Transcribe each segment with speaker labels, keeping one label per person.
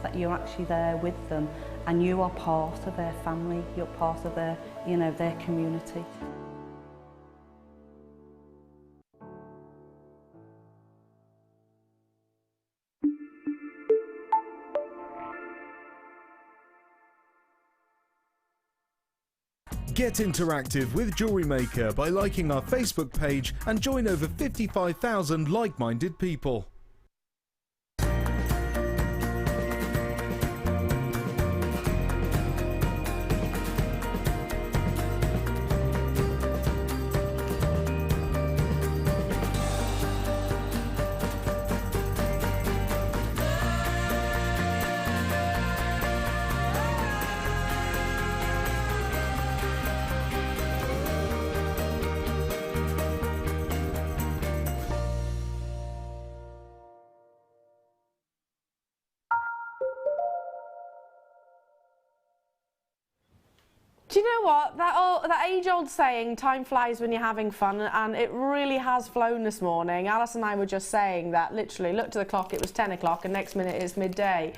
Speaker 1: that you're actually there with them and you are part of their family, you're part of their, you know, their community.
Speaker 2: Get interactive with Jewellery Maker by liking our Facebook page and join over 55,000 like-minded people.
Speaker 3: Do you know what? That age-old saying, time flies when you're having fun, and it really has flown this morning. Alison and I were just saying that, literally, looked at the clock, it was 10 o'clock, and next minute it's midday.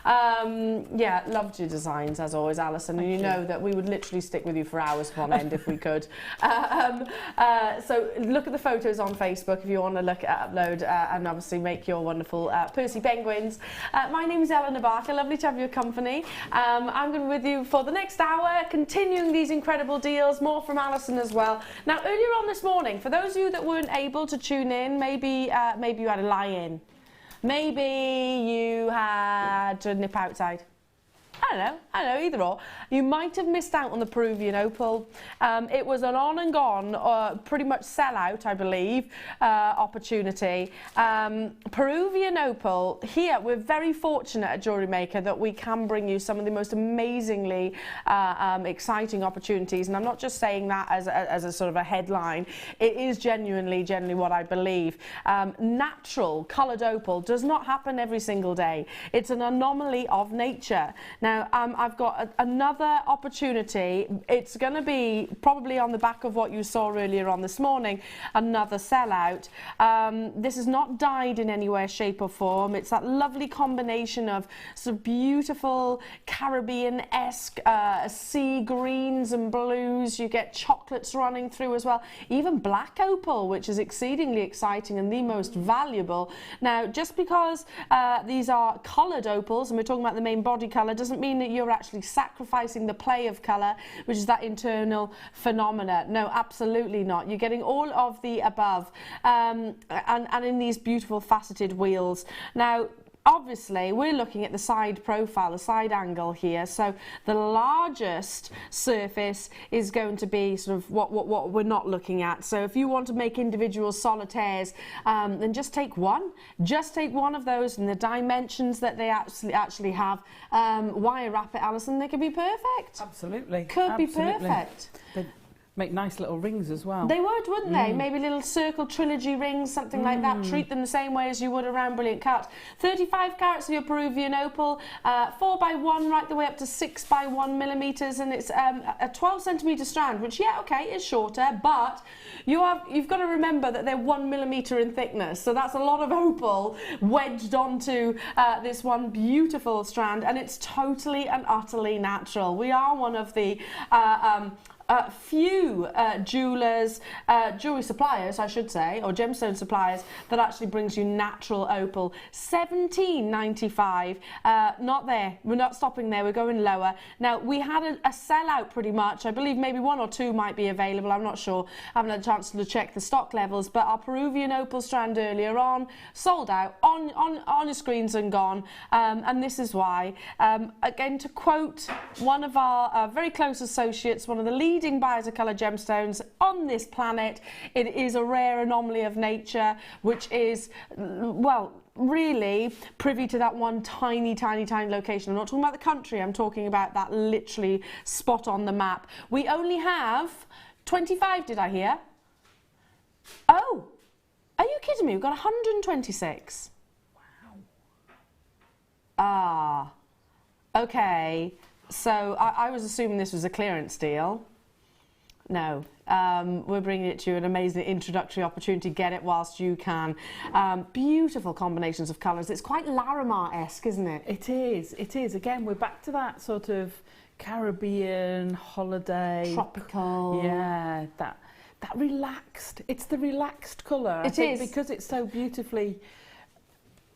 Speaker 3: Yeah, loved your designs, as always, Alison, and you know that we would literally stick with you for hours upon end if we could. So look at the photos on Facebook if you want to look at upload, and obviously make your wonderful Percy penguins. My name is Elena Barker, lovely to have your company. I'm going to be with you for the next hour, continuing these incredible deals, more from Alison as well. Now, earlier on this morning, for those of you that weren't able to tune in, maybe you had a lie-in, maybe you had to nip outside. I don't know, either or. You might have missed out on the Peruvian opal. It was an on and gone, pretty much sellout, I believe, opportunity. Peruvian opal, here we're very fortunate at Jewellery Maker that we can bring you some of the most amazingly exciting opportunities, and I'm not just saying that as a sort of a headline. It is genuinely what I believe. Natural coloured opal does not happen every single day. It's an anomaly of nature. Now, I've got another opportunity. It's going to be probably on the back of what you saw earlier on this morning, another sellout. This is not dyed in any way, shape or form. It's that lovely combination of sort of beautiful Caribbean-esque sea greens and blues. You get chocolates running through as well. Even black opal, which is exceedingly exciting and the most valuable. Now, just because these are coloured opals, and we're talking about the main body colour, doesn't mean that you're actually sacrificing the play of colour, which is that internal phenomena. No, absolutely not. You're getting all of the above, and in these beautiful faceted wheels. Now, obviously, we're looking at the side profile, the side angle here. So the largest surface is going to be sort of what we're not looking at. So if you want to make individual solitaires, then just take one. Just take one of those, and the dimensions that they actually have. Wire wrap it, Alison. They could be perfect.
Speaker 4: Absolutely.
Speaker 3: Could be perfect.
Speaker 4: They'd make nice little rings as well.
Speaker 3: They would, wouldn't they? Maybe little circle trilogy rings, something like that. Treat them the same way as you would around Brilliant Cut. 35 carats of your Peruvian opal, 4x1 right the way up to 6x1 millimetres, and it's a 12 centimetre strand, which, yeah, okay, is shorter, but you've got to remember that they're 1 millimetre in thickness, so that's a lot of opal wedged onto this one beautiful strand, and it's totally and utterly natural. We are one of the few jewellery suppliers, I should say, or gemstone suppliers, that actually brings you natural opal. $17.95. Not there. We're not stopping there. We're going lower. Now, we had a sellout pretty much. I believe maybe one or two might be available. I'm not sure. I haven't had a chance to check the stock levels, but our Peruvian opal strand earlier on sold out on your screens and gone. And this is why. Again, to quote one of our very close associates, one of the leading buyers of coloured gemstones on this planet, it is a rare anomaly of nature, which is, well, really privy to that one tiny location. I'm not talking about the country, I'm talking about that literally spot on the map. We only have 25, did I hear? Oh, are you kidding me? We've got 126. Wow. Ah, okay. So I was assuming this was a clearance deal. No. We're bringing it to you, an amazing introductory opportunity. Get it whilst you can. Beautiful combinations of colours. It's quite Larimar-esque, isn't it?
Speaker 4: It is, it is. Again, we're back to that sort of Caribbean holiday.
Speaker 3: Tropical.
Speaker 4: Yeah, that relaxed. It's the relaxed colour.
Speaker 3: It is.
Speaker 4: Because it's so beautifully...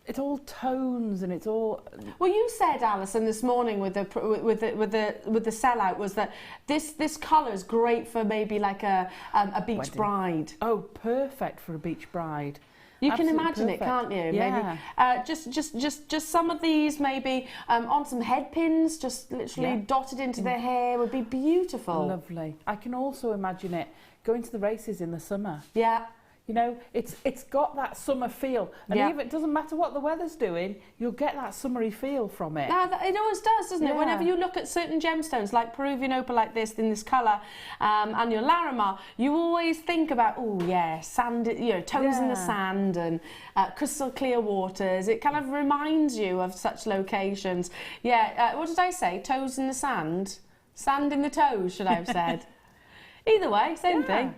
Speaker 4: It's all tones and it's all.
Speaker 3: Well, you said, Alison, this morning with the sellout was that this colour is great for maybe like a beach
Speaker 4: Wedding.
Speaker 3: bride.
Speaker 4: Oh, perfect for a beach bride.
Speaker 3: You
Speaker 4: Absolutely
Speaker 3: can imagine
Speaker 4: perfect.
Speaker 3: it, can't you?
Speaker 4: Yeah.
Speaker 3: Maybe just some of these maybe on some head pins, just literally dotted into their hair would be beautiful.
Speaker 4: Lovely. I can also imagine it going to the races in the summer.
Speaker 3: Yeah.
Speaker 4: You know, it's got that summer feel, and even it doesn't matter what the weather's doing, you'll get that summery feel from it.
Speaker 3: It always does, doesn't it? Whenever you look at certain gemstones, like Peruvian opal, like this in this colour, and your Larimar, you always think about sand, toes in the sand and crystal clear waters. It kind of reminds you of such locations. What did I say? Toes in the sand, sand in the toes, should I have said? Either way, same thing.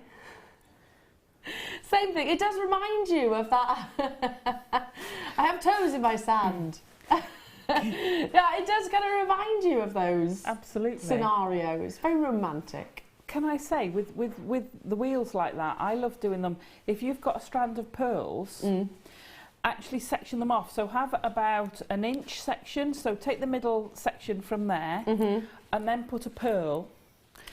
Speaker 3: Same thing. It does remind you of that. I have toes in my sand. It does kind of remind you of those scenarios. Very romantic.
Speaker 4: Can I say, with the wheels like that, I love doing them. If you've got a strand of pearls, actually section them off. So have about an inch section. So take the middle section from there and then put a pearl.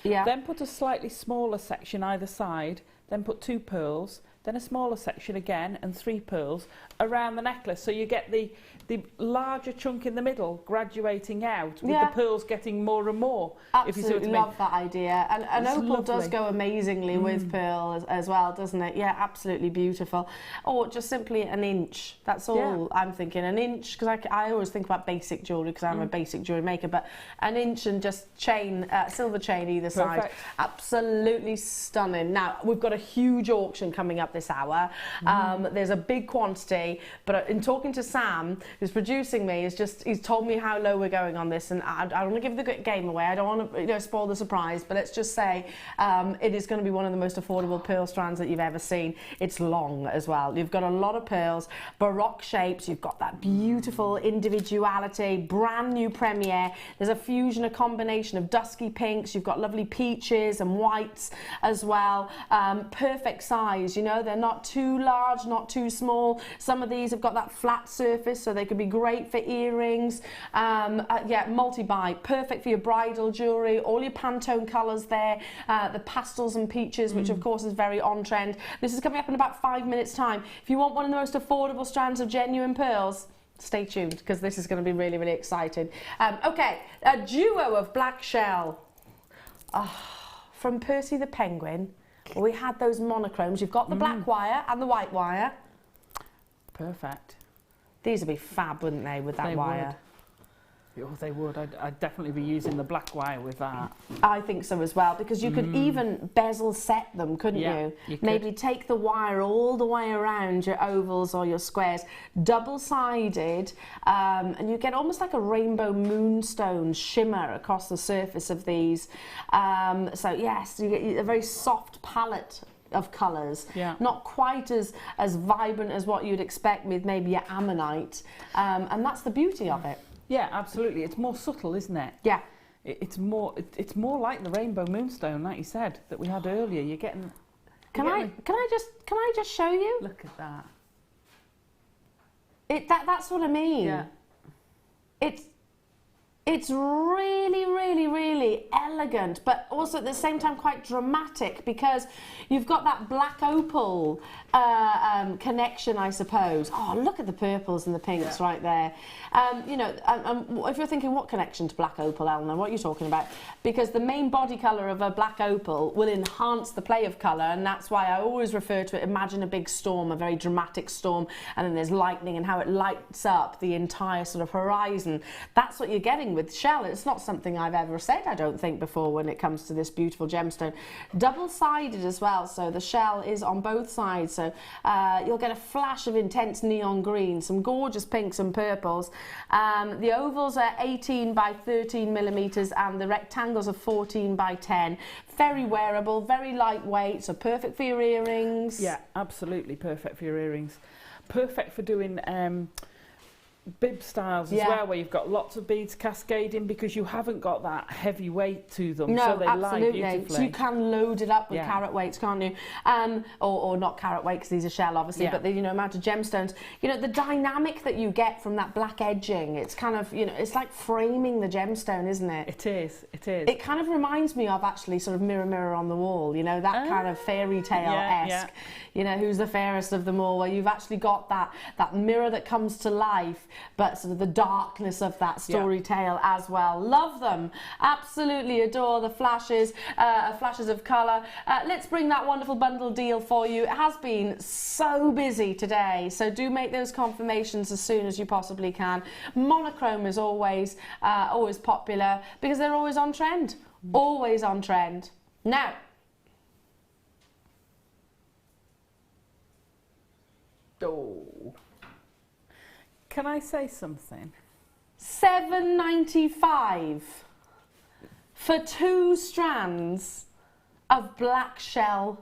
Speaker 4: Yeah. Then put a slightly smaller section either side. Then put 2 pearls, then a smaller section again and 3 pearls around the necklace. So you get the larger chunk in the middle graduating out with the pearls getting more and more.
Speaker 3: Absolutely,
Speaker 4: if you see what I mean.
Speaker 3: Love that idea. And opal does go amazingly with pearl as well, doesn't it? Yeah, absolutely beautiful. Or just simply an inch. That's all I'm thinking. An inch, because I always think about basic jewellery because I'm a basic jewellery maker, but an inch and just chain, silver chain either side. Absolutely stunning. Now, we've got a huge auction coming up this hour. There's a big quantity, but in talking to Sam, who's producing me, he's told me how low we're going on this, and I don't want to give the game away. I don't want to spoil the surprise, but let's just say it is going to be one of the most affordable pearl strands that you've ever seen. It's long as well. You've got a lot of pearls, baroque shapes. You've got that beautiful individuality, brand new premiere. There's a fusion, a combination of dusky pinks. You've got lovely peaches and whites as well. Perfect size. They're not too large, not too small. Some of these have got that flat surface, so they could be great for earrings. Multi-buy, perfect for your bridal jewellery. All your Pantone colours there, the pastels and peaches, which of course is very on trend. This is coming up in about 5 minutes time. If you want one of the most affordable strands of genuine pearls, stay tuned, because this is going to be really, really exciting. A duo of black shell. From Percy the Penguin. We had those monochromes. You've got the black wire and the white wire.
Speaker 4: Perfect.
Speaker 3: These would be fab, wouldn't they, with that wire?
Speaker 4: Oh, they would. I'd definitely be using the black wire with that.
Speaker 3: I think so as well, because you could even bezel set them, couldn't you?
Speaker 4: You could.
Speaker 3: Maybe take the wire all the way around your ovals or your squares, double-sided, and you get almost like a rainbow moonstone shimmer across the surface of these. So yes, you get a very soft palette of colours, not quite as vibrant as what you'd expect with maybe your ammonite, and that's the beauty of it.
Speaker 4: Yeah, absolutely. It's more subtle, isn't it?
Speaker 3: Yeah.
Speaker 4: It's more like the rainbow moonstone, like you said, that we had earlier. You're getting.
Speaker 3: Can I just show you?
Speaker 4: Look at that.
Speaker 3: That's what I mean.
Speaker 4: Yeah.
Speaker 3: It's really, really, really elegant, but also at the same time quite dramatic, because you've got that black opal connection, I suppose. Oh, look at the purples and the pinks right there. If you're thinking, what connection to black opal, Elena, what are you talking about? Because the main body colour of a black opal will enhance the play of colour, and that's why I always refer to it, imagine a big storm, a very dramatic storm, and then there's lightning and how it lights up the entire sort of horizon. That's what you're getting with shell. It's not something I've ever said, I don't think, before when it comes to this beautiful gemstone. Double-sided as well, so the shell is on both sides, so you'll get a flash of intense neon green, some gorgeous pinks and purples. The ovals are 18 by 13 millimeters and the rectangles are 14 by 10. Very wearable, very lightweight, so perfect for your earrings.
Speaker 4: Yeah, absolutely perfect for your earrings. Perfect for doing bib styles as well, where you've got lots of beads cascading, because you haven't got that heavy weight to them.
Speaker 3: No,
Speaker 4: so they
Speaker 3: absolutely.
Speaker 4: lie beautifully.
Speaker 3: So you can load it up with carat weights, can't you? Or not carat weight, because these are shell, obviously, but the amount of gemstones. The dynamic that you get from that black edging, it's kind of, it's like framing the gemstone, isn't it?
Speaker 4: It is, it is.
Speaker 3: It kind of reminds me of actually sort of Mirror, Mirror on the Wall, that kind of fairy tale-esque. Who's the fairest of them all, where you've actually got that mirror that comes to life, but sort of the darkness of that story tale as well. Love them. Absolutely adore the flashes of colour. Let's bring that wonderful bundle deal for you. It has been so busy today, so do make those confirmations as soon as you possibly can. Monochrome is always popular because they're always on trend. Always on trend. Now,
Speaker 4: can I say something?
Speaker 3: $7.95 for 2 strands of black shell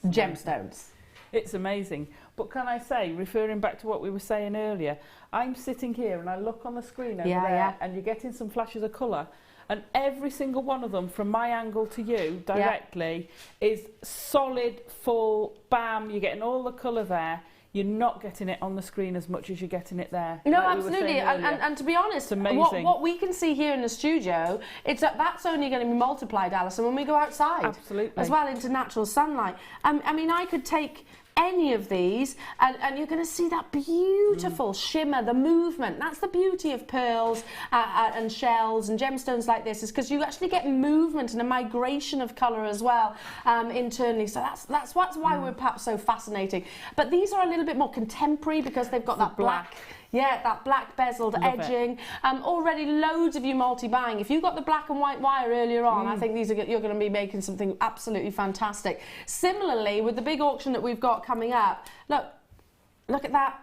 Speaker 3: gemstones.
Speaker 4: It's amazing. But can I say, referring back to what we were saying earlier, I'm sitting here and I look on the screen over there and you're getting some flashes of colour, and every single one of them from my angle to you directly is solid, full, bam, you're getting all the colour there. You're not getting it on the screen as much as you're getting it there.
Speaker 3: No,
Speaker 4: like
Speaker 3: absolutely. And to be honest, what we can see here in the studio, that's only going to be multiplied, Alison, when we go outside.
Speaker 4: Absolutely.
Speaker 3: As well, into natural sunlight. I mean, I could take any of these and you're going to see that beautiful shimmer, the movement. That's the beauty of pearls and shells and gemstones like this, is because you actually get movement and a migration of colour as well internally. So that's why we're perhaps so fascinating. But these are a little bit more contemporary because they've got that black. Yeah, that black bezeled edging. Already loads of you multi-buying. If you got the black and white wire earlier on, I think you're going to be making something absolutely fantastic. Similarly, with the big auction that we've got coming up, look at that.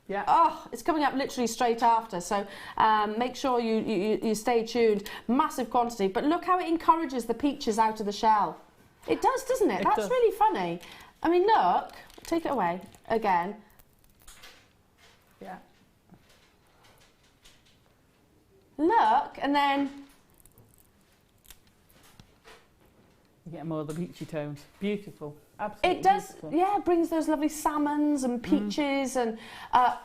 Speaker 3: Yeah. Oh, it's coming up literally straight after. So make sure you stay tuned. Massive quantity. But look how it encourages the peaches out of the shell. It does, doesn't it? That's really funny. I mean, look. Take it away again.
Speaker 4: Yeah.
Speaker 3: Look, and then
Speaker 4: you get more of the peachy tones. Beautiful. Absolutely
Speaker 3: it does,
Speaker 4: beautiful.
Speaker 3: yeah, it brings those lovely salmons and peaches and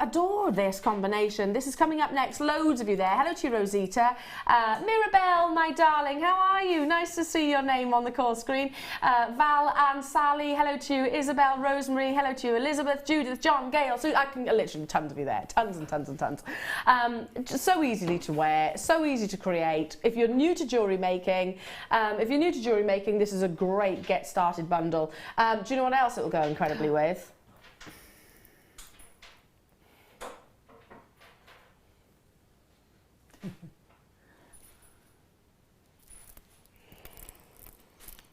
Speaker 3: adore this combination. This is coming up next. Loads of you there. Hello to you, Rosita. Mirabelle, my darling, how are you? Nice to see your name on the call screen. Val and Sally, hello to you. Isabel, Rosemary, hello to you. Elizabeth, Judith, John, Gail. So I can literally tons of you there. Tons and tons and tons. Just so easily to wear, so easy to create. If you're new to jewellery making, this is a great get started bundle. Do you know what else it will go incredibly with?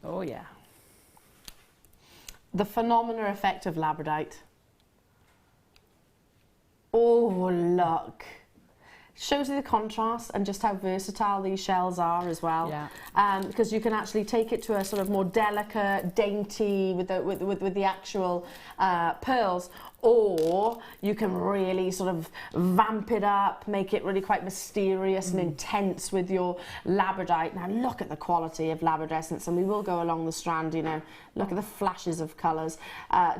Speaker 4: Oh yeah.
Speaker 3: The phenomenal effect of labradorite. Oh, look. Shows you the contrast and just how versatile these shells are as well. Yeah. Because you can actually take it to a sort of more delicate, dainty with the actual pearls, or you can really sort of vamp it up, make it really quite mysterious and intense with your labradorite. Now look at the quality of labradescence, and we will go along the strand, you know. Look at the flashes of colours.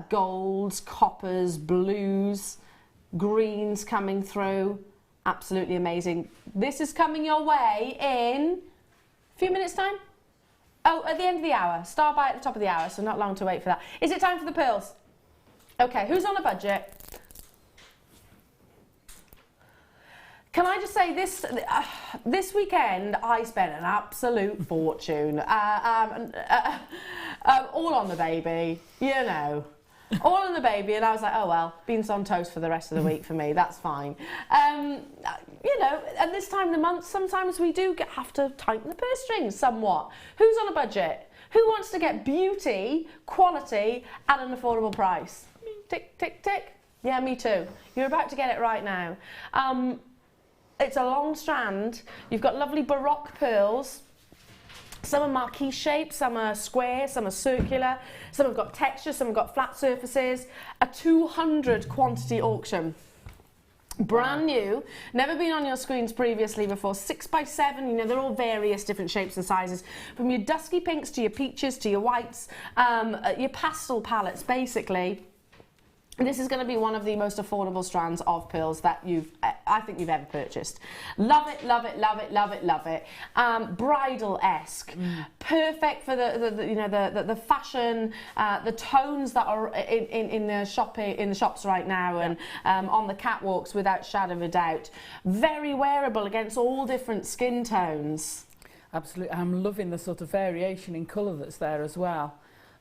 Speaker 3: Golds, coppers, blues, greens coming through. Absolutely amazing. This is coming your way in a few minutes' time. Oh, at the end of the hour. Start by at the top of the hour, so not long to wait for that. Is it time for the pearls? Okay, who's on a budget? Can I just say this? This weekend I spent an absolute fortune. All on the baby, you know. All in the baby, and I was like, oh well, beans on toast for the rest of the week for me, that's fine. You know, at this time of the month, sometimes we do have to tighten the purse strings somewhat. Who's on a budget? Who wants to get beauty, quality, at an affordable price? Tick, tick, tick. Yeah, me too. You're about to get it right now. It's a long strand. You've got lovely Baroque pearls. Some are marquee shaped, some are square, some are circular, some have got texture, some have got flat surfaces. A 200 quantity auction. Brand new, never been on your screens previously before, 6x7, you know, they're all various different shapes and sizes, from your dusky pinks to your peaches to your whites, your pastel palettes basically. This is going to be one of the most affordable strands of pearls that I think you've ever purchased. Love it, love it, love it, love it, love it. Bridal-esque, perfect for the fashion, the tones that are in the shops right now, and on the catwalks without shadow of a doubt. Very wearable against all different skin tones.
Speaker 4: Absolutely, I'm loving the sort of variation in colour that's there as well.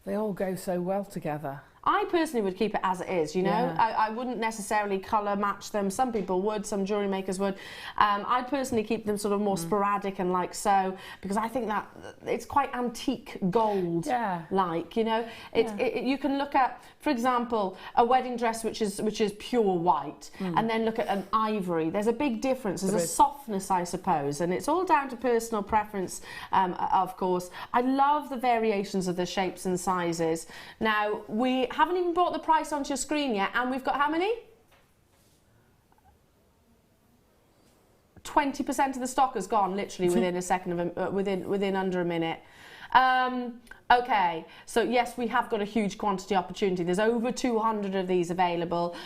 Speaker 4: They all go so well together.
Speaker 3: I personally would keep it as it is, you know.
Speaker 4: Yeah.
Speaker 3: I wouldn't necessarily colour match them. Some people would, some jewellery makers would. I'd personally keep them sort of more sporadic and like so, because I think that it's quite antique gold, like, you know. You can look at, for example, a wedding dress which is pure white, and then look at an ivory. There's a big difference. There's a softness, I suppose, and it's all down to personal preference, of course. I love the variations of the shapes and sizes. Now, we haven't even brought the price onto your screen yet, and we've got how many? 20% of the stock has gone literally within a second of within under a minute. Okay, so yes, we have got a huge quantity opportunity. There's over 200 of these available.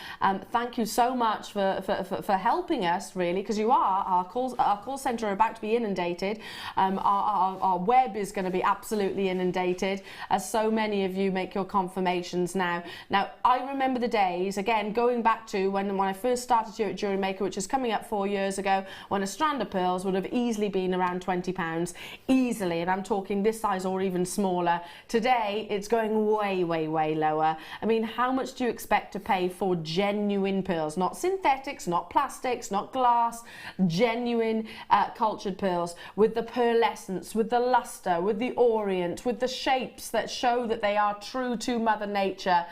Speaker 3: Thank you so much for helping us, really, because you are, our call centre are about to be inundated. Our web is going to be absolutely inundated, as so many of you make your confirmations now. Now, I remember the days, again, going back to when I first started here at Jewellery Maker, which is coming up 4 years ago, when a strand of pearls would have easily been around £20, easily, and I'm talking this size or even smaller. Today, it's going way, way, way lower. I mean, how much do you expect to pay for genuine pearls? Not synthetics, not plastics, not glass, genuine cultured pearls, with the pearlescence, with the luster, with the orient, with the shapes that show that they are true to Mother Nature.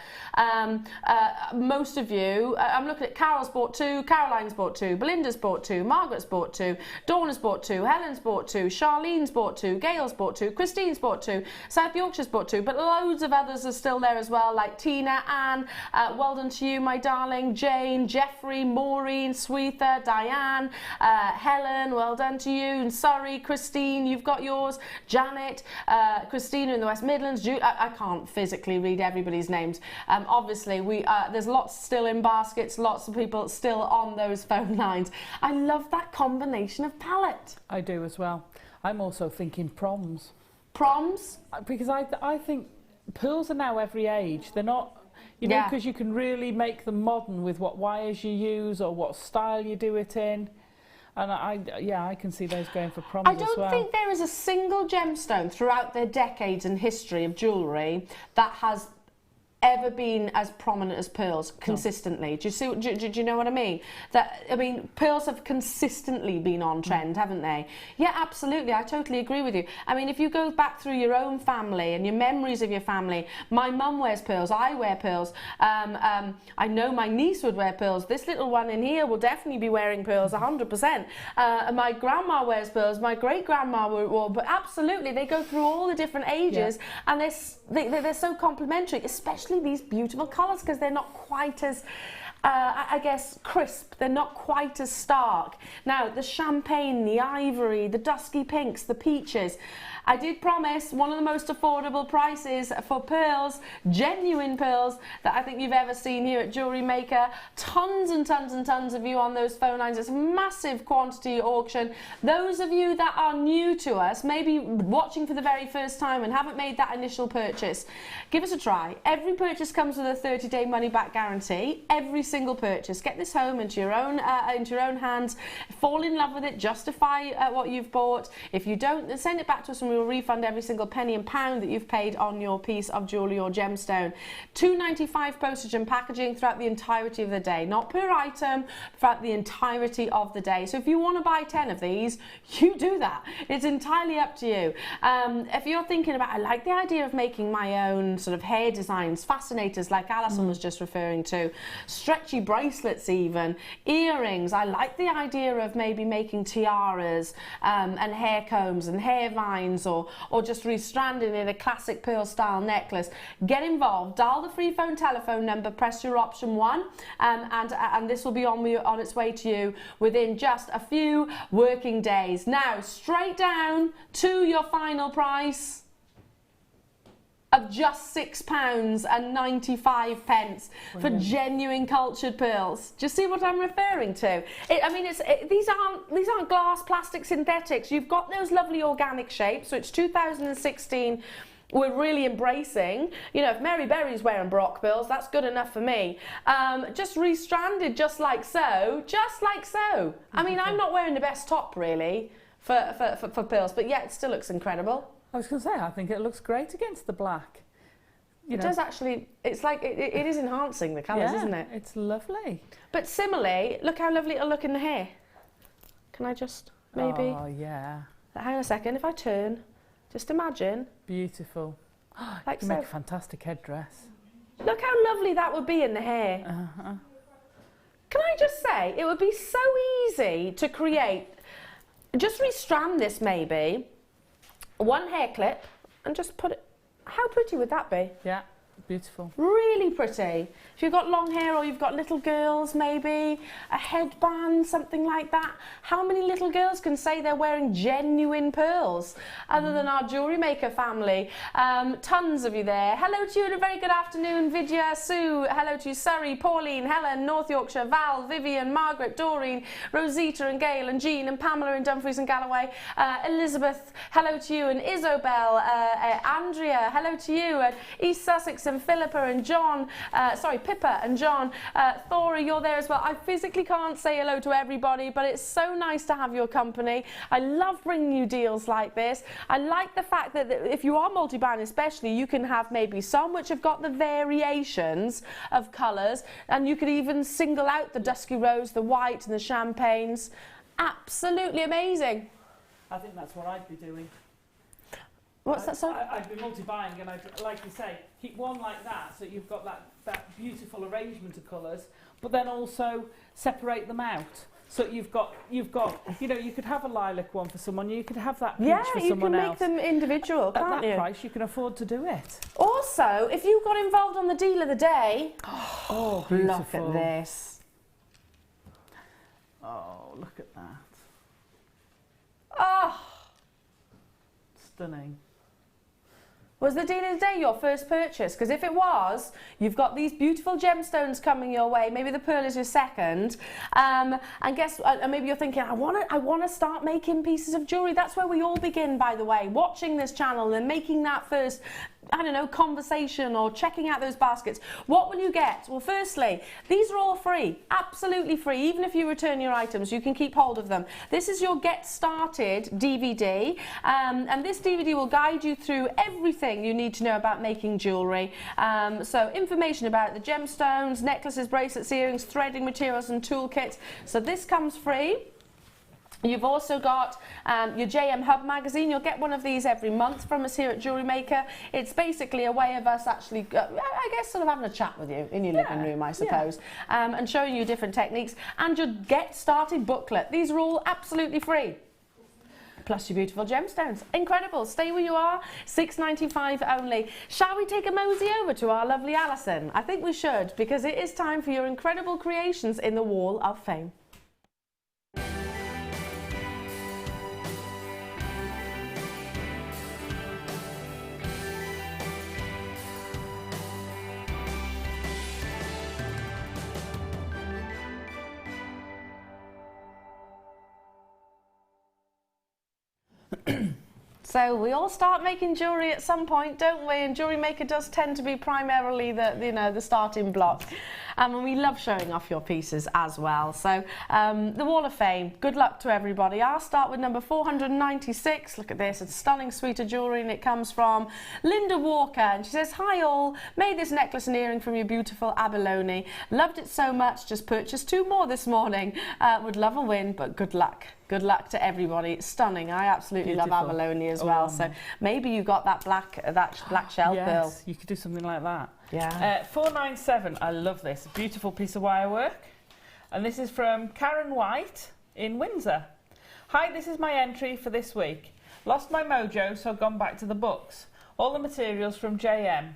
Speaker 3: Most of you, I'm looking at Carol's bought 2, Caroline's bought 2, Belinda's bought 2, Margaret's bought 2, Dawn's bought 2, Helen's bought 2, Charlene's bought 2, Gail's bought 2, Christine's bought 2, South Yorkshire's bought 2, but loads of others are still there as well, like Tina, Anne, well done to you, my darling, Jane, Jeffrey, Maureen, Sweetha, Diane, Helen, well done to you, and Surrey, Christine, you've got yours, Janet, Christina in the West Midlands, I can't physically read everybody's names. Obviously, there's lots still in baskets, lots of people still on those phone lines. I love that combination of palette.
Speaker 4: I do as well. I'm also thinking proms.
Speaker 3: Proms?
Speaker 4: Because I think pearls are now every age. They're not, you know, because you can really make them modern with what wires you use or what style you do it in. And I can see those going for proms as well.
Speaker 3: I don't think there is a single gemstone throughout their decades and history of jewellery that has ever been as prominent as pearls consistently. Do you know what I mean? Pearls have consistently been on trend, haven't they? Yeah, absolutely. I totally agree with you. I mean, if you go back through your own family and your memories of your family, my mum wears pearls, I wear pearls. I know my niece would wear pearls. This little one in here will definitely be wearing pearls, 100%. My grandma wears pearls, my great-grandma wore, but absolutely, they go through all the different ages, and they're so complementary, especially these beautiful colours, because they're not quite as I guess crisp, they're not quite as stark. Now the champagne, the ivory, the dusky pinks, the peaches, I did promise one of the most affordable prices for pearls, genuine pearls, that I think you've ever seen here at Jewellery Maker. Tons and tons and tons of you on those phone lines. It's a massive quantity auction. Those of you that are new to us, maybe watching for the very first time and haven't made that initial purchase, give us a try. Every purchase comes with a 30-day money-back guarantee. Every single purchase. Get this home into your own hands. Fall in love with it. Justify what you've bought. If you don't, then send it back to us and we will refund every single penny and pound that you've paid on your piece of jewellery or gemstone. £2.95 postage and packaging throughout the entirety of the day, not per item, throughout the entirety of the day. So if you want to buy 10 of these, you do that. It's entirely up to you. If you're thinking about, I like the idea of making my own sort of hair designs, fascinators like Alison was just referring to, stretchy bracelets even, earrings. I like the idea of maybe making tiaras and hair combs and hair vines, or just restranding in a classic pearl style necklace. Get involved. Dial the free phone telephone number, press your option 1, and this will be on its way to you within just a few working days. Now, straight down to your final price of just £6.95 for genuine cultured pearls. Do you see what I'm referring to? These aren't glass, plastic, synthetics. You've got those lovely organic shapes. So it's 2016. We're really embracing, you know, if Mary Berry's wearing Brock pearls, that's good enough for me. Just restranded just like so, I mean, I'm not wearing the best top really for pearls, but yeah, it still looks incredible.
Speaker 4: I was going to say, I think it looks great against the black.
Speaker 3: It does actually, it's like, it is enhancing the colours, isn't it?
Speaker 4: It's lovely.
Speaker 3: But similarly, look how lovely it'll look in the hair. Can I just, maybe?
Speaker 4: Oh, yeah.
Speaker 3: Hang on a second, if I turn, just imagine.
Speaker 4: Beautiful.
Speaker 3: Like
Speaker 4: you
Speaker 3: so.
Speaker 4: make a fantastic headdress.
Speaker 3: Look how lovely that would be in the hair. Can I just say, it would be so easy to create, just restrand this maybe, one hair clip and just put it, how pretty would that be?
Speaker 4: Yeah, beautiful.
Speaker 3: Really pretty. If you've got long hair or you've got little girls maybe, a headband, something like that. How many little girls can say they're wearing genuine pearls other than our Jewellery Maker family? Tons of you there. Hello to you and a very good afternoon, Vidya, Sue. Hello to you, Surrey, Pauline, Helen, North Yorkshire, Val, Vivian, Margaret, Doreen, Rosita and Gail and Jean and Pamela and Dumfries and Galloway. Elizabeth, hello to you, and Isobel, Andrea, hello to you, and East Sussex and Philippa and John, Pippa and John, Thora, you're there as well. I physically can't say hello to everybody, but it's so nice to have your company. I love bringing you deals like this. I like the fact that if you are multi-brand especially, you can have maybe some which have got the variations of colours, and you could even single out the dusky rose, the white and the champagnes. Absolutely amazing.
Speaker 4: I think that's what I'd be doing.
Speaker 3: What's that, sorry?
Speaker 4: I'd be multi-buying, and I'd, like you say, keep one like that, so you've got that beautiful arrangement of colours, but then also separate them out. So you've got, you know, you could have a lilac one for someone, you could have that peach for someone else.
Speaker 3: Yeah, you can make them individual, can't you?
Speaker 4: At that price, you can afford to do it.
Speaker 3: Also, if you got involved on the deal of the day,
Speaker 4: oh, beautiful.
Speaker 3: Look at this.
Speaker 4: Oh, look at that.
Speaker 3: Oh,
Speaker 4: stunning.
Speaker 3: Was the deal of the day your first purchase? Because if it was, you've got these beautiful gemstones coming your way. Maybe the pearl is your second. And maybe you're thinking, I want to start making pieces of jewellery. That's where we all begin, by the way. Watching this channel and making that first, I don't know, conversation or checking out those baskets. What will you get? Well, firstly, these are all free, absolutely free. Even if you return your items, you can keep hold of them. This is your Get Started DVD, and this DVD will guide you through everything you need to know about making jewellery. So information about the gemstones, necklaces, bracelets, earrings, threading materials and toolkits. So this comes free. You've also got your JM Hub magazine. You'll get one of these every month from us here at Jewellery Maker. It's basically a way of us actually, I guess, sort of having a chat with you in your living room, I suppose, and showing you different techniques. And your Get Started booklet. These are all absolutely free. Plus your beautiful gemstones. Incredible. Stay where you are. £6.95 only. Shall we take a mosey over to our lovely Alison? I think we should, because it is time for your incredible creations in the Wall of Fame. So we all start making jewellery at some point, don't we? And Jewellery Maker does tend to be primarily the starting block. And we love showing off your pieces as well. So the Wall of Fame, good luck to everybody. I'll start with number 496. Look at this, it's stunning suite of jewellery, and it comes from Linda Walker, and she says, hi all, made this necklace and earring from your beautiful abalone. Loved it so much, just purchased 2 more this morning. Would love a win, but good luck. Good luck to everybody. It's stunning. I absolutely love abalone as well. So maybe you got that black shell pearl.
Speaker 4: Yes, you could do something like that.
Speaker 3: Yeah.
Speaker 4: 497. I love this. Beautiful piece of wire work. And this is from Karen White in Windsor. Hi, this is my entry for this week. Lost my mojo, so I've gone back to the books. All the materials from JM.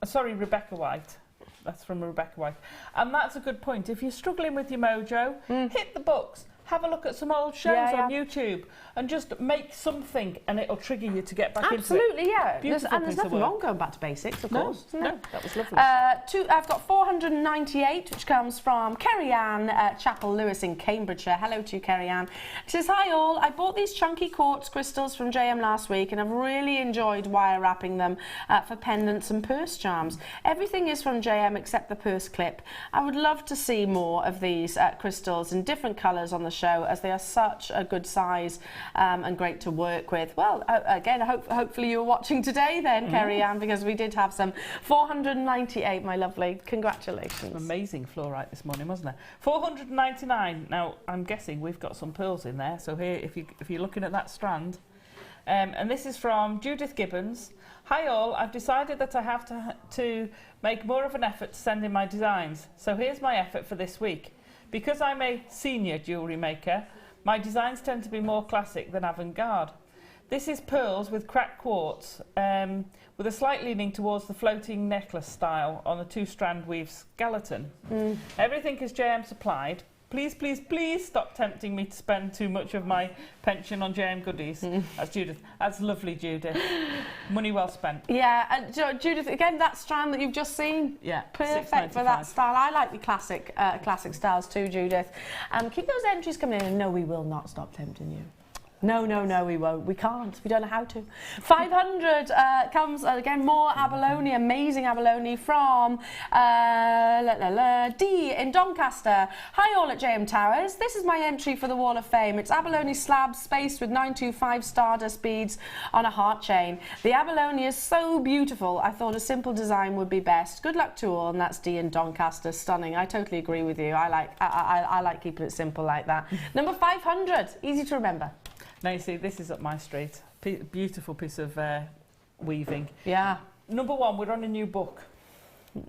Speaker 4: Sorry, Rebecca White. That's from Rebecca White. And that's a good point. If you're struggling with your mojo, hit the books. Have a look at some old shows on YouTube and just make something, and it'll trigger you to get back into it.
Speaker 3: Absolutely, yeah.
Speaker 4: Beautiful
Speaker 3: There's nothing wrong going back to basics, of course.
Speaker 4: No, that was lovely.
Speaker 3: I've got 498, which comes from Kerry Ann Chapel Lewis in Cambridgeshire. Hello to you, Kerry Ann. She says, hi all, I bought these chunky quartz crystals from JM last week, and I've really enjoyed wire wrapping them for pendants and purse charms. Everything is from JM except the purse clip. I would love to see more of these crystals in different colours on the show, as they are such a good size and great to work with. Well, again, hopefully you were watching today then, Kerry Ann, because we did have some. 498, my lovely. Congratulations.
Speaker 4: Amazing fluorite this morning, wasn't it? 499. Now, I'm guessing we've got some pearls in there. So here, if you're looking at that strand, and this is from Judith Gibbons. Hi all, I've decided that I have to make more of an effort to send in my designs. So here's my effort for this week. Because I'm a senior jewellery maker, my designs tend to be more classic than avant-garde. This is pearls with cracked quartz, with a slight leaning towards the floating necklace style on a 2-strand weave skeleton. Everything is JM supplied. Please, please, please stop tempting me to spend too much of my pension on JM goodies. That's Judith. That's lovely, Judith. Money well spent.
Speaker 3: Yeah, and Judith, again, that strand that you've just seen, perfect for that style. I like the classic styles too, Judith. Keep those entries coming in, and no, we will not stop tempting you. No, we won't. We can't. We don't know how to. 500 comes, again, more abalone, amazing abalone from D in Doncaster. Hi all at JM Towers. This is my entry for the Wall of Fame. It's abalone slabs spaced with 925 stardust beads on a heart chain. The abalone is so beautiful. I thought a simple design would be best. Good luck to all, and that's D in Doncaster. Stunning. I totally agree with you. I like keeping it simple like that. Number 500, easy to remember.
Speaker 4: Now you see, this is up my street. Beautiful piece of weaving.
Speaker 3: Yeah.
Speaker 4: Number 1, we're on a new book.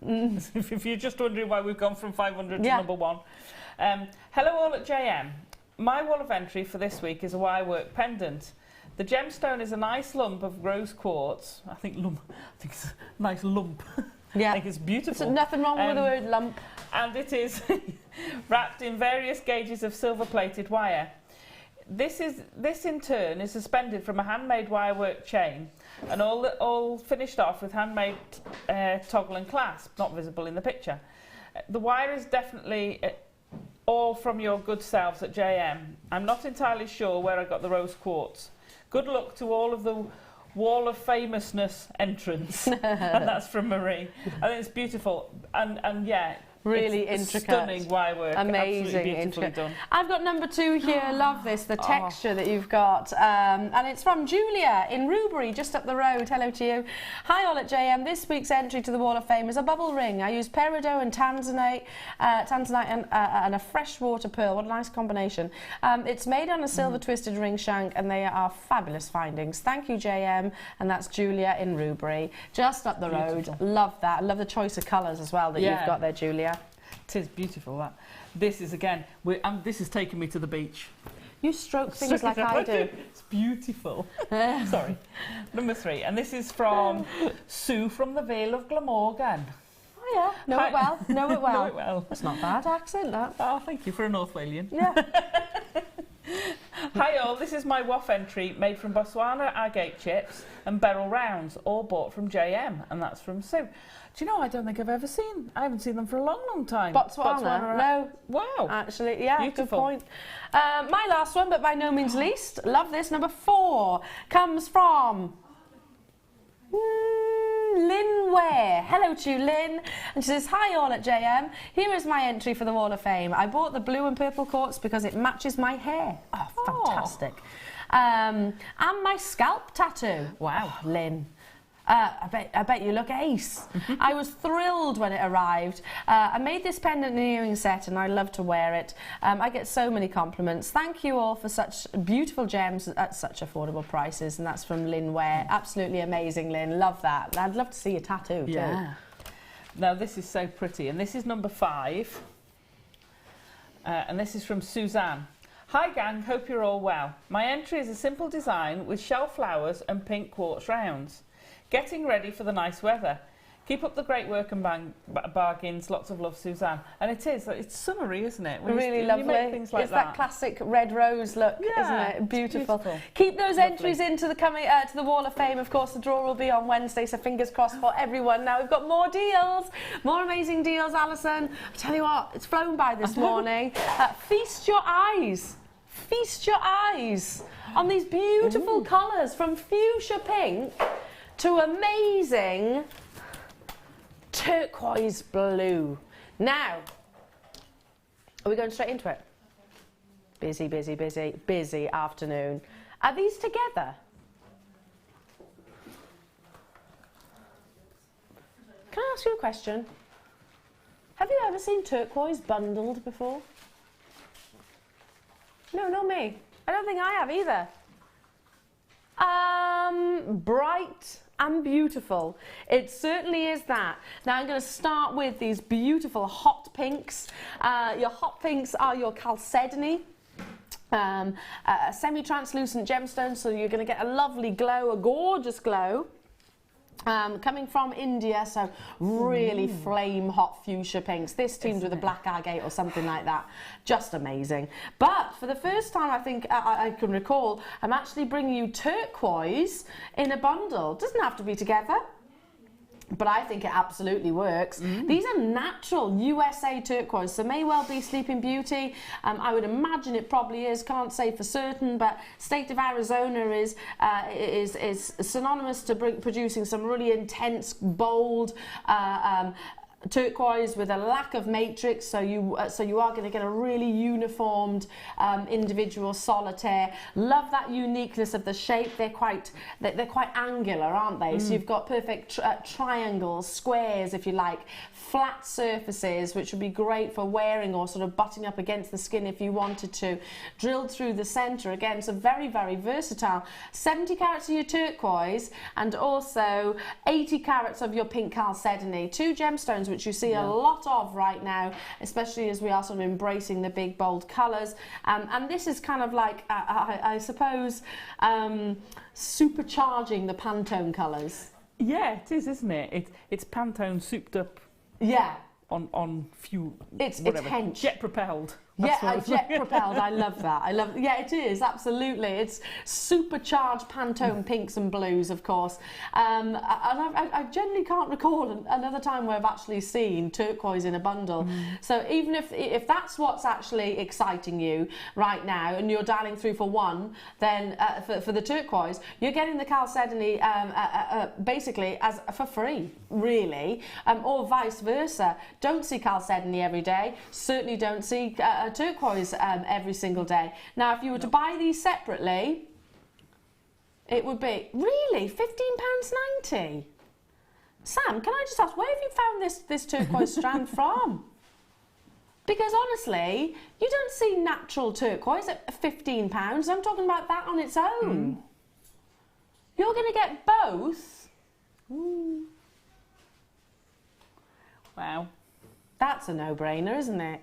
Speaker 4: If you're just wondering why we've gone from 500 to number 1. Hello all at JM. My wall of entry for this week is a wirework pendant. The gemstone is a nice lump of rose quartz. I think it's a nice lump.
Speaker 3: Yeah.
Speaker 4: I think it's beautiful.
Speaker 3: There's nothing wrong with the word lump.
Speaker 4: And it is wrapped in various gauges of silver-plated wire. This in turn is suspended from a handmade wirework chain, and all finished off with handmade toggle and clasp, not visible in the picture. The wire is definitely all from your good selves at JM. I'm not entirely sure where I got the rose quartz. Good luck to all of the Wall of Famousness entrance. And that's from Marie. I think it's beautiful, and yeah.
Speaker 3: Really
Speaker 4: it's
Speaker 3: intricate.
Speaker 4: Stunning wirework.
Speaker 3: Amazing,
Speaker 4: intricate. Done.
Speaker 3: I've got number 2 here. Love this, the texture that you've got. And it's from Julia in Rubery, just up the road. Hello to you. Hi all at JM. This week's entry to the Wall of Fame is a bubble ring. I use peridot and tanzanite and a freshwater pearl. What a nice combination. It's made on a silver twisted ring shank, and they are fabulous findings. Thank you, JM. And that's Julia in Rubery, just up the road. Love that. Love the choice of colours as well that you've got there, Julia.
Speaker 4: It is beautiful, that. This is, again, this has taken me to the beach.
Speaker 3: You stroke things like I do.
Speaker 4: It's beautiful. Sorry. Number 3, and this is from Sue from the Vale of Glamorgan.
Speaker 3: Oh yeah, know it well. Know it well.
Speaker 4: Know it well.
Speaker 3: That's not bad accent, that.
Speaker 4: Oh, thank you, for a North Walian.
Speaker 3: Yeah.
Speaker 4: Hi all, this is my WAF entry made from Botswana agate chips and beryl rounds, all bought from JM, and that's from Sue. Do you know, I don't think I haven't seen them for a long, long time.
Speaker 3: Botswana? No.
Speaker 4: Wow.
Speaker 3: Actually, yeah,
Speaker 4: beautiful.
Speaker 3: Good point. My last one, but by no means least, love this, number 4, comes from Lynn Ware. Hello to you, Lynn. And she says, hi all at JM. Here is my entry for the Wall of Fame. I bought the blue and purple quartz because it matches my hair. Oh, fantastic. And my scalp tattoo. Wow, Lynn. I bet you look ace. I was thrilled when it arrived. I made this pendant and earring set and I love to wear it. I get so many compliments. Thank you all for such beautiful gems at such affordable prices. And that's from Lynn Ware. Absolutely amazing, Lynn. Love that. I'd love to see a tattoo too.
Speaker 4: Now this is so pretty, and this is number 5. And this is from Suzanne. Hi gang, hope you're all well. My entry is a simple design with shell flowers and pink quartz rounds. Getting ready for the nice weather. Keep up the great work and bargains. Lots of love, Suzanne. And it's summery, isn't it?
Speaker 3: Really lovely.
Speaker 4: You make things like
Speaker 3: it's that classic red rose look, isn't it? Beautiful. Keep those entries into the coming to the Wall of Fame. Of course, the draw will be on Wednesday, so fingers crossed for everyone. Now we've got more deals, more amazing deals, Alison. I tell you what, it's flown by this morning. Feast your eyes. Feast your eyes on these beautiful colours, from fuchsia pink to amazing turquoise blue. Now, are we going straight into it? Busy, busy, busy, busy afternoon. Are these together? Can I ask you a question? Have you ever seen turquoise bundled before? No, not me. I don't think I have either. Bright and beautiful. It certainly is that. Now I'm going to start with these beautiful hot pinks. Your hot pinks are your chalcedony. Semi-translucent gemstones, so you're going to get a lovely glow, a gorgeous glow. Coming from India, so really flame hot fuchsia pinks. This teamed with a black agate or something like that. Just amazing. But for the first time, I think I can recall, I'm actually bringing you turquoise in a bundle. Doesn't have to be together, but I think it absolutely works. These are natural USA turquoise, so may well be Sleeping Beauty. I would imagine it probably is, can't say for certain, but state of Arizona is synonymous to producing some really intense, bold, turquoise with a lack of matrix, so you are going to get a really uniformed individual solitaire. Love that uniqueness of the shape. They're quite angular, aren't they? So you've got perfect triangles, squares if you like, flat surfaces, which would be great for wearing or sort of butting up against the skin if you wanted to. Drilled through the centre again, so very, very versatile. 70 carats of your turquoise and also 80 carats of your pink chalcedony. 2 gemstones which you see a lot of right now, especially as we are sort of embracing the big bold colours. And this is kind of like, I suppose, supercharging the Pantone colours.
Speaker 4: Yeah, it is, isn't it? It's Pantone souped up.
Speaker 3: Yeah.
Speaker 4: On fuel.
Speaker 3: It's hench.
Speaker 4: Jet propelled.
Speaker 3: Jet propelled. I love that. Yeah, it is, absolutely. It's supercharged Pantone pinks and blues, of course. And I generally can't recall another time where I've actually seen turquoise in a bundle. So even if that's what's actually exciting you right now, and you're dialing through for one, then for the turquoise, you're getting the chalcedony basically for free, really, or vice versa. Don't see chalcedony every day. Certainly don't see turquoise every single day. Now, if you were to buy these separately, it would be really £15.90. Sam, can I just ask, where have you found this turquoise strand from? Because honestly, you don't see natural turquoise at £15. I'm talking about that on its own. You're going to get both.
Speaker 4: Wow.
Speaker 3: That's a no-brainer, isn't it?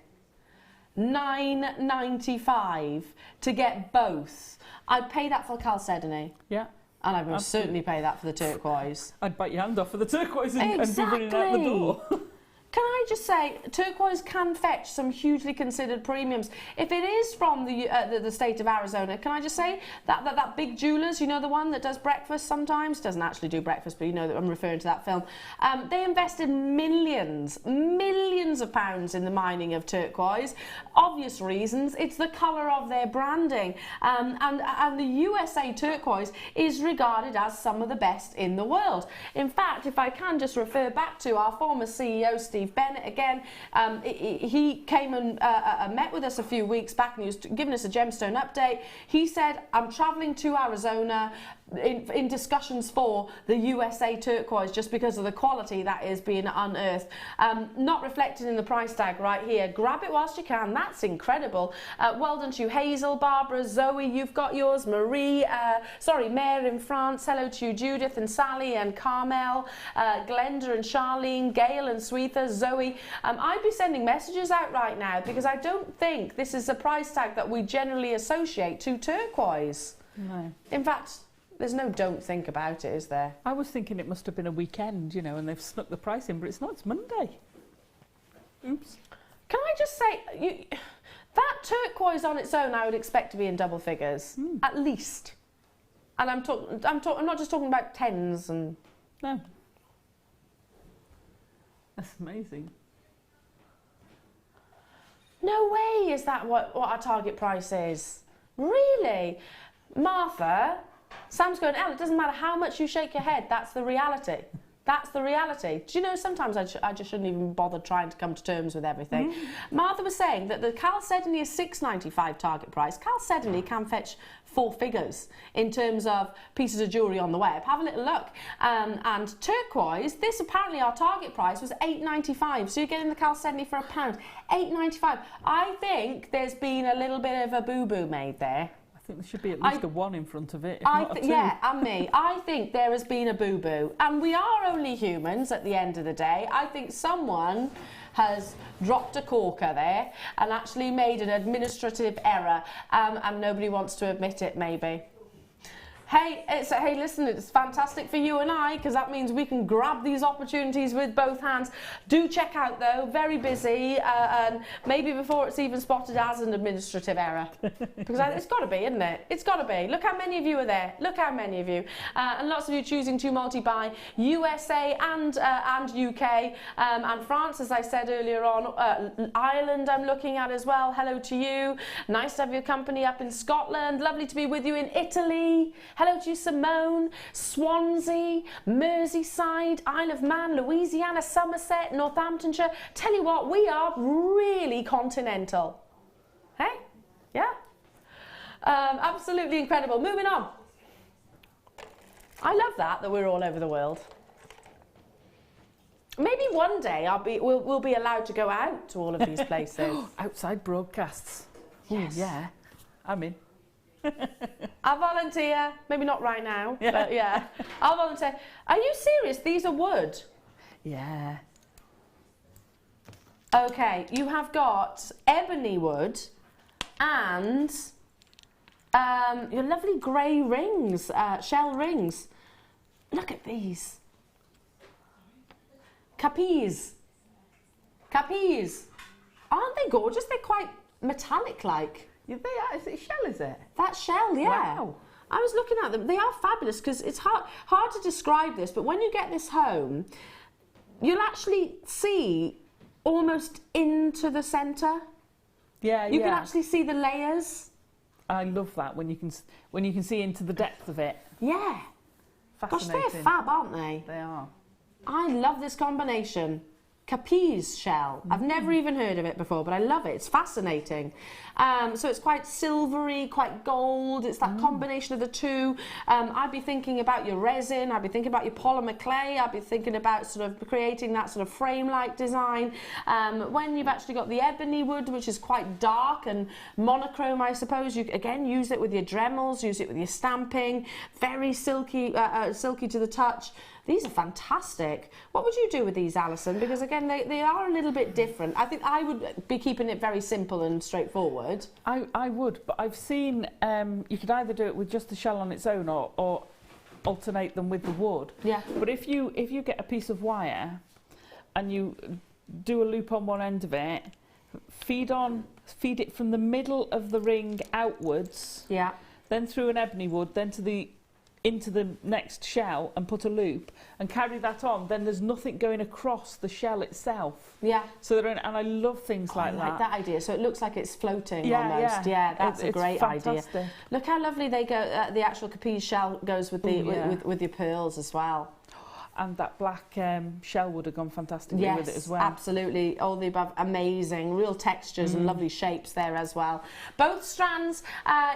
Speaker 3: $9.95 to get both. I'd pay that for chalcedony. Yeah. And I would certainly pay that for the turquoise.
Speaker 4: I'd bite your hand off for the turquoise and be running out the door.
Speaker 3: Can I just say, turquoise can fetch some hugely considered premiums. If it is from the state of Arizona, can I just say that big jewellers, you know, the one that does breakfast sometimes, doesn't actually do breakfast, but you know that I'm referring to that film. They invested millions of pounds in the mining of turquoise. Obvious reasons. It's the colour of their branding, and the USA turquoise is regarded as some of the best in the world. In fact, if I can just refer back to our former CEO, Steve Bennett, again, he came and met with us a few weeks back, and he was giving us a gemstone update. He said, I'm travelling to Arizona in discussions for the USA turquoise just because of the quality that is being unearthed. Not reflected in the price tag right here. Grab it whilst you can. That's incredible. Well done to you, Hazel, Barbara, Zoe, you've got yours, Marie, Mare in France. Hello to you, Judith and Sally and Carmel, Glenda and Charlene, Gail and Sweetha, Zoe. I'd be sending messages out right now because I don't think this is a price tag that we generally associate to turquoise. No. In fact, there's no don't think about it, is there?
Speaker 4: I was thinking it must have been a weekend, you know, and they've snuck the price in, but it's not, it's Monday. Oops.
Speaker 3: Can I just say, that turquoise on its own I would expect to be in double figures, at least. And I'm not just talking about tens and...
Speaker 4: No. That's amazing.
Speaker 3: No way is that what our target price is. Really? Martha, Sam's going, Elle, it doesn't matter how much you shake your head, that's the reality. That's the reality. Do you know, sometimes I just shouldn't even bother trying to come to terms with everything. Martha was saying that the chalcedony is $6.95 target price. Chalcedony can fetch 4 figures in terms of pieces of jewellery on the web. Have a little look. And turquoise, this apparently our target price was $8.95. So you're getting the chalcedony for £1. $8.95. I think there's been a little bit of a boo-boo made there.
Speaker 4: I think there should be at least a 1 in front of it, if not a 2.
Speaker 3: Yeah, and me. I think there has been a boo-boo. And we are only humans at the end of the day. I think someone has dropped a corker there and actually made an administrative error, and nobody wants to admit it, maybe. Hey, listen, it's fantastic for you and I, because that means we can grab these opportunities with both hands. Do check out, though, very busy, and maybe before it's even spotted as an administrative error. Because it's got to be, isn't it? It's got to be. Look how many of you are there. Look how many of you. And lots of you choosing to multi-buy USA and UK, and France, as I said earlier on. Ireland I'm looking at as well. Hello to you. Nice to have your company up in Scotland. Lovely to be with you in Italy. Hello to you, Simone, Swansea, Merseyside, Isle of Man, Louisiana, Somerset, Northamptonshire. Tell you what, we are really continental. Hey? Yeah? Absolutely incredible. Moving on. I love that we're all over the world. Maybe one day we'll be allowed to go out to all of these places.
Speaker 4: Outside broadcasts.
Speaker 3: Yes.
Speaker 4: Ooh, yeah, I'm in.
Speaker 3: I'll volunteer. Maybe not right now, but yeah. I'll volunteer. Are you serious? These are wood?
Speaker 4: Yeah.
Speaker 3: Okay, you have got ebony wood and your lovely grey rings, shell rings. Look at these. Cappies. Cappies. Aren't they gorgeous? They're quite metallic-like.
Speaker 4: Yeah, they are. Is it shell, is it?
Speaker 3: That's shell, yeah.
Speaker 4: Wow.
Speaker 3: I was looking at them. They are fabulous because it's hard to describe this, but when you get this home, you'll actually see almost into the centre.
Speaker 4: Yeah,
Speaker 3: You can actually see the layers.
Speaker 4: I love that when you can see into the depth of it.
Speaker 3: Yeah.
Speaker 4: Fascinating.
Speaker 3: Gosh, they're fab, aren't they?
Speaker 4: They are.
Speaker 3: I love this combination. Capiz shell. I've never even heard of it before, but I love it. It's fascinating. So it's quite silvery, quite gold. It's that combination of the two. I'd be thinking about your resin. I'd be thinking about your polymer clay. I'd be thinking about sort of creating that sort of frame-like design. When you've actually got the ebony wood, which is quite dark and monochrome, I suppose, you again use it with your Dremels, use it with your stamping. Very silky, silky to the touch. These are fantastic. What would you do with these, Alison? Because again, they are a little bit different. I think I would be keeping it very simple and straightforward.
Speaker 4: I would, but I've seen you could either do it with just the shell on its own or alternate them with the wood.
Speaker 3: Yeah.
Speaker 4: But if you get a piece of wire and you do a loop on one end of it, feed it from the middle of the ring outwards,
Speaker 3: Yeah.
Speaker 4: then through an ebony wood, then into the next shell and put a loop and carry that on. Then there's nothing going across the shell itself.
Speaker 3: Yeah.
Speaker 4: So and I love things like that.
Speaker 3: I like that idea. So it looks like it's floating
Speaker 4: Yeah,
Speaker 3: almost. Yeah, that's a great
Speaker 4: fantastic
Speaker 3: idea. Look how lovely they go. The actual capiz shell goes with the with your pearls as well.
Speaker 4: And that black shell would have gone fantastically with it as well.
Speaker 3: Absolutely. All the above, amazing. Real textures and lovely shapes there as well. Both strands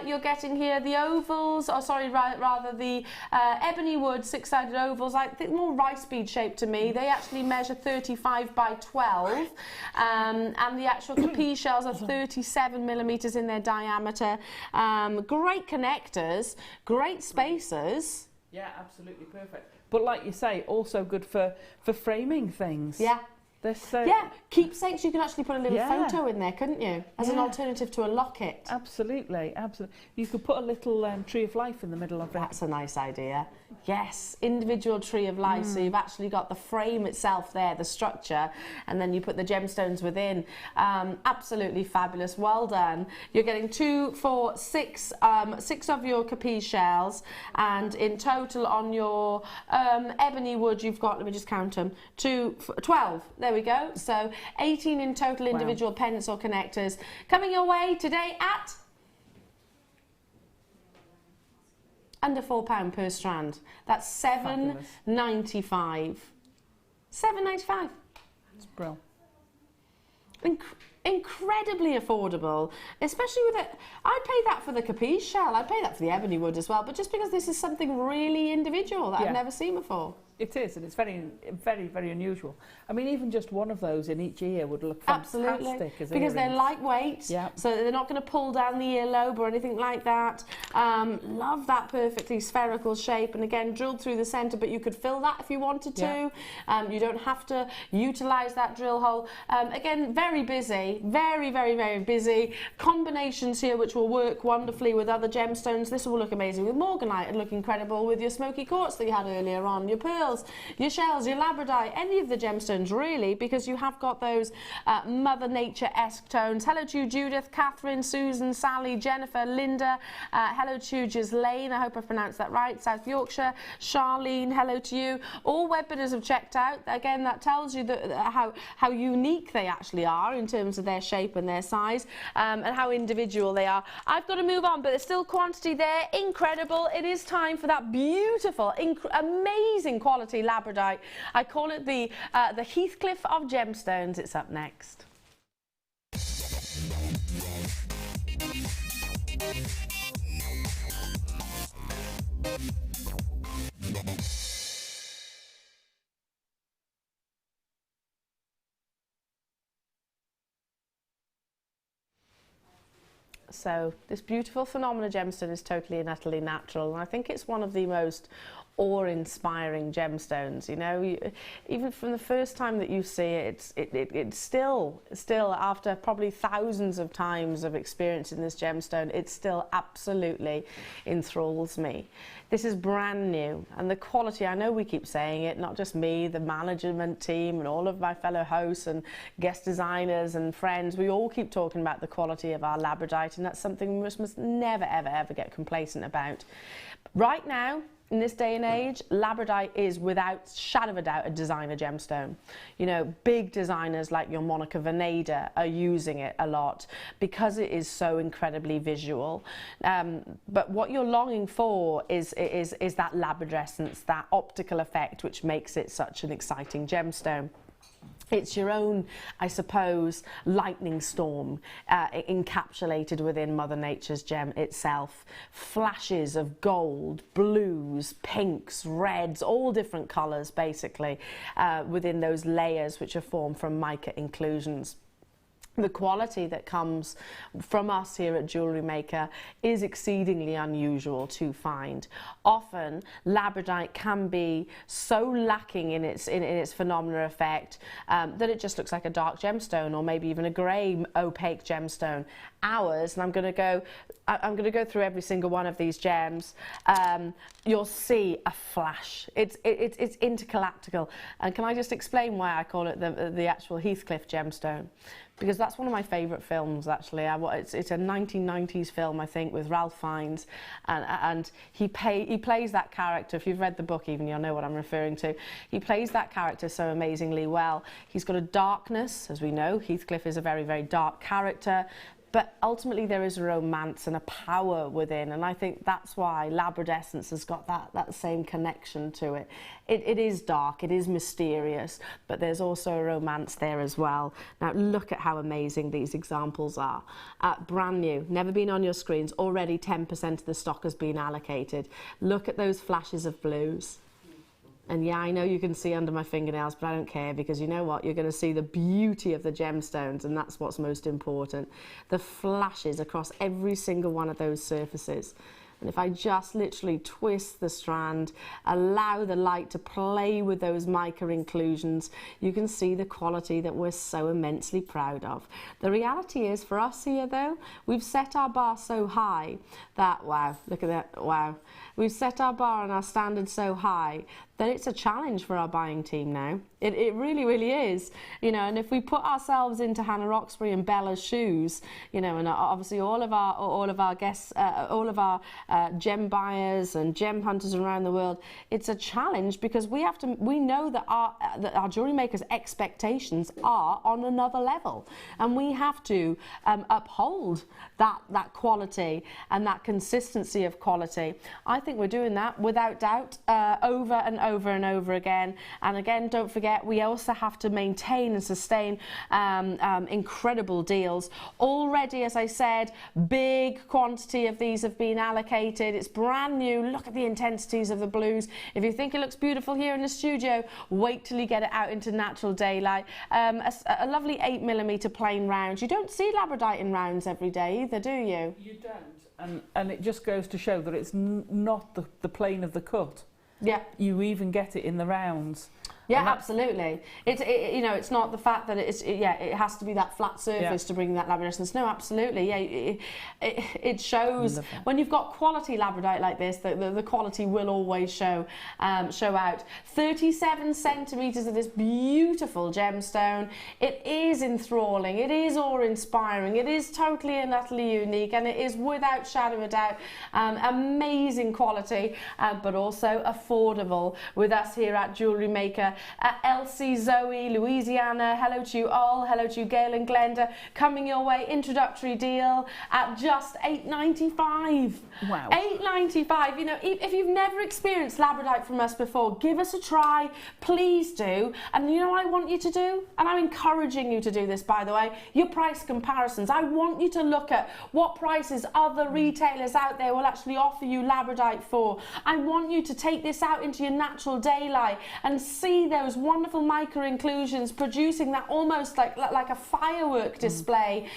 Speaker 3: you're getting here, the ovals, rather the ebony wood six-sided ovals, I think more rice bead shape to me. They actually measure 35 by 12, and the actual capiz shells are 37 millimeters in their diameter. Great connectors, great spacers.
Speaker 4: Yeah, absolutely perfect. But like you say, also good for framing things.
Speaker 3: Yeah.
Speaker 4: They're so...
Speaker 3: Yeah, keepsakes, you can actually put a little photo in there, couldn't you? As an alternative to a locket.
Speaker 4: Absolutely, absolutely. You could put a little tree of life in the middle of it.
Speaker 3: That's a nice idea. Yes, individual tree of life. So you've actually got the frame itself there, the structure, and then you put the gemstones within. Absolutely fabulous. Well done. You're getting 2, 4, 6, 6 of your capiz shells, and in total on your ebony wood, you've got, let me just count them, 12. There we go. So 18 in total individual pendants or connectors. Coming your way today at under £4 per strand. That's £7.95. £7.95.
Speaker 4: It's brilliant.
Speaker 3: Incredibly affordable, especially with it. I'd pay that for the capiz shell. I'd pay that for the ebony wood as well. But just because this is something really individual that I've never seen before.
Speaker 4: It is, and it's very, very, very unusual. I mean, even just one of those in each ear would look fantastic.
Speaker 3: Absolutely,
Speaker 4: as
Speaker 3: because they're
Speaker 4: earrings.
Speaker 3: lightweight, so they're not going to pull down the earlobe or anything like that. Love that perfectly spherical shape, and again, drilled through the centre, but you could fill that if you wanted to. You don't have to utilise that drill hole. Again, very busy, very, very, very busy. Combinations here which will work wonderfully with other gemstones. This will look amazing with morganite and look incredible with your smoky quartz that you had earlier on, your pearls, your shells, your labradorite, any of the gemstones really, because you have got those Mother Nature-esque tones. Hello to you, Judith, Catherine, Susan, Sally, Jennifer, Linda. Hello to you, Ghislaine, I hope I pronounced that right. South Yorkshire, Charlene, hello to you. All webinars have checked out. Again, that tells you that, how unique they actually are in terms of their shape and their size, and how individual they are. I've got to move on, but there's still quantity there. Incredible. It is time for that beautiful, amazing quality labradorite. I call it the Heathcliff of gemstones. It's up next. So this beautiful phenomena gemstone is totally and utterly natural, and I think it's one of the most awe-inspiring gemstones. You know, even from the first time that you see it, it's still after probably thousands of times of experience in this gemstone, it still absolutely enthralls me. This is brand new, and the quality, I know we keep saying it, not just me, the management team and all of my fellow hosts and guest designers and friends, we all keep talking about the quality of our labradorite, and that's something we must never, ever, ever get complacent about. Right now, in this day and age, labradorite is without shadow of a doubt a designer gemstone. You know, big designers like your Monica Veneda are using it a lot because it is so incredibly visual. But what you're longing for is that labradorescence, that optical effect, which makes it such an exciting gemstone. It's your own, I suppose, lightning storm encapsulated within Mother Nature's gem itself. Flashes of gold, blues, pinks, reds, all different colours basically within those layers which are formed from mica inclusions. the quality that comes from us here at Jewellery Maker is exceedingly unusual to find. Often, labradorite can be so lacking in its phenomena effect that it just looks like a dark gemstone, or maybe even a grey opaque gemstone. Ours, and I'm going to go through every single one of these gems. You'll see a flash. It's intergalactical. And can I just explain why I call it the actual Heathcliff gemstone? Because that's one of my favourite films, actually. It's a 1990s film, I think, with Ralph Fiennes, and he plays that character. If you've read the book, even, you'll know what I'm referring to. He plays that character so amazingly well. He's got a darkness, as we know. Heathcliff is a very, very dark character. But ultimately there is a romance and a power within, and I think that's why Labradescence has got that same connection to it. It is dark, it is mysterious, but there's also a romance there as well. Now look at how amazing these examples are. Brand new, never been on your screens, already 10% of the stock has been allocated. Look at those flashes of blues. And yeah, I know you can see under my fingernails, but I don't care, because you know what? You're going to see the beauty of the gemstones, and that's what's most important. The flashes across every single one of those surfaces. And if I just literally twist the strand, allow the light to play with those mica inclusions, you can see the quality that we're so immensely proud of. The reality is, for us here though, we've set our bar so high that, wow, look at that, wow. We've set our bar and our standard so high that it's a challenge for our buying team now. It really, really is. You know, and if we put ourselves into Hannah Roxbury and Bella's shoes, you know, and obviously all of our guests, all of our gem buyers and gem hunters around the world, it's a challenge, because we know that our Jewellery Makers' expectations are on another level, and we have to uphold that quality and that consistency of quality. I think we're doing that without doubt, over and over and over again. And again, don't forget, we also have to maintain and sustain incredible deals. Already, as I said, big quantity of these have been allocated. It's brand new. Look at the intensities of the blues. If you think it looks beautiful here in the studio, wait till you get it out into natural daylight. A lovely 8mm plain round. You don't see labradorite in rounds every day either, do you? You don't.
Speaker 4: And it just goes to show that it's not the plane of the cut.
Speaker 3: Yeah.
Speaker 4: You even get it in the rounds.
Speaker 3: Yeah, absolutely. You know, it's not the fact that it has to be that flat surface to bring that labradescence. No, absolutely. Yeah, it shows when you've got quality labradorite like this, the quality will always show out. 37 centimetres of this beautiful gemstone. It is enthralling. It is awe-inspiring. It is totally and utterly unique, and it is without shadow of a doubt amazing quality, but also affordable with us here at Jewellery Maker. Elsie, Zoe, Louisiana, hello to you all, hello to you Gail and Glenda, coming your way, introductory deal at just $8.95.
Speaker 4: Wow.
Speaker 3: $8.95. You know, if you've never experienced labradorite from us before, give us a try, please do. And you know what I want you to do? And I'm encouraging you to do this, by the way, your price comparisons. I want you to look at what prices other retailers out there will actually offer you labradorite for. I want you to take this out into your natural daylight and see those wonderful mica inclusions producing that almost like a firework display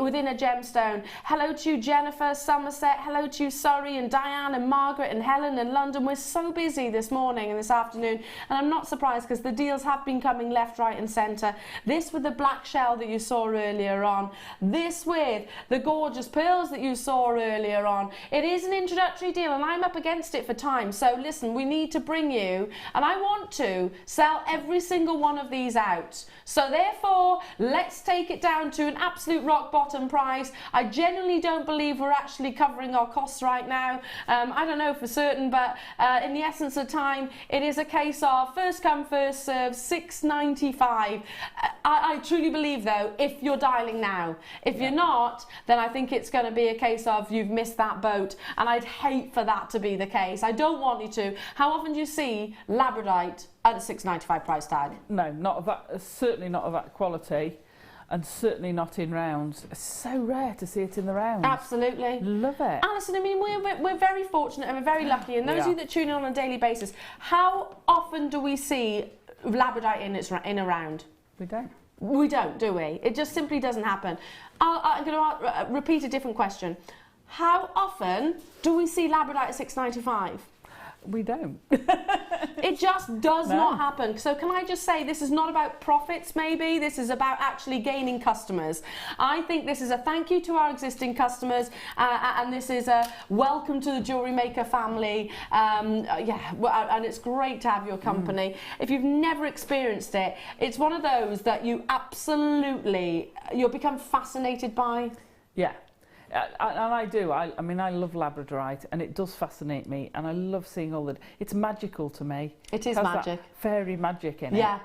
Speaker 3: within a gemstone. Hello to you Jennifer, Somerset, hello to you Surrey and Diane and Margaret and Helen and London. We're so busy this morning and this afternoon, and I'm not surprised because the deals have been coming left, right and centre. This with the black shell that you saw earlier on, this with the gorgeous pearls that you saw earlier on. It is an introductory deal and I'm up against it for time, so listen, we need to bring you, and I want to sell every single one of these out. So therefore, let's take it down to an absolute rock bottom price. I genuinely don't believe we're actually covering our costs right now. I don't know for certain, but in the essence of time, it is a case of first come, first serve, $6.95. I truly believe though, if you're dialing now. If you're not, then I think it's going to be a case of you've missed that boat, and I'd hate for that to be the case. I don't want you to. How often do you see labradorite at a $6.95 price tag?
Speaker 4: No, not of that, certainly not of that quality, and certainly not in rounds. It's so rare to see it in the rounds. Absolutely. Love it.
Speaker 3: Alison, I mean, we're very fortunate and we're very lucky, and those of you that tune in on a daily basis, how often do we see labradorite in a round?
Speaker 4: We don't.
Speaker 3: We don't, do we? It just simply doesn't happen. I'm going to repeat a different question. How often do we see Labradorite at $6.95?
Speaker 4: We don't.
Speaker 3: It just does not happen. So can I just say, this is not about profits maybe, this is about actually gaining customers. I think this is a thank you to our existing customers, and this is a welcome to the Jewellery Maker family. And it's great to have your company. If you've never experienced it, it's one of those that you'll become fascinated by.
Speaker 4: Yeah. And I do. I mean, I love Labradorite, and it does fascinate me, and I love seeing all the... It's magical to me.
Speaker 3: It is magic.
Speaker 4: Fairy magic in it.
Speaker 3: Yeah,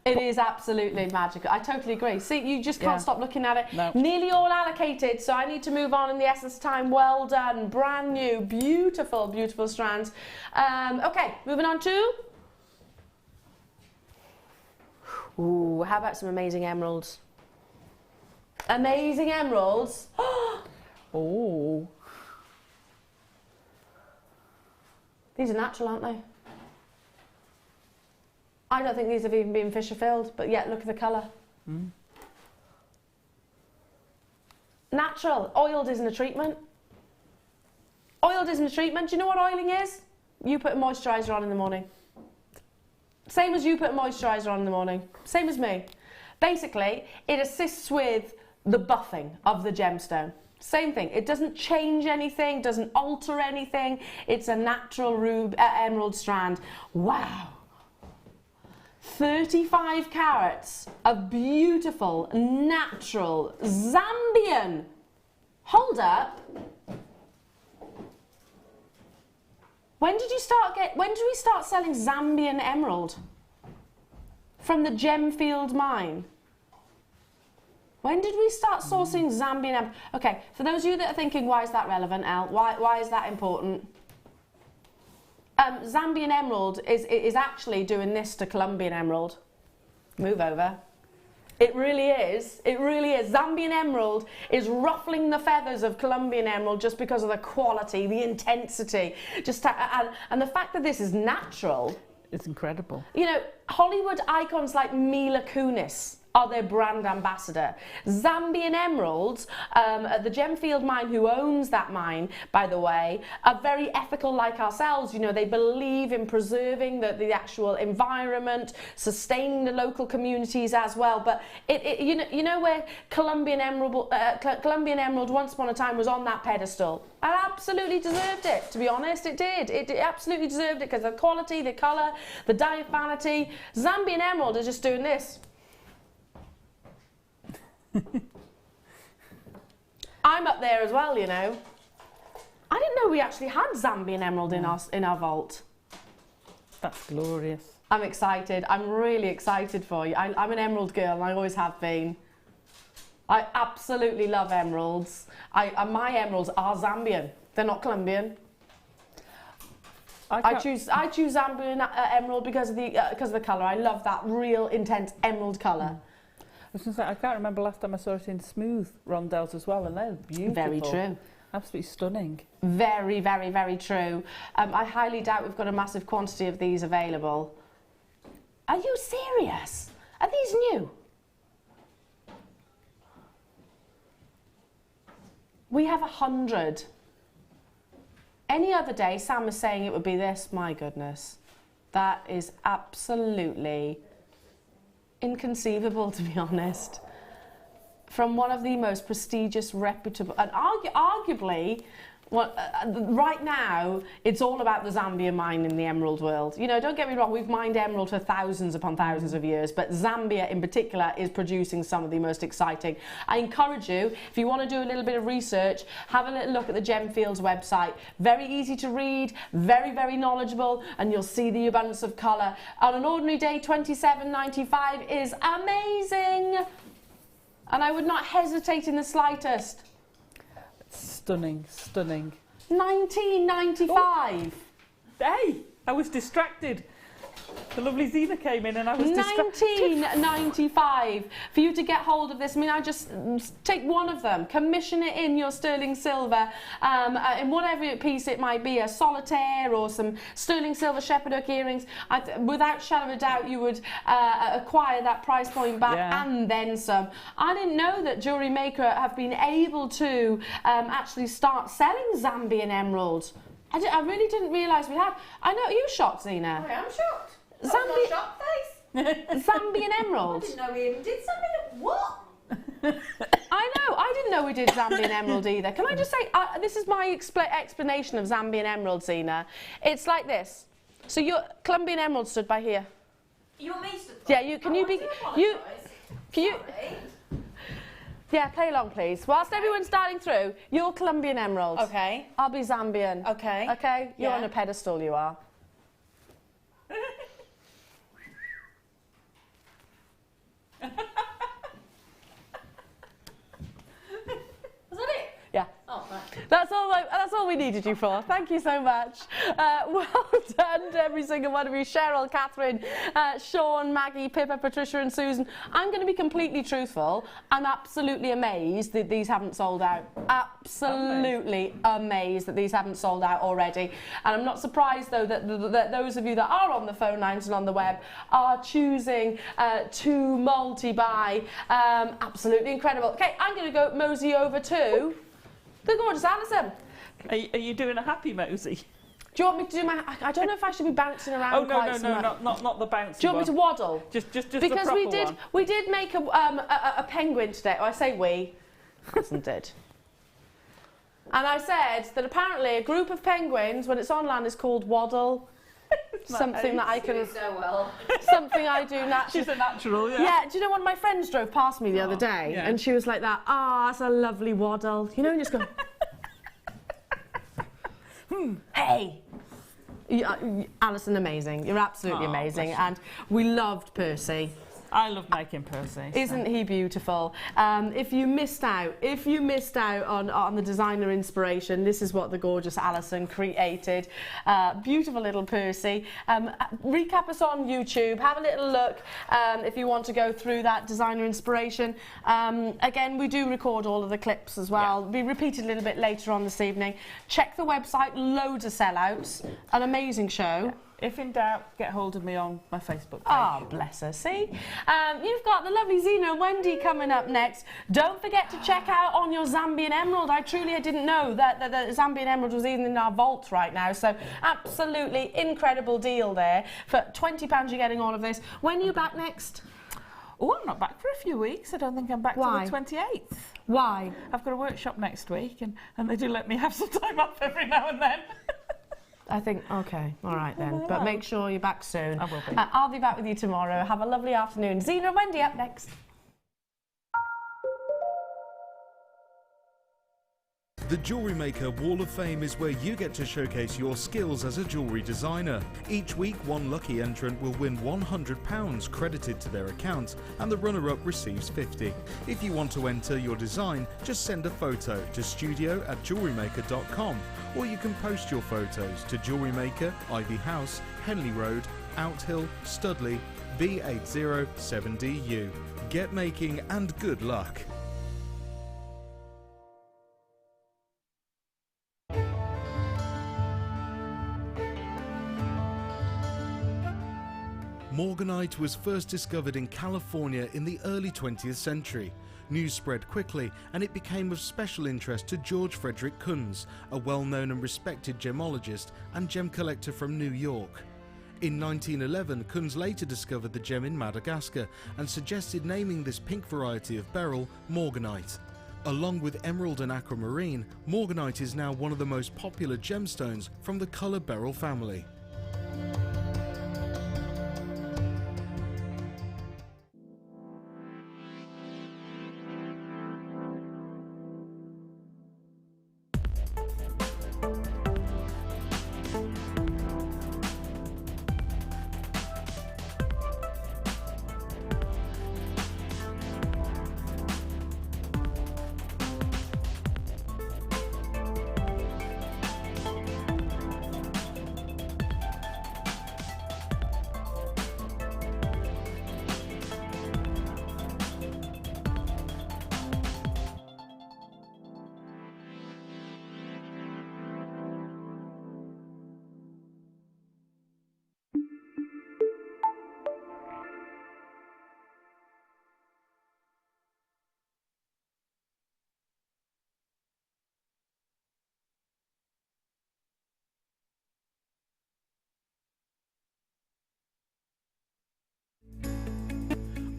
Speaker 3: it is absolutely magical. I totally agree. See, you just can't stop looking at it.
Speaker 4: No.
Speaker 3: Nearly all allocated, so I need to move on in the essence of time. Well done. Brand new, beautiful, beautiful strands. Okay, moving on to... Ooh, how about some amazing emeralds? Amazing emeralds.
Speaker 4: Oh.
Speaker 3: These are natural, aren't they? I don't think these have even been Fisher filled, but yet look at the colour. Natural. Oiled isn't a treatment. Oiled isn't a treatment. Do you know what oiling is? You put a moisturiser on in the morning. Same as you put a moisturiser on in the morning. Same as me. Basically, it assists with the buffing of the gemstone. Same thing. It doesn't change anything, doesn't alter anything. It's a natural emerald strand. Wow. 35 carats of beautiful, natural, Zambian. Hold up. When did we start selling Zambian emerald? From the Gemfield mine? When did we start sourcing Zambian emerald? Okay, for those of you that are thinking, why is that relevant, Elle? Why is that important? Zambian emerald is actually doing this to Colombian emerald. Move over. It really is. It really is. Zambian emerald is ruffling the feathers of Colombian emerald just because of the quality, the intensity, and the fact that this is natural.
Speaker 4: It's incredible.
Speaker 3: You know, Hollywood icons like Mila Kunis are their brand ambassador. Zambian emeralds, the Gemfield mine, who owns that mine, by the way, are very ethical like ourselves. You know, they believe in preserving the actual environment, sustaining the local communities as well. But you know where Colombian emerald once upon a time was on that pedestal. It absolutely deserved it, to be honest. It did. It absolutely deserved it because of the quality, the colour, the diaphanity. Zambian emerald is just doing this. I'm up there as well, you know. I didn't know we actually had Zambian emerald in our vault.
Speaker 4: That's glorious.
Speaker 3: I'm excited. I'm really excited for you. I'm an emerald girl, and I always have been. I absolutely love emeralds. My emeralds are Zambian. They're not Colombian. I choose Zambian emerald because of the colour. I love that real intense emerald colour.
Speaker 4: I was going to say, I can't remember last time I saw it in smooth rondelles as well, and they're beautiful.
Speaker 3: Very true.
Speaker 4: Absolutely stunning.
Speaker 3: Very, very, very true. I highly doubt we've got a massive quantity of these available. Are you serious? Are these new? We have 100. Any other day, Sam was saying it would be this. My goodness. That is absolutely inconceivable, to be honest. From one of the most prestigious, reputable, and arguably, right now, it's all about the Zambia mine in the emerald world. You know, don't get me wrong, we've mined emerald for thousands upon thousands of years, but Zambia in particular is producing some of the most exciting. I encourage you, if you want to do a little bit of research, have a little look at the Gemfields website. Very easy to read, very, very knowledgeable, and you'll see the abundance of colour. On an ordinary day, $27.95 is amazing, and I would not hesitate in the slightest.
Speaker 4: Stunning, stunning.
Speaker 3: $19.95.
Speaker 4: Hey, I was distracted. The lovely Zena came in and I was distracted.
Speaker 3: $19.95 for you to get hold of this. I mean, I just take one of them, commission it in your sterling silver, in whatever piece it might be, a solitaire or some sterling silver shepherd hook earrings. Without shadow of a doubt, you would acquire that price point back and then some. I didn't know that Jewellery Maker have been able to actually start selling Zambian emeralds. I really didn't realise we had. I know, are you shocked, Zena?
Speaker 5: I am shocked.
Speaker 3: Zambian
Speaker 5: Shocked face.
Speaker 3: Zambian emerald.
Speaker 5: I didn't know we even did something. What?
Speaker 3: I know, I didn't know we did Zambian emerald either. Can I just say, this is my explanation of Zambian emerald, Zena. It's like this. So your Colombian emerald stood by here.
Speaker 5: You want me to stop?
Speaker 3: Yeah, can you yeah, play along please. Whilst everyone's starting through, you're Colombian emerald.
Speaker 5: Okay.
Speaker 3: I'll be Zambian.
Speaker 5: Okay.
Speaker 3: Okay? You're on a pedestal, you are.
Speaker 5: Was that it?
Speaker 3: Yeah.
Speaker 5: Oh, right.
Speaker 3: That's all we needed you for. Thank you so much. Well done to every single one of you. Cheryl, Catherine, Sean, Maggie, Pippa, Patricia and Susan. I'm going to be completely truthful. I'm absolutely amazed that these haven't sold out. Absolutely amazed that these haven't sold out already. And I'm not surprised though that those of you that are on the phone lines and on the web are choosing to multi-buy. Absolutely incredible. Okay, I'm going to go mosey over to the gorgeous Alison.
Speaker 4: Are you doing a happy mosey?
Speaker 3: Do you want me to do my... I don't know if I should be bouncing around quite so much.
Speaker 4: not the bouncy.
Speaker 3: Do you want me to waddle?
Speaker 4: Just
Speaker 3: because
Speaker 4: the proper one.
Speaker 3: we did make a penguin today. Oh, I say we. Alison did. And I said that apparently a group of penguins, when it's on land, is called waddle. Something that I can...
Speaker 5: so well.
Speaker 3: Something I do naturally.
Speaker 4: She's a natural, yeah.
Speaker 3: Yeah, do you know one of my friends drove past me the other day and she was like that, that's a lovely waddle. You know, and you just go, hey. Alison, amazing. You're absolutely amazing. And we loved Percy.
Speaker 4: I love making Percy.
Speaker 3: Isn't he beautiful? If you missed out on the designer inspiration, this is what the gorgeous Alison created. Beautiful little Percy. Recap us on YouTube. Have a little look if you want to go through that designer inspiration. Again, we do record all of the clips as well. Be repeated a little bit later on this evening. Check the website. Loads of sellouts. An amazing show.
Speaker 4: If in doubt, get hold of me on my Facebook page.
Speaker 3: Oh, bless her, see? You've got the lovely Zena and Wendy coming up next. Don't forget to check out on your Zambian emerald. I didn't know that the Zambian emerald was even in our vault right now. So absolutely incredible deal there. For £20 you're getting all of this. When are you back next?
Speaker 4: Oh, I'm not back for a few weeks. I don't think I'm back till the 28th.
Speaker 3: Why?
Speaker 4: I've got a workshop next week and they do let me have some time off every now and then.
Speaker 3: I think, okay, all right then. But make sure you're back soon.
Speaker 4: I will be.
Speaker 3: I'll be back with you tomorrow. Have a lovely afternoon. Zena and Wendy up next.
Speaker 2: The Jewellery Maker Wall of Fame is where you get to showcase your skills as a jewellery designer. Each week, one lucky entrant will win £100 credited to their account, and the runner-up receives £50. If you want to enter your design, just send a photo to studio@jewellerymaker.com, or you can post your photos to Jewellery Maker, Ivy House, Henley Road, Outhill, Studley, B807DU. Get making and good luck. Morganite was first discovered in California in the early 20th century. News spread quickly and it became of special interest to George Frederick Kunz, a well-known and respected gemologist and gem collector from New York. In 1911, Kunz later discovered the gem in Madagascar and suggested naming this pink variety of beryl Morganite. Along with emerald and aquamarine, Morganite is now one of the most popular gemstones from the color beryl family.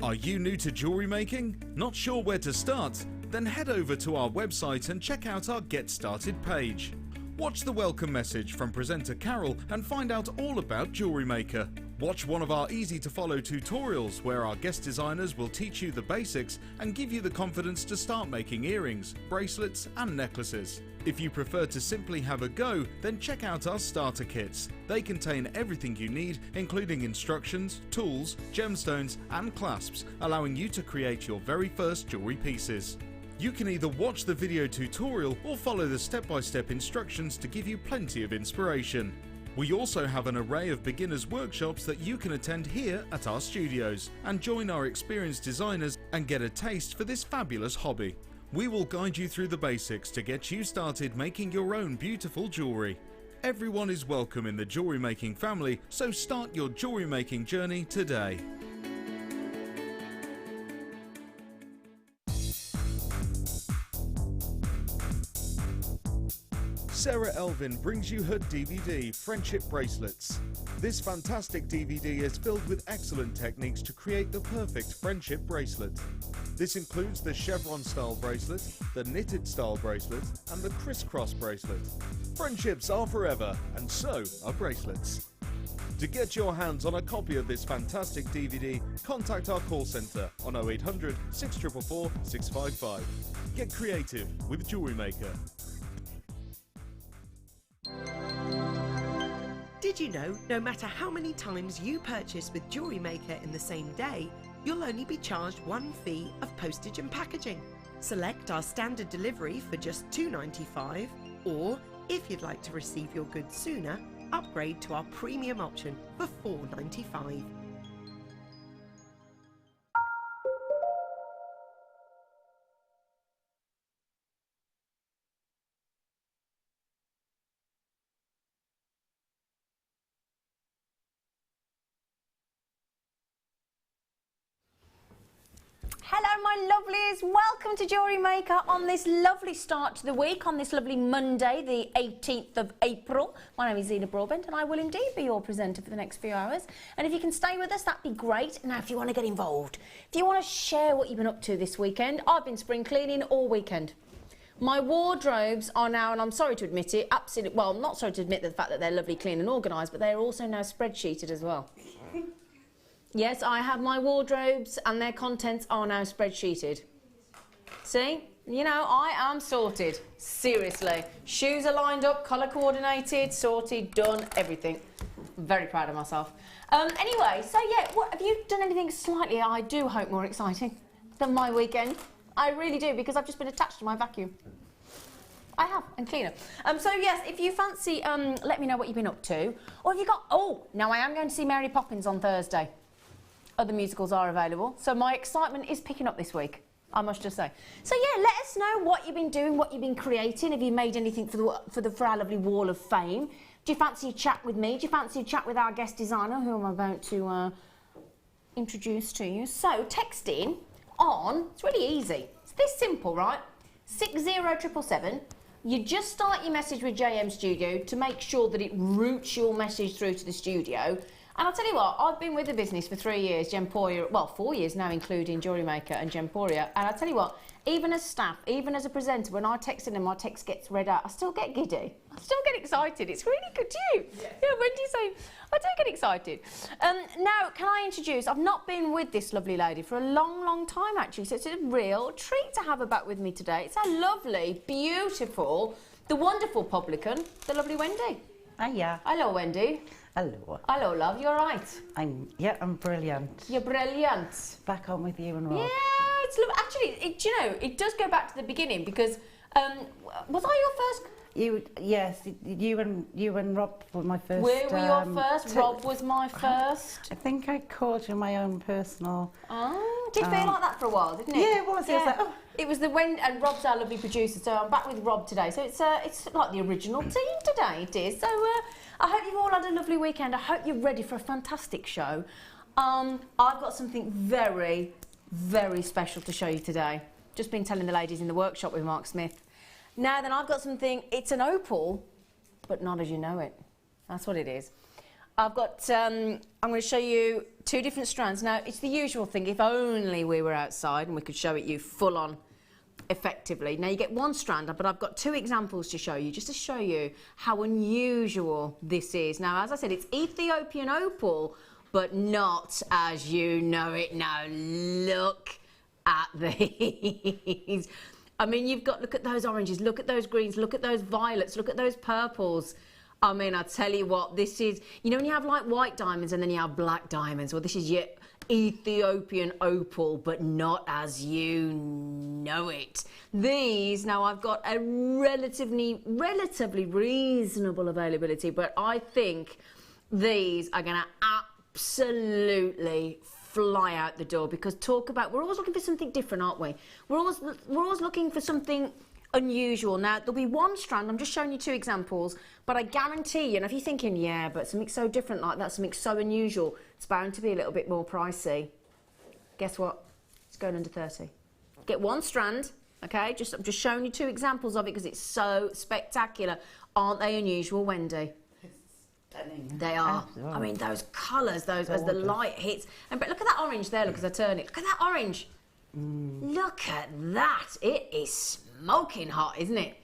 Speaker 2: Are you new to jewellery making? Not sure where to start? Then head over to our website and check out our Get Started page. Watch the welcome message from presenter Carol and find out all about Jewellery Maker. Watch one of our easy to follow tutorials where our guest designers will teach you the basics and give you the confidence to start making earrings, bracelets and necklaces. If you prefer to simply have a go, then check out our starter kits. They contain everything you need, including instructions, tools, gemstones and clasps, allowing you to create your very first jewellery pieces. You can either watch the video tutorial or follow the step-by-step instructions to give you plenty of inspiration. We also have an array of beginners workshops that you can attend here at our studios and join our experienced designers and get a taste for this fabulous hobby. We will guide you through the basics to get you started making your own beautiful jewellery. Everyone is welcome in the jewellery making family, so start your jewellery making journey today. Sarah Elvin brings you her DVD, Friendship Bracelets. This fantastic DVD is filled with excellent techniques to create the perfect friendship bracelet. This includes the chevron style bracelet, the knitted style bracelet, and the crisscross bracelet. Friendships are forever, and so are bracelets. To get your hands on a copy of this fantastic DVD, contact our call centre on 0800 644 655. Get creative with Jewellery Maker.
Speaker 6: Did you know, no matter how many times you purchase with Jewellery Maker in the same day, you'll only be charged one fee of postage and packaging. Select our standard delivery for just $2.95, or if you'd like to receive your goods sooner, upgrade to our premium option for $4.95.
Speaker 5: Hello my lovelies, welcome to Jewellery Maker on this lovely start to the week, on this lovely Monday the 18th of April. My name is Zena Broadbent and I will indeed be your presenter for the next few hours, and if you can stay with us that'd be great. Now if you want to get involved, if you want to share what you've been up to this weekend, I've been spring cleaning all weekend. My wardrobes are now, and I'm sorry to admit it, absolutely, well I'm not sorry to admit the fact that they're lovely, clean and organised, but they're also now spreadsheeted as well. Yes, I have my wardrobes and their contents are now spreadsheeted. See? You know, I am sorted. Seriously. Shoes are lined up, colour coordinated, sorted, done, everything. I'm very proud of myself. Anyway, so yeah, what, have you done anything slightly, I do hope, more exciting than my weekend? I really do, because I've just been attached to my vacuum. I have, and cleaner. So yes, if you fancy, let me know what you've been up to. Or have you got, oh, now I am going to see Mary Poppins on Thursday. Other musicals are available, so my excitement is picking up this week, I must just say. So yeah, let us know what you've been doing, what you've been creating. Have you made anything for our lovely wall of fame? Do you fancy a chat with me? Do you fancy a chat with our guest designer, who I'm about to introduce to you? So text in on, it's really easy. It's this simple, right? 60777. You just start your message with JM Studio to make sure that it routes your message through to the studio. And I'll tell you what, I've been with the business for 3 years, Gemporia, well, 4 years now, including Jewellery Maker and Gemporia. And I'll tell you what, even as staff, even as a presenter, when I text in and my text gets read out, I still get giddy. I still get excited. It's really good too. Yeah, Wendy saying, I do get excited. Now, can I introduce, I've not been with this lovely lady for a long, long time, actually, so it's a real treat to have her back with me today. It's our lovely, beautiful, the wonderful publican, the lovely Wendy.
Speaker 7: Hiya.
Speaker 5: Hello, Wendy.
Speaker 7: Hello.
Speaker 5: Hello, love. You all right?
Speaker 7: I'm brilliant.
Speaker 5: You're brilliant.
Speaker 7: Back on with you and Rob.
Speaker 5: Yeah, it's actually, you know, it does go back to the beginning because was I your first?
Speaker 7: Yes, you and Rob were my first.
Speaker 5: We were your first. Rob was my first.
Speaker 7: I think I called you my own personal.
Speaker 5: Oh, did feel like that for a while, didn't it?
Speaker 7: Yeah, it was.
Speaker 5: Yeah.
Speaker 7: It was like, oh.
Speaker 5: It was the Wendy, and Rob's our lovely producer, so I'm back with Rob today. So it's like the original team today, it is. So I hope you've all had a lovely weekend. I hope you're ready for a fantastic show. I've got something very, very special to show you today. Just been telling the ladies in the workshop with Mark Smith. Now then, I've got something, it's an opal, but not as you know it. That's what it is. I've got, I'm going to show you 2 different strands. Now, it's the usual thing. If only we were outside and we could show it you full on effectively. Now, you get 1 strand, but I've got 2 examples to show you, just to show you how unusual this is. Now, as I said, it's Ethiopian opal, but not as you know it. Now, look at these. I mean, you've got, look at those oranges, look at those greens, look at those violets, look at those purples. I mean, I tell you what, this is, you know when you have like white diamonds and then you have black diamonds? Well, this is your Ethiopian opal, but not as you know it. These, now I've got a relatively reasonable availability, but I think these are going to absolutely fly out the door, because talk about, we're always looking for something different, aren't we? We're always looking for something unusual. Now, there'll be 1 strand, I'm just showing you 2 examples, but I guarantee you, and if you're thinking, yeah, but something so different like that, something so unusual, it's bound to be a little bit more pricey. Guess what? It's going under 30. Get 1 strand, okay? I'm just showing you 2 examples of it because it's so spectacular. Aren't they unusual, Wendy? They are. I mean, those colours, those as the light hits. And but look at that orange there. Look as I turn it. Look at that orange. Look at that. It is smoking hot, isn't it?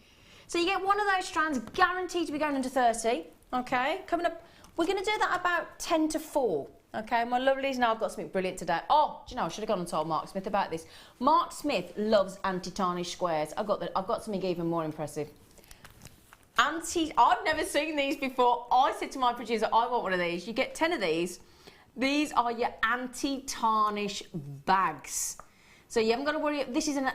Speaker 5: So you get 1 of those strands, guaranteed to be going under 30. Okay, coming up. We're going to do that about 10 to 4. Okay, my lovelies. Now I've got something brilliant today. Oh, do you know, I should have gone and told Mark Smith about this. Mark Smith loves anti-tarnish squares. I've got something even more impressive. I've never seen these before. I said to my producer, I want one of these. You get 10 of these. These are your anti-tarnish bags. So you haven't got to worry. This is a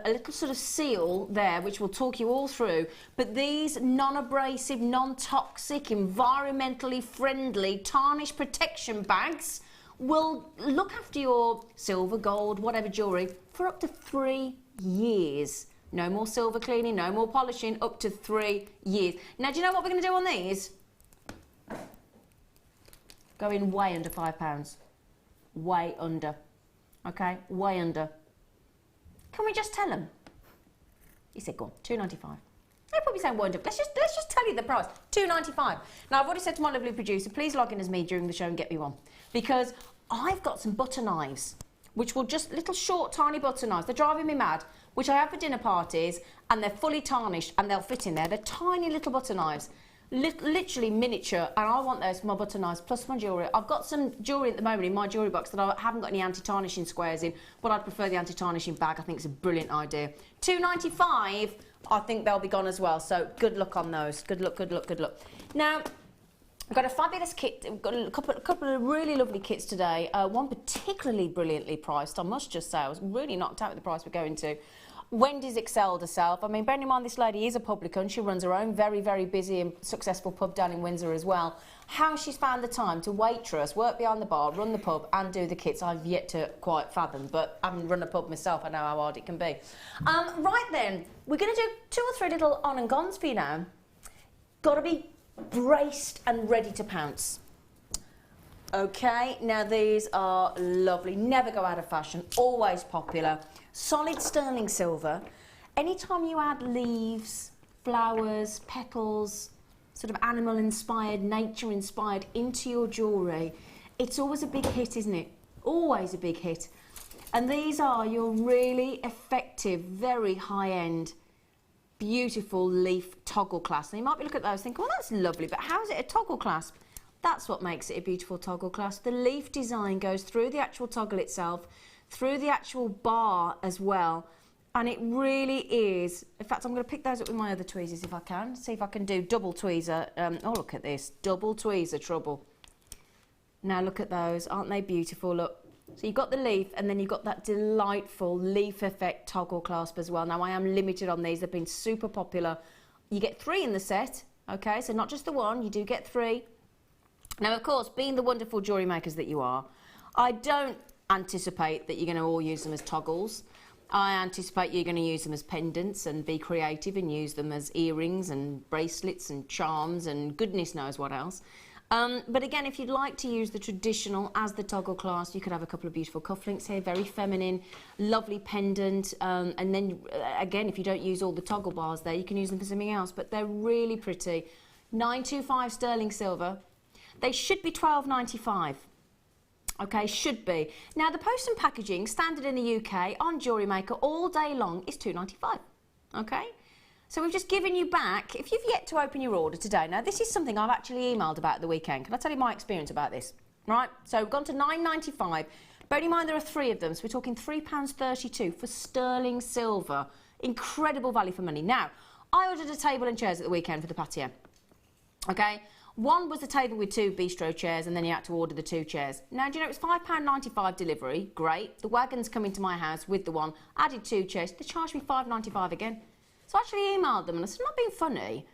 Speaker 5: little sort of seal there, which will talk you all through. But these non-abrasive, non-toxic, environmentally friendly tarnish protection bags will look after your silver, gold, whatever jewellery for up to 3 years. No more silver cleaning, no more polishing, up to 3 years. Now, do you know what we're going to do on these? Going way under £5. Way under. Okay, way under. Can we just tell them? He said, go on, £2.95. They're probably saying wonder. Let's just tell you the price. £2.95. Now, I've already said to my lovely producer, please log in as me during the show and get me one. Because I've got some butter knives, which will just, little short, tiny butter knives. They're driving me mad, which I have for dinner parties, and they're fully tarnished, and they'll fit in there. They're tiny little butter knives, literally miniature, and I want those for my butter knives, plus my jewellery. I've got some jewellery at the moment in my jewellery box that I haven't got any anti-tarnishing squares in, but I'd prefer the anti-tarnishing bag. I think it's a brilliant idea. £2.95, I think they'll be gone as well, so good luck on those. Good luck, good luck, good luck. Now, I've got a fabulous kit. We've got a couple of really lovely kits today. One particularly brilliantly priced, I must just say. I was really knocked out with the price we're going to. Wendy's excelled herself. I mean, bearing in mind this lady is a publican. She runs her own very, very busy and successful pub down in Windsor as well. How she's found the time to waitress, work behind the bar, run the pub and do the kits, I've yet to quite fathom. But having run a pub myself, I know how hard it can be. Right then, we're going to do 2 or 3 little on and gons for you now. Got to be braced and ready to pounce. Okay, now these are lovely, never go out of fashion, always popular. Solid sterling silver. Anytime you add leaves, flowers, petals, sort of animal inspired, nature inspired into your jewellery, it's always a big hit, isn't it? Always a big hit. And these are your really effective, very high end, beautiful leaf toggle clasp. Now you might be looking at those thinking, well, that's lovely, but how is it a toggle clasp? That's what makes it a beautiful toggle clasp. The leaf design goes through the actual toggle itself, through the actual bar as well, and it really is. In fact, I'm going to pick those up with my other tweezers if I can. See if I can do double tweezer. Oh, look at this. Double tweezer trouble. Now look at those. Aren't they beautiful? Look. So you've got the leaf, and then you've got that delightful leaf effect toggle clasp as well. Now, I am limited on these. They've been super popular. You get 3 in the set, okay? So not just the 1, you do get 3. Now, of course, being the wonderful jewellery makers that you are, I don't anticipate that you're going to all use them as toggles. I anticipate you're going to use them as pendants and be creative and use them as earrings and bracelets and charms and goodness knows what else. But again, if you'd like to use the traditional as the toggle clasp, you could have a couple of beautiful cufflinks here, very feminine, lovely pendant, and then again, if you don't use all the toggle bars there, you can use them for something else, but they're really pretty. 925 sterling silver. They should be £12.95. Okay, should be. Now, the post and packaging, standard in the UK, on Jewellery Maker all day long, is £2.95. Okay? So we've just given you back, if you've yet to open your order today, now this is something I've actually emailed about at the weekend. Can I tell you my experience about this? Right, so we've gone to £9.95. Bearing in mind there are 3 of them, so we're talking £3.32 for sterling silver. Incredible value for money. Now, I ordered a table and chairs at the weekend for the patio. Okay? One was the table with 2 bistro chairs, and then you had to order the 2 chairs. Now, do you know, it's £5.95 delivery. Great. The wagon's come into my house with the one. Added 2 chairs. They charged me £5.95 again. So I actually emailed them and I said, I'm not being funny,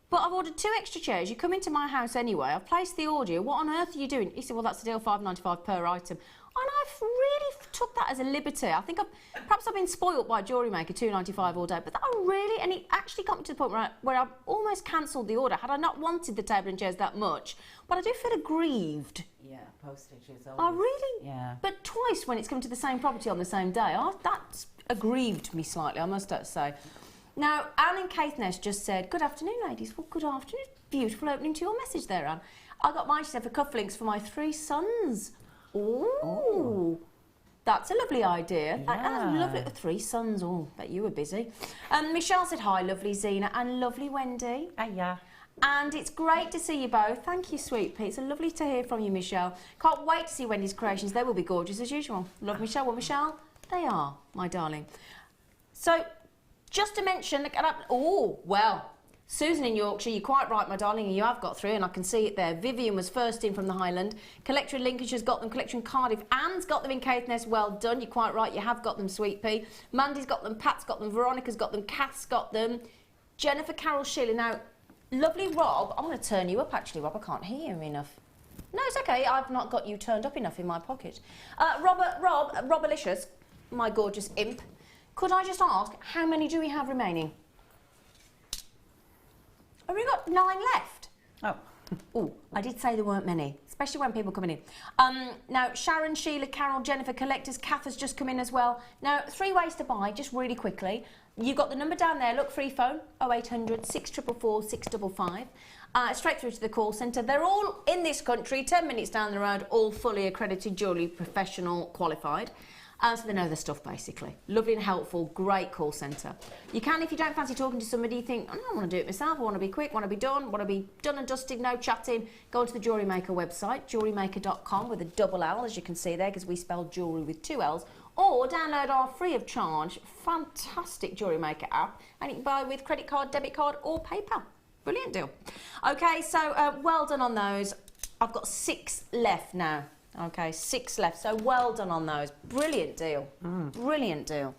Speaker 5: but I've ordered 2 extra chairs. You come into my house anyway. I've placed the order. What on earth are you doing? He said, well, that's the deal, £5.95 per item. And I've really took that as a liberty. I think perhaps I've been spoilt by Jewellery Maker, £2.95 all day, but that really, and it actually got me to the point where I almost cancelled the order had I not wanted the table and chairs that much. But I do feel aggrieved.
Speaker 7: Yeah, postage is always...
Speaker 5: Oh, really?
Speaker 7: Yeah.
Speaker 5: But twice when it's come to the same property on the same day. That's aggrieved me slightly, I must say. Now, Anne in Caithness just said, good afternoon, ladies. Well, good afternoon. Beautiful opening to your message there, Anne. I got mine, she said, for cufflinks for my 3 sons. Ooh. That's a lovely idea.
Speaker 7: Yeah.
Speaker 5: That's lovely. 3 sons. Oh, bet you were busy. Michelle said, hi, lovely Zena and lovely Wendy.
Speaker 7: Yeah.
Speaker 5: And it's great to see you both. Thank you, sweet pea. It's lovely to hear from you, Michelle. Can't wait to see Wendy's creations. They will be gorgeous as usual. Love Michelle. Well, Michelle, they are, my darling. So, just to mention, oh, well, Susan in Yorkshire, you're quite right, my darling, and you have got 3, and I can see it there. Vivian was first in from the Highland. Collector in Lincolnshire's got them. Collector in Cardiff. Anne's got them in Caithness. Well done. You're quite right. You have got them, sweet pea. Mandy's got them. Pat's got them. Veronica's got them. Kath's got them. Jennifer Carol Sheila. Now, lovely Rob. I'm going to turn you up, actually, Rob. I can't hear you enough. No, it's okay. I've not got you turned up enough in my pocket. Robalicious, my gorgeous imp. Could I just ask, how many do we have remaining? Have we got 9 left?
Speaker 7: Oh.
Speaker 5: Oh, I did say there weren't many, especially when people coming in. Now, Sharon, Sheila, Carol, Jennifer, collectors, Kath has just come in as well. Now, 3 ways to buy, just really quickly. You've got the number down there, look, free phone, 0800 644 655. Straight through to the call centre. They're all in this country, 10 minutes down the road, all fully accredited jewellery professional qualified. So they know their stuff, basically. Lovely and helpful, great call centre. You can, if you don't fancy talking to somebody, you think, I don't want to do it myself, I want to be quick, want to be done and dusted, no chatting, go onto the Jewellery Maker website, jewellerymaker.com with a double L, as you can see there, because we spell jewellery with 2 L's, or download our free of charge, fantastic Jewellery Maker app, and you can buy with credit card, debit card, or PayPal. Brilliant deal. Okay, so well done on those. I've got 6 left now. Okay, 6 left, so well done on those. Brilliant deal. Brilliant deal.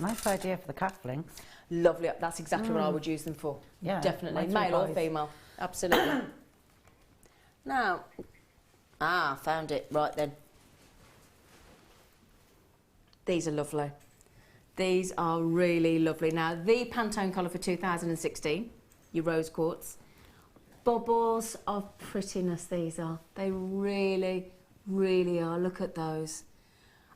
Speaker 7: Nice idea for the cufflinks.
Speaker 5: Lovely. That's exactly what I would use them for.
Speaker 7: Yeah.
Speaker 5: Definitely. Male or female. Absolutely. Now, found it. Right then. These are lovely. These are really lovely. Now, the Pantone colour for 2016, your rose quartz. Bubbles of prettiness, these are. They really are. Look at those.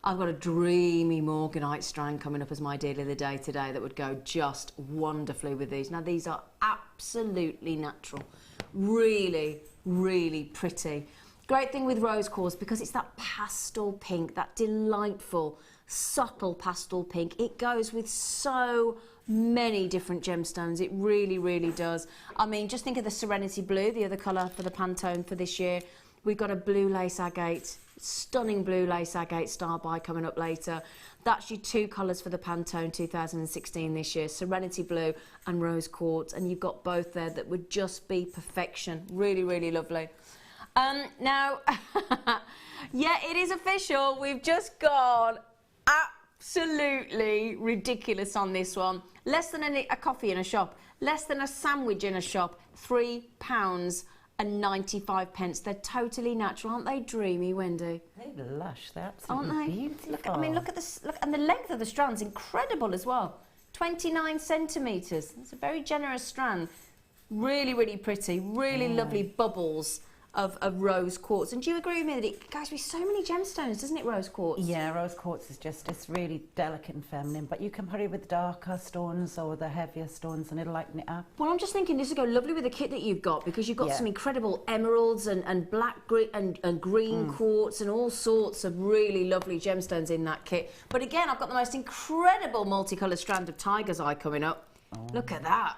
Speaker 5: I've got a dreamy morganite strand coming up as my deal of the day today that would go just wonderfully with these. Now, these are absolutely natural. Really pretty. Great thing with rose quartz, because it's that pastel pink, that delightful, subtle pastel pink. It goes with so many different gemstones. It really does. I mean, just think of the Serenity Blue, the other colour for the Pantone for this year. We've got a blue lace agate, stunning blue lace agate star buy coming up later. That's your 2 colours for the Pantone 2016 this year, Serenity Blue and Rose Quartz, and you've got both there that would just be perfection. Really lovely. Now, yeah, it is official. We've just gone absolutely ridiculous on this one. Less than a coffee in a shop, less than a sandwich in a shop, £3.95. They're totally natural, aren't they dreamy, Wendy?
Speaker 7: They're lush. They're absolutely
Speaker 5: aren't they?
Speaker 7: beautiful.
Speaker 5: Look, I mean, look at this. Look, and the length of the strand's incredible as well. 29 centimetres. It's a very generous strand. Really pretty. Really lovely bubbles of rose quartz. And do you agree with me that it goes with so many gemstones, doesn't it, rose quartz?
Speaker 7: Yeah, rose quartz is just, it's really delicate and feminine, but you can put it with darker stones or the heavier stones and it'll lighten it up.
Speaker 5: Well, I'm just thinking this would go lovely with the kit that you've got, because you've got some incredible emeralds and black and green quartz and all sorts of really lovely gemstones in that kit. But again, I've got the most incredible multicoloured strand of tiger's eye coming up. Look at that.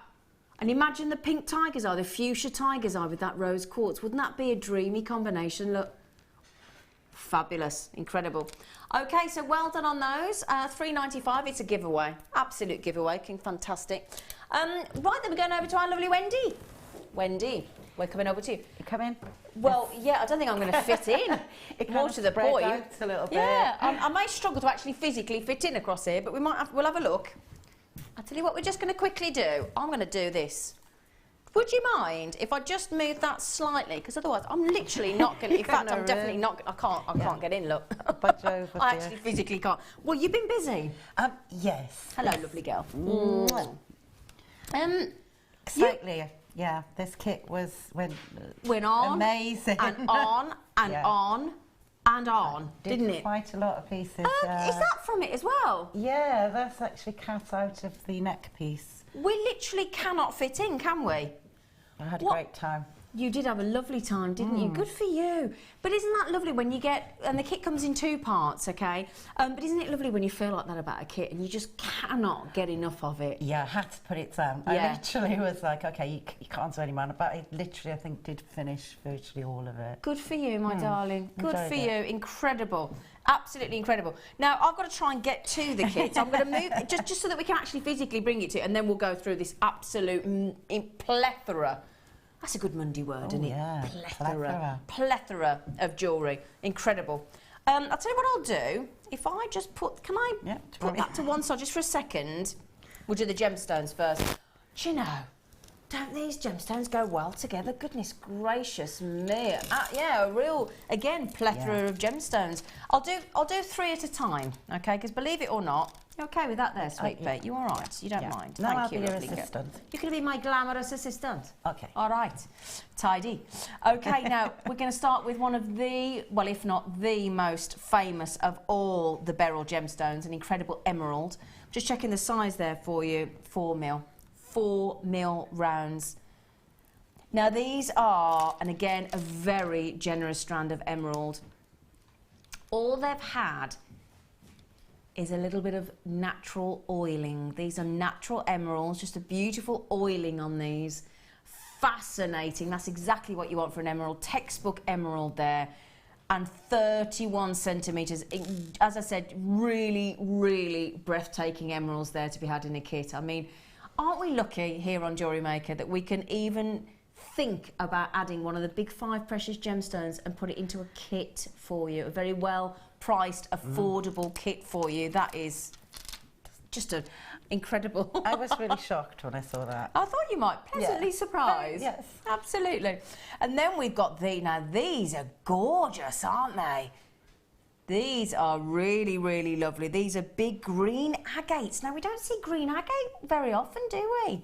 Speaker 5: And imagine the pink tiger's eye, the fuchsia tiger's eye with that rose quartz. Wouldn't that be a dreamy combination? Look. Fabulous. Incredible. Okay, so well done on those. $3.95. It's a giveaway. Absolute giveaway. Fantastic. Right, then we're going over to our lovely Wendy. Wendy, we're coming over to you.
Speaker 7: You come in?
Speaker 5: Well, yeah, I don't think I'm going to fit in. More to the point.
Speaker 7: Out a little bit.
Speaker 5: Yeah, I may struggle to actually physically fit in across here, but we'll have a look. I'll tell you what we're just going to quickly do. I'm going to do this. Would you mind if I just move that slightly? Because otherwise I'm literally not going to... In fact, I'm definitely not... I can't get in, look. I actually physically can't. Well, you've been busy.
Speaker 7: Yes.
Speaker 5: Hello, lovely girl.
Speaker 7: Slightly, yeah. This kit went
Speaker 5: on.
Speaker 7: Amazing.
Speaker 5: And on and on and on, didn't it?
Speaker 7: Quite a lot of pieces.
Speaker 5: Is that from it as well?
Speaker 7: Yeah, that's actually cut out of the neck piece.
Speaker 5: We literally cannot fit in, can we?
Speaker 7: I had a great time.
Speaker 5: You did have a lovely time, didn't you? Good for you. But isn't that lovely when you get... And the kit comes in 2 parts, OK? But isn't it lovely when you feel like that about a kit and you just cannot get enough of it?
Speaker 7: Yeah, I had to put it down.
Speaker 5: Yeah.
Speaker 7: I literally was like, OK, you can't do any more. But I literally, I think, did finish virtually all of it.
Speaker 5: Good for you, my darling. Good
Speaker 7: Enjoyed
Speaker 5: for
Speaker 7: it.
Speaker 5: you. Incredible. Absolutely incredible. Now, I've got to try and get to the kit. So I'm going to move, just so that we can actually physically bring it to it, and then we'll go through this absolute plethora. That's a good Monday word, isn't it?
Speaker 7: Yeah,
Speaker 5: Plethora of jewellery. Incredible. I'll tell you what I'll do. If I just put... Can I put that to one side just for a second? We'll do the gemstones first. Do you know, don't these gemstones go well together? Goodness gracious me. Yeah, a real, again, plethora of gemstones. I'll do 3 at a time, OK? Because believe it or not, you're OK with that there, sweet pea? You all right? You don't mind?
Speaker 7: No,
Speaker 5: Thank you,
Speaker 7: I'll be your
Speaker 5: lovely girl.
Speaker 7: assistant.
Speaker 5: You're going to be my glamorous assistant.
Speaker 7: OK.
Speaker 5: All right. Tidy. OK, now, we're going to start with one of the, well, if not the most famous of all the beryl gemstones, an incredible emerald. Just checking the size there for you, 4 mil. 4 mil rounds. Now, these are, and again, a very generous strand of emerald. All they've had is a little bit of natural oiling. These are natural emeralds, just a beautiful oiling on these. Fascinating. That's exactly what you want for an emerald. Textbook emerald there. And 31 centimetres. As I said, really, really breathtaking emeralds there to be had in a kit. I mean, aren't we lucky here on Jewellery Maker that we can even think about adding one of the big 5 precious gemstones and put it into a kit for you? A very well priced, affordable kit for you. That is just an incredible...
Speaker 7: I was really shocked when I saw that.
Speaker 5: I thought you might. Pleasantly surprised.
Speaker 7: Yes.
Speaker 5: Absolutely. And then we've got now these are gorgeous, aren't they? These are really, really lovely. These are big green agates. Now, we don't see green agate very often, do we?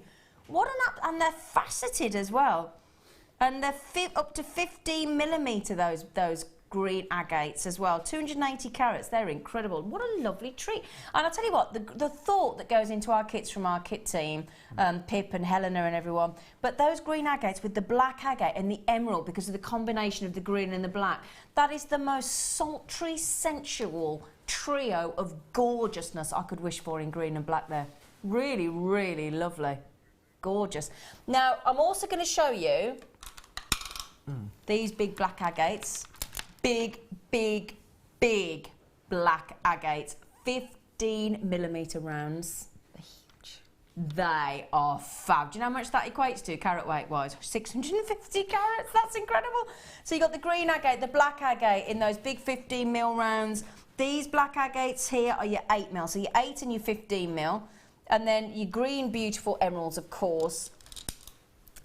Speaker 5: What an and they're faceted as well. And they're up to 15 millimetre, those green agates as well. 280 carats, they're incredible. What a lovely treat. And I'll tell you what, the thought that goes into our kits from our kit team, Pip and Helena and everyone, but those green agates with the black agate and the emerald, because of the combination of the green and the black, that is the most sultry, sensual trio of gorgeousness I could wish for in green and black there. Really, really lovely. Gorgeous. Now, I'm also going to show you these big black agates. Big, big, big black agates. 15 millimetre rounds. Huge. They are fab. Do you know how much that equates to, carat weight wise? 650 carats. That's incredible. So you've got the green agate, the black agate in those big 15 mil rounds. These black agates here are your 8 mil. So your 8 and your 15 mil. And then your green, beautiful emeralds, of course.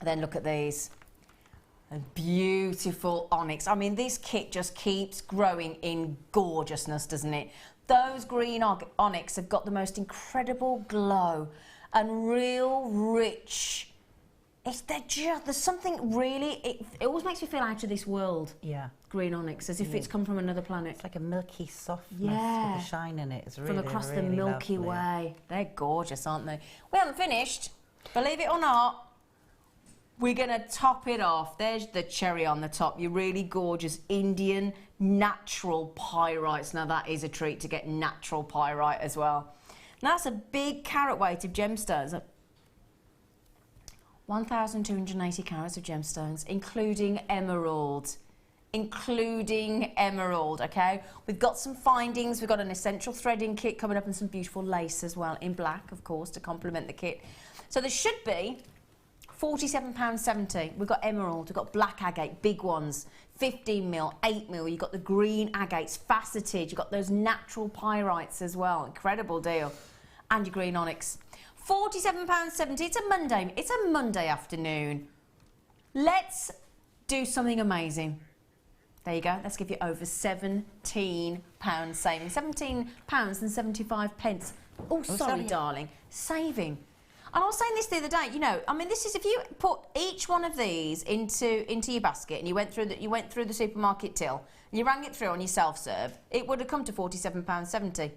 Speaker 5: And then look at these. A beautiful onyx. I mean, this kit just keeps growing in gorgeousness, doesn't it? Those green onyx have got the most incredible glow and real rich there's something really, it always makes me feel out of this world.
Speaker 7: Yeah.
Speaker 5: Green onyx, as if it's come from another planet.
Speaker 7: It's like a milky softness with
Speaker 5: Yeah.
Speaker 7: a shine in it. It's really,
Speaker 5: From across
Speaker 7: really
Speaker 5: the Milky
Speaker 7: lovely.
Speaker 5: Way. They're gorgeous, aren't they? We haven't finished. Believe it or not, we're going to top it off. There's the cherry on the top. Your really gorgeous Indian natural pyrites. Now, that is a treat to get natural pyrite as well. Now, that's a big carat weight of gemstones. 1,280 carats of gemstones, including emerald. Okay? We've got some findings. We've got an essential threading kit coming up and some beautiful lace as well, in black, of course, to complement the kit. So there should be £47.70. We've got emerald, we've got black agate, big ones, 15mm, 8mm. You've got the green agates, faceted. You've got those natural pyrites as well. Incredible deal. And your green onyx. £47.70. It's a Monday. It's a Monday afternoon. Let's do something amazing. There you go. Let's give you over £17 saving. £17.75. Oh, sorry, darling. Saving. And I was saying this the other day, you know, I mean, this is if you put each one of these into your basket and you went through the supermarket till and you rang it through on your self-serve, it would have come to £47.70.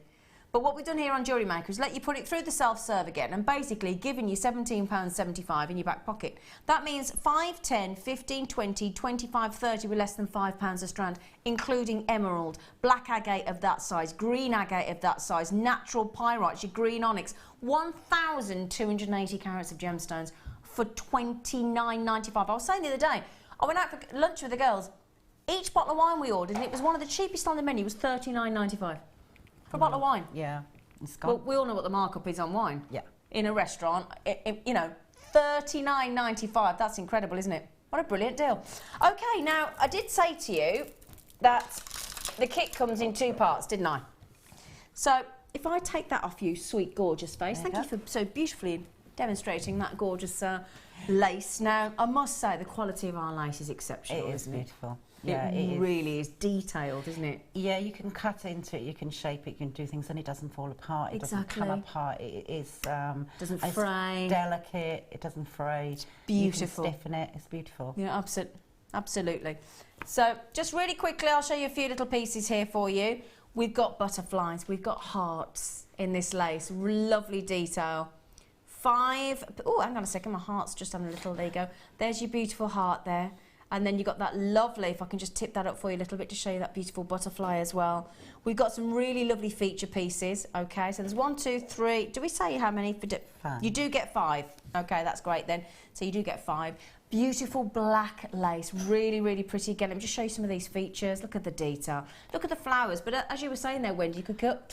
Speaker 5: But what we've done here on Jewellery Maker is let you put it through the self-serve again and basically giving you £17.75 in your back pocket. That means 5, 10, 15, 20, 25, 30 with less than £5 a strand, including emerald, black agate of that size, green agate of that size, natural pyrites, your green onyx, 1,280 carats of gemstones for £29.95. I was saying the other day, I went out for lunch with the girls. Each bottle of wine we ordered, and it was one of the cheapest on the menu, was £39.95. For a bottle of wine.
Speaker 7: Yeah.
Speaker 5: Well, we all know what the markup is on wine.
Speaker 7: Yeah.
Speaker 5: In a restaurant, you know, £39.95. That's incredible, isn't it? What a brilliant deal. Okay, now, I did say to you that the kit comes in 2 parts, didn't I? So, if I take that off you, sweet, gorgeous face, thank you for so beautifully demonstrating that gorgeous lace. Now, I must say, the quality of our lace is exceptional, isn't it?
Speaker 7: It is beautiful. Yeah,
Speaker 5: it really is detailed, isn't it?
Speaker 7: Yeah, you can cut into it, you can shape it, you can do things, and it doesn't fall apart. It doesn't come apart. It is
Speaker 5: doesn't
Speaker 7: it's
Speaker 5: fray.
Speaker 7: Delicate. It doesn't fray.
Speaker 5: It's beautiful.
Speaker 7: You can stiffen it. It's beautiful.
Speaker 5: Yeah, absolutely. So, just really quickly, I'll show you a few little pieces here for you. We've got butterflies. We've got hearts in this lace. Lovely detail. 5. Oh, hang on a second. My heart's just on a little. There you go. There's your beautiful heart there. And then you've got that lovely, if I can just tip that up for you a little bit to show you that beautiful butterfly as well. We've got some really lovely feature pieces, okay? So there's 1, 2, 3. Do we say how many?
Speaker 7: 5.
Speaker 5: You do get 5. Okay, that's great then. So you do get 5. Beautiful black lace, really, really pretty. Again, let me just show you some of these features. Look at the detail. Look at the flowers. But as you were saying there, Wendy, you could cut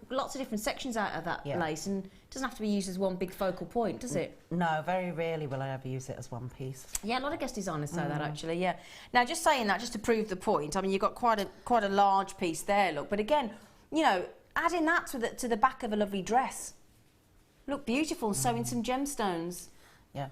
Speaker 5: lots of different sections out of that lace, and it doesn't have to be used as one big focal point, does it?
Speaker 7: No, very rarely will I ever use it as one piece.
Speaker 5: Yeah, a lot of guest designers say that actually, yeah. Now, just saying that, just to prove the point, I mean, you've got quite a large piece there, look. But again, you know, adding that to the back of a lovely dress. Look beautiful, sewing some gemstones.
Speaker 7: Yeah.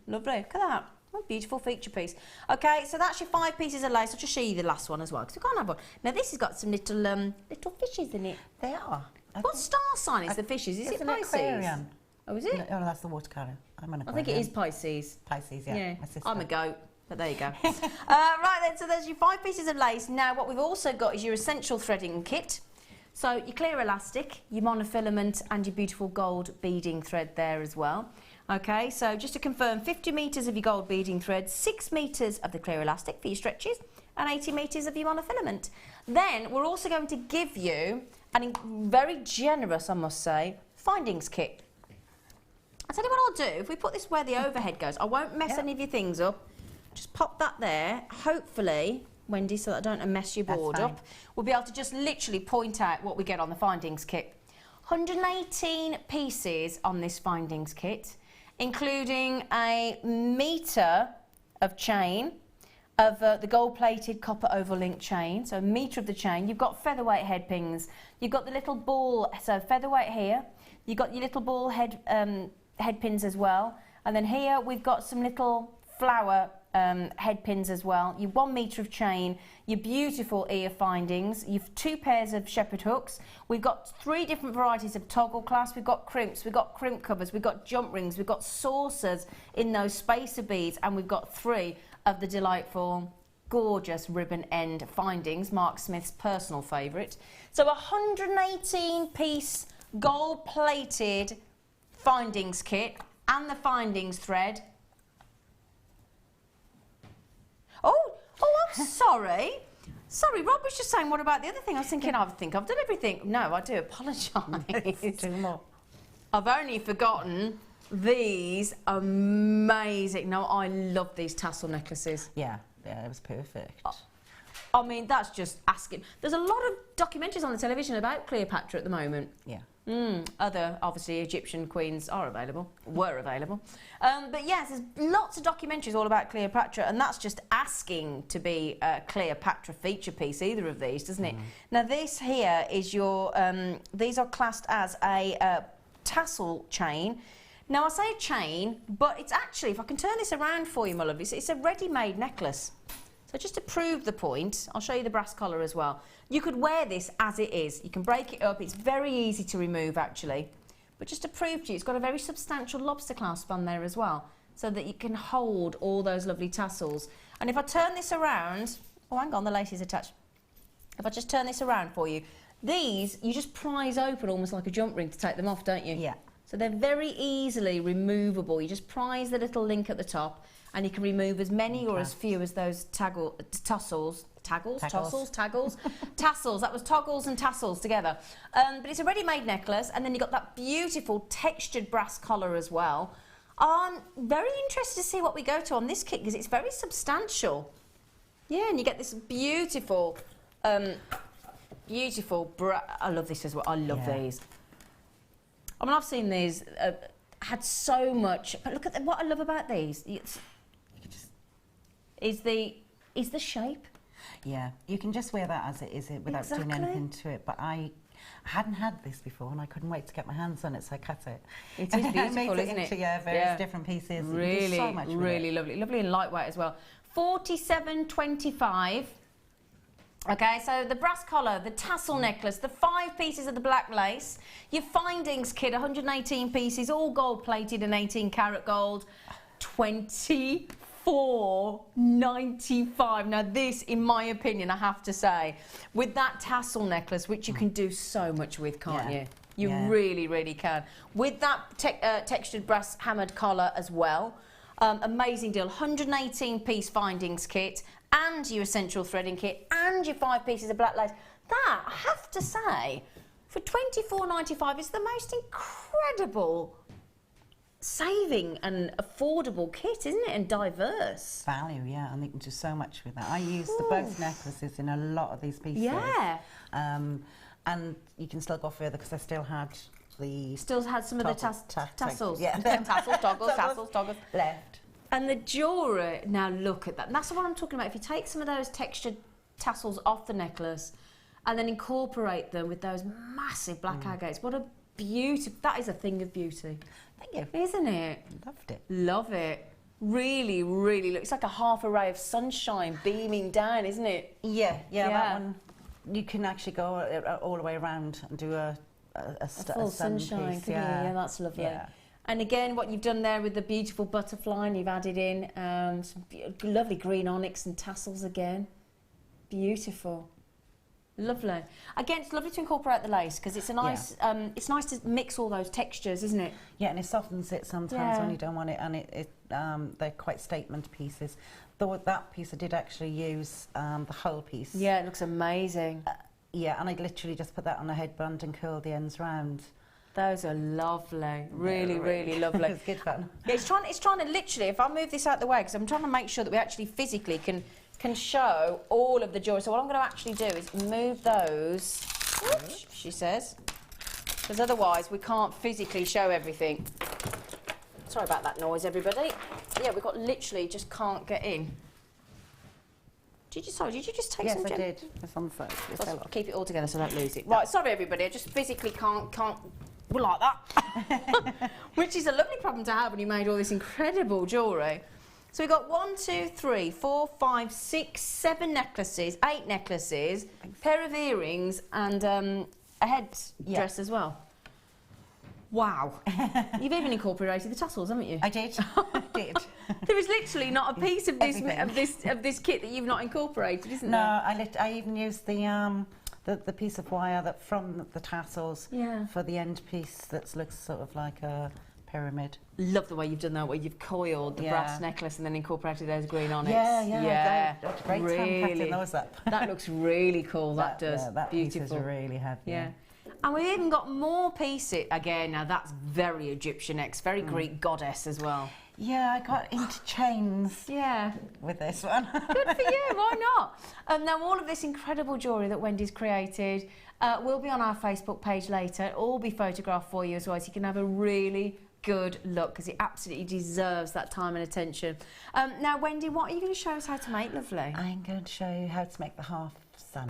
Speaker 5: Lovely. Look at that. What a beautiful feature piece. Okay, so that's your 5 pieces of lace. I'll just show you the last one as well, because we can't have one. Now, this has got some little fishes in it.
Speaker 7: They are.
Speaker 5: What star sign is the fishes? Is it Pisces?
Speaker 7: Aquarian.
Speaker 5: Oh, is it?
Speaker 7: No, that's the water colour. I'm an
Speaker 5: I
Speaker 7: Aquarian.
Speaker 5: think it is Pisces.
Speaker 7: Pisces, yeah. My sister.
Speaker 5: I'm a goat. But there you go. Right then, so there's your 5 pieces of lace. Now, what we've also got is your essential threading kit. So your clear elastic, your monofilament, and your beautiful gold beading thread there as well. Okay, so just to confirm, 50 metres of your gold beading thread, 6 metres of the clear elastic for your stretches, and 80 metres of your monofilament. Then we're also going to give you a very generous, I must say, findings kit. I'll tell you what I'll do. If we put this where the overhead goes, I won't mess any of your things up. Just pop that there. Hopefully, Wendy, so that I don't mess your board up, we'll be able to just literally point out what we get on the findings kit. 118 pieces on this findings kit, including a metre of chain of the gold-plated copper oval link chain, so a metre of the chain. You've got featherweight head pins. You've got the little ball, so featherweight here. You've got your little ball head pins as well. And then here we've got some little flower head pins as well, your 1 metre of chain, your beautiful ear findings, you've 2 pairs of shepherd hooks. We've got 3 different varieties of toggle clasps. We've got crimps, we've got crimp covers, we've got jump rings, we've got saucers in those spacer beads, and we've got 3 of the delightful, gorgeous ribbon end findings, Mark Smith's personal favourite. So 118 piece gold plated findings kit and the findings thread. Oh, I'm sorry. Sorry, Rob was just saying, what about the other thing? I was thinking, I think I've done everything. No, I do apologise.
Speaker 7: 2 more.
Speaker 5: I've only forgotten these amazing. No, I love these tassel necklaces.
Speaker 7: Yeah, it was perfect.
Speaker 5: I mean, that's just asking. There's a lot of documentaries on the television about Cleopatra at the moment.
Speaker 7: Yeah.
Speaker 5: Other, obviously, Egyptian queens are available, were available. But yes, there's lots of documentaries all about Cleopatra, and that's just asking to be a Cleopatra feature piece, either of these, doesn't it? Now, this here is your, these are classed as a tassel chain. Now, I say chain, but it's actually, if I can turn this around for you, my lovelies, it's a ready-made necklace. So just to prove the point, I'll show you the brass collar as well. You could wear this as it is. You can break it up. It's very easy to remove, actually. But just to prove to you, it's got a very substantial lobster clasp on there as well, so that you can hold all those lovely tassels. And if I turn this around... Oh, hang on, the lace is attached. If I just turn this around for you, these, you just prise open almost like a jump ring to take them off, don't you?
Speaker 7: Yeah.
Speaker 5: So they're very easily removable. You just prise the little link at the top, and you can remove as many or as few as those tassels. Tassels, that was toggles and tassels together. But it's a ready-made necklace, and then you've got that beautiful textured brass collar as well. I'm very interested to see what we go to on this kit, because it's very substantial. Yeah, and you get this beautiful, I love this as well. I love these. I mean, I've seen these, had so much, but look at what I love about these. Is the shape.
Speaker 7: Yeah, you can just wear that as it is without doing anything to it. But I hadn't had this before, and I couldn't wait to get my hands on it, so I cut it.
Speaker 5: It is beautiful, isn't it?
Speaker 7: Yeah, various different pieces.
Speaker 5: Really,
Speaker 7: so much
Speaker 5: really lovely. Lovely and lightweight as well. $47.25. Okay, so the brass collar, the tassel necklace, the 5 pieces of the black lace, your findings kit, 118 pieces, all gold plated and 18 karat gold, $24.95. Now this, in my opinion, I have to say, with that tassel necklace, which you can do so much with, can't you? You really, really can. With that textured brass hammered collar as well. Amazing deal. 118 piece findings kit, and your essential threading kit, and your 5 pieces of black lace. That, I have to say, for $24.95 is the most incredible saving and affordable kit, isn't it? And diverse.
Speaker 7: Value, yeah, and you can do so much with that. I use both necklaces in a lot of these pieces.
Speaker 5: Yeah.
Speaker 7: And you can still go further, because I still had the...
Speaker 5: Still had some of the tassels.
Speaker 7: Yeah.
Speaker 5: Tassels, toggles.
Speaker 7: Left.
Speaker 5: And the jewellery, now look at that. And that's what I'm talking about. If you take some of those textured tassels off the necklace and then incorporate them with those massive black agates, what a beautiful... That is a thing of beauty.
Speaker 7: Thank you.
Speaker 5: Isn't it?
Speaker 7: Loved it.
Speaker 5: Love it. Really, really look. It's like a half a ray of sunshine beaming down, isn't it?
Speaker 7: Yeah, that one. You can actually go all the way around and do a
Speaker 5: full sunshine piece. Yeah, that's lovely. Yeah. And again, what you've done there with the beautiful butterfly, and you've added in some lovely green onyx and tassels again. Beautiful. Lovely. Again, it's lovely to incorporate the lace, because it's a nice. It's nice to mix all those textures, isn't it?
Speaker 7: Yeah, and it softens it sometimes when you don't want it, and they're quite statement pieces. Though that piece I did actually use the whole piece.
Speaker 5: Yeah, it looks amazing.
Speaker 7: Yeah, and I literally just put that on a headband and curled the ends round.
Speaker 5: Those are lovely. Really, really lovely.
Speaker 7: It's good fun.
Speaker 5: Yeah, it's trying to literally, if I move this out the way, because I'm trying to make sure that we actually physically can show all of the jewellery. So what I'm going to actually do is move those, oops, she says, because otherwise we can't physically show everything. Sorry about that noise, everybody. Yeah, we've got literally just can't get in. Did you just take some?
Speaker 7: Yes, I did. It's on the phone.
Speaker 5: Let's keep it all together so I don't lose it. Right, sorry everybody, I just physically can't like that. Which is a lovely problem to have when you made all this incredible jewellery. So we've got 1, 2, 3, 4, 5, 6, 7 necklaces, 8 necklaces, pair of earrings, and a headdress as well. Wow. You've even incorporated the tassels, haven't you?
Speaker 7: I did. I did.
Speaker 5: There is literally not a piece of this kit that you've not incorporated, isn't there?
Speaker 7: No, I even used the piece of wire that from the tassels for the end piece that looks sort of like a pyramid.
Speaker 5: Love the way you've done that, where you've coiled the brass necklace and then incorporated those green onyx.
Speaker 7: Yeah. That's great time cutting those up.
Speaker 5: That looks really cool. That does.
Speaker 7: Yeah, that
Speaker 5: beautiful.
Speaker 7: piece is really heavy.
Speaker 5: Yeah. And we've even got more pieces. Again, now that's very Egyptian-esque, very Greek goddess as well.
Speaker 7: Yeah, I got into chains with this one.
Speaker 5: Good for you, why not? Now, all of this incredible jewellery that Wendy's created will be on our Facebook page later. It'll all be photographed for you as well, so you can have a really good look, because it absolutely deserves that time and attention. Now, Wendy, what are you going to show us how to make, lovely?
Speaker 7: I'm going to show you how to make the half sun.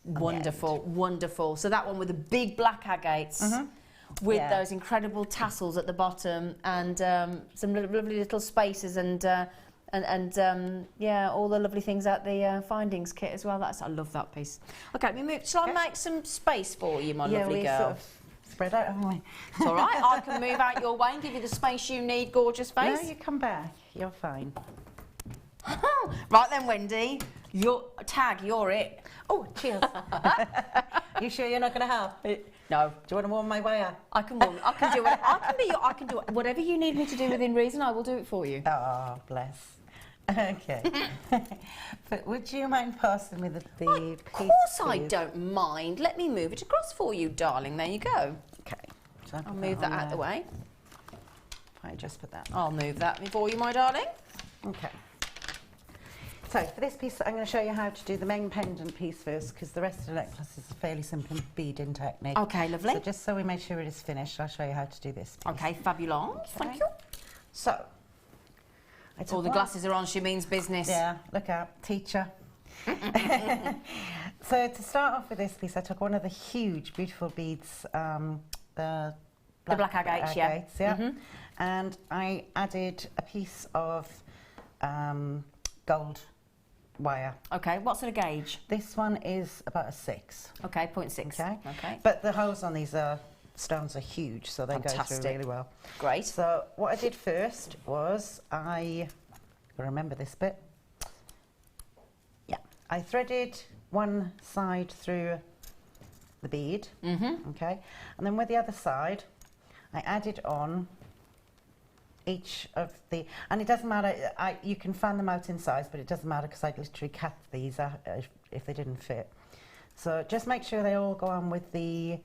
Speaker 5: Wonderful, wonderful. So that one with the big black agates with those incredible tassels at the bottom and some lovely little spaces and all the lovely things out the findings kit as well. I love that piece. Okay, let me move. Shall I make some space for you, my lovely girl?
Speaker 7: Sort of spread out, haven't we?
Speaker 5: It's all right. I can move out your way and give you the space you need, gorgeous face.
Speaker 7: No, you come back. You're fine.
Speaker 5: Right then, Wendy. You're it.
Speaker 7: Oh, cheers. You sure you're not going to help?
Speaker 5: No.
Speaker 7: Do you want to warm my way up?
Speaker 5: I can do whatever you need me to do within reason. I will do it for you.
Speaker 7: Oh, bless. Okay. But would you mind passing me the piece?
Speaker 5: Of course I don't mind. Let me move it across for you, darling. There you go.
Speaker 7: Okay. So
Speaker 5: I'll move that out of the way.
Speaker 7: I just put that.
Speaker 5: I'll move that for you, my darling.
Speaker 7: Okay. So for this piece, I'm going to show you how to do the main pendant piece first, because the rest of the necklace is a fairly simple beading technique.
Speaker 5: Okay, lovely.
Speaker 7: So just so we make sure it is finished, I'll show you how to do this piece.
Speaker 5: Okay, fabulous. Thank you.
Speaker 7: So,
Speaker 5: all the glasses are on, she means business.
Speaker 7: Yeah, look out, teacher. So to start off with this piece, I took one of the huge, beautiful beads, the black agates, and I added a piece of gold wire.
Speaker 5: Okay, what sort of gauge?
Speaker 7: This one is about a 6.
Speaker 5: Okay, 0.6.
Speaker 7: Okay. But the holes on these stones are huge, so they go through really well.
Speaker 5: Great.
Speaker 7: So what I did first was I remember this bit. Yeah, I threaded one side through the bead. Okay, and then with the other side, I added on each of the, and it doesn't matter, you can fan them out in size, but it doesn't matter because I'd literally cut these if they didn't fit. So just make sure they all go on with the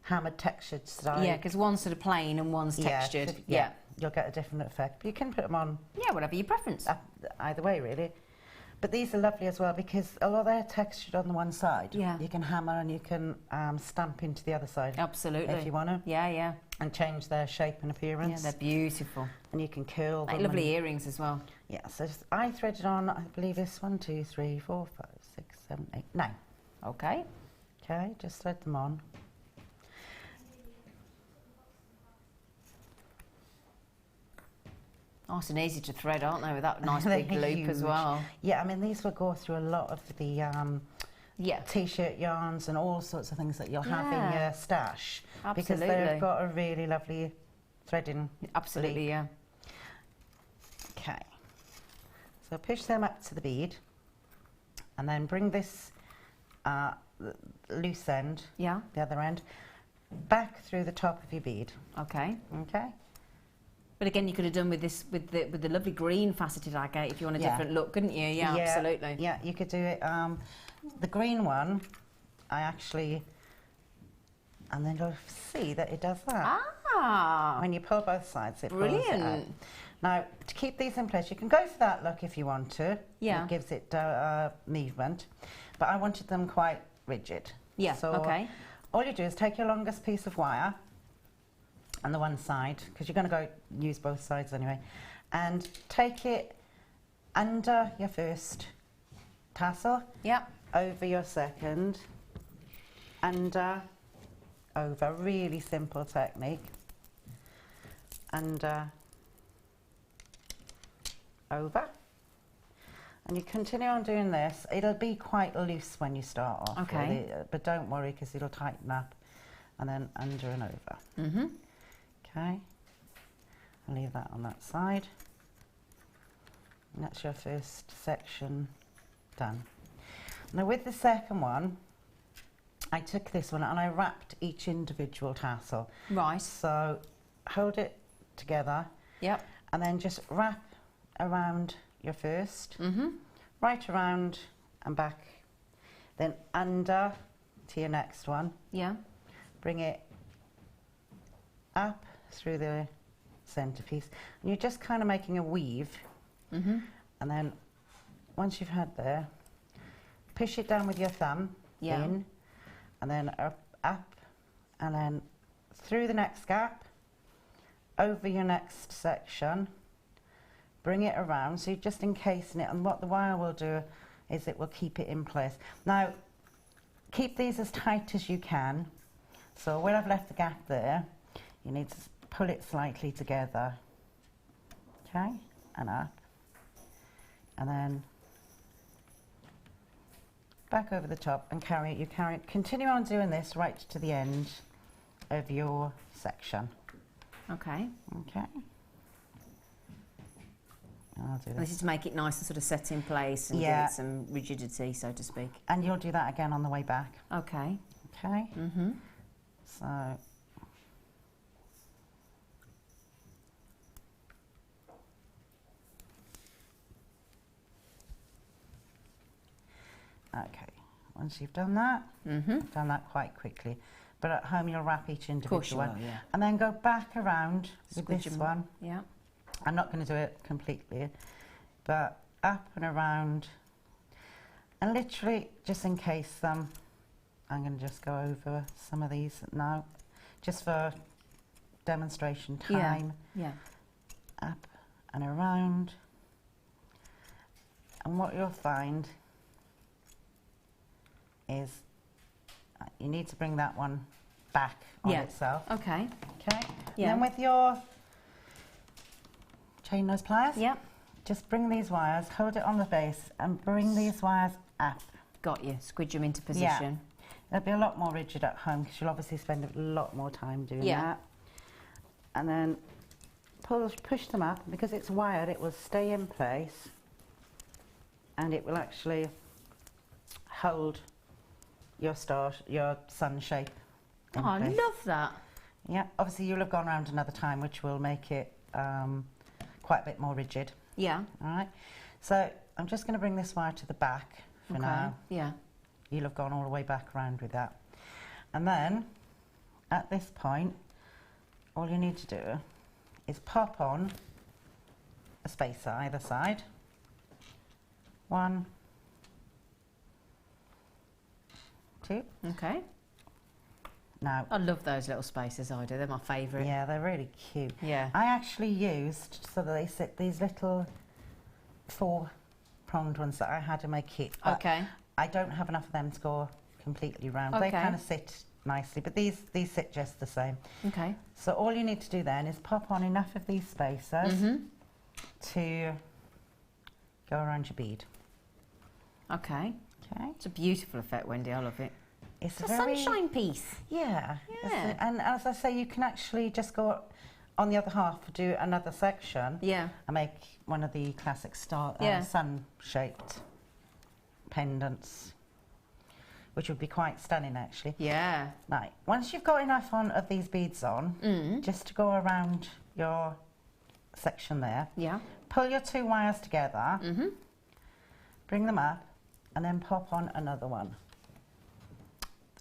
Speaker 7: hammered textured style.
Speaker 5: Yeah, because one's sort of plain and one's textured.
Speaker 7: Yeah, you'll get a different effect. But you can put them on.
Speaker 5: Yeah, whatever your preference.
Speaker 7: Either way, really. But these are lovely as well because although they're textured on the one side, you can hammer and you can stamp into the other side.
Speaker 5: Absolutely.
Speaker 7: If you want to.
Speaker 5: Yeah, yeah.
Speaker 7: And change their shape and appearance.
Speaker 5: Yeah, they're beautiful.
Speaker 7: And you can curl them.
Speaker 5: Like lovely earrings as well.
Speaker 7: Yeah, so I threaded on, I believe it's 1, 2, 3, 4, 5, 6, 7, 8, 9.
Speaker 5: Okay.
Speaker 7: Okay, just thread them on.
Speaker 5: Nice and easy to thread, aren't they, with that nice big loop as well?
Speaker 7: Yeah, I mean, these will go through a lot of the T-shirt yarns and all sorts of things that you'll have in your stash.
Speaker 5: Absolutely.
Speaker 7: Because they've got a really lovely threading.
Speaker 5: Absolutely,
Speaker 7: loop.
Speaker 5: yeah.
Speaker 7: Okay. So push them up to the bead and then bring this loose end, the other end, back through the top of your bead.
Speaker 5: Okay.
Speaker 7: Okay.
Speaker 5: But again, you could have done with this with the lovely green faceted agate if you want a different look, couldn't you? Yeah, absolutely.
Speaker 7: Yeah, you could do it. The green one, I actually, and then you'll see that it does that.
Speaker 5: Ah!
Speaker 7: When you pull both sides, it
Speaker 5: brilliant.
Speaker 7: pulls it out. Now, to keep these in place, you can go for that look if you want to.
Speaker 5: Yeah.
Speaker 7: It gives it movement. But I wanted them quite rigid.
Speaker 5: Yeah,
Speaker 7: so
Speaker 5: okay.
Speaker 7: All you do is take your longest piece of wire on the one side, because you're going to go use both sides anyway, and take it under your first tassel, over your second, under, over, really simple technique, under, over. And you continue on doing this. It'll be quite loose when you start off.
Speaker 5: Okay.
Speaker 7: But don't worry, because it'll tighten up. And then under and over.
Speaker 5: Mm-hmm.
Speaker 7: Okay. I'll leave that on that side. And that's your first section done. Now with the second one, I took this one and I wrapped each individual tassel.
Speaker 5: Right.
Speaker 7: So hold it together.
Speaker 5: Yep.
Speaker 7: And then just wrap around your first,
Speaker 5: Mm-hmm.
Speaker 7: right around and back, then under to your next one.
Speaker 5: Yeah.
Speaker 7: Bring it up through the centerpiece. And you're just kind of making a weave.
Speaker 5: Mm-hmm.
Speaker 7: And then once you've had there, push it down with your thumb in, and then up, and then through the next gap, over your next section, bring it around, so you're just encasing it, and what the wire will do is it will keep it in place. Now, keep these as tight as you can, so where I've left the gap there, you need to pull it slightly together, okay, and up, and then back over the top and carry it, continue on doing this right to the end of your section.
Speaker 5: Okay.
Speaker 7: Okay. I'll do
Speaker 5: This
Speaker 7: this.
Speaker 5: is to make it nice and sort of set in place and give it some rigidity, so to speak.
Speaker 7: And you'll do that again on the way back.
Speaker 5: Okay.
Speaker 7: Okay.
Speaker 5: Mm-hmm.
Speaker 7: So okay. Once you've done that, done that quite quickly. But at home you'll wrap each individual one.
Speaker 5: Yeah.
Speaker 7: And then go back around with
Speaker 5: Squidge
Speaker 7: this
Speaker 5: them.
Speaker 7: one.
Speaker 5: Yeah.
Speaker 7: I'm not going to do it completely, but up and around, and literally just encase them. I'm going to just go over some of these now, just for demonstration time.
Speaker 5: Yeah.
Speaker 7: Up and around. And what you'll find is you need to bring that one back on itself.
Speaker 5: Okay.
Speaker 7: Okay?
Speaker 5: Yeah.
Speaker 7: And then with your chain nose pliers,
Speaker 5: Yep.
Speaker 7: just bring these wires, hold it on the base, and bring these wires up.
Speaker 5: Got you. Squidge them into position.
Speaker 7: It'll be a lot more rigid at home because you'll obviously spend a lot more time doing that. And then push them up, because it's wired, it will stay in place and it will actually hold your sun shape in
Speaker 5: Oh, I
Speaker 7: place.
Speaker 5: love that.
Speaker 7: Yeah, obviously you'll have gone around another time, which will make it quite a bit more rigid.
Speaker 5: Yeah.
Speaker 7: All right, so I'm just going to bring this wire to the back for now.
Speaker 5: Yeah.
Speaker 7: You'll have gone all the way back around with that. And then, at this point, all you need to do is pop on a spacer either side. 1, 2.
Speaker 5: Okay.
Speaker 7: Now,
Speaker 5: I love those little spaces, I do. They're my favourite.
Speaker 7: yeah, they're really cute.
Speaker 5: Yeah.
Speaker 7: I actually used, so that they sit, these little 4-pronged ones that I had in my kit. But
Speaker 5: Okay.
Speaker 7: I don't have enough of them to go completely round.
Speaker 5: Okay.
Speaker 7: They kind of sit nicely, but these sit just the same.
Speaker 5: Okay.
Speaker 7: So all you need to do then is pop on enough of these spacers to go around your bead.
Speaker 5: Okay.
Speaker 7: Okay.
Speaker 5: It's a beautiful effect, Wendy. I love it.
Speaker 7: It's
Speaker 5: It's
Speaker 7: a
Speaker 5: a
Speaker 7: very,
Speaker 5: sunshine piece.
Speaker 7: Yeah.
Speaker 5: Yeah.
Speaker 7: And as I say, you can actually just go on the other half, do another section,
Speaker 5: Yeah.
Speaker 7: and make one of the classic
Speaker 5: Yeah.
Speaker 7: sun-shaped pendants, which would be quite stunning actually.
Speaker 5: Yeah.
Speaker 7: Right, once you've got enough of these beads on, just to go around your section there,
Speaker 5: Yeah.
Speaker 7: pull your 2 wires together, bring them up, and then pop on another one.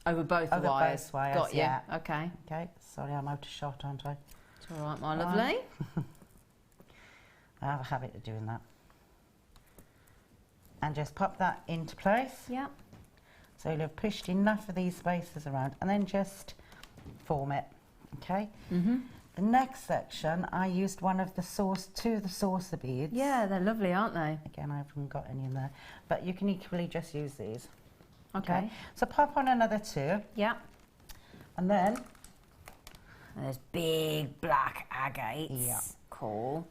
Speaker 5: Over both
Speaker 7: Over
Speaker 5: wires.
Speaker 7: both wires,
Speaker 5: Got you.
Speaker 7: yeah.
Speaker 5: Okay.
Speaker 7: Okay, sorry, I'm out of shot, aren't I?
Speaker 5: It's all right, my lovely.
Speaker 7: I have a habit of doing that. And just pop that into place.
Speaker 5: Yeah.
Speaker 7: So you'll have pushed enough of these spaces around, and then just form it, okay? The next section, I used two of the saucer beads.
Speaker 5: Yeah, they're lovely, aren't they?
Speaker 7: Again, I haven't got any in there, but you can equally just use these.
Speaker 5: Okay.
Speaker 7: So pop on another 2,
Speaker 5: Yeah.
Speaker 7: and then
Speaker 5: And there's big black agates.
Speaker 7: Yeah.
Speaker 5: Cool.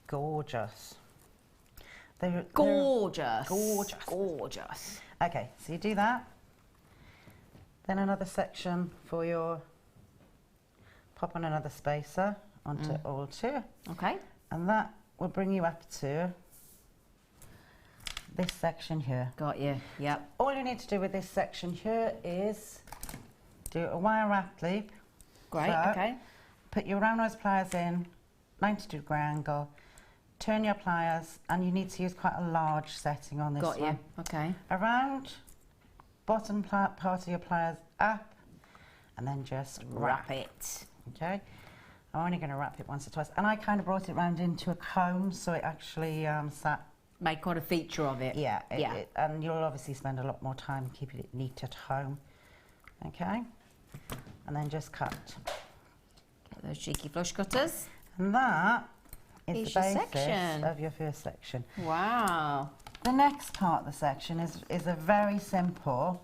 Speaker 7: gorgeous.
Speaker 5: Gorgeous.
Speaker 7: Gorgeous.
Speaker 5: Gorgeous.
Speaker 7: Okay, so you do that. Then another section for your, pop on another spacer onto all two.
Speaker 5: Okay.
Speaker 7: And that will bring you up to this section here.
Speaker 5: Got you. Yep.
Speaker 7: All you need to do with this section here is do a wire wrap loop.
Speaker 5: Great.
Speaker 7: So,
Speaker 5: okay.
Speaker 7: put your round nose pliers in, 90-degree angle, turn your pliers, and you need to use quite a large setting on this
Speaker 5: Got
Speaker 7: one.
Speaker 5: you. Okay.
Speaker 7: Around bottom part of your pliers up, and then just
Speaker 5: Wrap it.
Speaker 7: Okay. I'm only going to wrap it once or twice, and I kind of brought it round into a comb, so it actually sat.
Speaker 5: Make quite a feature of it.
Speaker 7: Yeah.
Speaker 5: Yeah.
Speaker 7: And you'll obviously spend a lot more time keeping it neat at home. Okay. And then just cut.
Speaker 5: Get those cheeky flush cutters.
Speaker 7: And that
Speaker 5: Is
Speaker 7: is the
Speaker 5: your
Speaker 7: basis
Speaker 5: section.
Speaker 7: of your first section.
Speaker 5: Wow.
Speaker 7: The next part of the section is a very simple.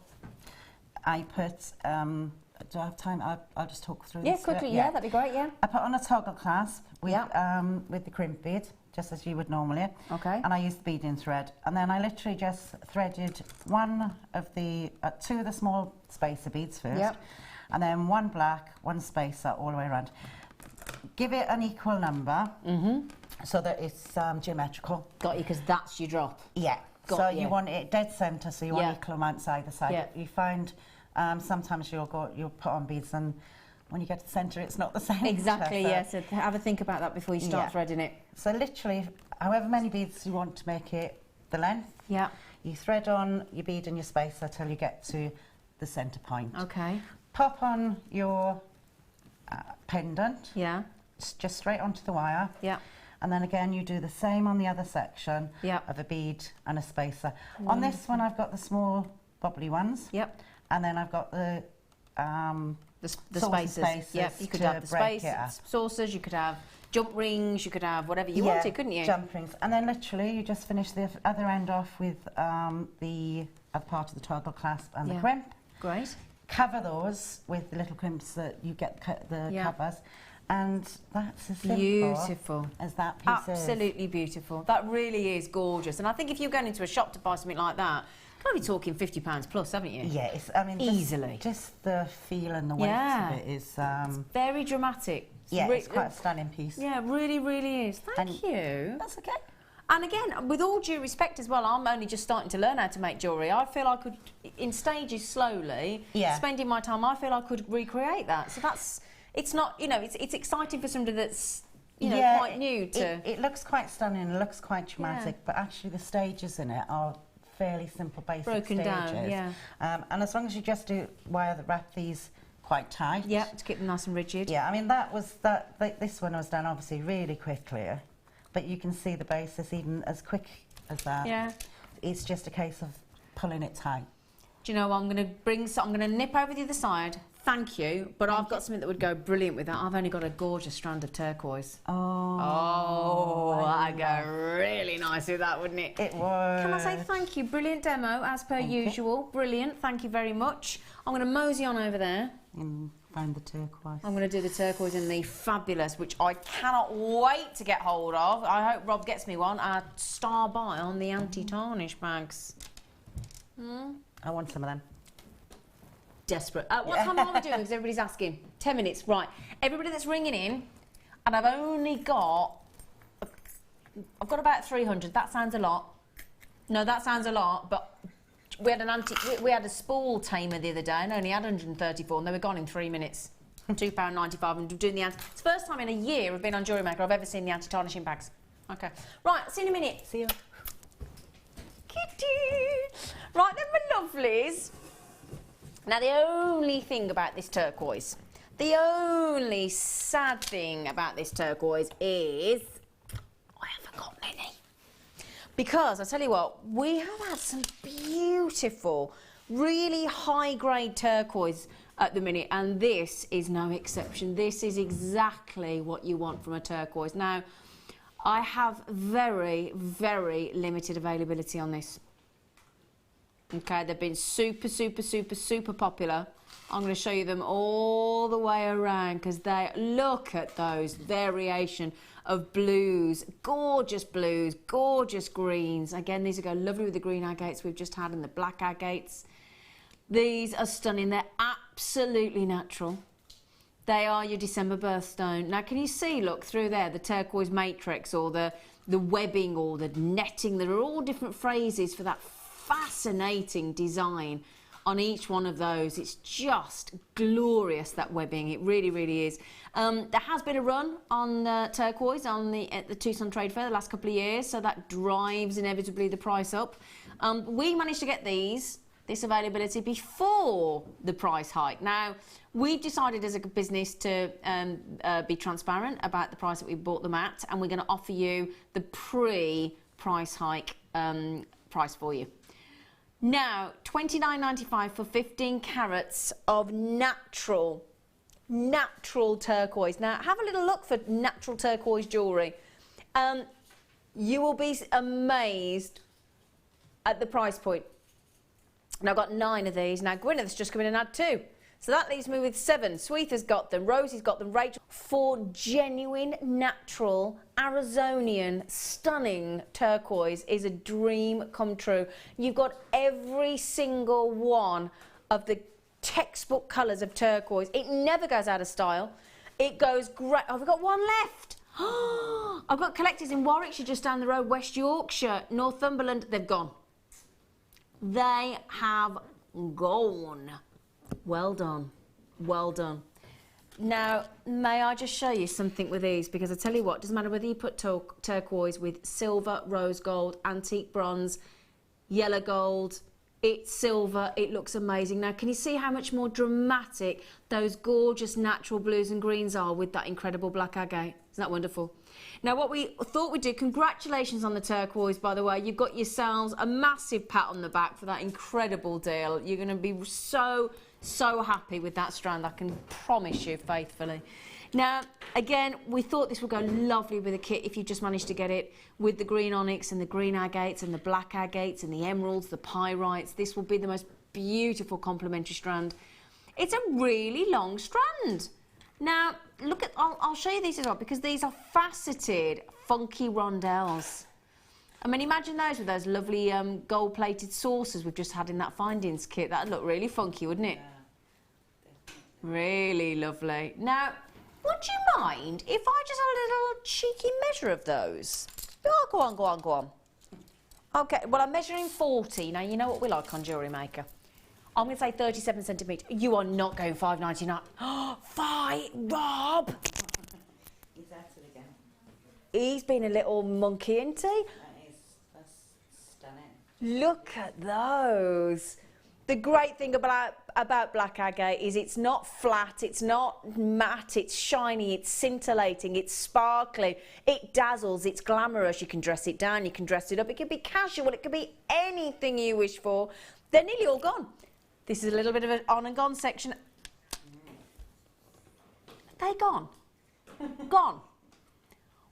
Speaker 7: I put, do I have time? I'll just talk through
Speaker 5: Yeah,
Speaker 7: this.
Speaker 5: quickly. Yeah, that'd be great. Yeah.
Speaker 7: I put on a toggle clasp with,
Speaker 5: Yeah.
Speaker 7: with the crimp bead, just as you would normally.
Speaker 5: Okay.
Speaker 7: And I used the beading thread. And then I literally just threaded two of the small spacer beads first.
Speaker 5: Yep.
Speaker 7: And then one black, one spacer all the way around. Give it an equal number so that it's geometrical.
Speaker 5: Got you, because that's your drop.
Speaker 7: Yeah.
Speaker 5: Got
Speaker 7: so
Speaker 5: you.
Speaker 7: you want it dead centre, so you
Speaker 5: Yeah.
Speaker 7: want equal amounts either side.
Speaker 5: Yeah.
Speaker 7: You find sometimes you'll put on beads, and when you get to the centre, it's not the centre.
Speaker 5: Exactly.
Speaker 7: So,
Speaker 5: Yeah. So have a think about that before you start
Speaker 7: Yeah.
Speaker 5: threading it.
Speaker 7: So literally, however many beads you want to make it the length,
Speaker 5: Yeah.
Speaker 7: you thread on your bead and your spacer till you get to the centre point.
Speaker 5: Okay.
Speaker 7: Pop on your pendant,
Speaker 5: Yeah.
Speaker 7: just straight onto the wire.
Speaker 5: Yeah.
Speaker 7: And then again, you do the same on the other section
Speaker 5: Yep.
Speaker 7: of a bead and a spacer. On this one, I've got the small bobbly ones.
Speaker 5: Yep.
Speaker 7: And then I've got the
Speaker 5: The
Speaker 7: saucer
Speaker 5: spacers. Yep. You could
Speaker 7: to
Speaker 5: have the
Speaker 7: break
Speaker 5: space
Speaker 7: it up.
Speaker 5: saucers. You could have jump rings. You could have whatever you wanted, couldn't you?
Speaker 7: Jump rings. And then literally, you just finish the other end off with the other part of the toggle clasp and the
Speaker 5: Yeah.
Speaker 7: crimp.
Speaker 5: Great.
Speaker 7: Cover those with the little crimps that you get the
Speaker 5: Yeah.
Speaker 7: covers. And that's as simple
Speaker 5: Beautiful.
Speaker 7: as that piece is.
Speaker 5: Absolutely beautiful. That really is gorgeous. And I think if you're going into a shop to buy something like that, you've got to be talking £50 plus, haven't you?
Speaker 7: Yeah, I mean,
Speaker 5: Easily.
Speaker 7: Just the feel and the weight
Speaker 5: Yeah.
Speaker 7: of it is.
Speaker 5: Very dramatic.
Speaker 7: Yeah, it's quite a stunning piece.
Speaker 5: Yeah, it really, really is. Thank you.
Speaker 7: That's okay.
Speaker 5: And again, with all due respect as well, I'm only just starting to learn how to make jewellery. I feel I could, in stages slowly,
Speaker 7: Yeah.
Speaker 5: spending my time, I feel I could recreate that. So that's, it's not, you know, it's exciting for somebody that's, you know,
Speaker 7: Yeah,
Speaker 5: quite new to...
Speaker 7: It looks quite stunning, it looks quite dramatic, but actually the stages in it are fairly simple, basic
Speaker 5: Broken
Speaker 7: stages.
Speaker 5: down, yeah.
Speaker 7: And as long as you just wrap these quite tight.
Speaker 5: Yeah, to keep them nice and rigid.
Speaker 7: Yeah, I mean, this one was done obviously really quickly, but you can see the basis even as quick as that.
Speaker 5: Yeah.
Speaker 7: It's just a case of pulling it tight.
Speaker 5: Do you know what? I'm going to nip over the other side. Thank you, but I've got something that would go brilliant with that. I've only got a gorgeous strand of turquoise.
Speaker 7: Oh,
Speaker 5: That'd go really nice with that, wouldn't it?
Speaker 7: it was.
Speaker 5: Can I say thank you? Brilliant demo, as per usual. Brilliant. Thank you very much. I'm going to mosey on over there.
Speaker 7: And find the turquoise.
Speaker 5: I'm going to do the turquoise in the fabulous, which I cannot wait to get hold of. I hope Rob gets me one. A star buy on the anti-tarnish bags.
Speaker 7: I want some of them.
Speaker 5: Desperate. What time are we doing? Because everybody's asking. 10 minutes. Right. Everybody that's ringing in, and I've only got... I've got about 300. That sounds a lot. No, that sounds a lot, but we had we had a spool tamer the other day and only had 134, and they were gone in 3 minutes. £2.95 and doing the anti... It's the first time in a year I've been on Jewellery Maker I've ever seen the anti-tarnishing bags. Okay. Right, see you in a minute.
Speaker 7: See you.
Speaker 5: Kitty! Right then, my lovelies. Now, the only thing about this turquoise, the only sad thing about this turquoise is I haven't got any. Because, I tell you what, we have had some beautiful, really high-grade turquoise at the minute, and this is no exception. This is exactly what you want from a turquoise. Now, I have very, very limited availability on this. Okay, they've been super, super, super, super popular. I'm going to show you them all the way around because they look at those variation of blues, gorgeous greens. Again, these are go lovely with the green agates we've just had and the black agates. These are stunning. They're absolutely natural. They are your December birthstone. Now, can you see, look, through there, the turquoise matrix or the webbing or the netting? There are all different phrases for that fascinating design on each one of those. It's just glorious, that webbing. It really, really is. There has been a run on turquoise at the Tucson Trade Fair the last couple of years, so that drives inevitably the price up. We managed to get this availability before the price hike. Now, we've decided as a business to be transparent about the price that we bought them at, and we're going to offer you the pre-price hike price for you. Now, $29.95 for 15 carats of natural turquoise. Now, have a little look for natural turquoise jewellery. You will be amazed at the price point. Now, I've got 9 of these. Now, Gwyneth's just come in and had 2. So that leaves me with 7. Sweetha's got them, Rosie's got them, Rachel. For genuine, natural, Arizonian, stunning turquoise is a dream come true. You've got every single one of the textbook colours of turquoise. It never goes out of style. It goes great. Oh, we've got 1 left. I've got collectors in Warwickshire, just down the road, West Yorkshire, Northumberland. They've gone. They have gone. Well done. Well done. Now, may I just show you something with these? Because I tell you what, doesn't matter whether you put turquoise with silver, rose gold, antique bronze, yellow gold, it's silver, it looks amazing. Now, can you see how much more dramatic those gorgeous natural blues and greens are with that incredible black agate? Isn't that wonderful? Now, what we thought we'd do, congratulations on the turquoise, by the way. You've got yourselves a massive pat on the back for that incredible deal. You're going to be so happy with that strand, I can promise you faithfully. Now, again, we thought this would go lovely with a kit if you just managed to get it with the green onyx and the green agates and the black agates and the emeralds, the pyrites. This will be the most beautiful complementary strand. It's a really long strand. Now, look at, I'll show you these as well, because these are faceted, funky rondelles. I mean, imagine those with those lovely gold-plated saucers we've just had in that findings kit. That'd look really funky, wouldn't it?
Speaker 7: Yeah,
Speaker 5: really lovely. Now, would you mind if I just had a little cheeky measure of those? Oh, go on, go on, go on. Okay, well, I'm measuring 40. Now, you know what we like on Jewellery Maker. I'm going to say 37 centimetres. You are not going $5.99. Oh, Rob!
Speaker 7: He's at it again.
Speaker 5: He's been a little monkey, isn't he?
Speaker 7: That's stunning.
Speaker 5: Look at those. The great thing about black agate is it's not flat, it's not matte, it's shiny, it's scintillating, it's sparkly, it dazzles, it's glamorous. You can dress it down, you can dress it up, it can be casual, it can be anything you wish for. They're nearly all gone. This is a little bit of an on and gone section. Are they gone? Gone.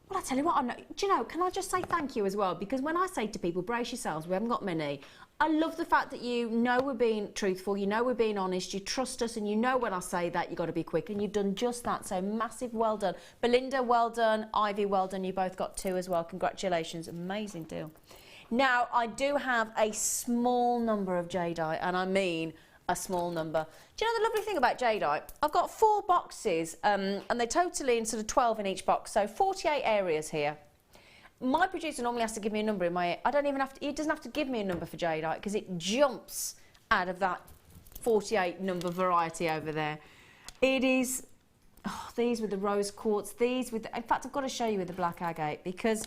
Speaker 5: Well, I tell you what, do you know, can I just say thank you as well? Because when I say to people, brace yourselves, we haven't got many, I love the fact that you know we're being truthful, you know we're being honest, you trust us, and you know when I say that, you've got to be quick, and you've done just that, so massive well done. Belinda, well done. Ivy, well done. You both got 2 as well. Congratulations. Amazing deal. Now, I do have a small number of jadeite, and I mean a small number. Do you know the lovely thing about jadeite? I've got 4 boxes, and they're totally in sort of 12 in each box, so 48 areas here. My producer normally has to give me a number in my... I don't even have to... He doesn't have to give me a number for jadeite because it jumps out of that 48 number variety over there. It is... Oh, these with the rose quartz, these with... In fact, I've got to show you with the black agate because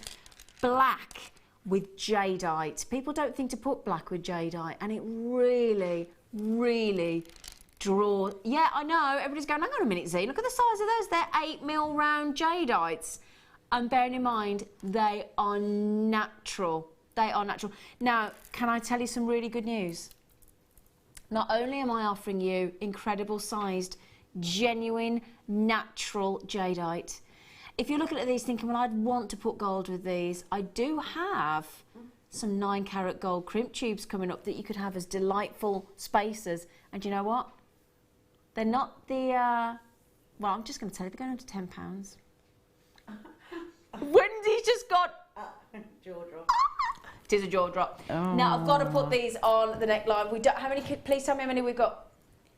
Speaker 5: black with jadeite. People don't think to put black with jadeite, and it really, really draws... Yeah, I know. Everybody's going, hang on a minute, Z. Look at the size of those. They're 8mm round jadeites. And bearing in mind, they are natural. They are natural. Now, can I tell you some really good news? Not only am I offering you incredible sized, genuine, natural jadeite. If you're looking at these thinking, well, I'd want to put gold with these, I do have some 9-carat gold crimp tubes coming up that you could have as delightful spacers. And you know what? They're not the, well, I'm just going to tell you, they're going under £10. just got...
Speaker 7: Jaw drop.
Speaker 5: It is a jaw drop.
Speaker 7: Oh.
Speaker 5: Now, I've got to put these on the neckline. We don't, how many? Please tell me how many we've got.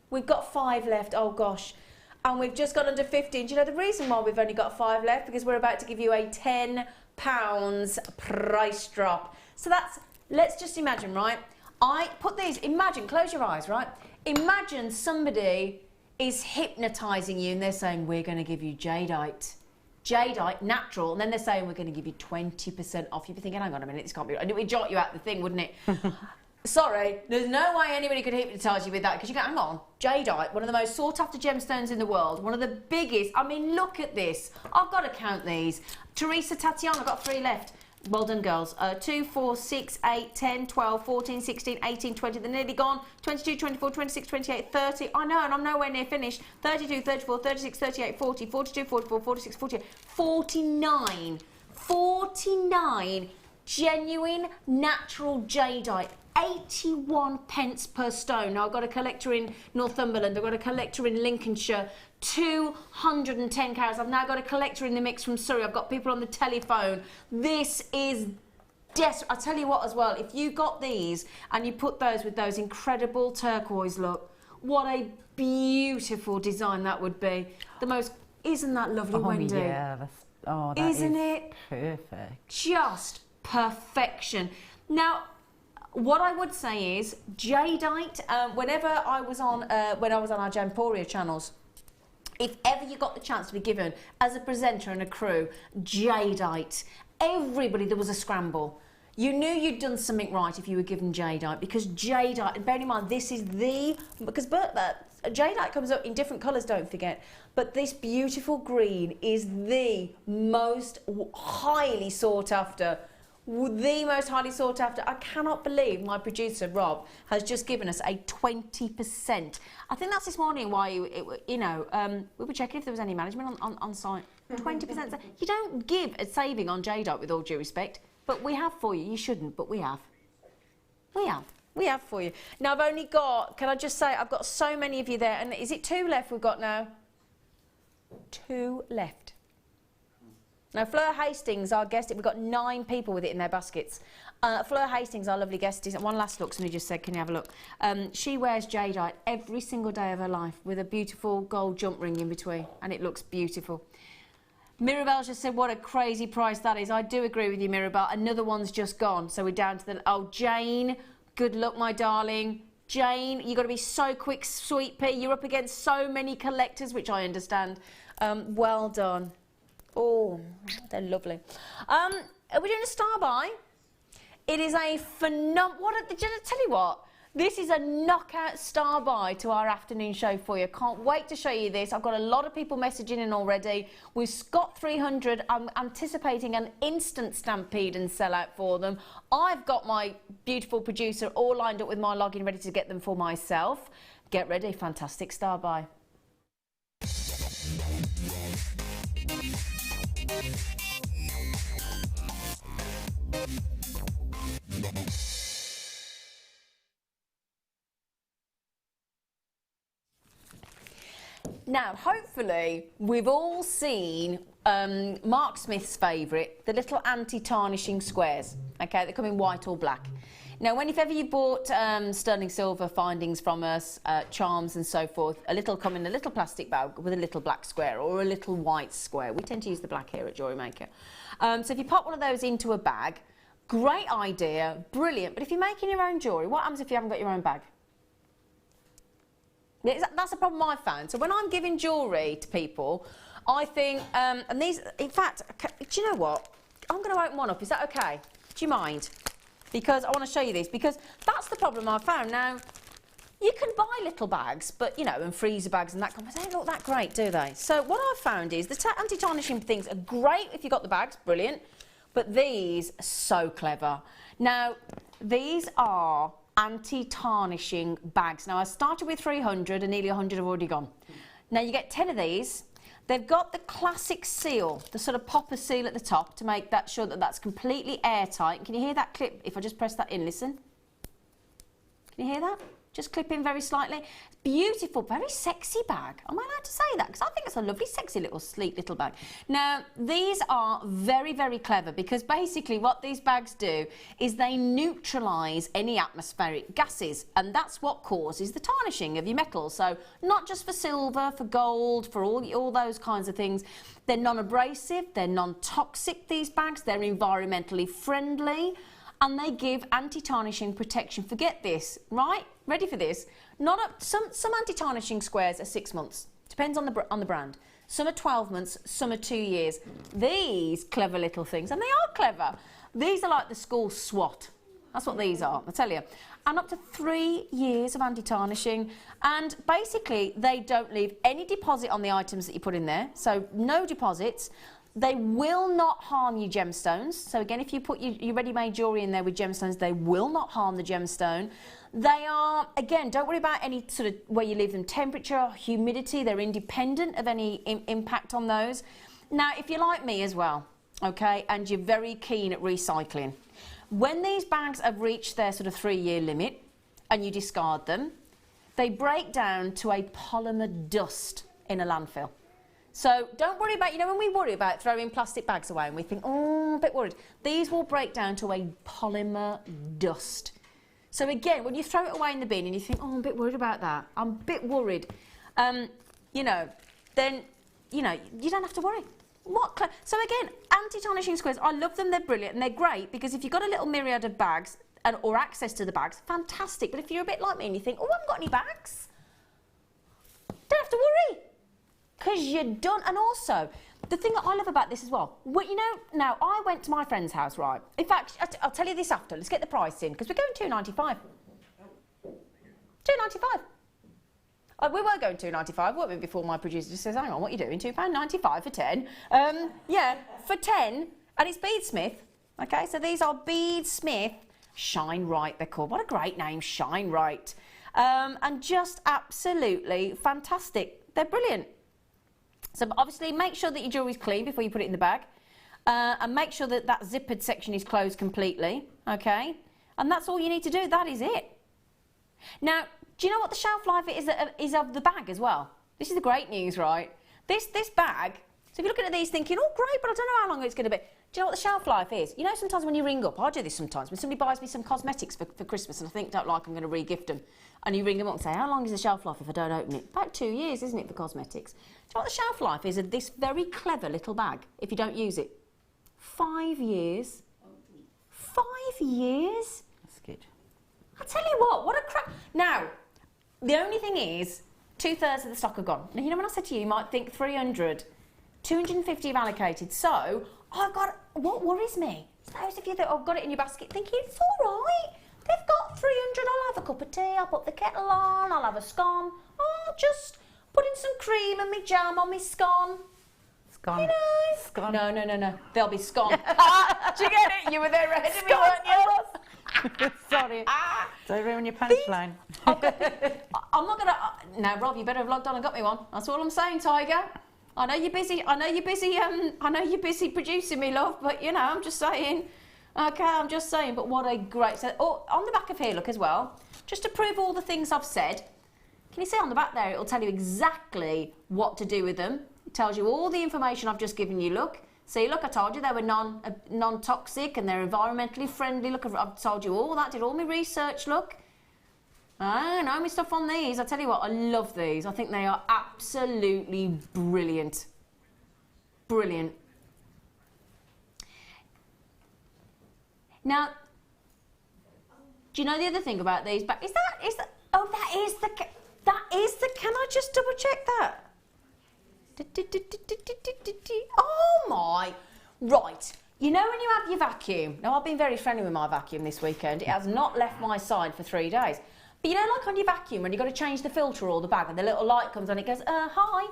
Speaker 5: We've got 5 left. Oh, gosh. And we've just got under 15. Do you know the reason why we've only got 5 left? Because we're about to give you a £10 price drop. So that's, let's just imagine, right? I put these, imagine, close your eyes, right? Imagine somebody is hypnotising you and they're saying, we're going to give you jadeite. Jadeite, natural, and then they're saying we're going to give you 20% off. You'd be thinking, hang on a minute, this can't be right. And it would jot you out the thing, wouldn't it? Sorry, there's no way anybody could hypnotise you with that, because you go, hang on, jadeite, one of the most sought-after gemstones in the world, one of the biggest. I mean, look at this. I've got to count these. Teresa, Tatiana, I've got 3 left. Well done, girls. 2, 4, 6, 8, 10, 12, 14, 16, 18, 20. They're nearly gone. 22, 24, 26, 28, 30. I know, and I'm nowhere near finished. 32, 34, 36, 38, 40, 42, 44, 46, 48, 49. 49 genuine natural jadeite. 81 pence per stone. Now, I've got a collector in Northumberland. I've got a collector in Lincolnshire. 210 carats. I've now got a collector in the mix from Surrey. I've got people on the telephone. This is desperate. I'll tell you what as well, if you got these and you put those with those incredible turquoise look, what a beautiful design that would be. The most, isn't that lovely, Wendy?
Speaker 7: Yeah, that
Speaker 5: isn't it
Speaker 7: perfect?
Speaker 5: Just perfection. Now, what I would say is jadeite. Whenever I was on, when I was on our Gemporia channels, if ever you got the chance to be given as a presenter and a crew jadeite, everybody, there was a scramble. You knew you'd done something right if you were given jadeite, because jadeite, and bearing in mind this is the, because jadeite comes up in different colours, don't forget, but this beautiful green is the most highly sought after. The most highly sought after. I cannot believe my producer Rob has just given us a 20%. I think that's this morning why we were checking if there was any management on site. 20%. You don't give a saving on jadeite, with all due respect, but we have for you. You shouldn't, but we have. We have for you. Now, I've only got, can I just say, I've got so many of you there, and is it 2 left we've got now? 2 left. Now, Fleur Hastings, our guest, we've got 9 people with it in their baskets. Fleur Hastings, our lovely guest, is one last look. Somebody just said, can you have a look? She wears jadeite every single day of her life with a beautiful gold jump ring in between, and it looks beautiful. Mirabelle just said, what a crazy price that is. I do agree with you, Mirabelle. Another one's just gone, so we're down to the... Oh, Jane, good luck, my darling. Jane, you've got to be so quick, sweet pea. You're up against so many collectors, which I understand. Well done. Oh, they're lovely. Are we doing a star buy? It is a phenomenal... tell you what? This is a knockout star buy to our afternoon show for you. Can't wait to show you this. I've got a lot of people messaging in already. We've got 300. I'm anticipating an instant stampede and sellout for them. I've got my beautiful producer all lined up with my login ready to get them for myself. Get ready. Fantastic star buy. Now, hopefully, we've all seen Mark Smith's favourite, the little anti-tarnishing squares. Okay, they come in white or black. Now, if ever you bought sterling silver findings from us, charms and so forth, come in a little plastic bag with a little black square or a little white square. We tend to use the black here at Jewellery Maker. So if you pop one of those into a bag, great idea, brilliant. But if you're making your own jewellery, what happens if you haven't got your own bag? That's a problem I've found. So when I'm giving jewellery to people, I think, and these, in fact, do you know what? I'm going to open one up. Is that okay? Do you mind? Because I want to show you these, because that's the problem I've found. Now, you can buy little bags, but, and freezer bags and that kind of thing. They don't look that great, do they? So what I've found is the anti-tarnishing things are great if you've got the bags, brilliant. But these are so clever. Now, these are anti-tarnishing bags. Now, I started with 300 and nearly 100 have already gone. Now, you get 10 of these. They've got the classic seal, the sort of popper seal at the top to make that sure that that's completely airtight. Can you hear that clip? If I just press that in, listen. Can you hear that? just clip in very slightly. Beautiful, very sexy bag. Am I allowed to say that? Because I think it's a lovely, sexy little, sleek little bag. Now, these are very, very clever because basically what these bags do is they neutralise any atmospheric gases, and that's what causes the tarnishing of your metals. So not just for silver, for gold, for all those kinds of things. They're non-abrasive, they're non-toxic, these bags, they're environmentally friendly, and they give anti-tarnishing protection. Forget this, right? Ready for this? Not up. Some anti-tarnishing squares are 6 months. Depends on the brand. Some are 12 months. Some are 2 years. These clever little things, and they are clever. These are like the school SWAT. That's what these are. I tell you. And up to 3 years of anti-tarnishing. And basically, they don't leave any deposit on the items that you put in there. So no deposits. They will not harm your gemstones. So again, if you put your ready-made jewellery in there with gemstones, they will not harm the gemstone. They are, again, don't worry about any sort of where you leave them, temperature or humidity. They're independent of any impact on those. Now, if you're like me as well, okay, and you're very keen at recycling, when these bags have reached their sort of 3-year limit and you discard them, they break down to a polymer dust in a landfill. So don't worry about, you know, when we worry about throwing plastic bags away and we think, oh, I'm a bit worried, these will break down to a polymer dust. So again, when you throw it away in the bin and you think, oh, I'm a bit worried about that, I'm a bit worried, you know, then, you know, you don't have to worry. So again, anti-tarnishing squares, I love them, they're brilliant, and they're great because if you've got a little myriad of bags or access to the bags, fantastic. But if you're a bit like me and you think, oh, I haven't got any bags, don't have to worry. Because you're done. And also, the thing that I love about this as well, you know, now I went to my friend's house, right? In fact, I'll tell you this after. Let's get the price in because we're going $2.95. $2.95. We were going $2.95, weren't we? Before my producer just says, "Hang on, what are you doing? £2.95 for 10?" Yeah, for 10, and it's Beadsmith. Okay, so these are Beadsmith Shine Right. They're called. What a great name, Shine Right, and just absolutely fantastic. They're brilliant. So obviously make sure that your jewellery is clean before you put it in the bag, and make sure that that zippered section is closed completely, okay? And that's all you need to do, that is it. Now, do you know what the shelf life is of the bag as well? This is the great news, right? This bag, so if you're looking at these thinking, oh great, but I don't know how long it's going to be. Do you know what the shelf life is? You know, sometimes when you ring up, I do this sometimes, when somebody buys me some cosmetics for Christmas and I think, don't like, I'm going to re-gift them. And you ring them up and say, how long is the shelf life if I don't open it? About 2 years, isn't it, for cosmetics? Do you know what the shelf life is of this very clever little bag if you don't use it? 5 years. 5 years?
Speaker 7: That's good.
Speaker 5: I tell you what a crap. Now, the only thing is, 2/3 of the stock are gone. Now, you know when I said to you, you might think 300, 250 have allocated. So, I've got, what worries me? Those of you that have got it in your basket thinking, it's all right. They've got 300, I'll have a cup of tea, I'll put the kettle on, I'll have a scone. I'll just put in some cream and my jam on my scone.
Speaker 7: Scone.
Speaker 5: You know?
Speaker 7: Scone.
Speaker 5: No. They'll be scone. Do you get it? You were there ahead of me, weren't you?
Speaker 7: Sorry. Don't ruin your punchline.
Speaker 5: I'm not going to... Now, Rob, you better have logged on and got me one. That's all I'm saying, Tiger. I know you're busy. I know you're busy producing me, love, but, you know, I'm just saying... Okay, I'm just saying, but what a great... So, oh, on the back of here, look, as well, just to prove all the things I've said, can you see on the back there, it'll tell you exactly what to do with them. It tells you all the information I've just given you, look. See, look, I told you they were non-toxic and they're environmentally friendly. Look, I've told you all that, did all my research, look. I know my stuff on these. I tell you what, I love these. I think they are absolutely brilliant. Brilliant. Now, do you know the other thing about these? But oh, that is the, can I just double check that? Oh my, right. You know when you have your vacuum, now I've been very friendly with my vacuum this weekend, it has not left my side for 3 days. But you know like on your vacuum when you've got to change the filter or the bag and the little light comes on, it goes, hi,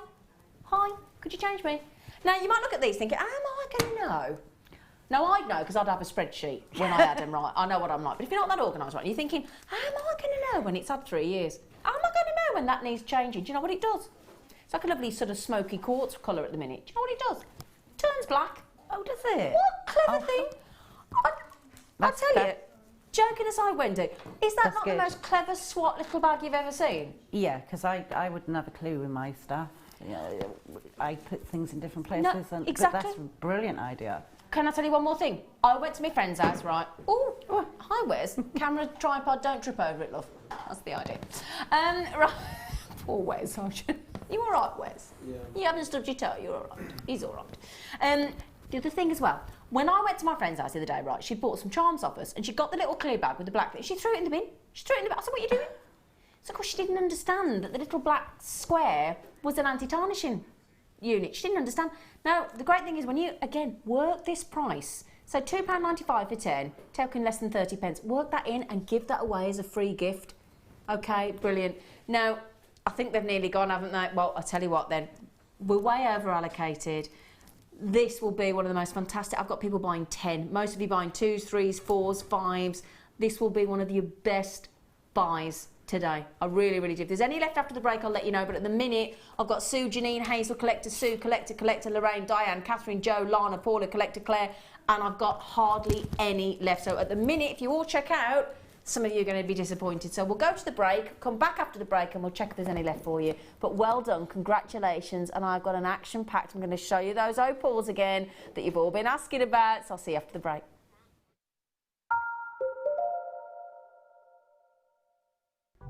Speaker 5: could you change me? Now you might look at these thinking, how am I going to know? Now, I'd know because I'd have a spreadsheet when I had them right. I know what I'm like. But if you're not that organised, right, and you're thinking, how am I going to know when it's had 3 years? How am I going to know when that needs changing? Do you know what it does? It's like a lovely sort of smoky quartz colour at the minute. Do you know what it does? It turns black.
Speaker 7: Oh, does it?
Speaker 5: What clever thing. I tell you. Joking aside, Wendy, is that
Speaker 7: That's
Speaker 5: not
Speaker 7: good.
Speaker 5: the most clever swat little bag you've ever seen?
Speaker 7: Yeah, because I wouldn't have a clue with my stuff. Yeah, I put things in different places, and
Speaker 5: exactly.
Speaker 7: but that's a brilliant idea.
Speaker 5: Can I tell you one more thing? I went to my friend's house, right? Oh, hi, Wes. Camera, tripod, don't trip over it, love. That's the idea. Right. Poor Wes. You all right, Wes? Yeah. You haven't stubbed your toe, you're all right. He's all right. The other thing as well, when I went to my friend's house the other day, right, she bought some charms off us, and she got the little clear bag with the black thing. She threw it in the bin. She threw it in the bin. I said, what are you doing? So, of course, she didn't understand that the little black square was an anti-tarnishing unit. She didn't understand. Now, the great thing is when you, again, work this price, so £2.95 for 10, taking less than 30 pence, work that in and give that away as a free gift. Okay, brilliant. Now, I think they've nearly gone, haven't they? Well, I'll tell you what then, we're way over allocated. This will be one of the most fantastic. I've got people buying 10. Most of you buying 2s, 3s, 4s, 5s. This will be one of your best buys today. I really, really do. If there's any left after the break, I'll let you know. But at the minute, I've got Sue, Janine, Hazel, Collector, Sue, Collector, Lorraine, Diane, Catherine, Joe, Lana, Paula, Collector, Claire, and I've got hardly any left. So at the minute, if you all check out, some of you are going to be disappointed. So we'll go to the break, come back after the break, and we'll check if there's any left for you. But well done, congratulations. And I've got an action-packed, I'm going to show you those opals again that you've all been asking about. So I'll see you after the break.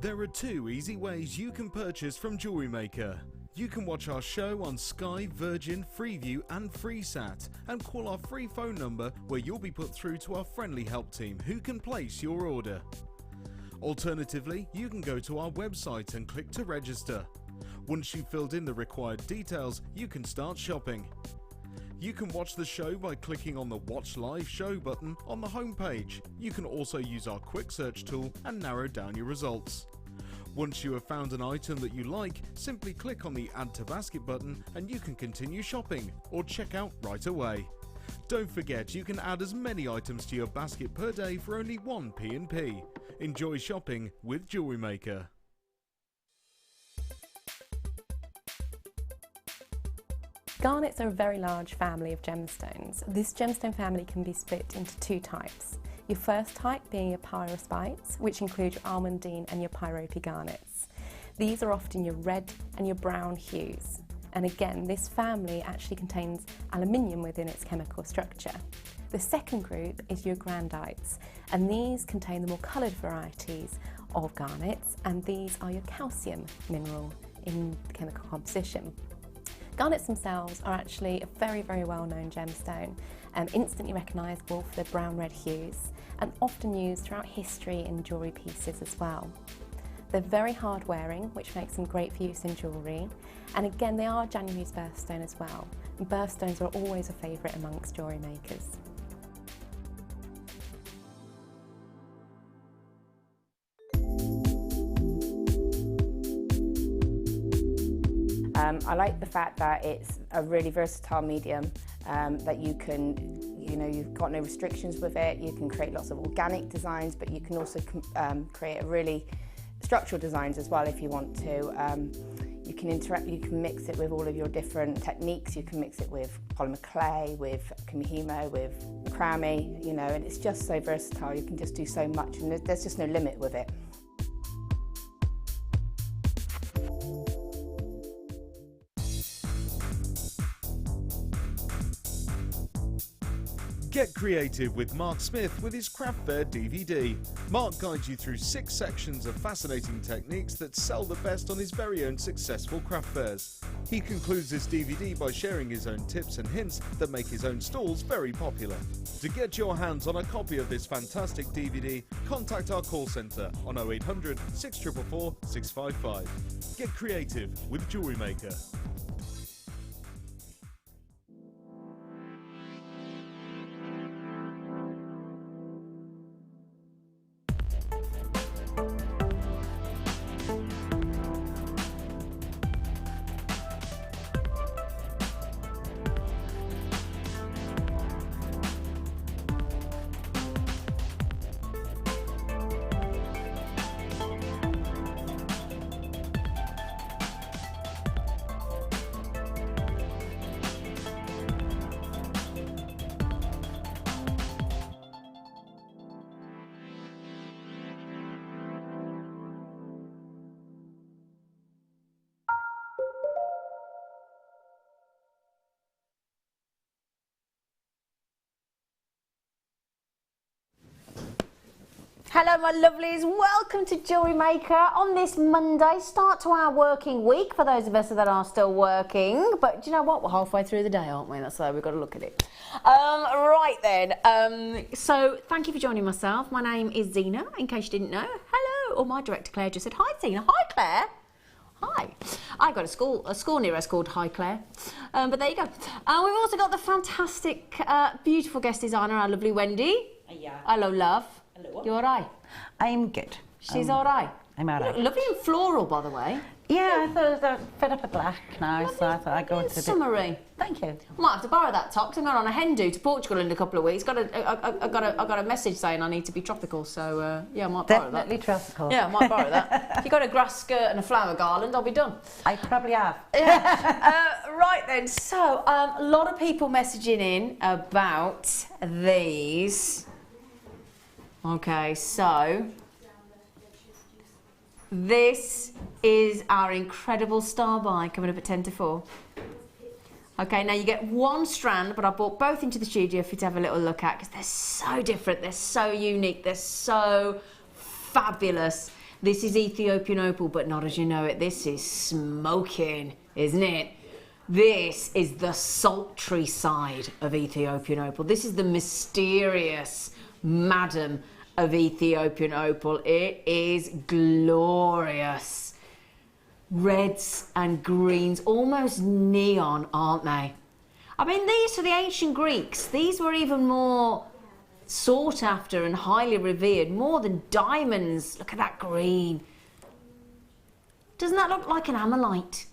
Speaker 2: There are 2 easy ways you can purchase from Jewellery Maker. You can watch our show on Sky, Virgin, Freeview and FreeSat and call our free phone number where you'll be put through to our friendly help team who can place your order. Alternatively, you can go to our website and click to register. Once you've filled in the required details, you can start shopping. You can watch the show by clicking on the Watch Live Show button on the homepage. You can also use our quick search tool and narrow down your results. Once you have found an item that you like, simply click on the Add to Basket button and you can continue shopping or check out right away. Don't forget you can add as many items to your basket per day for only 1 P&P. Enjoy shopping with Jewellery Maker.
Speaker 8: Garnets are a very large family of gemstones. This gemstone family can be split into 2 types. Your first type being your pyrospites, which include your almondine and your pyrope garnets. These are often your red and your brown hues. And again, this family actually contains aluminium within its chemical structure. The second group is your grandites, and these contain the more coloured varieties of garnets, and these are your calcium mineral in the chemical composition. Garnets themselves are actually a very, very well-known gemstone, instantly recognisable for their brown-red hues, and often used throughout history in jewellery pieces as well. They're very hard-wearing, which makes them great for use in jewellery, and again they are January's birthstone as well. And birthstones are always a favourite amongst jewellery makers.
Speaker 9: I like the fact that it's a really versatile medium, that you can, you've got no restrictions with it. You can create lots of organic designs, but you can also create a really structural designs as well if you want to. You can mix it with all of your different techniques. You can mix it with polymer clay, with kumihimo, with macrame, and it's just so versatile. You can just do so much, and there's just no limit with it.
Speaker 2: Get creative with Mark Smith with his Craft Fair DVD. Mark guides you through 6 sections of fascinating techniques that sell the best on his very own successful craft fairs. He concludes this DVD by sharing his own tips and hints that make his own stalls very popular. To get your hands on a copy of this fantastic DVD, contact our call centre on 0800 644 655. Get creative with Jewellery Maker.
Speaker 5: Hello my lovelies, welcome to Jewellery Maker on this Monday, start to our working week for those of us that are still working, but do you know what, we're halfway through the day, aren't we? That's the way we've got to look at it. Right then, so thank you for joining myself. My name is Zena, in case you didn't know. Hello, or my director Claire just said, hi Zena. Hi Claire. Hi. I got a school near us called Hi Claire, but there you go. We've also got the fantastic, beautiful guest designer, our lovely Wendy.
Speaker 7: Yeah.
Speaker 5: Hello love.
Speaker 7: Hello.
Speaker 5: You alright?
Speaker 7: I'm good.
Speaker 5: She's alright.
Speaker 7: I'm alright.
Speaker 5: Lovely and floral, by the way.
Speaker 7: Yeah, I thought I was fed up with black now, so I thought I'd go into the
Speaker 5: summery.
Speaker 7: Thank you.
Speaker 5: Might have to borrow that top because I'm going on a hen do to Portugal in a couple of weeks. I got a message saying I need to be tropical, so yeah, I might borrow that.
Speaker 7: Definitely tropical.
Speaker 5: Yeah, I might borrow that. If you got a grass skirt and a flower garland, I'll be done.
Speaker 7: I probably have.
Speaker 5: Yeah. Right then, so a lot of people messaging in about these. Okay, so this is our incredible star buy coming up at 10 to 4. Okay, now you get one strand, but I brought both into the studio for you to have a little look at because they're so different, they're so unique, they're so fabulous. This is Ethiopian opal, but not as you know it. This is smoking, isn't it? This is the sultry side of Ethiopian opal. This is the mysterious madam of Ethiopian opal. It is glorious. Reds and greens, almost neon, aren't they? I mean, these for the ancient Greeks, these were even more sought after and highly revered, more than diamonds. Look at that green. Doesn't that look like an ammolite?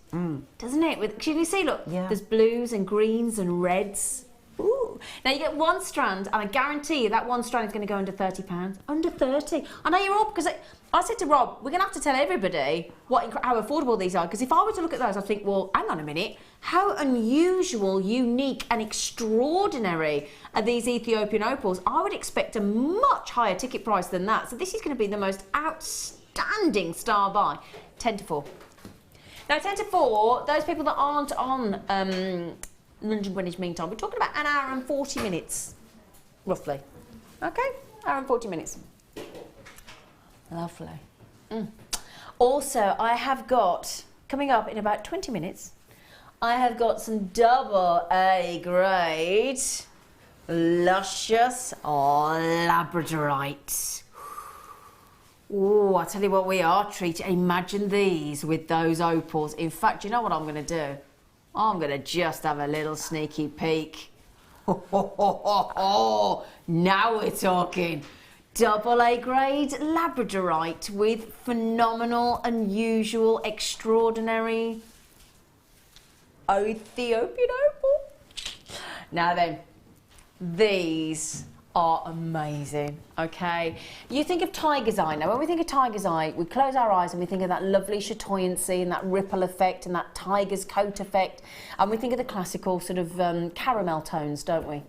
Speaker 5: Doesn't it? Can you see, look, there's blues and greens and reds. Ooh. Now you get one strand, and I guarantee you that one strand is going to go under £30. Under 30. I know you're all, because I said to Rob, we're going to have to tell everybody how affordable these are, because if I were to look at those, I'd think, well, hang on a minute, how unusual, unique and extraordinary are these Ethiopian opals? I would expect a much higher ticket price than that. So this is going to be the most outstanding star buy. 10 to 4. Now 10 to 4, those people that aren't on London Greenwich Mean Time, we're talking about an hour and 40 minutes, roughly. Okay, hour and 40 minutes. Lovely. Also, I have got, coming up in about 20 minutes, I have got some double A grade, luscious labradorite. Oh, I tell you what, we are treated. Imagine these with those opals. In fact, you know what I'm going to do? I'm going to just have a little sneaky peek. Now we're talking. Double A grade labradorite with phenomenal, unusual, extraordinary Ethiopian opal. Now then, these are amazing, okay? You think of tiger's eye. Now, when we think of tiger's eye, we close our eyes and we think of that lovely chatoyancy and that ripple effect and that tiger's coat effect, and we think of the classical sort of caramel tones, don't we?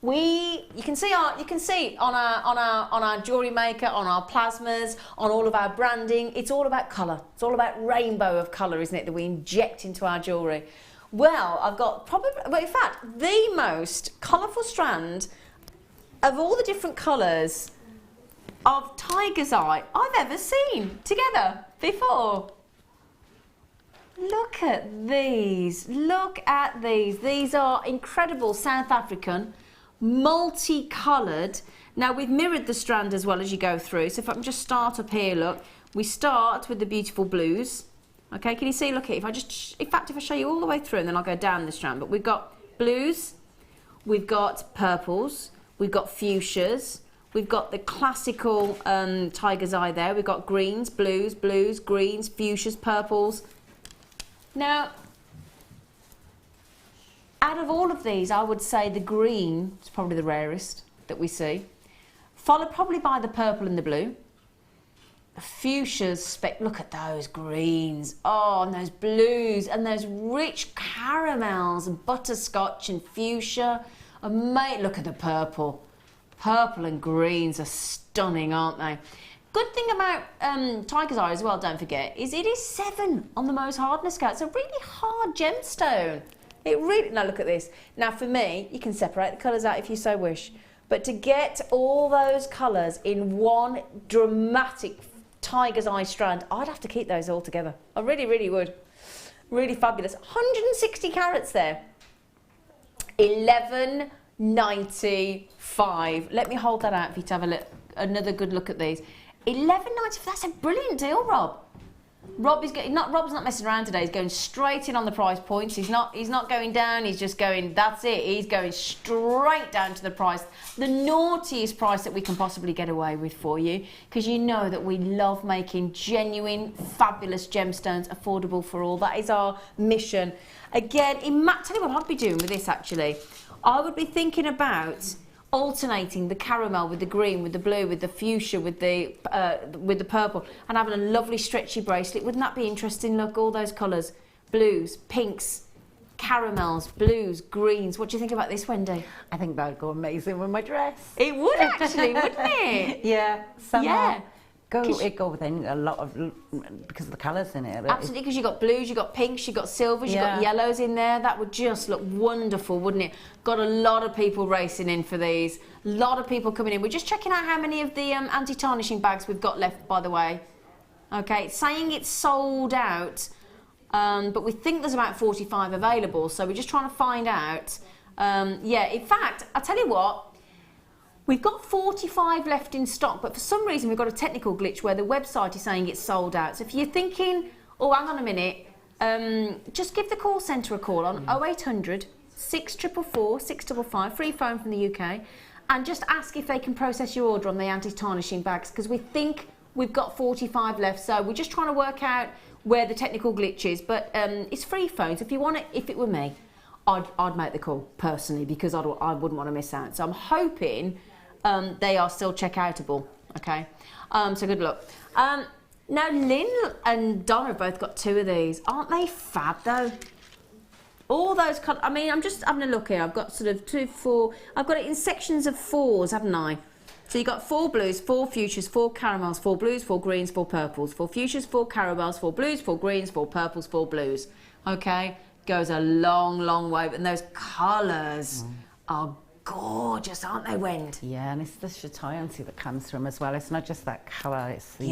Speaker 5: You can see on our Jewellery Maker, on our plasmas, on all of our branding, it's all about colour. It's all about rainbow of colour, isn't it, that we inject into our jewellery. Well, I've got probably, well, in fact, the most colourful strand of all the different colours of tiger's eye I've ever seen together before. Look at these. Look at these. These are incredible South African, multicoloured. Now, we've mirrored the strand as well as you go through. So if I can just start up here, look. We start with the beautiful blues. Okay, can you see? Look, if I show you all the way through and then I'll go down the strand. But we've got blues, we've got purples, we've got fuchsias, we've got the classical tiger's eye there. We've got greens, blues, greens, fuchsias, purples. Now, out of all of these, I would say the green is probably the rarest that we see, followed probably by the purple and the blue. The fuchsias, look at those greens, oh, and those blues, and those rich caramels and butterscotch and fuchsia. And mate, look at the purple. Purple and greens are stunning, aren't they? Good thing about tiger's eye as well, don't forget, is it is 7 on the Mohs hardness scale. It's a really hard gemstone. It really, now look at this. Now for me, you can separate the colours out if you so wish. But to get all those colours in one dramatic tiger's eye strand, I'd have to keep those all together. I really, really would. Really fabulous. 160 carats there. 11.95. Let me hold that out for you to have a look, another good look at these. 11.95. That's a brilliant deal, Rob. Rob's not messing around today. He's going straight in on the price points. He's not going down. He's just going, that's it. He's going straight down to the price, the naughtiest price that we can possibly get away with for you, because you know that we love making genuine, fabulous gemstones affordable for all. That is our mission. Again, tell you what I'd be doing with this actually. I would be thinking about alternating the caramel with the green, with the blue, with the fuchsia, with the purple, and having a lovely stretchy bracelet. Wouldn't that be interesting? Look, all those colours, blues, pinks, caramels, blues, greens. What do you think about this, Wendy?
Speaker 7: I think that would go amazing with my dress.
Speaker 5: It would actually, wouldn't it?
Speaker 7: Yeah.
Speaker 5: Yeah.
Speaker 7: It go within a lot of, because of the colours in it.
Speaker 5: Absolutely, because you've got blues, you've got pinks, you've got silvers, you've got yellows in there. That would just look wonderful, wouldn't it? Got a lot of people racing in for these. A lot of people coming in. We're just checking out how many of the anti-tarnishing bags we've got left, by the way. Okay, it's saying it's sold out, but we think there's about 45 available, so we're just trying to find out. Yeah, in fact, I'll tell you what, we've got 45 left in stock, but for some reason we've got a technical glitch where the website is saying it's sold out. So if you're thinking, oh, hang on a minute, just give the call centre a call on 0800 644 655, free phone from the UK, and just ask if they can process your order on the anti-tarnishing bags, because we think we've got 45 left. So we're just trying to work out where the technical glitch is, but it's free phones. If you want it, if it were me, I'd make the call personally, because I wouldn't want to miss out. So I'm hoping they are still check-outable, okay? So good luck. Now, Lynn and Donna have both got 2 of these. Aren't they fab, though? All those colours, I mean, I'm just having a look here. I've got sort of 2, 4, I've got it in sections of 4s, haven't I? So you've got 4 blues, 4 fuchsias, 4 caramels, 4 blues, 4 greens, 4 purples, 4 fuchsias, 4 caramels, 4 blues, 4 greens, 4 purples, 4 blues. Okay? Goes a long, long way. And those colours are gorgeous, aren't they, Wend?
Speaker 7: Yeah, and it's the chatoyancy that comes from as well. It's not just that colour, it's the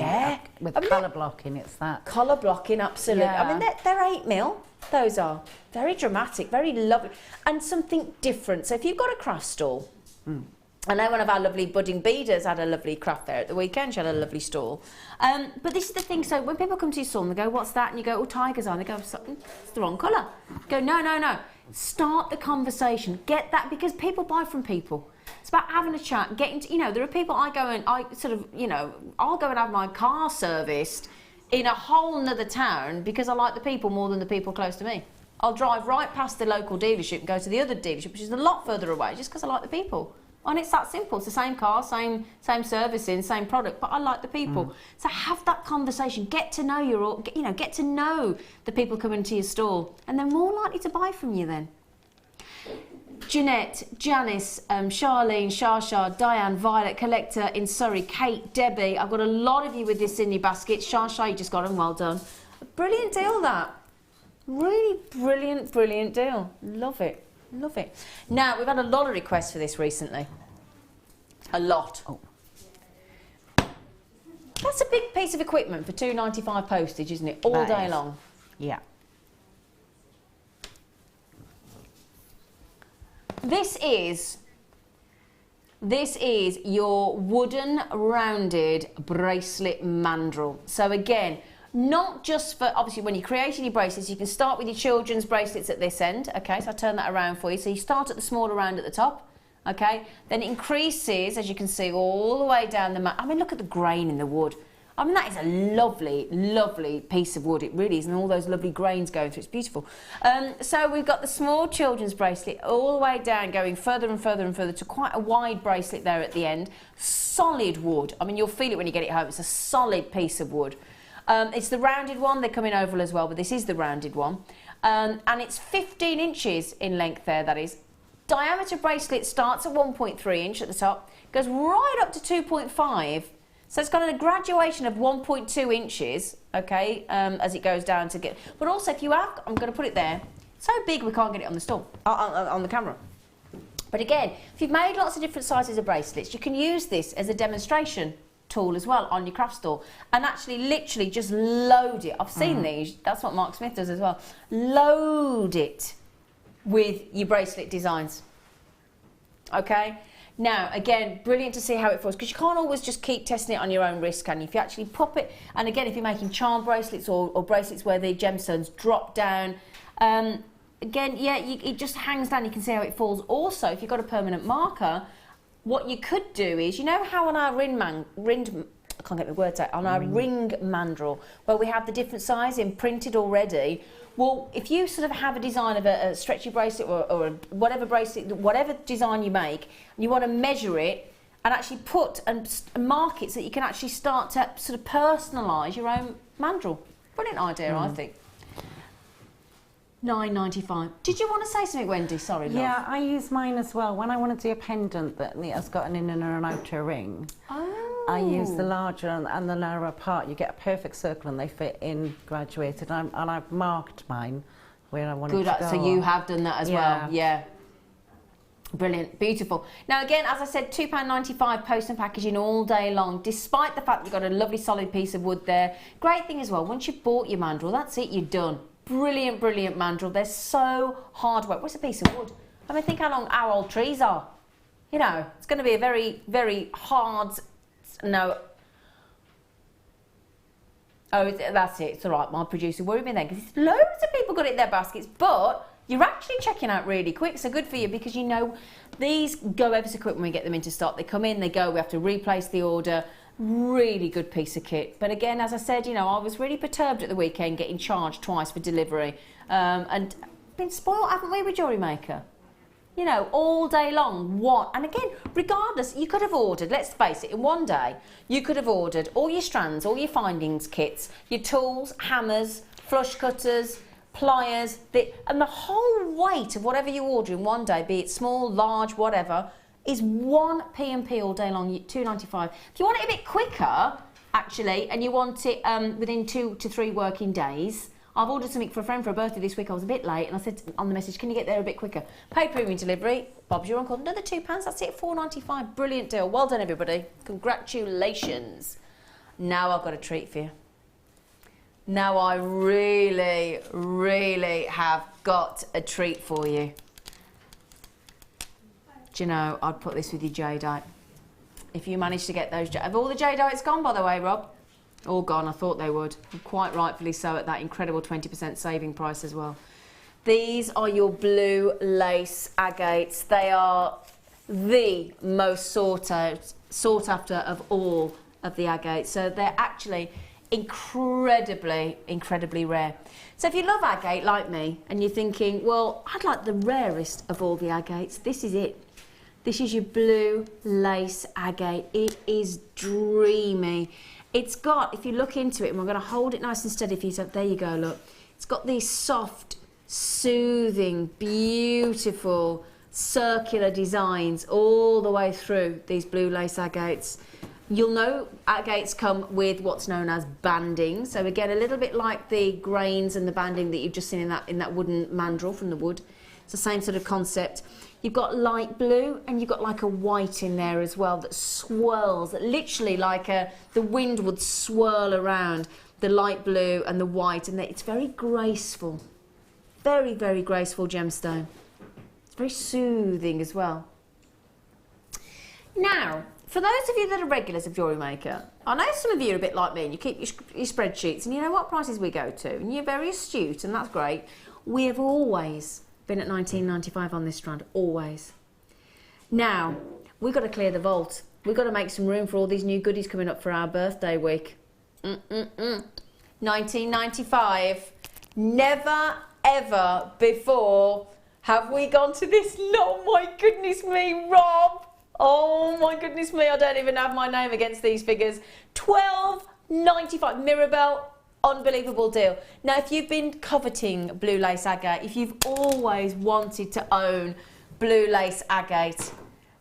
Speaker 7: with
Speaker 5: I mean,
Speaker 7: colour blocking, it's that.
Speaker 5: Colour blocking, absolutely.
Speaker 7: Yeah.
Speaker 5: I mean, they're 8mm, those are. Very dramatic, very lovely, and something different. So if you've got a craft stall, I know one of our lovely budding beaders had a lovely craft there at the weekend. She had a lovely stall. But this is the thing, so when people come to your stall and they go, what's that? And you go, oh, tiger's eye. They go, it's the wrong colour. Go, no, no, no. Start the conversation. Get that, because people buy from people. It's about having a chat, getting to, you know, there are people I'll go and have my car serviced in a whole nother town because I like the people more than the people close to me. I'll drive right past the local dealership and go to the other dealership, which is a lot further away, just because I like the people. And it's that simple. It's the same car, same servicing, same product, but I like the people. So have that conversation. Get to know get to know the people coming to your store, and they're more likely to buy from you then. Jeanette, Janice, Charlene, Shasha, Diane, Violet, Collector in Surrey, Kate, Debbie. I've got a lot of you with this in your basket. Shasha, you just got them. Well done. A brilliant deal, that. Really brilliant, brilliant deal. Love it. Love it. Now, we've had a lot of requests for this recently. A lot. Oh. That's a big piece of equipment for £2.95 postage, isn't it? All day long.
Speaker 7: Yeah.
Speaker 5: This is your wooden rounded bracelet mandrel. So again, not just for, obviously when you're creating your bracelets, you can start with your children's bracelets at this end, okay, so I'll turn that around for you. So you start at the smaller round at the top, okay, then it increases, as you can see, all the way down the mat. I mean, look at the grain in the wood. I mean, that is a lovely, lovely piece of wood, it really is, and all those lovely grains going through, it's beautiful. So we've got the small children's bracelet all the way down, going further and further and further to quite a wide bracelet there at the end. Solid wood, I mean, you'll feel it when you get it home, it's a solid piece of wood. It's the rounded one, they come in oval as well, but this is the rounded one. And it's 15 inches in length there, that is. Diameter bracelet starts at 1.3 inch at the top, goes right up to 2.5. So it's got a graduation of 1.2 inches, okay, as it goes down to get... But also, if you have... I'm going to put it there. So big we can't get it on the store, on the camera. But again, if you've made lots of different sizes of bracelets, you can use this as a demonstration tool as well on your craft store, and actually literally just load it. I've seen these, that's what Mark Smith does as well. Load it with your bracelet designs. Okay, now again, brilliant to see how it falls, because you can't always just keep testing it on your own wrist, can you? If you actually pop it, and again, if you're making charm bracelets or bracelets where the gemstones drop down, again, yeah, it just hangs down, you can see how it falls. Also, if you've got a permanent marker, what you could do is, you know how on our ring mandrel, where we have the different size imprinted already, well, if you sort of have a design of a stretchy bracelet or whatever bracelet, whatever design you make, and you want to measure it and actually put and mark it so that you can actually start to sort of personalise your own mandrel. Brilliant idea, I think. $9.95. Did you want to say something, Wendy? Sorry, love.
Speaker 7: Yeah, I use mine as well. When I want to do a pendant that has got an inner and an outer ring, I use the larger and the narrower part. You get a perfect circle and they fit in graduated. And I've marked mine where I want it to go.
Speaker 5: So you have done that as well. Yeah. Brilliant, beautiful. Now again, as I said, £2.95 post and packaging all day long, despite the fact you've got a lovely solid piece of wood there. Great thing as well, once you've bought your mandrel, that's it, you're done. Brilliant, brilliant mandrel. They're so hard work. What's a piece of wood? I mean, think how long our old trees are. You know, it's going to be a very, very hard... No. Oh, that's it. It's all right. My producer worried me then, because loads of people got it in their baskets, but you're actually checking out really quick. So good for you, because you know these go ever so quick when we get them into stock. They come in, they go. We have to replace the order. Really good piece of kit. But again, as I said, you know, I was really perturbed at the weekend getting charged twice for delivery, and been spoiled, haven't we, with Jewellery Maker? You know, all day long. What? And again, regardless, you could have ordered, let's face it, in one day, you could have ordered all your strands, all your findings kits, your tools, hammers, flush cutters, pliers, and the whole weight of whatever you order in one day, be it small, large, whatever, is one P&P all day long, $2.95. If you want it a bit quicker, actually, and you want it within 2 to 3 working days, I've ordered something for a friend for a birthday this week. I was a bit late, and I said on the message, can you get there a bit quicker? Paid premium delivery, Bob's your uncle, another £2, that's it, $4.95. Brilliant deal. Well done, everybody. Congratulations. Now I've got a treat for you. Now I really, really have got a treat for you. Do you know, I'd put this with your jadeite. If you manage to get those... Have all the jadeites gone, by the way, Rob? All gone, I thought they would. And quite rightfully so, at that incredible 20% saving price as well. These are your blue lace agates. They are the most sought after of all of the agates. So they're actually incredibly, incredibly rare. So if you love agate like me, and you're thinking, well, I'd like the rarest of all the agates, this is it. This is your blue lace agate. It is dreamy. It's got, if you look into it, and we're going to hold it nice and steady for you, so there you go, look. It's got these soft, soothing, beautiful, circular designs all the way through these blue lace agates. You'll know agates come with what's known as banding. So again, a little bit like the grains and the banding that you've just seen in that wooden mandrel from the wood. It's the same sort of concept. You've got light blue, and you've got like a white in there as well that swirls, that literally like the wind would swirl around the light blue and the white, and it's very graceful. Very, very graceful gemstone. It's very soothing as well. Now, for those of you that are regulars of Jewellery Maker, I know some of you are a bit like me, and you keep your spreadsheets, and you know what prices we go to, and you're very astute, and that's great. We have always been at $19.95 on this strand, always. Now, we've got to clear the vault. We've got to make some room for all these new goodies coming up for our birthday week. $19.95. Never, ever before have we gone to this. Oh my goodness me, Rob. Oh my goodness me, I don't even have my name against these figures. $12.95. Mirabelle. Unbelievable deal. Now, if you've been coveting blue lace agate, if you've always wanted to own blue lace agate,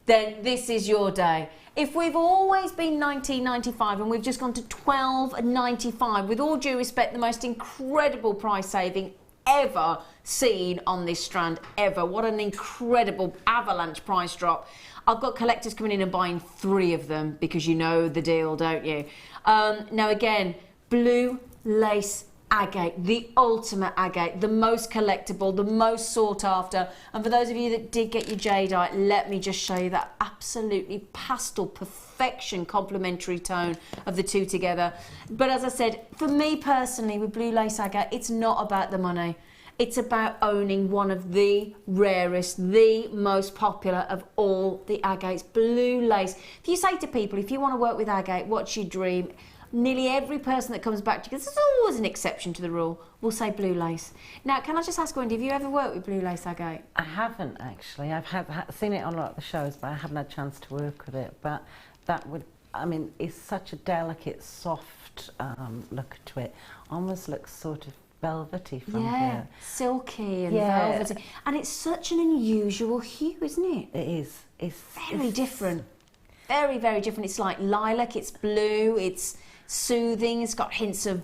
Speaker 5: then this is your day. If we've always been $19.95 and we've just gone to $12.95, with all due respect, the most incredible price saving ever seen on this strand, ever. What an incredible avalanche price drop. I've got collectors coming in and buying 3 of them because you know the deal, don't you? Now again, blue lace agate, the ultimate agate, the most collectible, the most sought after. And for those of you that did get your jadeite, let me just show you that absolutely pastel perfection complementary tone of the two together. But as I said, for me personally with blue lace agate, it's not about the money. It's about owning one of the rarest, the most popular of all the agates, blue lace. If you say to people, if you want to work with agate, what's your dream? Nearly every person that comes back to you, because there's always an exception to the rule, will say blue lace. Now, can I just ask Wendy, have you ever worked with blue lace agate?
Speaker 7: I haven't actually. I've seen it on a lot of the shows, but I haven't had a chance to work with it. But that would, I mean, it's such a delicate, soft look to it. Almost looks sort of velvety from here.
Speaker 5: Silky and velvety. And it's such an unusual hue, isn't it?
Speaker 7: It is. It's
Speaker 5: very different. Very, very different. It's like lilac, it's blue, it's soothing, it's got hints of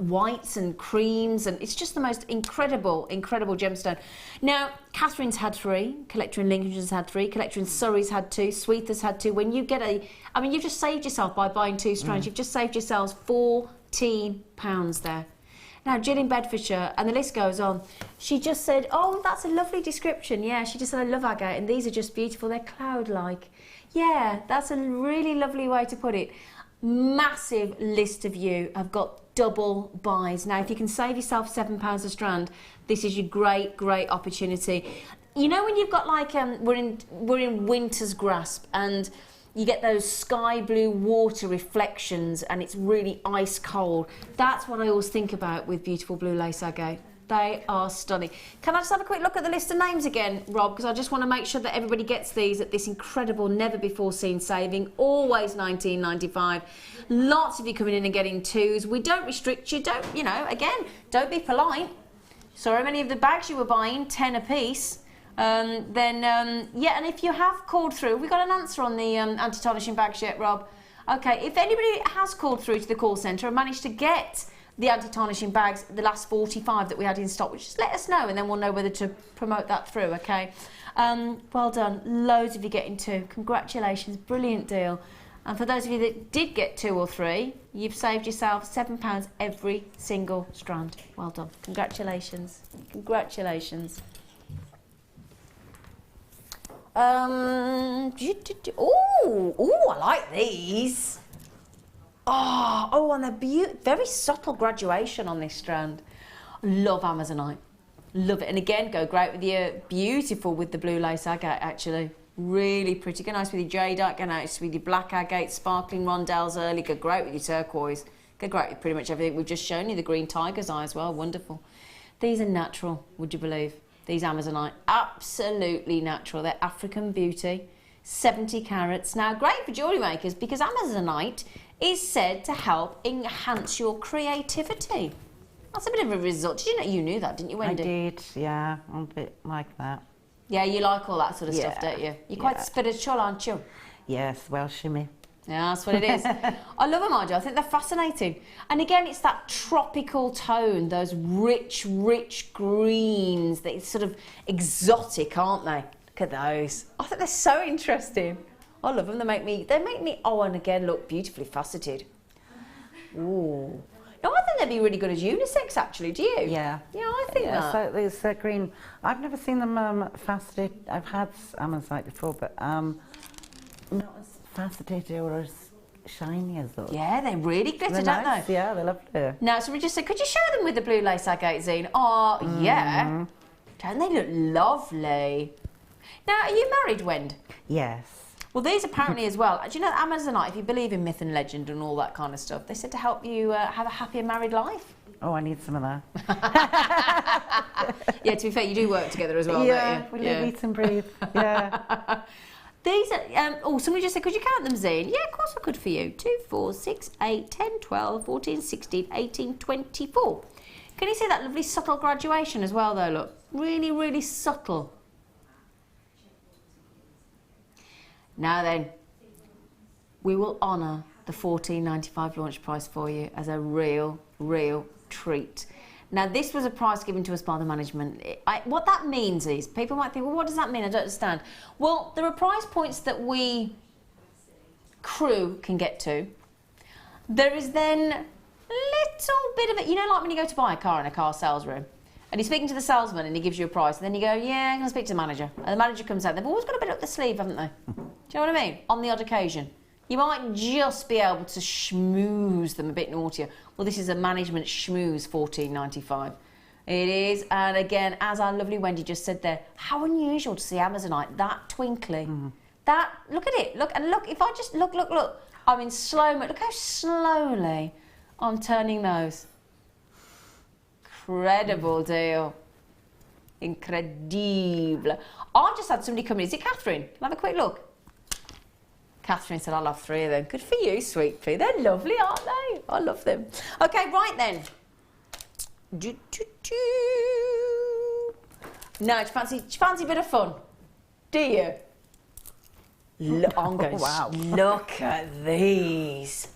Speaker 5: whites and creams, and it's just the most incredible, incredible gemstone. Now, Catherine's had 3, collector in Lincolnshire's had 3, collector in Surrey's had 2, Sweetha's had 2. When you get I mean, you've just saved yourself by buying 2 strands. You've just saved yourselves £14 there. Now, Jill in Bedfordshire, and the list goes on, she just said, oh, that's a lovely description. Yeah, she just said, I love agate, and these are just beautiful. They're cloud-like. Yeah, that's a really lovely way to put it. Massive list of you have got double buys. Now, if you can save yourself £7 a strand, this is your great, great opportunity. You know when you've got like, we're in winter's grasp, and you get those sky blue water reflections and it's really ice cold. That's what I always think about with beautiful blue lace agate. They are stunning. Can I just have a quick look at the list of names again, Rob? Because I just want to make sure that everybody gets these at this incredible, never-before-seen saving. Always $19.95. Lots of you coming in and getting 2s. We don't restrict you. Don't, you know, again, don't be polite. So how many of the bags you were buying, 10 a piece. Yeah, and if you have called through, we got an answer on the anti-tarnishing bags yet, Rob? Okay, if anybody has called through to the call centre and managed to get the anti-tarnishing bags, the last 45 that we had in stock, just let us know and then we'll know whether to promote that through, okay? Well done, loads of you getting 2. Congratulations, brilliant deal. And for those of you that did get 2 or 3, you've saved yourself £7 every single strand. Well done, congratulations, congratulations. Oh, I like these. Oh, and they're very subtle graduation on this strand. Love Amazonite. Love it. And again, go great with your beautiful with the blue lace agate, actually. Really pretty. Go nice with your jadeite, go nice with your black agate, sparkling rondelles early. Go great with your turquoise. Go great with pretty much everything. We've just shown you the green tiger's eye as well. Wonderful. These are natural, would you believe? These Amazonite, absolutely natural. They're African beauty, 70 carats. Now, great for jewellery makers because Amazonite is said to help enhance your creativity. That's a bit of a result. Did you know you knew that, didn't you, Wendy?
Speaker 7: I did, yeah. I'm a bit like that.
Speaker 5: Yeah, you like all that sort of stuff, don't you? You're quite spiritual, aren't you?
Speaker 7: Yes, well, shimmy.
Speaker 5: Yeah, that's what it is. I love them, Margie. I think they're fascinating. And again, it's that tropical tone, those rich, rich greens. They're sort of exotic, aren't they? Look at those. I think they're so interesting. I love them. They make me, oh, and again, look beautifully faceted. Ooh. No, I think they'd be really good as unisex, actually. Do you?
Speaker 7: Yeah.
Speaker 5: Yeah, I think that.
Speaker 7: So there's green. I've never seen them faceted. I've had Amazonite before, but not as faceted or as shiny as those.
Speaker 5: Yeah, they really glitter,
Speaker 7: they're
Speaker 5: don't
Speaker 7: nice.
Speaker 5: they?
Speaker 7: Yeah, they're lovely.
Speaker 5: Now, so we just said, could you show them with the blue lace agate, Zine? Oh, yeah. Don't they look lovely? Now, are you married, Wend?
Speaker 7: Yes.
Speaker 5: Well, these apparently as well. Do you know Amazonite, if you believe in myth and legend and all that kind of stuff, they said to help you have a happier married life.
Speaker 7: Oh, I need some of that.
Speaker 5: Yeah, to be fair, you do work together as well,
Speaker 7: yeah,
Speaker 5: don't you?
Speaker 7: We live, eat and breathe. Yeah.
Speaker 5: These are, oh, somebody just said, could you count them, Zine? Yeah, of course I could for you. 2, 4, 6, 8, 10, 12, 14, 16, 18, 24. Can you see that lovely subtle graduation as well, though, look? Really, really subtle. Now then, we will honour the $14.95 launch price for you as a real, real treat. Now, this was a price given to us by the management. What that means is, people might think, well, what does that mean? I don't understand. Well, there are price points that we crew can get to. There is then little bit of it, you know, like when you go to buy a car in a car sales room and you're speaking to the salesman and he gives you a price and then you go, yeah, I'm going to speak to the manager. And the manager comes out, they've always got a bit up the sleeve, haven't they? Do you know what I mean? On the odd occasion. You might just be able to schmooze them a bit naughtier. Well, this is a management schmooze, $14.95. It is, and again, as our lovely Wendy just said there, how unusual to see Amazonite that twinkly. That, look at it, look, and look, if I just, look, I'm in slow-mo, look how slowly I'm turning those. Incredible deal. Incredible. I've just had somebody come in, is it Catherine? Have a quick look. Catherine said, I'll have 3 of them. Good for you, sweet pea. They're lovely, aren't they? I love them. Okay, right then. Now, do you fancy a bit of fun? Do you? Look, I'm going,
Speaker 7: wow.
Speaker 5: Look at these.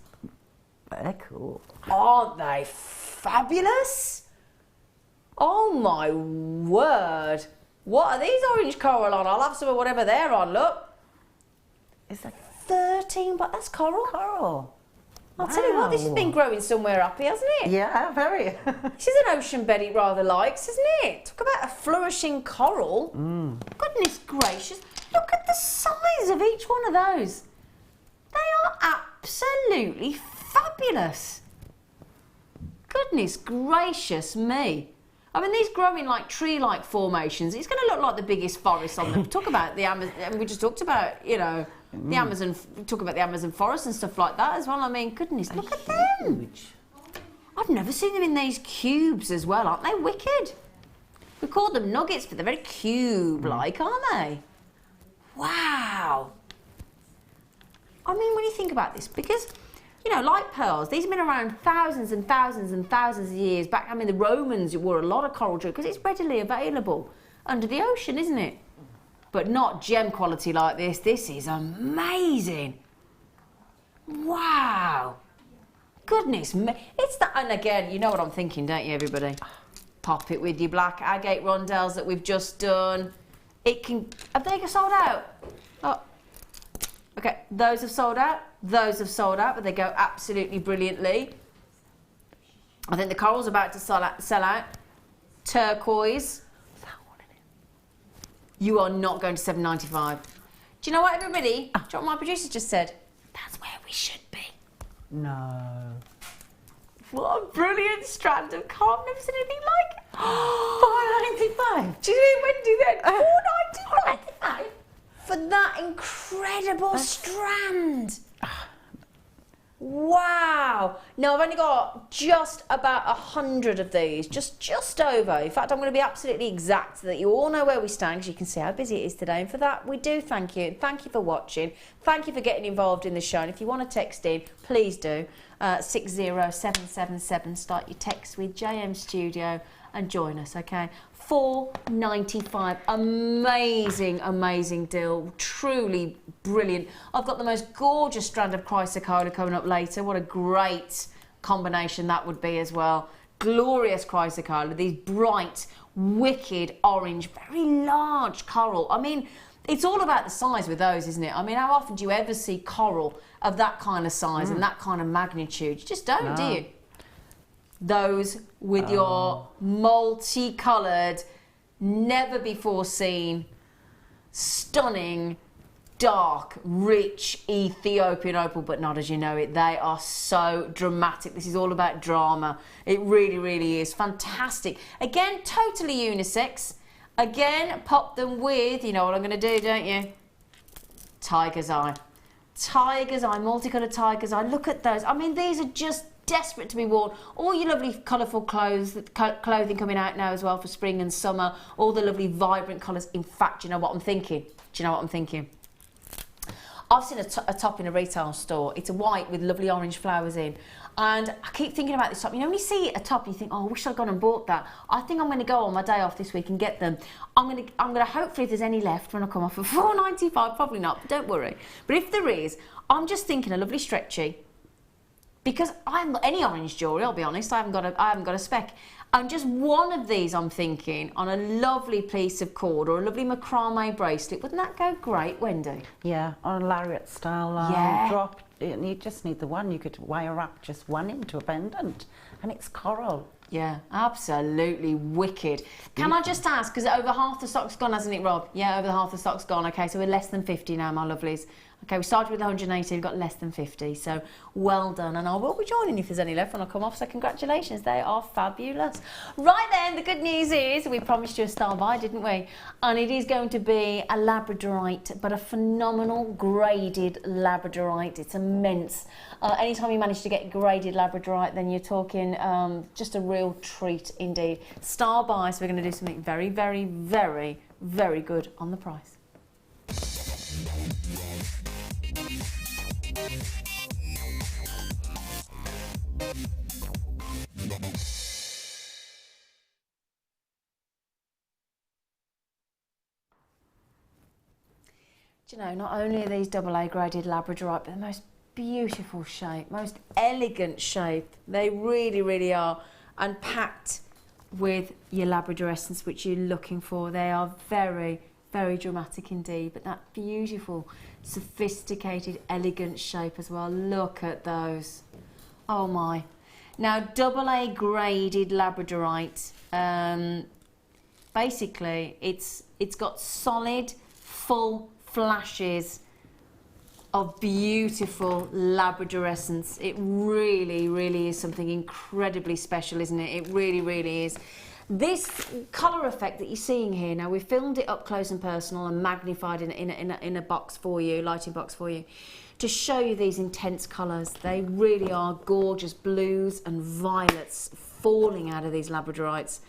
Speaker 7: They're cool.
Speaker 5: Aren't they fabulous? Oh, my word. What are these orange coral on? I'll have some of whatever they're on, look.
Speaker 7: Is that
Speaker 5: 13, but that's coral.
Speaker 7: coral?
Speaker 5: I'll tell you what, this has been growing somewhere up here, hasn't it?
Speaker 7: Yeah, very.
Speaker 5: This is an ocean bed it rather likes, isn't it? Talk about a flourishing coral. Goodness gracious. Look at the size of each one of those. They are absolutely fabulous. Goodness gracious me. I mean, these grow in like tree-like formations. It's going to look like the biggest forest on them. Talk about the Amazon, and we just talked about, you know, the Amazon, talk about the Amazon forest and stuff like that as well. I mean, goodness, look at them. I've never seen them in these cubes as well. Aren't they wicked? We call them nuggets, but they're very cube-like, aren't they? Wow. I mean, when you think about this, because, you know, like pearls, these have been around thousands and thousands and thousands of years back. I mean, the Romans wore a lot of coral jewelry because it's readily available under the ocean, isn't it? But not gem quality like this. This is amazing. Wow. Goodness me. It's that, and again, you know what I'm thinking, don't you, everybody? Pop it with your black agate rondelles that we've just done. It can, have they sold out? Oh. Okay, those have sold out. Those have sold out, but they go absolutely brilliantly. I think the coral's about to sell out. Turquoise. You are not going to $7.95. Do you know what, everybody? Do you know what my producer just said? That's where we should be.
Speaker 7: No.
Speaker 5: What a brilliant strand of coral. I've never seen anything like it.
Speaker 7: $4.95.
Speaker 5: Do you know Wendy then? $4.95 for that incredible strand. Wow. Now, I've only got just about 100 of these, just over. In fact, I'm going to be absolutely exact so that you all know where we stand, because you can see how busy it is today. And for that, we do thank you. Thank you for watching. Thank you for getting involved in the show. And if you want to text in, please do. 60777. Start your text with JM Studio and join us, okay? $4.95. Amazing, amazing deal. Truly brilliant. I've got the most gorgeous strand of chrysocolla coming up later. What a great combination that would be as well. Glorious chrysocolla. These bright, wicked orange, very large coral. I mean, it's all about the size with those, isn't it? I mean, how often do you ever see coral of that kind of size and that kind of magnitude? You just don't, do you? Those with your multicoloured, never before seen, stunning, dark, rich Ethiopian opal, but not as you know it. They are so dramatic. This is all about drama. It really, really is. Fantastic. Again, totally unisex. Again, pop them with, you know what I'm going to do, don't you? Tiger's eye. Tiger's eye, multicoloured tiger's eye. Look at those. I mean, these are just desperate to be worn. All your lovely colourful clothing coming out now as well for spring and summer. All the lovely vibrant colours. In fact, do you know what I'm thinking? Do you know what I'm thinking? I've seen a top in a retail store. It's a white with lovely orange flowers in. And I keep thinking about this top. You know, when you see a top, you think, oh, I wish I'd gone and bought that. I think I'm going to go on my day off this week and get them. I'm going to hopefully, if there's any left when I come off for $4.95, probably not, but don't worry. But if there is, I'm just thinking a lovely stretchy, because I haven't got any orange jewellery, I'll be honest, I haven't got a spec. And just one of these, I'm thinking, on a lovely piece of cord or a lovely macrame bracelet, wouldn't that go great, Wendy?
Speaker 7: Yeah, on a lariat style drop. You just need the one. You could wire wrap just one into a pendant, and it's coral.
Speaker 5: Yeah, absolutely wicked. Can I just ask, because over half the stock's gone, hasn't it, Rob? Yeah, over half the stock's gone. Okay, so we're less than 50 now, my lovelies. Okay, we started with 180, we've got less than 50, so well done. And I will be joining if there's any left when I come off, so congratulations, they are fabulous. Right then, the good news is we promised you a star buy, didn't we? And it is going to be a labradorite, but a phenomenal graded labradorite. It's immense. Anytime you manage to get graded labradorite, then you're talking just a real treat indeed. Star buy, so we're going to do something very, very, very, very good on the price. Do you know, not only are these AA graded labradorite, but the most beautiful shape, most elegant shape. They really, really are. And packed with your Labrador essence, which you're looking for. They are very, very dramatic indeed, but that beautiful, sophisticated, elegant shape as well. Look at those. Oh my. Now, AA graded labradorite, basically, it's got solid, full flashes of beautiful Labrador essence. It really, really is something incredibly special, isn't it? It really, really is. This colour effect that you're seeing here, now we've filmed it up close and personal and magnified in a box for you, lighting box for you, to show you these intense colours. They really are gorgeous blues and violets falling out of these labradorites.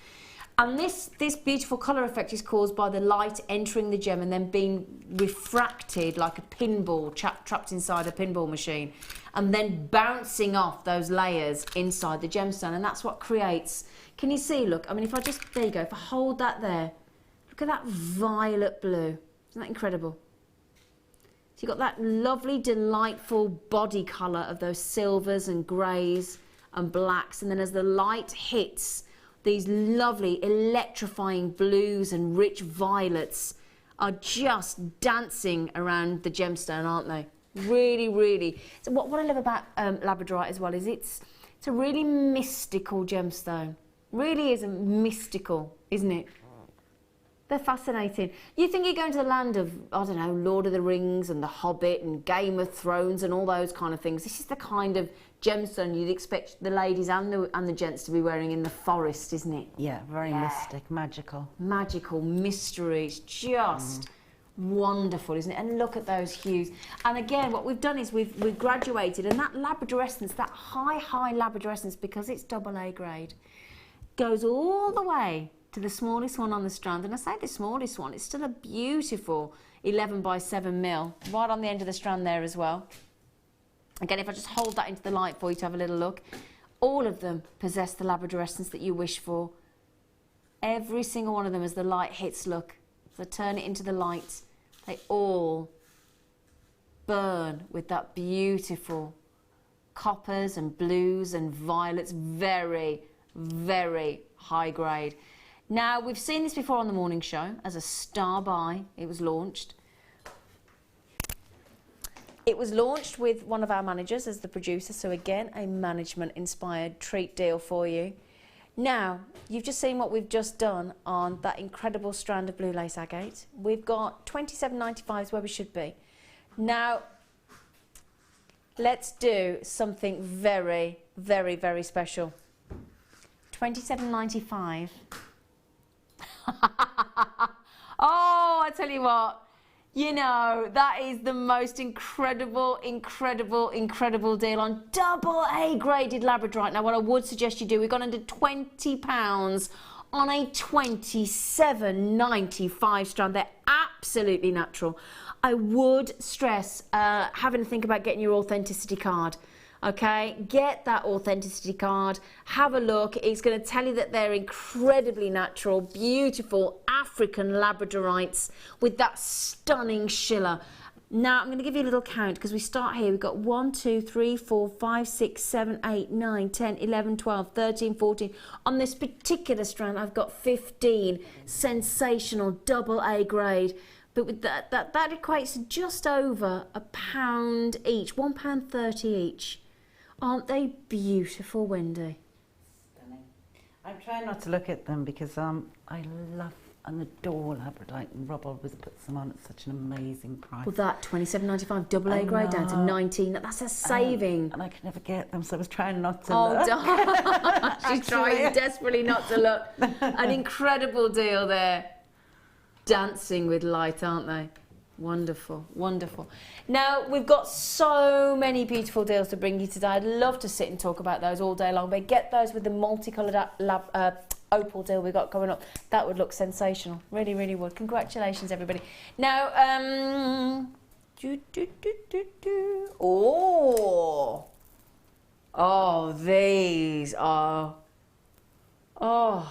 Speaker 5: And this beautiful colour effect is caused by the light entering the gem and then being refracted like a pinball, trapped inside a pinball machine, and then bouncing off those layers inside the gemstone. And that's what creates, can you see, look, I mean, if I just, there you go, if I hold that there, look at that violet blue. Isn't that incredible? So you've got that lovely, delightful body colour of those silvers and greys and blacks, and then as the light hits, these lovely electrifying blues and rich violets are just dancing around the gemstone, aren't they? Really, really. So what I love about labradorite as well is it's a really mystical gemstone. Really is mystical, isn't it? They're fascinating. You think you're going to the land of, I don't know, Lord of the Rings and The Hobbit and Game of Thrones and all those kind of things. This is the kind of gemstone you'd expect the ladies and the gents to be wearing in the forest, isn't it?
Speaker 7: Yeah, very mystic, magical.
Speaker 5: Magical, mystery. It's just wonderful, isn't it? And look at those hues. And again, what we've done is we've graduated, and that Labrador essence, that high Labrador essence, because it's AA grade, goes all the way to the smallest one on the strand. And I say the smallest one, it's still a beautiful 11 by 7 mil, right on the end of the strand there as well. Again, if I just hold that into the light for you to have a little look, all of them possess the Labrador essence that you wish for. Every single one of them, as the light hits, look, if I turn it into the light, they all burn with that beautiful coppers and blues and violets. Very, very high grade. Now, we've seen this before on the morning show as a star buy. It was launched. It was launched with one of our managers as the producer, so again, a management-inspired treat deal for you. Now, you've just seen what we've just done on that incredible strand of blue lace agate. We've got $27.95 where we should be. Now, let's do something very, very, very special. $27.95. Oh, I tell you what. You know, that is the most incredible, incredible, incredible deal on AA graded labradorite. Now, what I would suggest you do, we've gone under £20 on a $27.95 strand. They're absolutely natural. I would stress having to think about getting your authenticity card. Okay, get that authenticity card, have a look. It's going to tell you that they're incredibly natural, beautiful African labradorites with that stunning shiller. Now, I'm going to give you a little count because we start here. We've got 1, 2, 3, 4, 5, 6, 7, 8, 9, 10, 11, 12, 13, 14. On this particular strand, I've got 15. Sensational, double A grade. But with that equates to just over £1 each, £1.30 each. Aren't they beautiful, Wendy?
Speaker 7: Stunning. I'm trying not to look at them because I love and adore labradorite, and Rob always puts them on at such an amazing price.
Speaker 5: Well, that £27.95 double A grade down to 19. That's a saving.
Speaker 7: And I could never get them, so I was trying not to
Speaker 5: look.
Speaker 7: Oh,
Speaker 5: she's trying desperately not to look. An incredible deal there. Dancing with light, aren't they? Wonderful, wonderful. Now, we've got so many beautiful deals to bring you today. I'd love to sit and talk about those all day long, but get those with the multicoloured opal deal we've got coming up. That would look sensational. Really, really would. Congratulations, everybody. Now, oh, these are, now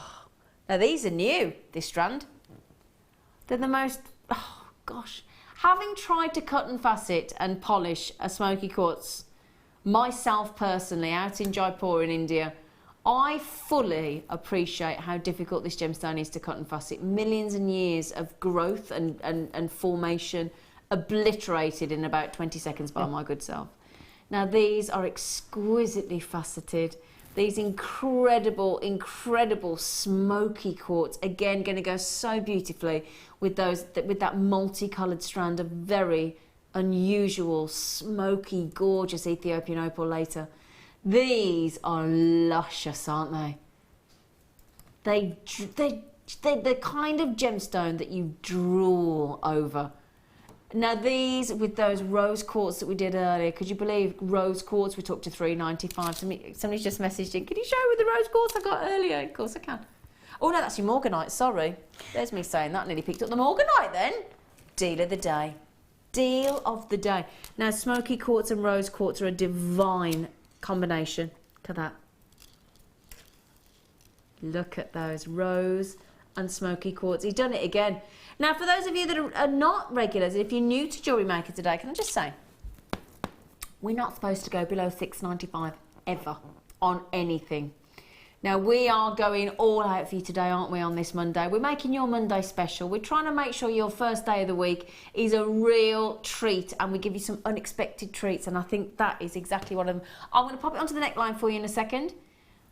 Speaker 5: these are new, this strand. They're the most, oh gosh. Having tried to cut and facet and polish a smoky quartz myself personally out in Jaipur in India, I fully appreciate how difficult this gemstone is to cut and facet. Millions and years of growth and formation obliterated in about 20 seconds by my good self. Now these are exquisitely faceted. These incredible, incredible smoky quartz, again, going to go so beautifully with that multicoloured strand of very unusual, smoky, gorgeous Ethiopian opal later. These are luscious, aren't they? They're the kind of gemstone that you drool over. Now these, with those rose quartz that we did earlier, could you believe rose quartz we took to £3.95? Somebody's just messaged in, can you show me the rose quartz I got earlier? Of course I can. Oh no, that's your morganite, sorry. There's me saying that, nearly picked up the morganite then. Deal of the day. Deal of the day. Now smoky quartz and rose quartz are a divine combination. Look at that. Look at those, rose and smoky quartz. He's done it again. Now, for those of you that are not regulars, if you're new to Jewellery Maker today, can I just say, we're not supposed to go below £6.95 ever on anything. Now, we are going all out for you today, aren't we, on this Monday? We're making your Monday special. We're trying to make sure your first day of the week is a real treat, and we give you some unexpected treats, and I think that is exactly one of them. I'm going to pop it onto the neckline for you in a second.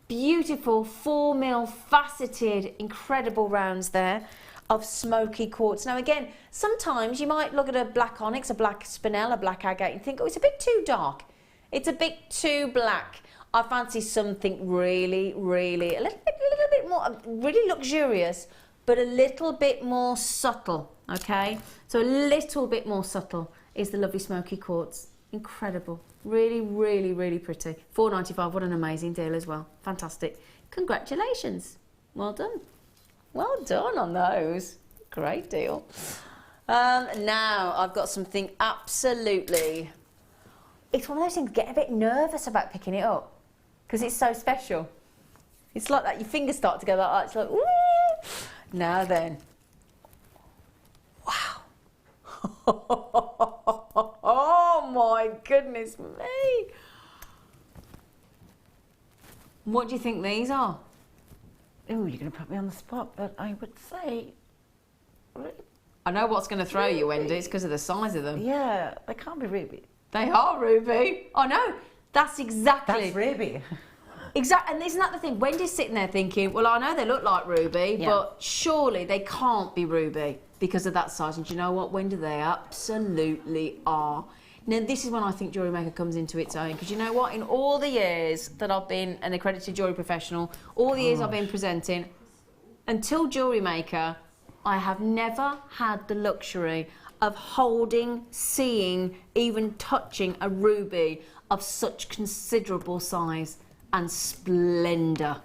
Speaker 5: Beautiful 4mm faceted, incredible rounds there of smoky quartz. Now again, sometimes you might look at a black onyx, a black spinel, a black agate and think, oh, it's a bit too dark. It's a bit too black. I fancy something really, really, a little bit more, really luxurious, but a little bit more subtle, okay? So a little bit more subtle is the lovely smoky quartz. Incredible. Really, really, really pretty. £4.95, what an amazing deal as well. Fantastic. Congratulations. Well done. Well done on those. Great deal. Now I've got something absolutely... It's one of those things, get a bit nervous about picking it up because it's so special. It's like that, your fingers start to go like that. It's like, woo! Now then. Wow. Oh my goodness me. What do you think these are?
Speaker 7: Oh, you're going to put me on the spot, but I would say...
Speaker 5: I know what's going to throw you, Wendy. It's because of the size of them.
Speaker 7: Yeah, they can't be ruby.
Speaker 5: They are ruby. Oh no, that's exactly...
Speaker 7: That's ruby.
Speaker 5: Exactly, and isn't that the thing? Wendy's sitting there thinking, well, I know they look like ruby, but surely they can't be ruby because of that size. And do you know what, Wendy? They absolutely are. Now, this is when I think Jewellery Maker comes into its own, because you know what? In all the years that I've been an accredited jewellery professional, all the years I've been presenting, until Jewellery Maker, I have never had the luxury of holding, seeing, even touching a ruby of such considerable size and splendour.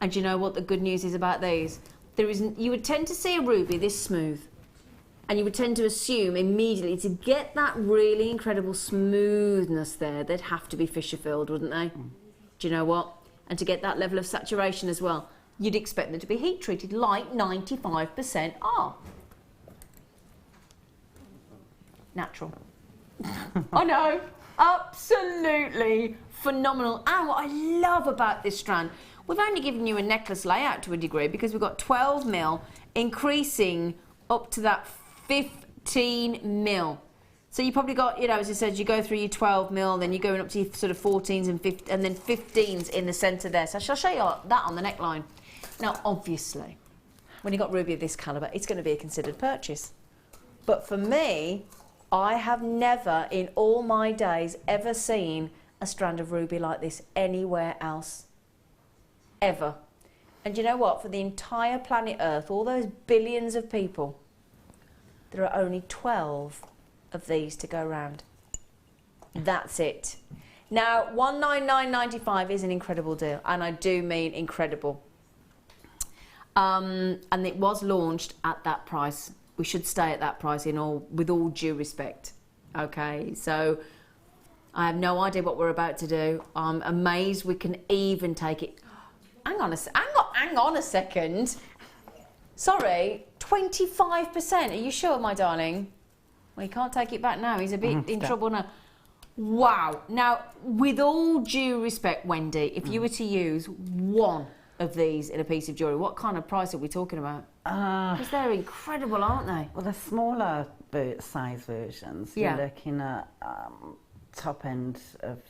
Speaker 5: And do you know what the good news is about these? You would tend to see a ruby this smooth, and you would tend to assume immediately to get that really incredible smoothness there, they'd have to be fissure filled, wouldn't they? Do you know what? And to get that level of saturation as well, you'd expect them to be heat treated like 95% are. natural. I know, absolutely phenomenal. And what I love about this strand, we've only given you a necklace layout to a degree because we've got 12 mil increasing up to that 15 mil. So you probably got, you know, as I said, you go through your 12 mil, then you're going up to your sort of 14s and 15s, and then 15s in the centre there. So I shall show you that on the neckline. Now, obviously, when you've got ruby of this calibre, it's going to be a considered purchase. But for me, I have never in all my days ever seen a strand of ruby like this anywhere else. Ever. And you know what? For the entire planet Earth, all those billions of people, there are only 12 of these to go round. That's it. Now, $199.95 is an incredible deal, and I do mean incredible. And it was launched at that price. We should stay at that price with all due respect. Okay, so I have no idea what we're about to do. I'm amazed we can even take it. Hang on a second. Sorry, 25%. Are you sure, my darling? Well, he can't take it back now. He's a bit in trouble now. Wow. Now, with all due respect, Wendy, if you were to use one of these in a piece of jewellery, what kind of price are we talking about? Because they're incredible, aren't they?
Speaker 7: Well, the smaller size versions, you're looking at top end of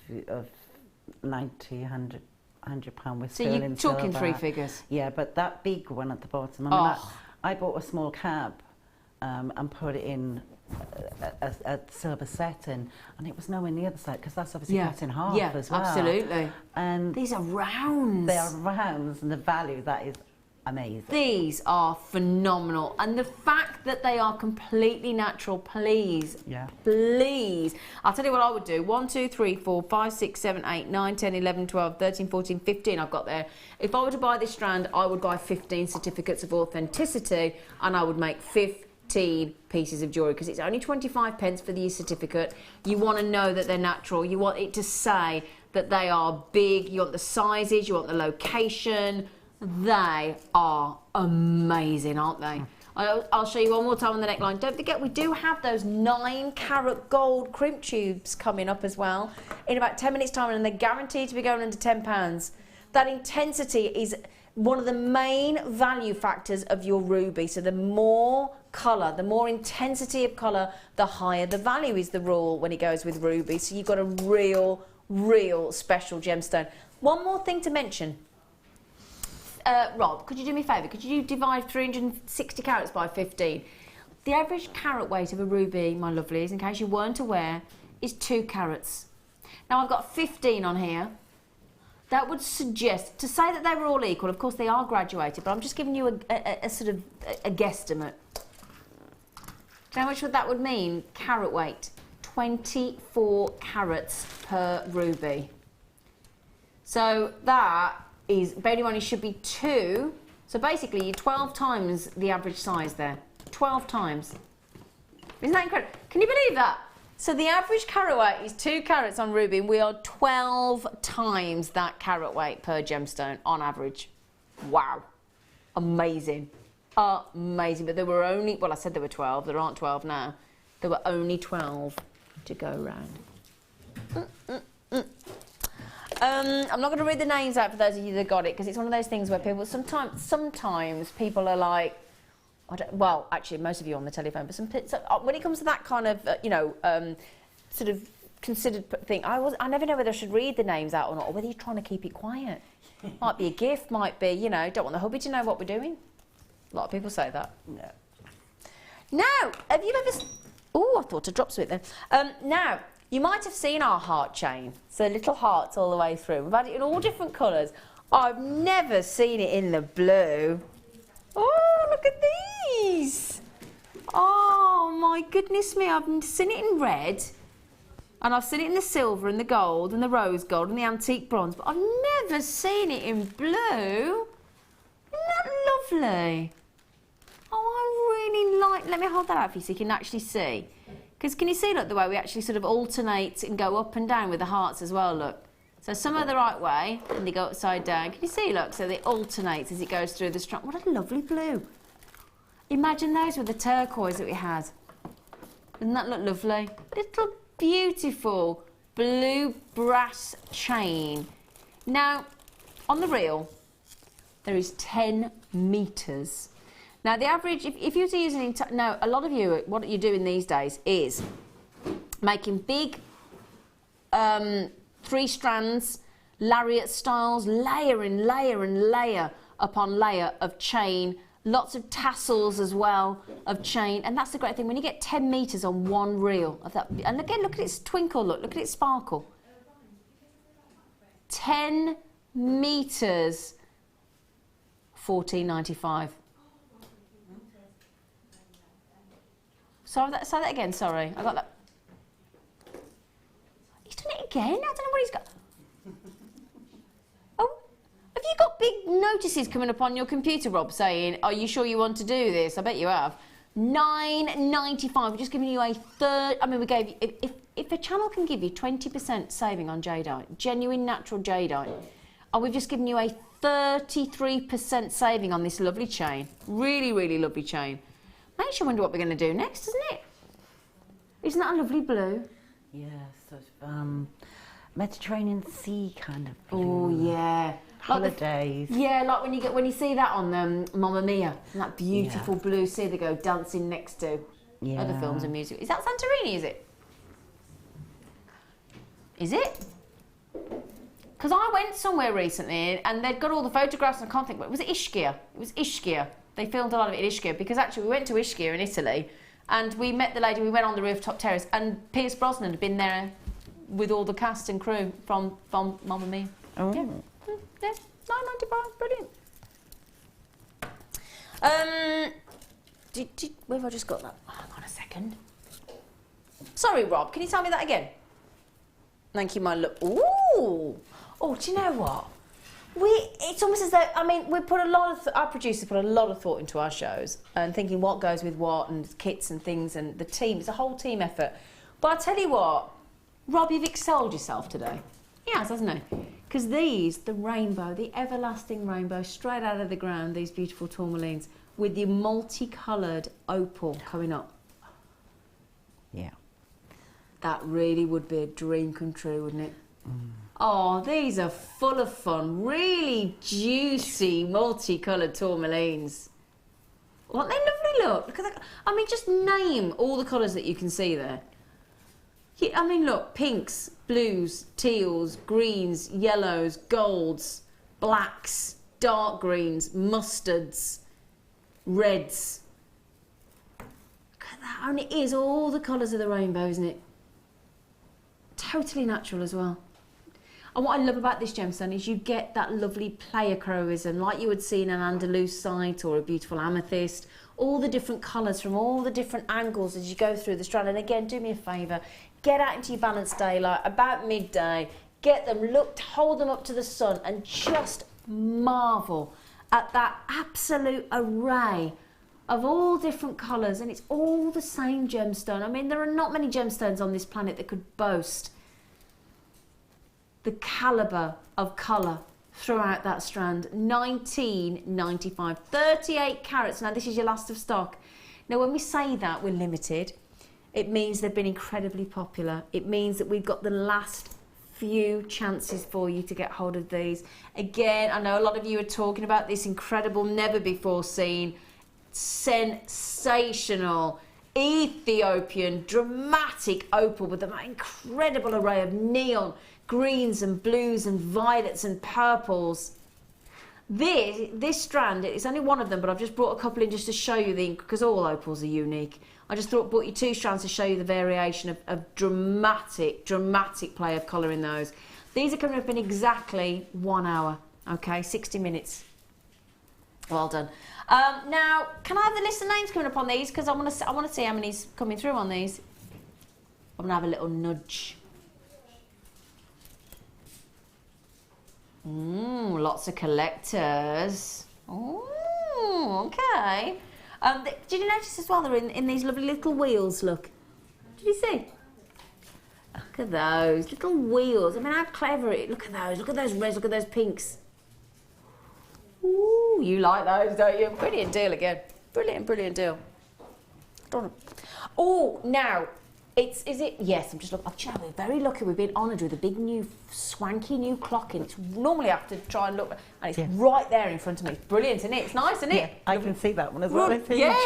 Speaker 7: 90, 100 £100 with sterling silver.
Speaker 5: So you're talking three figures?
Speaker 7: Yeah, but that big one at the bottom, I mean, I bought a small cab and put it in a silver setting, and it was nowhere near the set because that's obviously cut in half as well.
Speaker 5: Absolutely.
Speaker 7: And
Speaker 5: these are rounds.
Speaker 7: They are rounds, and the value, that is amazing.
Speaker 5: These are phenomenal, and the fact that they are completely natural, please, please. I'll tell you what I would do. 1, 2, 3, 4, 5, 6, 7, 8, 9, 10, 11, 12, 13, 14, 15 I've got there. If I were to buy this strand, I would buy 15 certificates of authenticity, and I would make 15 pieces of jewellery, because it's only 25 pence for the certificate. You want to know that they're natural. You want it to say that they are big. You want the sizes, you want the location. They are amazing, aren't they? I'll show you one more time on the neckline. Don't forget, we do have those 9-carat gold crimp tubes coming up as well in about 10 minutes time, and they're guaranteed to be going under £10. That intensity is one of the main value factors of your ruby. So the more colour, the more intensity of colour, the higher the value is the rule when it goes with ruby. So you've got a real special gemstone. One more thing to mention. Rob, could you do me a favour? Could you divide 360 carats by 15? The average carat weight of a ruby, my lovelies, in case you weren't aware, is 2 carats. Now I've got 15 on here. That would suggest, to say that they were all equal, of course they are graduated, but I'm just giving you a sort of a guesstimate. Do you know how much that would mean? Carat weight, 24 carats per ruby. So that is, bearing in mind it should be 2, so basically you're 12 times the average size there. 12 times. Isn't that incredible? Can you believe that? So the average carat weight is 2 carats on ruby, and we are 12 times that carat weight per gemstone on average. Wow. Amazing. Amazing. But there were only, well, I said there were 12, there aren't 12 now. There were only 12 to go round. I'm not going to read the names out for those of you that got it, because it's one of those things where people, sometimes people are like, well, actually, most of you on the telephone, but when it comes to that kind of, sort of considered thing, I never know whether I should read the names out or not, or whether you're trying to keep it quiet. Might be a gift, might be, don't want the hubby to know what we're doing. A lot of people say that. No. Now, have you ever... Oh, I thought I dropped something then. Now, you might have seen our heart chain. So little hearts all the way through. We've had it in all different colours. I've never seen it in the blue. Oh, look at these. Oh, my goodness me. I've seen it in red. And I've seen it in the silver and the gold and the rose gold and the antique bronze. But I've never seen it in blue. Isn't that lovely? Oh, I really like... Let me hold that out for you so you can actually see. Because can you see, look, the way we actually sort of alternate and go up and down with the hearts as well, look. So some are the right way, and they go upside down. Can you see, look? So they alternate as it goes through the strand. What a lovely blue. Imagine those with the turquoise that we had. Doesn't that look lovely? Little beautiful blue brass chain. Now, on the reel, there is 10 metres. Now, the average, if you were to use an entire... Now, a lot of you, what you're doing these days is making big 3 strands, lariat styles, layer and layer and layer upon layer of chain, lots of tassels as well of chain, and that's the great thing when you get 10 metres on one reel of that. And again, look at its twinkle, look at its sparkle. 10 metres, $14.95. Sorry, say that again. Sorry, I got that. He's done it again. I don't know what he's got. Oh, have you got big notices coming up on your computer, Rob, saying, "Are you sure you want to do this?" I bet you have. $9.95. We're just giving you a third. I mean, we gave you. If a channel can give you 20% saving on jadeite, genuine natural jadeite, and we've just given you a 33% saving on this lovely chain. Really, really lovely chain. Makes you wonder what we're going to do next, doesn't it? Isn't that a lovely blue?
Speaker 7: Yeah, sort of Mediterranean Sea kind of blue.
Speaker 5: Oh yeah,
Speaker 7: Holidays.
Speaker 5: Yeah, like when you see that on Mamma Mia, and that beautiful blue sea they go dancing next to other films and music. Is that Santorini? Is it? Is it? Because I went somewhere recently and they'd got all the photographs and I can't think. Was it Ischia? It was Ischia. They filmed a lot of it in Ischia because actually we went to Ischia in Italy and we met the lady, we went on the rooftop terrace and Pierce Brosnan had been there with all the cast and crew from Mamma Mia.
Speaker 7: Oh.
Speaker 5: Yeah, yeah, $9.95, brilliant. Where have I just got that? Oh, hang on a second. Sorry, Rob, can you tell me that again? Thank you, my love. Ooh! Oh, do you know what? It's almost as though, I mean, we put a lot of, our producers put a lot of thought into our shows and thinking what goes with what and kits and things and the team. It's a whole team effort. But I'll tell you what, Rob, you've excelled yourself today. He has, hasn't he? Because these, the rainbow, the everlasting rainbow, straight out of the ground, these beautiful tourmalines with the multicoloured opal coming up.
Speaker 7: Yeah.
Speaker 5: That really would be a dream come true, wouldn't it? Mm. Oh, these are full of fun. Really juicy, multicoloured tourmalines. What they lovely look. Look at that. I mean, just name all the colours that you can see there. I mean, look, pinks, blues, teals, greens, yellows, golds, blacks, dark greens, mustards, reds. Look at that. And it is all the colours of the rainbow, isn't it? Totally natural as well. And what I love about this gemstone is you get that lovely pleiochroism like you would see in an Andalusite or a beautiful amethyst. All the different colours from all the different angles as you go through the strand. And again, do me a favour, get out into your balanced daylight about midday, get them, look, hold them up to the sun and just marvel at that absolute array of all different colours, and it's all the same gemstone. I mean, there are not many gemstones on this planet that could boast the calibre of colour throughout that strand. $19.95, 38 carats. Now, this is your last of stock. Now, when we say that we're limited, it means they've been incredibly popular. It means that we've got the last few chances for you to get hold of these. Again, I know a lot of you are talking about this incredible, never before seen, sensational Ethiopian dramatic opal with an incredible array of neon greens and blues and violets and purples. This strand, it's only one of them, but I've just brought a couple in just to show you because all opals are unique. I just brought you 2 strands to show you the variation of dramatic play of colour in those. These are coming up in exactly 1 hour, okay, 60 minutes. Well done. Now, can I have the list of names coming up on these? Because I want to see how many's coming through on these. I'm going to have a little nudge. Lots of collectors. Oh, okay. Did you notice as well they're in these lovely little wheels, look? Did you see? Look at those little wheels. I mean, how clever it is. Look at those reds, look at those pinks. Ooh, you like those, don't you? Brilliant deal again. Brilliant deal. Oh, now, is it? Yes, I'm just looking. Oh, we're very lucky. We've been honoured with a big new, swanky new clock, and it's normally I have to try and look, and it's right there in front of me. It's brilliant, isn't it? It's nice, isn't it?
Speaker 7: Yeah, I can see that one as well.
Speaker 5: Yeah,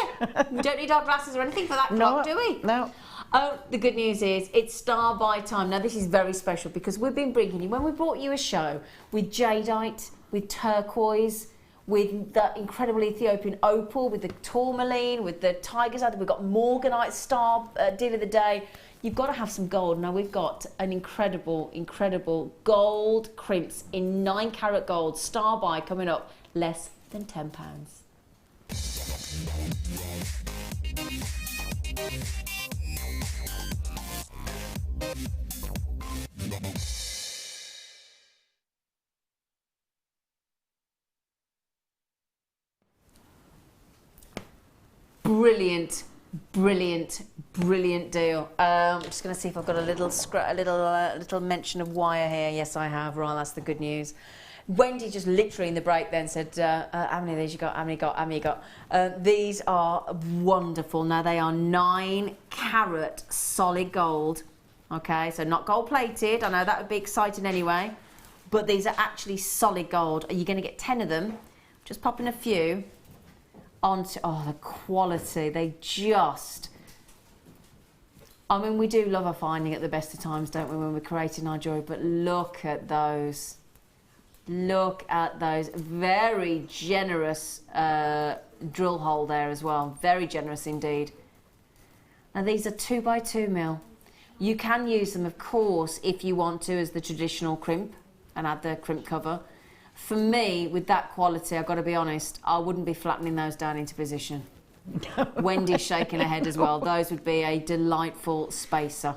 Speaker 5: we don't need our glasses or anything for that clock, do we?
Speaker 7: No.
Speaker 5: Oh, the good news is it's star by time. Now, this is very special because we've been bringing you, when we brought you a show with jadeite, with turquoise, with the incredible Ethiopian opal, with the tourmaline, with the tiger's eye, we've got morganite star deal of the day. You've got to have some gold. Now, we've got an incredible, incredible gold crimps in 9 carat gold, star by, coming up, less than £10. Brilliant, brilliant, brilliant deal. I'm just going to see if I've got a little mention of wire here. Yes, I have. Right, that's the good news. Wendy just literally in the break then said, how many of these you got? How many you got? These are wonderful. Now, they are 9 carat solid gold. Okay, so not gold plated. I know that would be exciting anyway, but these are actually solid gold. Are you going to get 10 of them? Just popping a few onto, oh, the quality, they just, I mean, we do love our finding at the best of times, don't we, when we're creating our jewellery, but look at those. Look at those. Very generous drill hole there as well. Very generous indeed. Now, these are 2x2 mil. You can use them, of course, if you want to, as the traditional crimp and add the crimp cover. For me, with that quality, I've got to be honest, I wouldn't be flattening those down into position. Wendy's shaking her head as well. Those would be a delightful spacer.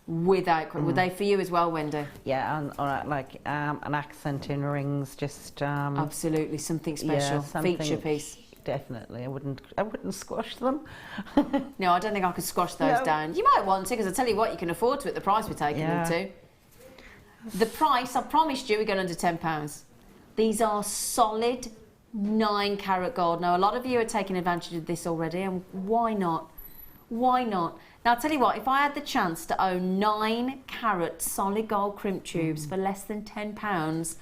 Speaker 5: Without, would they for you as well, Wendy?
Speaker 7: Yeah, and like an accent in rings, just
Speaker 5: absolutely something special,
Speaker 7: yeah, something,
Speaker 5: feature piece.
Speaker 7: Definitely, I wouldn't squash them.
Speaker 5: No, I don't think I could squash those down. You might want to, because I tell you what, you can afford to at the price we're taking them to. The price, I promised you, we're going under £10. These are solid 9 carat gold. Now, a lot of you are taking advantage of this already, and why not? Why not? Now, I'll tell you what, if I had the chance to own 9 carat solid gold crimp tubes for less than £10,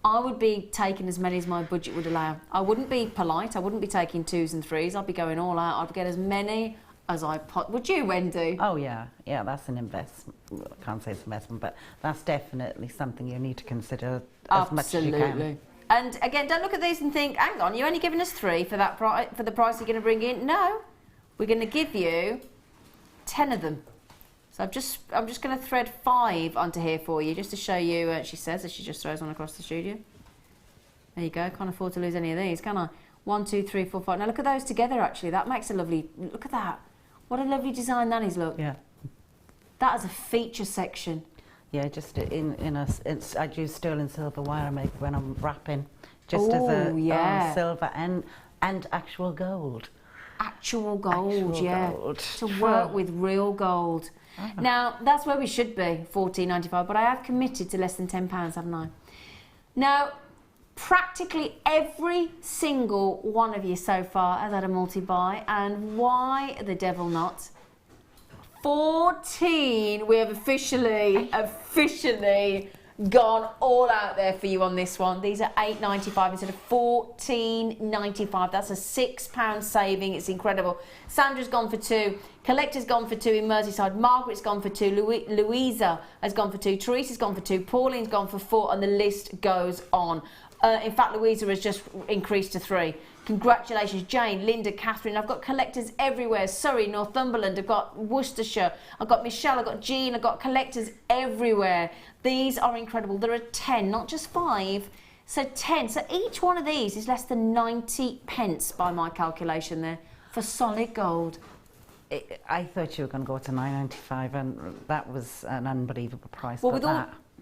Speaker 5: I would be taking as many as my budget would allow. I wouldn't be polite. I wouldn't be taking 2s and 3s. I'd be going all out. I'd get as many as I would you, Wendy?
Speaker 7: Oh, yeah. Yeah, that's an investment. I can't say it's an investment, but that's definitely something you need to consider as much as you can.
Speaker 5: And again, don't look at these and think, hang on, you're only giving us 3 for that for the price you're going to bring in. No, we're going to give you 10 of them. So I'm just going to thread 5 onto here for you, just to show you. She says as she just throws one across the studio. There you go. Can't afford to lose any of these, can I? 1, 2, 3, 4, 5. Now look at those together. Actually, that makes a lovely. Look at that. What a lovely design that is. Look.
Speaker 7: Yeah.
Speaker 5: That is a feature section.
Speaker 7: Yeah, just I use sterling silver wire maker when I'm wrapping, just as a silver and actual gold.
Speaker 5: Actual gold, gold. To work with real gold. Now, that's where we should be, $14.95, but I have committed to less than £10, haven't I? Now, practically every single one of you so far has had a multi-buy, and why the devil not? 14, we have officially gone all out there for you on this one. These are $8.95 instead of $14.95. That's a £6 saving. It's incredible. Sandra's gone for 2. Collector's gone for 2 in Merseyside. Margaret's gone for 2. Louisa has gone for 2. Teresa's gone for 2. Pauline's gone for 4, and the list goes on. In fact, Louisa has just increased to 3. Congratulations, Jane, Linda, Catherine. I've got collectors everywhere. Surrey, Northumberland. I've got Worcestershire. I've got Michelle. I've got Jean. I've got collectors everywhere. These are incredible. There are 10, not just 5. So 10. So each one of these is less than 90 pence by my calculation there for solid gold.
Speaker 7: I thought you were going to go to $9.95, and that was an unbelievable price.
Speaker 5: Well,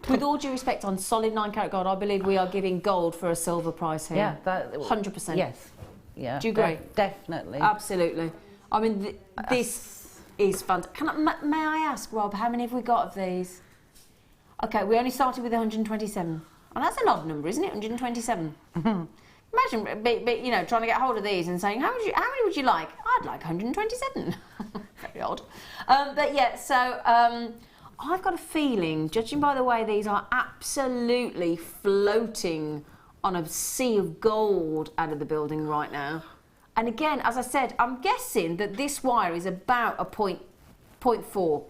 Speaker 5: with all due respect, on solid 9 carat gold, I believe we are giving gold for a silver price here.
Speaker 7: Yeah,
Speaker 5: 100%.
Speaker 7: Yes. Yeah.
Speaker 5: Do you agree?
Speaker 7: Definitely.
Speaker 5: Absolutely. I mean, this is fantastic. May I ask, Rob, how many have we got of these? Okay, we only started with 127. And that's an odd number, isn't it? 127. Imagine, you know, trying to get hold of these and saying, how many would you like? I'd like 127. very odd. But yeah, so I've got a feeling, judging by the way these are absolutely floating on a sea of gold out of the building right now. And again, as I said, I'm guessing that this wire is about a 0.4.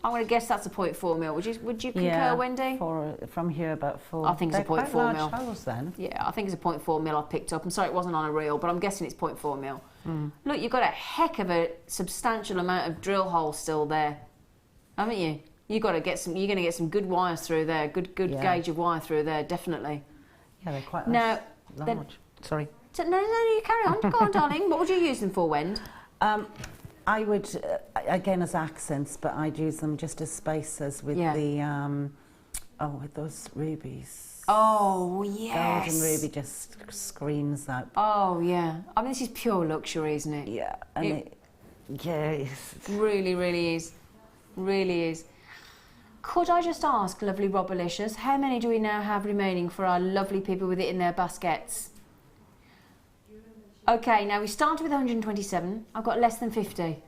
Speaker 5: I'm going to guess that's a 0.4 mil. Would you concur, Wendy?
Speaker 7: From here, about 4.
Speaker 5: I think it's a 0.4 mil.
Speaker 7: Holes, then.
Speaker 5: Yeah, I think it's a 0.4 mil I've picked up. I'm sorry it wasn't on a reel, but I'm guessing it's 0.4 mil. Look, you've got a heck of a substantial amount of drill holes still there, haven't you? You're going to get some good wires through there, good gauge of wire through there, definitely.
Speaker 7: Yeah, they're quite
Speaker 5: large.
Speaker 7: Sorry.
Speaker 5: So, no, you carry on. Go on, darling. What would you use them for, Wend?
Speaker 7: I would, again, as accents, but I'd use them just as spacers with the, with those rubies.
Speaker 5: Oh, yes.
Speaker 7: Golden ruby just screams that.
Speaker 5: Oh, yeah. I mean, this is pure luxury, isn't it?
Speaker 7: Yeah, and it's
Speaker 5: really, really is. Really is. Could I just ask, lovely Robalicious, how many do we now have remaining for our lovely people with it in their baskets? Okay, now we started with 127. I've got less than 50.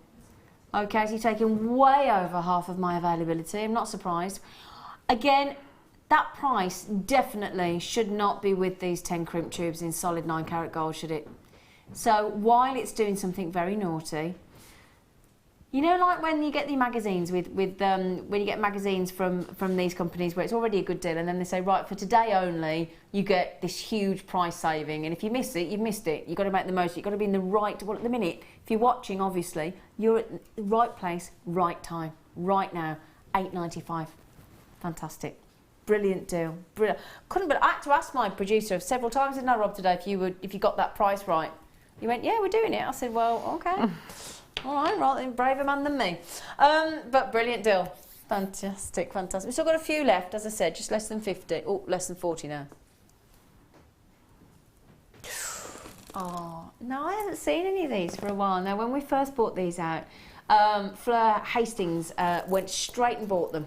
Speaker 5: Okay, so you've taken way over half of my availability. I'm not surprised. Again, that price definitely should not be with these 10 crimp tubes in solid 9 carat gold, should it? So while it's doing something very naughty, you know, like when you get the magazines when you get magazines from these companies where it's already a good deal, and then they say, right, for today only, you get this huge price saving, and if you miss it, you've missed it. You've got to make the most. You've got to be in the right. Well, at the minute, if you're watching, obviously, you're at the right place, right time, right now. $8.95, fantastic, brilliant deal, brilliant. Couldn't, but I had to ask my producer several times, didn't I, Rob, today, if you got that price right. You went, yeah, we're doing it. I said, well, okay. All right, right, braver man than me. But brilliant deal. Fantastic, fantastic. We've still got a few left, as I said, just less than 50. Oh, less than 40 now. Oh, no, I haven't seen any of these for a while. Now, when we first bought these out, Fleur Hastings went straight and bought them.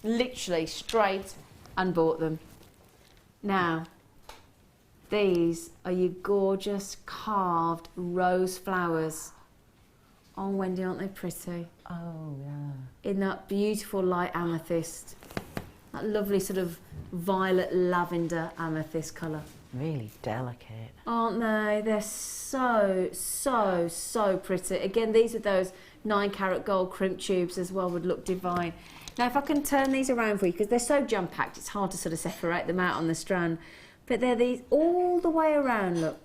Speaker 5: Literally straight and bought them. Now, these are your gorgeous carved rose flowers. Oh, Wendy, aren't they pretty?
Speaker 7: Oh, yeah.
Speaker 5: In that beautiful light amethyst. That lovely sort of violet lavender amethyst colour.
Speaker 7: Really delicate.
Speaker 5: Aren't they? They're so, so, so pretty. Again, these are those 9 carat gold crimp tubes as well, would look divine. Now, if I can turn these around for you, because they're so jam-packed, it's hard to sort of separate them out on the strand. But they're these all the way around, look.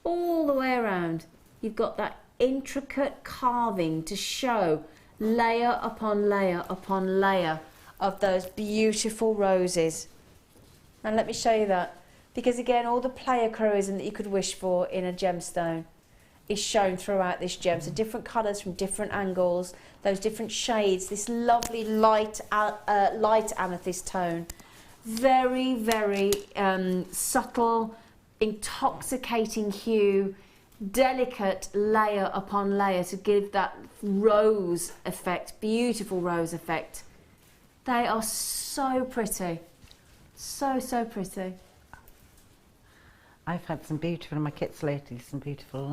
Speaker 5: All the way around. You've got that intricate carving to show layer upon layer upon layer of those beautiful roses. And let me show you that, because again, all the pleiochroism that you could wish for in a gemstone is shown throughout this gem. So different colours from different angles, those different shades, this lovely light amethyst tone. Very, very subtle, intoxicating hue, delicate layer upon layer to give that rose effect, beautiful rose effect. They are so pretty. So, so pretty.
Speaker 7: I've had some beautiful, in my kits lately, some beautiful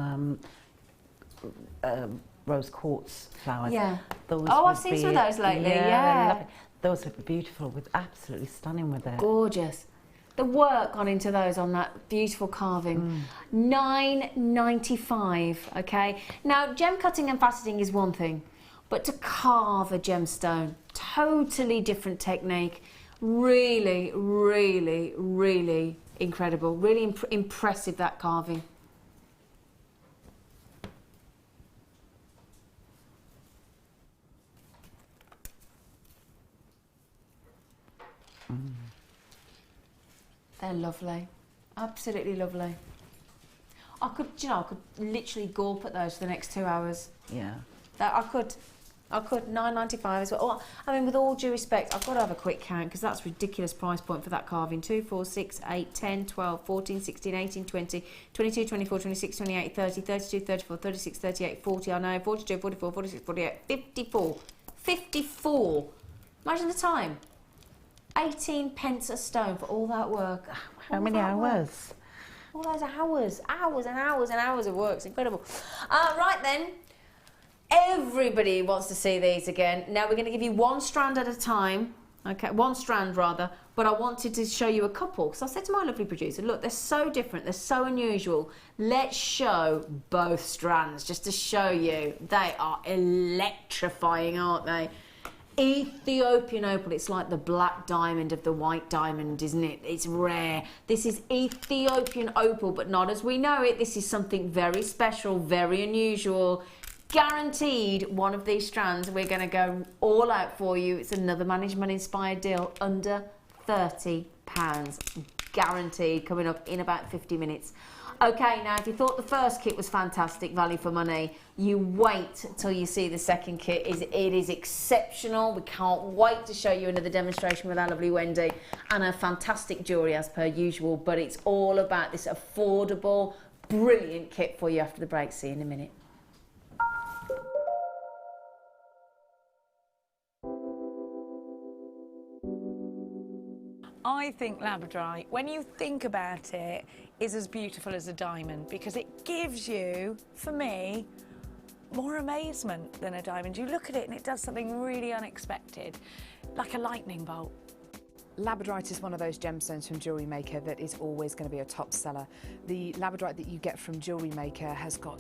Speaker 7: rose quartz flowers.
Speaker 5: Yeah.
Speaker 7: Those
Speaker 5: I've seen some of those lately, yeah.
Speaker 7: Those would be beautiful, absolutely stunning with it.
Speaker 5: Gorgeous. The work gone into those on that beautiful carving. $9.95, okay? Now, gem cutting and faceting is one thing, but to carve a gemstone, totally different technique. Really, really, really incredible. Really impressive, that carving. They're lovely, absolutely lovely. I could, I could literally gulp at those for the next 2 hours.
Speaker 7: Yeah.
Speaker 5: I could. $9.95 as well. Oh, I mean, with all due respect, I've got to have a quick count, because that's a ridiculous price point for that carving. 2, 4, 6, 8, 10, 12, 14, 16, 18, 20, 22, 24, 26, 28, 30, 32, 34, 36, 38, 40, I know, 42, 44, 46, 48, 54. 54. Imagine the time. 18 pence a stone for all that work.
Speaker 7: How many hours?
Speaker 5: All those hours and hours and hours of work. It's incredible. Right then, Everybody wants to see these again. Now we're going to give you one strand at a time. Okay, one strand rather, but I wanted to show you a couple because I said to my lovely producer, look, they're so different, they're so unusual. Let's show both strands just to show you. They are electrifying, aren't they? Ethiopian opal, it's like the black diamond of the white diamond, isn't it? It's rare. This is Ethiopian opal, but not as we know it. This is something very special, very unusual. Guaranteed one of these strands we're going to go all out for you. It's another management inspired deal under £30, guaranteed, coming up in about 50 minutes. Okay, now if you thought the first kit was fantastic value for money, you wait till you see the second kit. It is exceptional. We can't wait to show you another demonstration with our lovely Wendy and her fantastic jewellery as per usual, but it's all about this affordable, brilliant kit for you after the break. See you in a minute.
Speaker 10: I think labradorite, when you think about it, is as beautiful as a diamond because it gives you, for me, more amazement than a diamond. You look at it and it does something really unexpected, like a lightning bolt.
Speaker 11: Labradorite is one of those gemstones from Jewellery Maker that is always going to be a top seller. The labradorite that you get from Jewellery Maker has got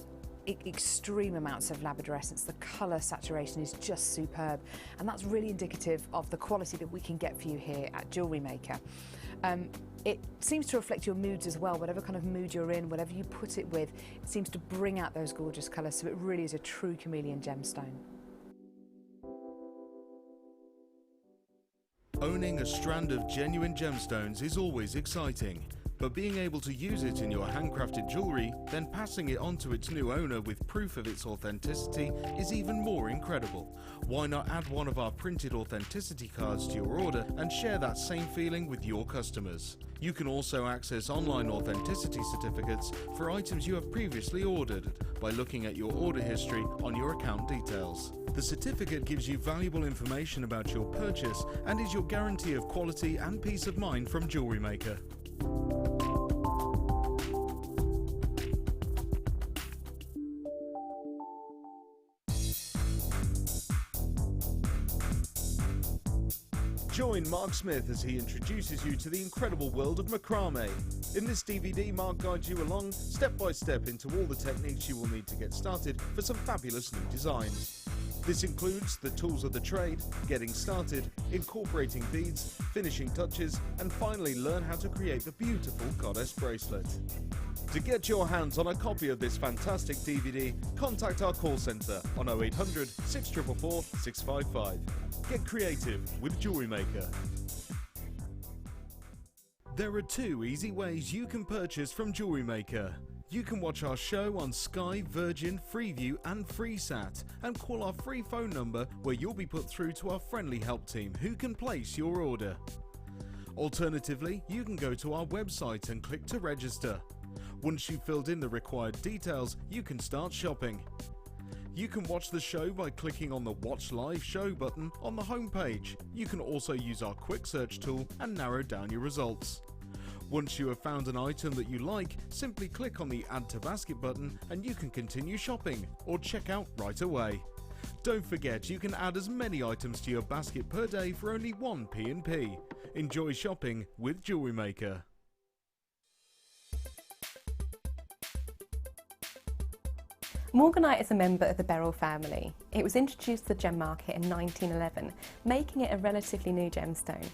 Speaker 11: extreme amounts of labradorescence. The colour saturation is just superb, and that's really indicative of the quality that we can get for you here at Jewellery Maker. It seems to reflect your moods as well. Whatever kind of mood you're in, whatever you put it with, it seems to bring out those gorgeous colours, so it really is a true chameleon gemstone.
Speaker 2: Owning a strand of genuine gemstones is always exciting. But being able to use it in your handcrafted jewellery, then passing it on to its new owner with proof of its authenticity is even more incredible. Why not add one of our printed authenticity cards to your order and share that same feeling with your customers? You can also access online authenticity certificates for items you have previously ordered by looking at your order history on your account details. The certificate gives you valuable information about your purchase and is your guarantee of quality and peace of mind from Jewellery Maker. Join Mark Smith as he introduces you to the incredible world of macrame. In this DVD, Mark guides you along step by step into all the techniques you will need to get started for some fabulous new designs. This includes the tools of the trade, getting started, incorporating beads, finishing touches, and finally learn how to create the beautiful goddess bracelet. To get your hands on a copy of this fantastic DVD, contact our call centre on 0800 644 655. Get creative with Jewellery Maker. There are two easy ways you can purchase from Jewellery Maker. You can watch our show on Sky, Virgin, Freeview and FreeSat and call our free phone number where you'll be put through to our friendly help team who can place your order. Alternatively, you can go to our website and click to register. Once you've filled in the required details, you can start shopping. You can watch the show by clicking on the Watch Live Show button on the homepage. You can also use our quick search tool and narrow down your results. Once you have found an item that you like, simply click on the Add to Basket button and you can continue shopping or check out right away. Don't forget, you can add as many items to your basket per day for only one P&P. Enjoy shopping with Jewellery Maker.
Speaker 8: Morganite is a member of the beryl family. It was introduced to the gem market in 1911, making it a relatively new gemstone.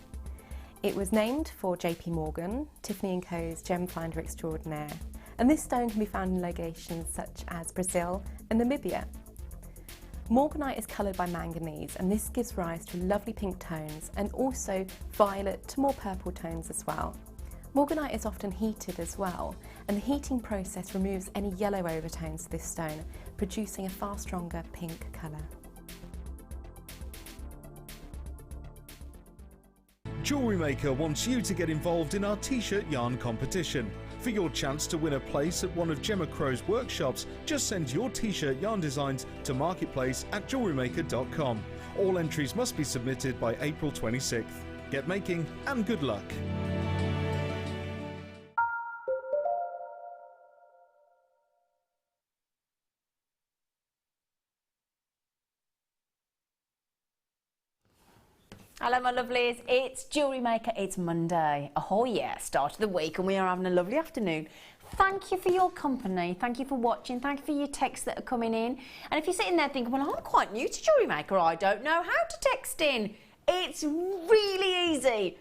Speaker 8: It was named for JP Morgan, Tiffany & Co.'s gem finder extraordinaire, and this stone can be found in locations such as Brazil and Namibia. Morganite is coloured by manganese, and this gives rise to lovely pink tones and also violet to more purple tones as well. Morganite is often heated as well, and the heating process removes any yellow overtones to this stone, producing a far stronger pink colour.
Speaker 2: Jewellery Maker wants you to get involved in our t-shirt yarn competition. For your chance to win a place at one of Gemma Crow's workshops, just send your t-shirt yarn designs to marketplace@jewellerymaker.com. All entries must be submitted by April 26th. Get making and good luck.
Speaker 5: Hello, my lovelies. It's Jewellery Maker. It's Monday. Oh, yeah, start of the week, and we are having a lovely afternoon. Thank you for your company. Thank you for watching. Thank you for your texts that are coming in. And if you're sitting there thinking, well, I'm quite new to Jewellery Maker, I don't know how to text in. It's really easy.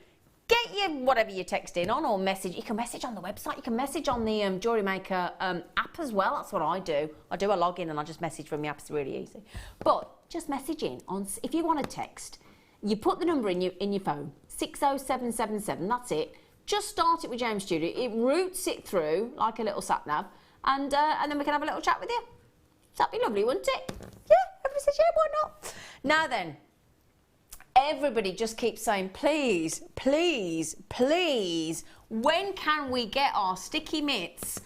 Speaker 5: Get your whatever you're texting on or message. You can message on the website. You can message on the Jewellery Maker app as well. That's what I do. I do a login and I just message from the app. It's really easy. But just message in on if you want to text. You put the number in your phone, 60777. That's it. Just start it with James Studio. It routes it through like a little sat nav, and then we can have a little chat with you. That'd be lovely, wouldn't it? Yeah. Everybody says yeah. Why not? Now then. Everybody just keeps saying, please, please, please, when can we get our sticky mitts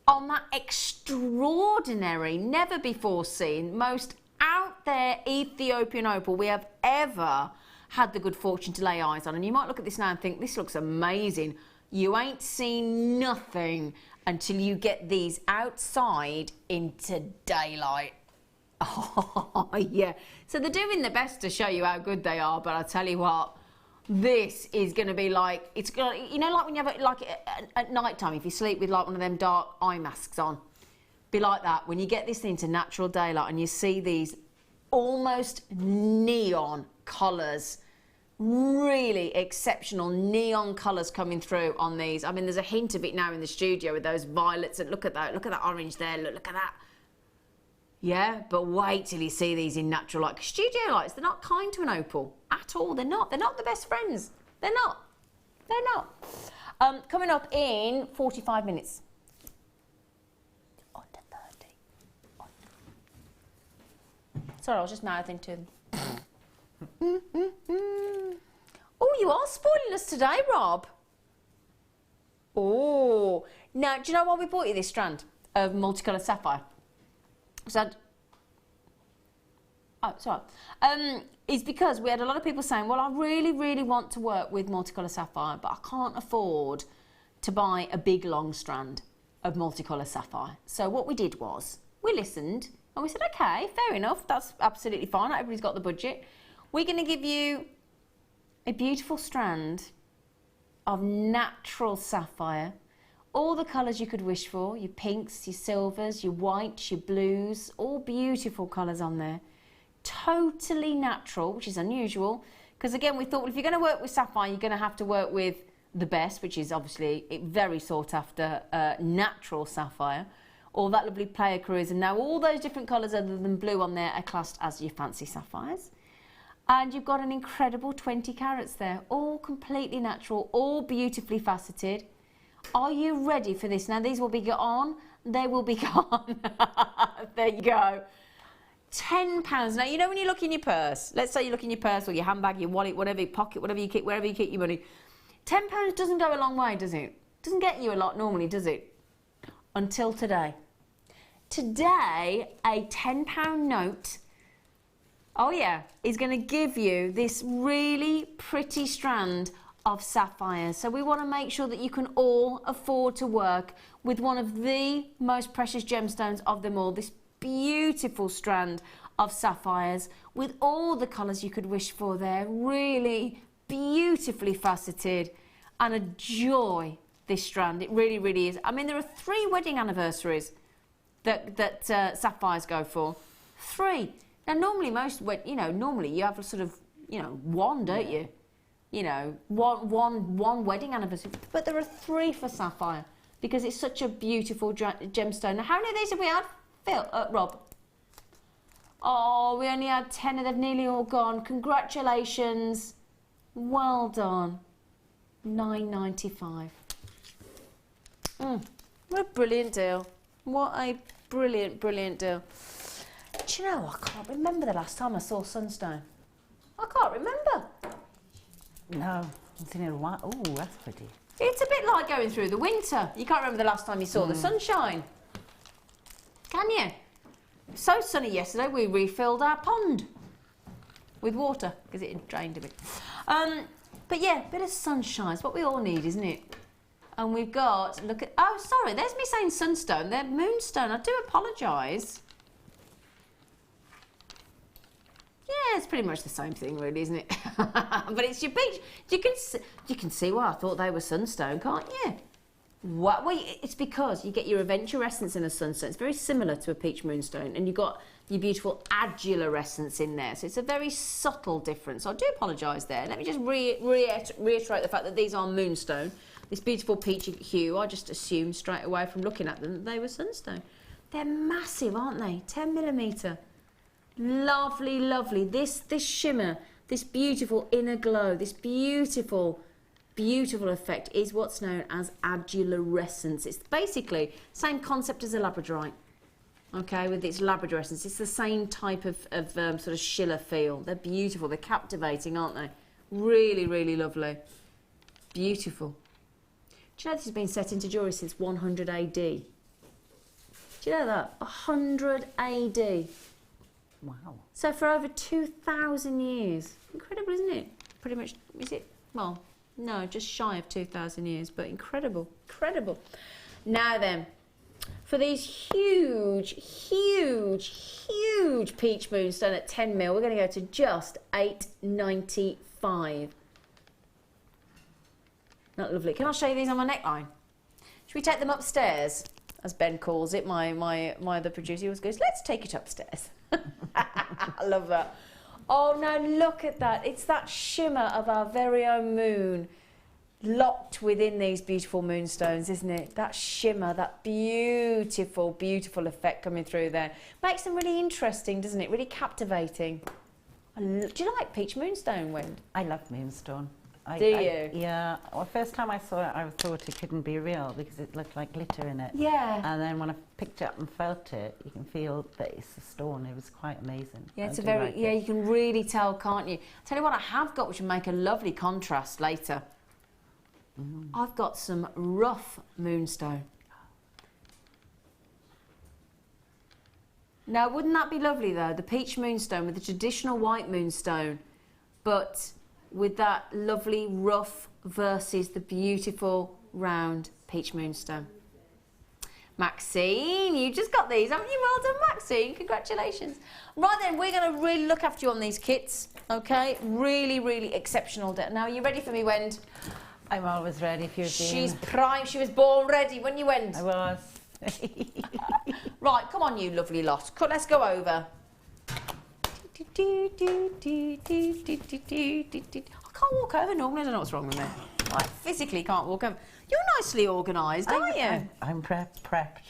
Speaker 5: on that extraordinary, never before seen, most out there Ethiopian opal we have ever had the good fortune to lay eyes on? And you might look at this now and think, this looks amazing. You ain't seen nothing until you get these outside into daylight. Oh, yeah. So they're doing their best to show you how good they are, but I tell you what, this is going to be like, it's going to, you know, like when you have it, like at night time, if you sleep with like one of them dark eye masks on, be like that. When you get this into natural daylight and you see these almost neon colours, really exceptional neon colours coming through on these. I mean, there's a hint of it now in the studio with those violets, and look at that orange there, look at that. Yeah, but wait till you see these in natural light. Studio lights, they're not kind to an opal at all. They're not the best friends. They're not. Coming up in 45 minutes. Under 30. Sorry, I was just mouthing to them. Oh, you are spoiling us today, Rob. Oh, now, do you know why we bought you this strand of multicoloured sapphire? So, it's because we had a lot of people saying, well, I really, really want to work with multicolour sapphire, but I can't afford to buy a big, long strand of multicolour sapphire. So what we did was, we listened, and we said, okay, fair enough, that's absolutely fine, not everybody's got the budget. We're going to give you a beautiful strand of natural sapphire, all the colours you could wish for, your pinks, your silvers, your whites, your blues, all beautiful colours on there. Totally natural, which is unusual, because again, we thought, well, if you're going to work with sapphire, you're going to have to work with the best, which is obviously very sought after natural sapphire. All that lovely player cruise, and now all those different colours other than blue on there are classed as your fancy sapphires. And you've got an incredible 20 carats there, all completely natural, all beautifully faceted. Are you ready for this? Now, these will be gone. They will be gone. There you go. £10. Now, you know when you look in your purse, let's say you look in your purse or your handbag, your wallet, whatever, your pocket, whatever you keep, wherever you keep your money. £10 doesn't go a long way, does it? Doesn't get you a lot normally, does it? Until today. Today, a £10 note, oh yeah, is going to give you this really pretty strand of sapphires. So we want to make sure that you can all afford to work with one of the most precious gemstones of them all, this beautiful strand of sapphires with all the colours you could wish for there, really beautifully faceted, and a joy, this strand. It really, really is. I mean, there are 3 wedding anniversaries that sapphires go for. 3. Now, normally normally you have a sort of, one, don't you? One wedding anniversary, but there are 3 for sapphire because it's such a beautiful gemstone. Now, how many of these have we had, Rob? Oh, we only had 10 and they've nearly all gone. Congratulations. Well done. £9.95. What a brilliant deal. What a brilliant, brilliant deal. Do you know, I can't remember the last time I saw sunstone. I can't remember.
Speaker 7: No, I've seen it a while. Oh, that's pretty.
Speaker 5: It's a bit like going through the winter. You can't remember the last time you saw the sunshine. Can you? So sunny yesterday, we refilled our pond with water because it had drained a bit. But yeah, a bit of sunshine is what we all need, isn't it? And we've got, look at, oh, sorry, there's me saying sunstone. They're moonstone. I do apologise. Yeah, it's pretty much the same thing, really, isn't it? But it's your peach. You can see why I thought they were sunstone, can't you? What? Well, it's because you get your eventurescence in a sunstone. It's very similar to a peach moonstone, and you've got your beautiful adularescence in there. So it's a very subtle difference. I do apologise there. Let me just reiterate the fact that these are moonstone. This beautiful peachy hue, I just assumed straight away from looking at them that they were sunstone. They're massive, aren't they? 10mm. Lovely, lovely. This shimmer, this beautiful inner glow, this beautiful effect is what's known as adularescence. It's basically the same concept as a labradorite, okay, with its labradorescence. It's the same type of sort of Schiller feel. They're beautiful, they're captivating, aren't they? Really, really lovely. Beautiful. Do you know this has been set into jewellery since 100 AD? Do you know that? 100 AD.
Speaker 7: Wow.
Speaker 5: So for over 2,000 years. Incredible, isn't it? Pretty much, is it? Well, no, just shy of 2,000 years, but incredible, incredible. Now then, for these huge, huge, huge peach moonstone at 10mm, we're going to go to just £8.95. Not lovely. Can I show you these on my neckline? Should we take them upstairs, as Ben calls it? My other producer always goes, let's take it upstairs. I love that. Oh no, look at that. It's that shimmer of our very own moon locked within these beautiful moonstones, isn't it? That shimmer, that beautiful, beautiful effect coming through there. Makes them really interesting, doesn't it? Really captivating. Do you like peach moonstone, Wendy?
Speaker 7: I love moonstone.
Speaker 5: Do you?
Speaker 7: Yeah. Well, first time I saw it, I thought it couldn't be real because it looked like glitter in it.
Speaker 5: Yeah.
Speaker 7: And then when I picked it up and felt it, you can feel that it's a stone. It was quite amazing.
Speaker 5: Yeah, it's a very,
Speaker 7: like
Speaker 5: you can really tell, can't you? Tell you what I have got, which will make a lovely contrast later. I've got some rough moonstone. Now, wouldn't that be lovely though? The peach moonstone with the traditional white moonstone, but with that lovely rough versus the beautiful round peach moonstone. Maxine, you just got these, haven't you? Well done, Maxine. Congratulations. Right then, we're going to really look after you on these kits, okay? Really, really exceptional. Now, are you ready for me, Wend?
Speaker 7: I'm always ready if you're
Speaker 5: She's prime. She was born ready. When you went?
Speaker 7: I was.
Speaker 5: Right, come on, you lovely lot. Let's go over. I can't walk over normally. I don't know what's wrong with me. I physically can't walk over. You're nicely organised, aren't you?
Speaker 7: I'm prepped,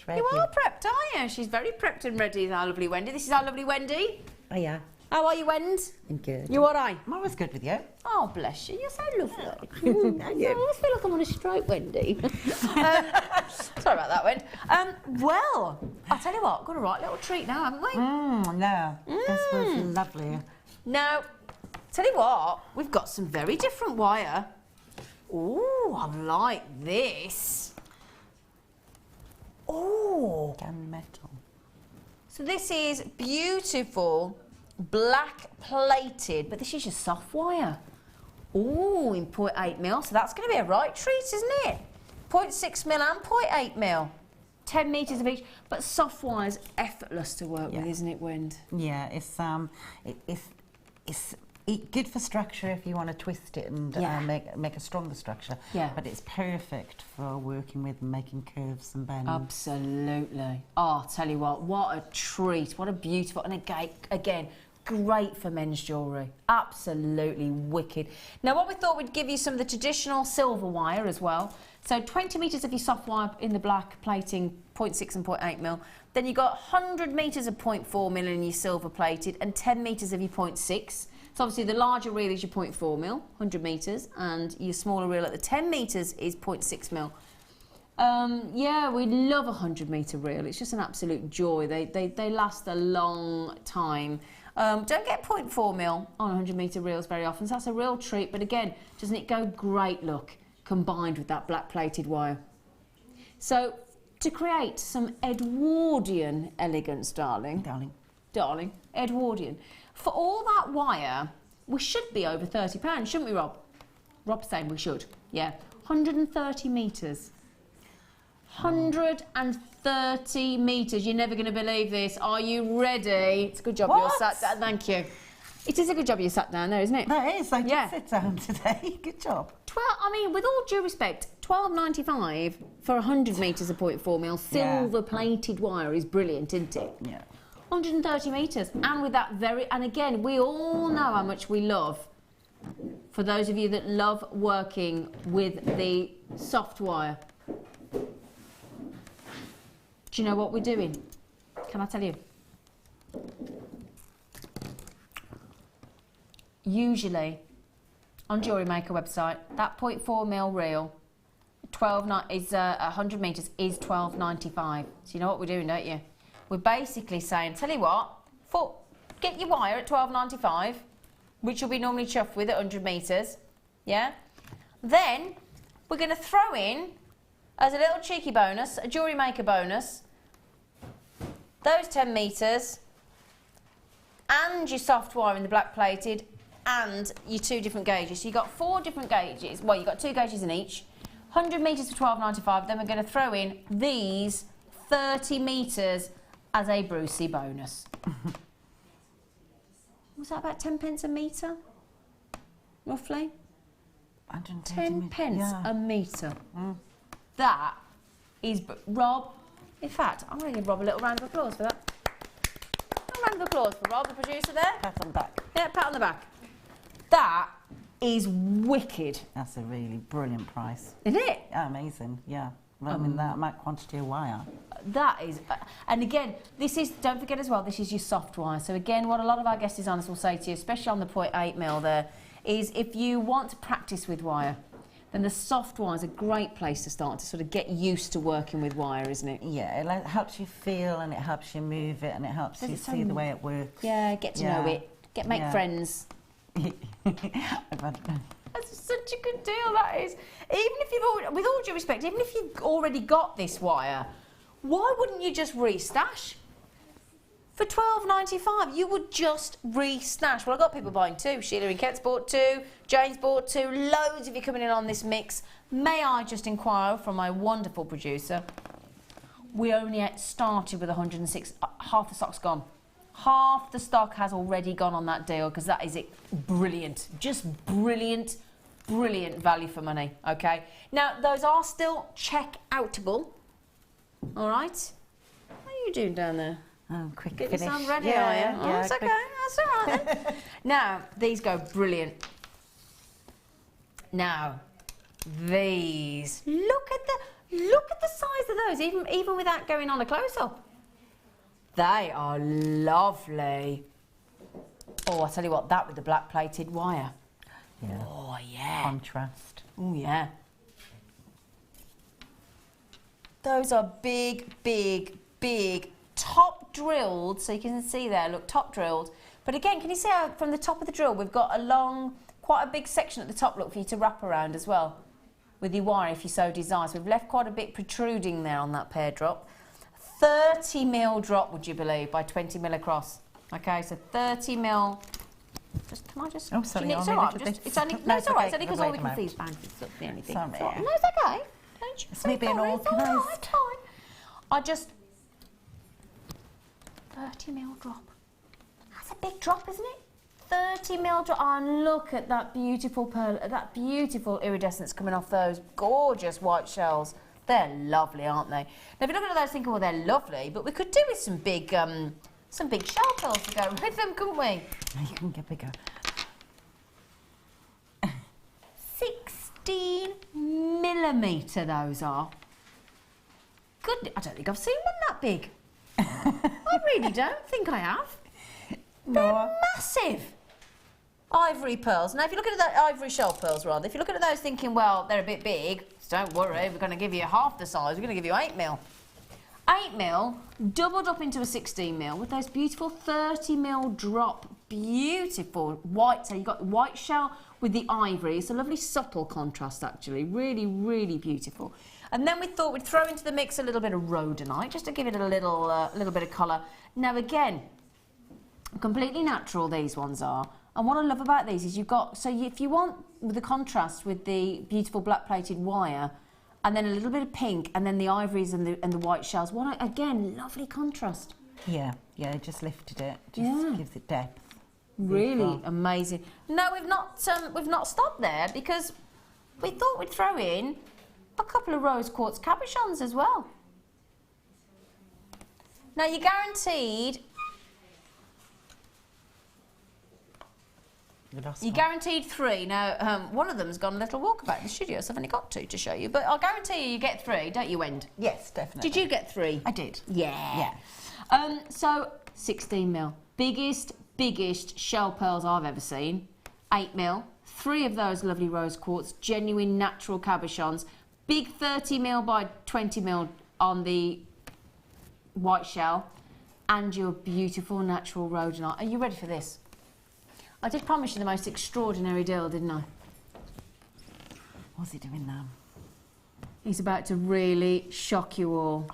Speaker 7: ready.
Speaker 5: You are prepped, aren't you? She's very prepped and ready, our lovely Wendy. This is our lovely Wendy.
Speaker 7: Oh, yeah.
Speaker 5: How are you, Wend?
Speaker 7: I'm good.
Speaker 5: You all right?
Speaker 7: I'm always good with you.
Speaker 5: Oh, bless you. You're so lovely. I always feel like I'm on a stroke, Wendy. Sorry about that, Wend. Well, I'll tell you what, got a right little treat now, haven't we?
Speaker 7: No. This was lovely.
Speaker 5: Now, tell you what, we've got some very different wire. Ooh, I like this. Oh.
Speaker 7: Gunmetal.
Speaker 5: So this is beautiful black plated, but this is your soft wire. Ooh, in 0.8mm, so that's going to be a right treat, isn't it? 0.6mm and 0.8mm. 10 metres of each, but soft wire's effortless to work with, isn't it, Wend?
Speaker 7: Yeah, it's good for structure if you want to twist it and make a stronger structure. Yeah. But it's perfect for working with and making curves and bends.
Speaker 5: Absolutely. Oh, I'll tell you what a treat, what a beautiful, and again, great for men's jewellery. Absolutely wicked. Now, what we thought we'd give you some of the traditional silver wire as well. So 20 metres of your soft wire in the black plating, 0.6 and 0.8mm. Then you've got 100 metres of 0.4mm in your silver plated and 10 metres of your 0.6. So obviously the larger reel is your 0.4mm, 100 metres, and your smaller reel at the 10 metres is 0.6mm. Yeah, we love a 100 metre reel. It's just an absolute joy. They last a long time. Don't get 0.4mm on 100 metre reels very often, so that's a real treat. But again, doesn't it go great look combined with that black plated wire? So to create some Edwardian elegance, darling, Edwardian, for all that wire, we should be over £30, shouldn't we, Rob? Rob's saying we should. Yeah, 130 metres. 130 metres. You're never going to believe this. Are you ready? It's a good job you're sat there. Thank you. It is a good job you sat down there, isn't it?
Speaker 7: That is. I did sit down today. Good job.
Speaker 5: I mean, with all due respect, $12.95 for 100 metres of 0.4 mil silver-plated wire is brilliant, isn't it?
Speaker 7: Yeah.
Speaker 5: 130 metres, and with that and again, we all know how much we love, for those of you that love working with the soft wire. Do you know what we're doing? Can I tell you? Usually, on Jewellery Maker website, that 0.4 mil reel, 100 metres is $12.95. So you know what we're doing, don't you? We're basically saying, tell you what, get your wire at $12.95, which you'll be normally chuffed with at 100 metres, yeah? Then, we're going to throw in, as a little cheeky bonus, a Jewellery Maker bonus, those 10 metres, and your soft wire in the black plated, and your 2 different gauges. So you've got 4 different gauges. Well, you've got 2 gauges in each. 100 metres for $12.95. Then we're going to throw in these 30 metres as a Brucey bonus. Was that about 10 pence a metre? Roughly? 10 pence a metre. That is... Rob, in fact, I'm going to give Rob a little round of applause for that. A round of applause for Rob, the producer there.
Speaker 7: Pat on the back.
Speaker 5: Yeah, pat on the back. That is wicked.
Speaker 7: That's a really brilliant price.
Speaker 5: Isn't it?
Speaker 7: Yeah, amazing, yeah. Well, I mean, that amount quantity of wire.
Speaker 5: That is, and again, this is, don't forget as well, this is your soft wire. So again, what a lot of our guest designers will say to you, especially on the 0.8 mil there, is if you want to practice with wire, then the soft wire is a great place to start to sort of get used to working with wire, isn't it?
Speaker 7: Yeah, it helps you feel and it helps you move it and it helps you see the way it works.
Speaker 5: Yeah, get to know it, make friends. That's such a good deal, that is. Even if you've, with all due respect, even if you've already got this wire, why wouldn't you just restash? For $12.95, you would just restash. Well, I've got people buying 2. Sheila and Ket's bought 2. Jane's bought 2. Loads of you coming in on this mix. May I just inquire from my wonderful producer? We only started with 106. Half the stock's gone. Half the stock has already gone on that deal because that is it. Brilliant. Just brilliant, brilliant value for money. Okay. Now, those are still check-outable. All right. How are you doing down there?
Speaker 7: Oh, quick
Speaker 5: Get
Speaker 7: finish.
Speaker 5: yourself ready,
Speaker 7: yeah,
Speaker 5: are you? Oh,
Speaker 7: yeah,
Speaker 5: that's okay. That's all right then. Now, these go brilliant. Now, these. Look at the size of those, even without going on a close-up. They are lovely. Oh, I tell you what, that with the black plated wire.
Speaker 7: Yeah.
Speaker 5: Oh, yeah.
Speaker 7: Contrast.
Speaker 5: Oh, yeah. Those are big, big, big, top drilled, so you can see there, look, top drilled. But again, can you see how from the top of the drill, we've got a long, quite a big section at the top, look, for you to wrap around as well with your wire if you so desire. So we've left quite a bit protruding there on that pear drop. 30 mil drop, would you believe, by 20 mil across. Okay, so 30 mil. Can I just?
Speaker 7: Oh, sorry.
Speaker 5: It's all right. It's only. No, it's all right. It's only because all we can see is bands. It's not the only thing.
Speaker 7: Sorry.
Speaker 5: No, it's okay. Don't you?
Speaker 7: It's me being organised.
Speaker 5: It's fine. I just 30 mil drop. That's a big drop, isn't it? 30 mil drop. Oh, and look at that beautiful pearl, that beautiful iridescence coming off those gorgeous white shells. They're lovely, aren't they? Now, if you look at those, thinking, well, they're lovely, but we could do with some big shell pearls to go with them, couldn't we?
Speaker 7: You can get bigger.
Speaker 5: 16 millimetre those are. Good. I don't think I've seen one that big. I really don't think I have. They're massive. Ivory pearls. Now, if you look at that ivory shell pearls, rather, if you look at those thinking, well, they're a bit big, don't worry, we're going to give you half the size. We're going to give you 8 mil. 8 mil doubled up into a 16 mil with those beautiful 30 mil drop. Beautiful white. So you've got the white shell with the ivory. It's a lovely subtle contrast, actually. Really, really beautiful. And then we thought we'd throw into the mix a little bit of rhodonite just to give it a little bit of colour. Now, again, completely natural these ones are. And what I love about these is you've got, if you want the contrast with the beautiful black plated wire and then a little bit of pink and then the ivories and the white shells, again, lovely contrast.
Speaker 7: Yeah, just lifted it. Just gives it depth.
Speaker 5: Really amazing. No, we've not stopped there because we thought we'd throw in a couple of rose quartz cabochons as well. Now you're guaranteed. You're guaranteed 3. Now, one of them's gone a little walkabout in the studio, so I've only got 2 to show you. But I'll guarantee you get 3, don't you, Wendy?
Speaker 7: Yes, definitely.
Speaker 5: Did you get 3?
Speaker 7: I did.
Speaker 5: Yeah. So 16 mil, biggest shell pearls I've ever seen. 8 mil, 3 of those lovely rose quartz, genuine natural cabochons. Big 30 mil by 20 mil on the white shell, and your beautiful natural rhodonite. Are you ready for this? I did promise you the most extraordinary deal, didn't I?
Speaker 7: What's he doing now?
Speaker 5: He's about to really shock you all.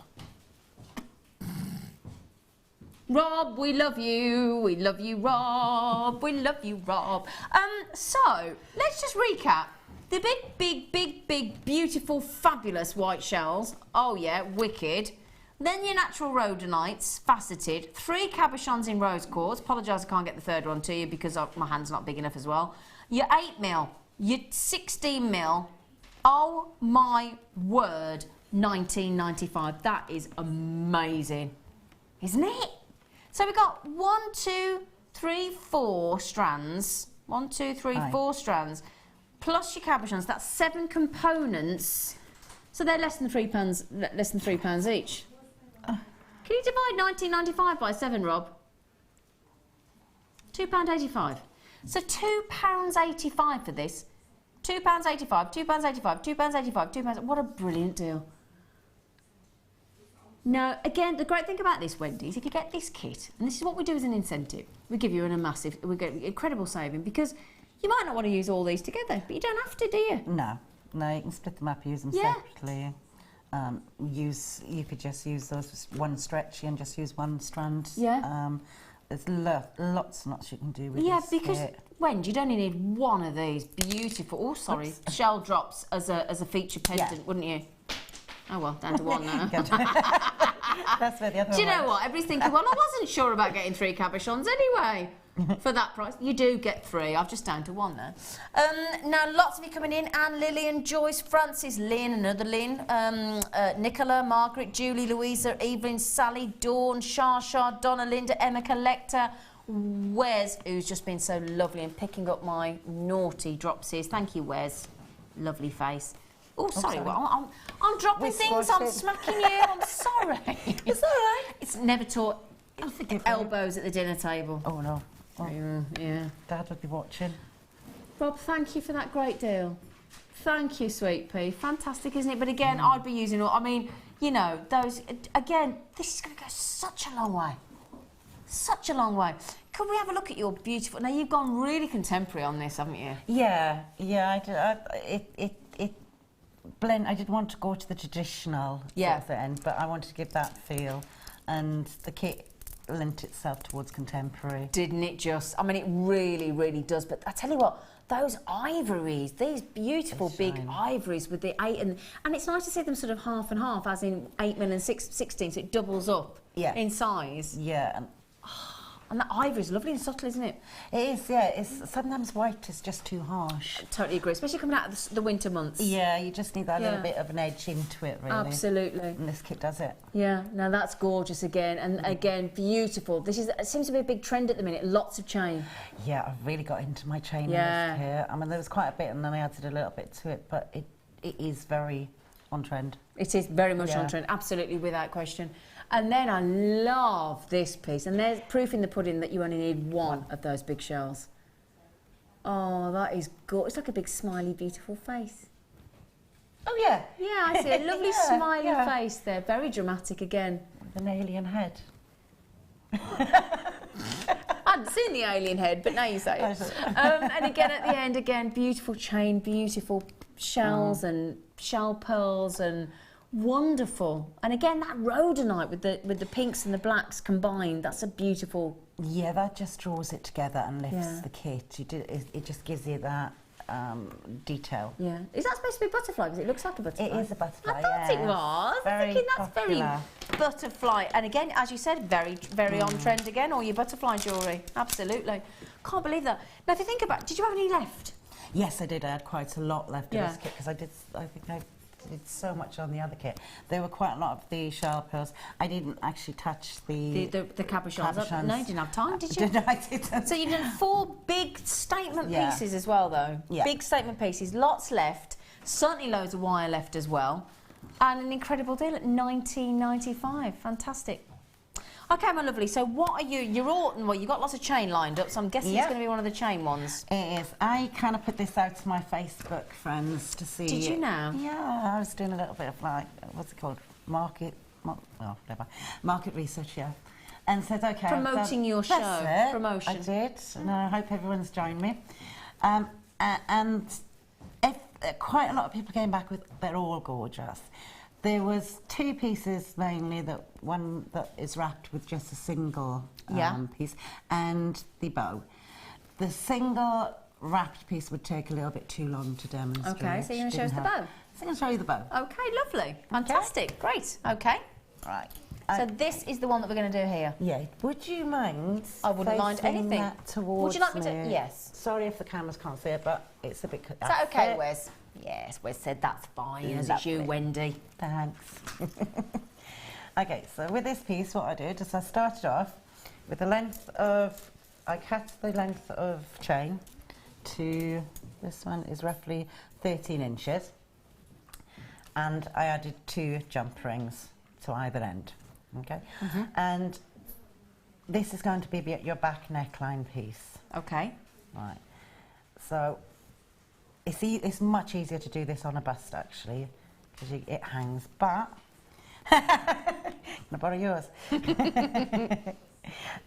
Speaker 5: Rob, we love you. We love you, Rob. We love you, Rob. So, let's just recap. The big, beautiful, fabulous white shells. Oh, yeah, wicked. Then your natural rhodonites, faceted. 3 cabochons in rose quartz. Apologise, I can't get the 3rd one to you because my hand's not big enough as well. Your 8 mil, your 16 mil. Oh, my word, 19.95. That is amazing, isn't it? So we've got 1, 2, 3, 4 strands. 1, 2, 3, 4 strands. Plus your cabochons. That's 7 components. So they're less than £3 each. Can you divide 19.95 by 7, Rob? £2.85. So £2.85 for this. £2.85, £2.85, £2.85, £2. What a brilliant deal. Now, again, the great thing about this, Wendy, is if you get this kit, and this is what we do as an incentive, we give you we get incredible saving, because you might not want to use all these together, but you don't have to, do you?
Speaker 7: No, you can split them up, use them separately. You could just use those one stretchy and just use one strand.
Speaker 5: Yeah.
Speaker 7: There's lots and lots you can do with this
Speaker 5: because
Speaker 7: kit.
Speaker 5: Wendy, you'd only need one of these beautiful, shell drops as a feature pendant, wouldn't you? Oh well, down to 1 now.
Speaker 7: That's where the other
Speaker 5: Do you know what? Everybody's thinking, well, I wasn't sure about getting 3 cabochons anyway. For that price, you do get 3. I've just down to 1 there. Now, lots of you coming in. Anne, Lillian, Joyce, Francis, Lynn, another Lynn, Nicola, Margaret, Julie, Louisa, Evelyn, Sally, Dawn, Shar, Donna, Linda, Emma, Collector, Wes, who's just been so lovely and picking up my naughty dropsies. Thank you, Wes. Lovely face. Oh, sorry. Well, I'm dropping things. I'm smacking you. I'm sorry.
Speaker 7: It's all right.
Speaker 5: It's never taught elbows at the dinner table.
Speaker 7: Oh, no.
Speaker 5: Yeah.
Speaker 7: Dad would be watching.
Speaker 5: Rob, thank you for that great deal. Thank you, Sweet Pea. Fantastic, isn't it? But again, I'd be using all... I mean, you know, those... Again, this is going to go such a long way. Such a long way. Could we have a look at your beautiful... Now, you've gone really contemporary on this, haven't you?
Speaker 7: Yeah, I did. I didn't want to go to the traditional sort of end, but I wanted to give that feel. And the kit lent itself towards contemporary.
Speaker 5: Didn't it just? I mean, it really, really does. But I tell you what, those ivories, these beautiful big ivories with the 8 and it's nice to see them sort of half and half, as in 8 mil and 16, so it doubles up in size.
Speaker 7: Yeah.
Speaker 5: And that ivory is lovely and subtle, isn't it?
Speaker 7: It is, yeah. Sometimes white is just too harsh.
Speaker 5: I totally agree, especially coming out of the winter months.
Speaker 7: Yeah, you just need that little bit of an edge into it, really.
Speaker 5: Absolutely.
Speaker 7: And this kit does it.
Speaker 5: Yeah, now that's gorgeous again, and again, beautiful. It seems to be a big trend at the minute, lots of chain.
Speaker 7: Yeah, I've really got into my chain in this kit. I mean, there was quite a bit, and then I added a little bit to it, but it is very on trend.
Speaker 5: It is very much on trend, absolutely, without question. And then I love this piece. And there's proof in the pudding that you only need 1 of those big shells. Oh, that is gorgeous. It's like a big smiley, beautiful face.
Speaker 7: Oh, yeah.
Speaker 5: Yeah, I see a lovely smiley face there. Very dramatic again.
Speaker 7: With an alien head.
Speaker 5: I hadn't seen the alien head, but now you say it. And again, at the end, beautiful chain, beautiful shells and shell pearls and... Wonderful. And again, that rhodonite with the pinks and the blacks combined, that's a beautiful...
Speaker 7: Yeah, that just draws it together and lifts the kit. It just gives you that detail.
Speaker 5: Yeah. Is that supposed to be a butterfly? Because it looks like a butterfly.
Speaker 7: It is a butterfly,
Speaker 5: I thought it was.
Speaker 7: Very
Speaker 5: I'm thinking that's
Speaker 7: popular.
Speaker 5: very butterfly. And again, as you said, very, very on trend again, all your butterfly jewellery. Absolutely. Can't believe that. Now, if you think about it, did you have any left?
Speaker 7: Yes, I did. I had quite a lot left
Speaker 5: Yeah.
Speaker 7: of this kit because I think I did so much on the other kit. There were quite a lot of the shell pearls. I didn't actually touch the
Speaker 5: cabochons.
Speaker 7: cabochons.
Speaker 5: No, you didn't have time, did you?
Speaker 7: I didn't.
Speaker 5: So you've done 4 big statement
Speaker 7: Yeah.
Speaker 5: pieces as well, though.
Speaker 7: Yeah.
Speaker 5: Big statement pieces, lots left, certainly loads of wire left as well, and an incredible deal at $19.95. Fantastic. Okay, my lovely, so what are you, you've got lots of chain lined up, so I'm guessing it's going to be one of the chain ones.
Speaker 7: It is. I kind of put this out to my Facebook friends to see.
Speaker 5: Did you now?
Speaker 7: Yeah, I was doing a little bit of like, what's it called? Market research, yeah. And said, okay.
Speaker 5: Promoting your show.
Speaker 7: That's it.
Speaker 5: Promotion.
Speaker 7: I did, and I hope everyone's joined me. And quite a lot of people came back with, they're all gorgeous. There was 2 pieces mainly, one that is wrapped with just a single piece, and the bow. The single wrapped piece would take a little bit too long to demonstrate.
Speaker 5: Okay, so you're going to show us the bow?
Speaker 7: So I'm going to show you the bow.
Speaker 5: Okay, lovely. Fantastic. Great. Okay.
Speaker 7: Right.
Speaker 5: So this is the one that we're going to do here.
Speaker 7: Yeah. Would you mind?
Speaker 5: I wouldn't mind
Speaker 7: facing
Speaker 5: anything.
Speaker 7: That towards
Speaker 5: Would you like me to?
Speaker 7: me?
Speaker 5: Yes.
Speaker 7: Sorry if the cameras can't see it, but it's a bit.
Speaker 5: Is that okay, Wes? Yes, Wes said that's fine. It's you, Wendy.
Speaker 7: Thanks. Okay, so with this piece, what I did is I started off with the length of. I cut the length of chain to. This one is roughly 13 inches, and I added 2 jump rings to either end. Okay, and this is going to be your back neckline piece.
Speaker 5: Okay.
Speaker 7: Right. So it's much easier to do this on a bust actually, because it hangs. But can I borrow yours?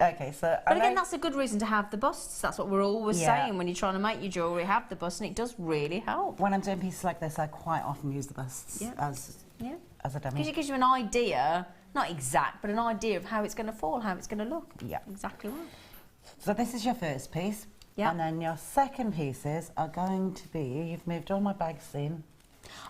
Speaker 7: Okay, so.
Speaker 5: But again, that's a good reason to have the busts. That's what we're always
Speaker 7: Yeah.
Speaker 5: saying when you're trying to make your jewellery. Have the bust, and it does really help.
Speaker 7: When I'm doing pieces like this, I quite often use the busts as a dummy.
Speaker 5: Because it gives you an idea, not exact, but an idea of how it's going to fall, how it's going to look.
Speaker 7: Yeah.
Speaker 5: Exactly right.
Speaker 7: So this is your first piece.
Speaker 5: Yeah.
Speaker 7: And then your second pieces are going to be. You've moved all my bags in.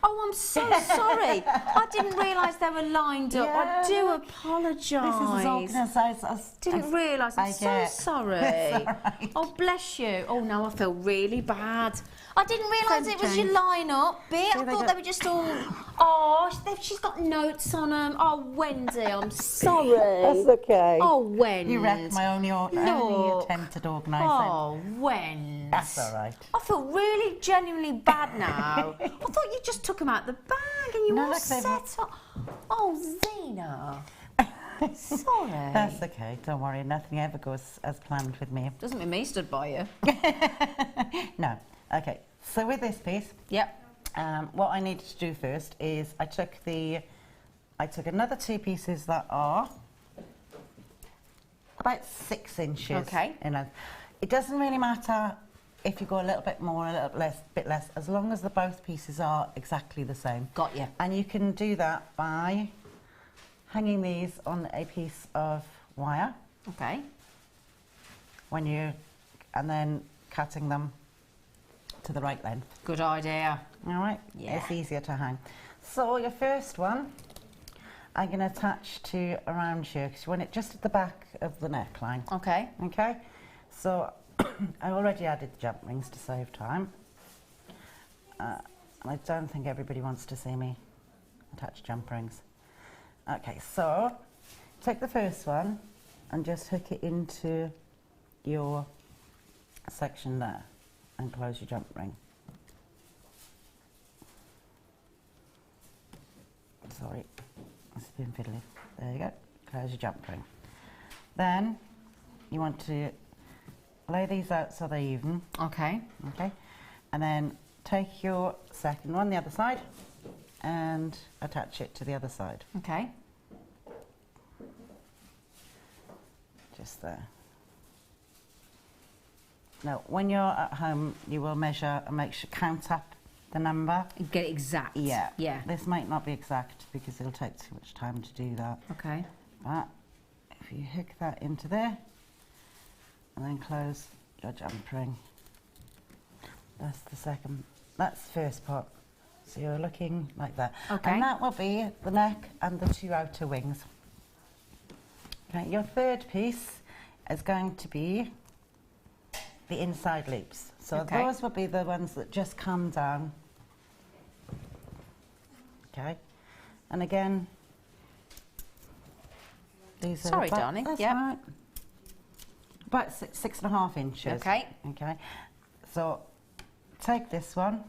Speaker 5: Oh, I'm so sorry. I didn't realise they were lined up. I do apologise.
Speaker 7: This is as organised as
Speaker 5: Didn't realise. I'm so sorry.
Speaker 7: It's all right.
Speaker 5: Oh, bless you. Oh, now I feel really bad. I didn't realise it was
Speaker 7: okay.
Speaker 5: your line-up bit. I thought they were just all... Oh, she's got notes on them. Oh, Wendy, I'm sorry.
Speaker 7: That's okay.
Speaker 5: Oh, Wendy.
Speaker 7: You wrecked my only attempted organising.
Speaker 5: Oh, Wendy.
Speaker 7: That's all right.
Speaker 5: I feel really genuinely bad now. I thought you just took them out the bag and you
Speaker 7: No,
Speaker 5: all
Speaker 7: look,
Speaker 5: set up. Oh, Zena. Sorry.
Speaker 7: That's okay, don't worry, nothing ever goes as planned with me.
Speaker 5: Doesn't mean me stood by you.
Speaker 7: No. Okay, so with this piece, what I needed to do first is I took another 2 pieces that are about 6 inches.
Speaker 5: Okay.
Speaker 7: In length. It doesn't really matter if you go a little bit more, a little bit less, as long as both pieces are exactly the same.
Speaker 5: Got you.
Speaker 7: And you can do that by hanging these on a piece of wire.
Speaker 5: Okay.
Speaker 7: And then cutting them to the right length.
Speaker 5: Good idea.
Speaker 7: All right?
Speaker 5: Yeah.
Speaker 7: It's easier to hang. So your first one, I'm going to attach to around here, because you want it just at the back of the neckline.
Speaker 5: Okay.
Speaker 7: Okay? So I already added the jump rings to save time. And I don't think everybody wants to see me attach jump rings. Okay, so take the first one and just hook it into your section there and close your jump ring. Sorry, it's been fiddly. There you go, close your jump ring. Then you want to lay these out so they're even.
Speaker 5: Okay.
Speaker 7: Okay, and then take your second one, the other side, and attach it to the other side.
Speaker 5: Okay.
Speaker 7: Just there. Now, when you're at home, you will measure and count up the number.
Speaker 5: Get it exact.
Speaker 7: Yeah.
Speaker 5: Yeah.
Speaker 7: This might not be exact because it'll take too much time to do that.
Speaker 5: Okay.
Speaker 7: But if you hook that into there and then close your jump ring. That's the first part. So you're looking like that.
Speaker 5: Okay.
Speaker 7: And that will be the neck and the 2 outer wings. Okay, your third piece is going to be the inside loops. So
Speaker 5: Okay.
Speaker 7: those would be the ones that just come down. Okay. And again, these are
Speaker 5: Sorry,
Speaker 7: about,
Speaker 5: darling.
Speaker 7: That's
Speaker 5: Yep.
Speaker 7: right. About 6.5 inches.
Speaker 5: Okay.
Speaker 7: Okay. So take this one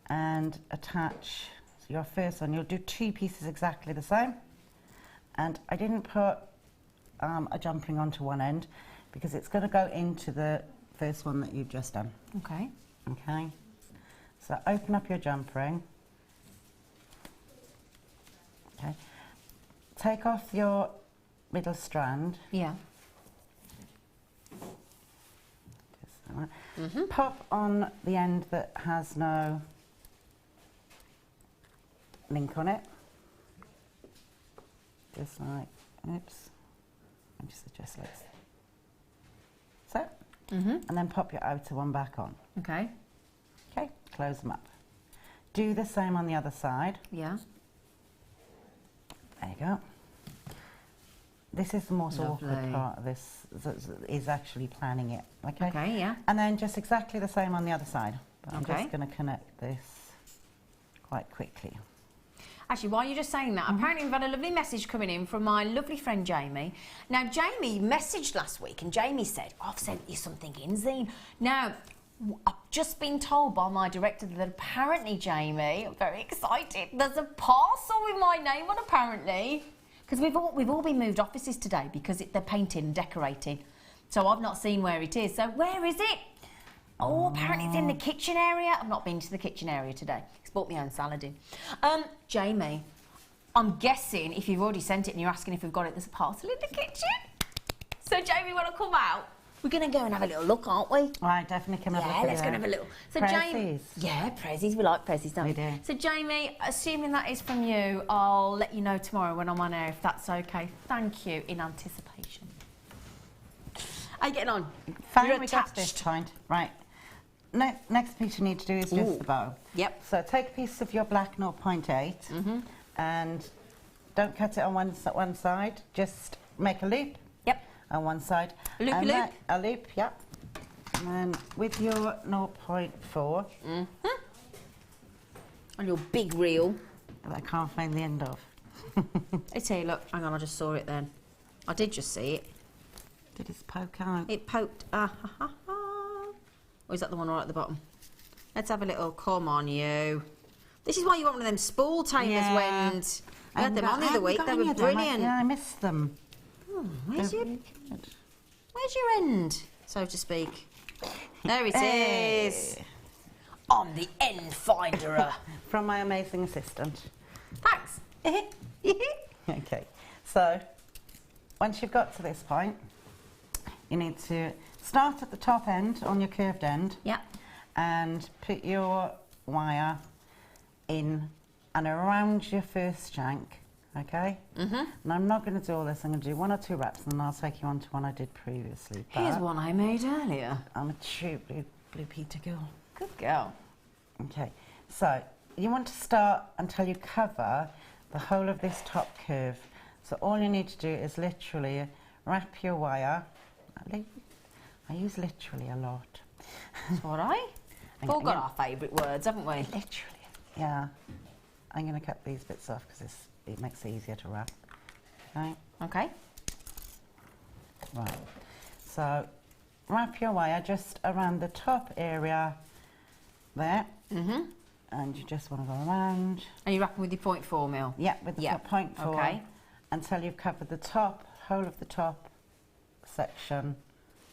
Speaker 7: and attach your first one. You'll do 2 pieces exactly the same. And I didn't put a jump ring onto one end because it's going to go into the first one that you've just done.
Speaker 5: Okay.
Speaker 7: Okay. So open up your jump ring. Okay. Take off your middle strand.
Speaker 5: Yeah.
Speaker 7: Just like that. Pop on the end that has no link on it. Just like, oops. And just adjust like so. And then pop your outer one back on.
Speaker 5: Okay.
Speaker 7: Okay, close them up. Do the same on the other side.
Speaker 5: Yeah.
Speaker 7: There you go. This is the most awkward
Speaker 5: Lovely.
Speaker 7: part of this, is actually planning it. Okay?
Speaker 5: Okay, yeah.
Speaker 7: And then just exactly the same on the other side. But I'm
Speaker 5: Okay.
Speaker 7: just going to connect this quite quickly.
Speaker 5: Actually, while you're just saying that, apparently we've had a lovely message coming in from my lovely friend Jamie. Now, Jamie messaged last week and Jamie said, I've sent you something in, Zine. Now, I've just been told by my director that apparently, Jamie, I'm very excited, there's a parcel with my name on apparently. Because we've all been moved offices today because they're painting and decorating. So I've not seen where it is. So where is it? Oh, apparently it's in the kitchen area. I've not been to the kitchen area today. He's bought my own salad in. Jamie, I'm guessing if you've already sent it and you're asking if we've got it, there's a parcel in the kitchen. So Jamie, when I come out, we're going to go and have a little look, aren't we?
Speaker 7: Right, definitely come have a look
Speaker 5: Yeah,
Speaker 7: at
Speaker 5: let's go and have a little. So Jamie,
Speaker 7: Prezzies.
Speaker 5: yeah, prezzies. We like prezzies, don't we?
Speaker 7: We do.
Speaker 5: So Jamie, assuming that is from you, I'll let you know tomorrow when I'm on air if that's okay. Thank you in anticipation. How you getting on?
Speaker 7: Fine,
Speaker 5: You're
Speaker 7: we got to
Speaker 5: attached.
Speaker 7: this point. Right. Next piece you need to do is just the bow.
Speaker 5: Yep.
Speaker 7: So take a piece of your black 0.8 and don't cut it on one side. Just make a loop.
Speaker 5: Yep.
Speaker 7: On one side.
Speaker 5: A loop,
Speaker 7: And
Speaker 5: a loop?
Speaker 7: A loop, yep. And then with your 0.4,
Speaker 5: On your big reel.
Speaker 7: that I can't find the end of.
Speaker 5: It's here, look. Hang on, I just saw it then. I did just see it.
Speaker 7: Did it poke out?
Speaker 5: It poked. Or is that the one right at the bottom? Let's have a little. Come on, you. This is why you want one of them spool tamers,
Speaker 7: Yeah.
Speaker 5: Wend. We had them on the other week. They were brilliant.
Speaker 7: Yeah, I missed them.
Speaker 5: Oh, where's
Speaker 7: They're
Speaker 5: your
Speaker 7: really good.
Speaker 5: end, so to speak? There it
Speaker 7: Hey.
Speaker 5: is. I'm the end finderer.
Speaker 7: From my amazing assistant.
Speaker 5: Thanks.
Speaker 7: Okay, so once you've got to this point, you need to start at the top end on your curved end.
Speaker 5: Yeah.
Speaker 7: And put your wire in and around your first shank, okay? And I'm not going to do all this, I'm going to do 1 or 2 wraps and then I'll take you on to one I did previously.
Speaker 5: Here's
Speaker 7: But
Speaker 5: one I made earlier.
Speaker 7: I'm a true blue Peter girl.
Speaker 5: Good girl.
Speaker 7: Okay, so you want to start until you cover the whole of this top curve. So all you need to do is literally wrap your wire. I use literally a lot.
Speaker 5: That's all right. We've all got our favourite words, haven't we?
Speaker 7: Literally. Yeah. I'm going to cut these bits off because it makes it easier to wrap. Okay.
Speaker 5: Okay.
Speaker 7: Right. So wrap your wire just around the top area there. And you just want to go around.
Speaker 5: And you're wrapping with your 0.4 mil?
Speaker 7: Yeah, with the 0.4.
Speaker 5: Okay.
Speaker 7: Until you've covered the top, whole of the top section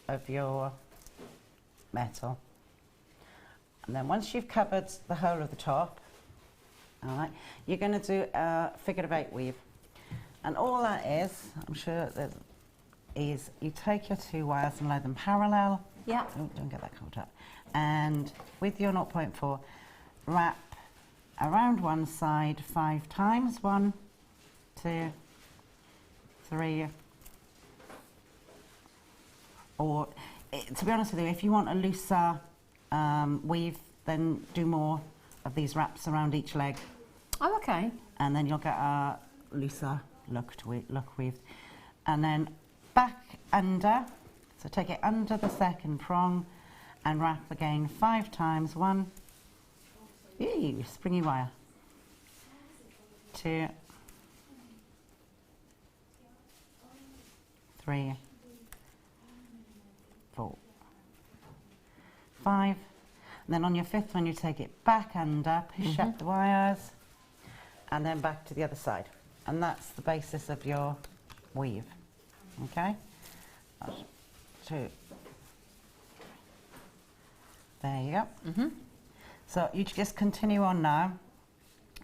Speaker 7: of your metal. And then once you've covered the whole of the top, all right, you're going to do a figure of 8 weave. And all that is, I'm sure that is, you take your 2 wires and lay them parallel.
Speaker 5: Yeah.
Speaker 7: Oh, don't get that caught up. And with your 0.4, wrap around one side 5 times. 1, 2, 3. Or, to be honest with you, if you want a looser weave, then do more of these wraps around each leg.
Speaker 5: Oh, okay.
Speaker 7: And then you'll get a looser look weave. And then back under So take it under the second prong and wrap again 5 times. 1, ew, springy wire, 2, 3, 4, 5. And then on your 5th one, you take it back under, push up the wires, and then back to the other side. And that's the basis of your weave. Okay? 1, 2. There you go. So you just continue on now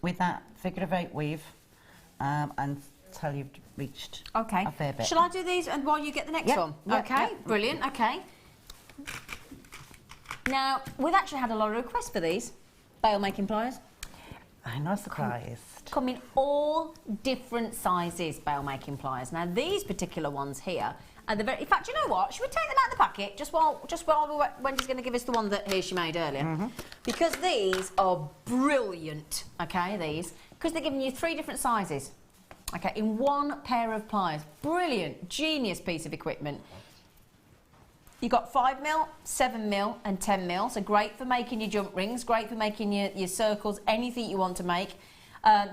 Speaker 7: with that figure of 8 weave until you've reached a fair bit.
Speaker 5: Shall I do these and while you get the next one? Okay, brilliant. Okay. Now, we've actually had a lot of requests for these bail making pliers.
Speaker 7: I'm not surprised.
Speaker 5: Come in all different sizes, bail making pliers. Now, these particular ones here are the very. In fact, you know what? Should we take them out of the packet just while Wendy's going to give us the one that she made earlier? Because these are brilliant. Okay, these because they're giving you 3 different sizes. Okay, in one pair of pliers. Brilliant, genius piece of equipment. You've got 5mm, 7mm and 10mm, so great for making your jump rings, great for making your circles, anything you want to make.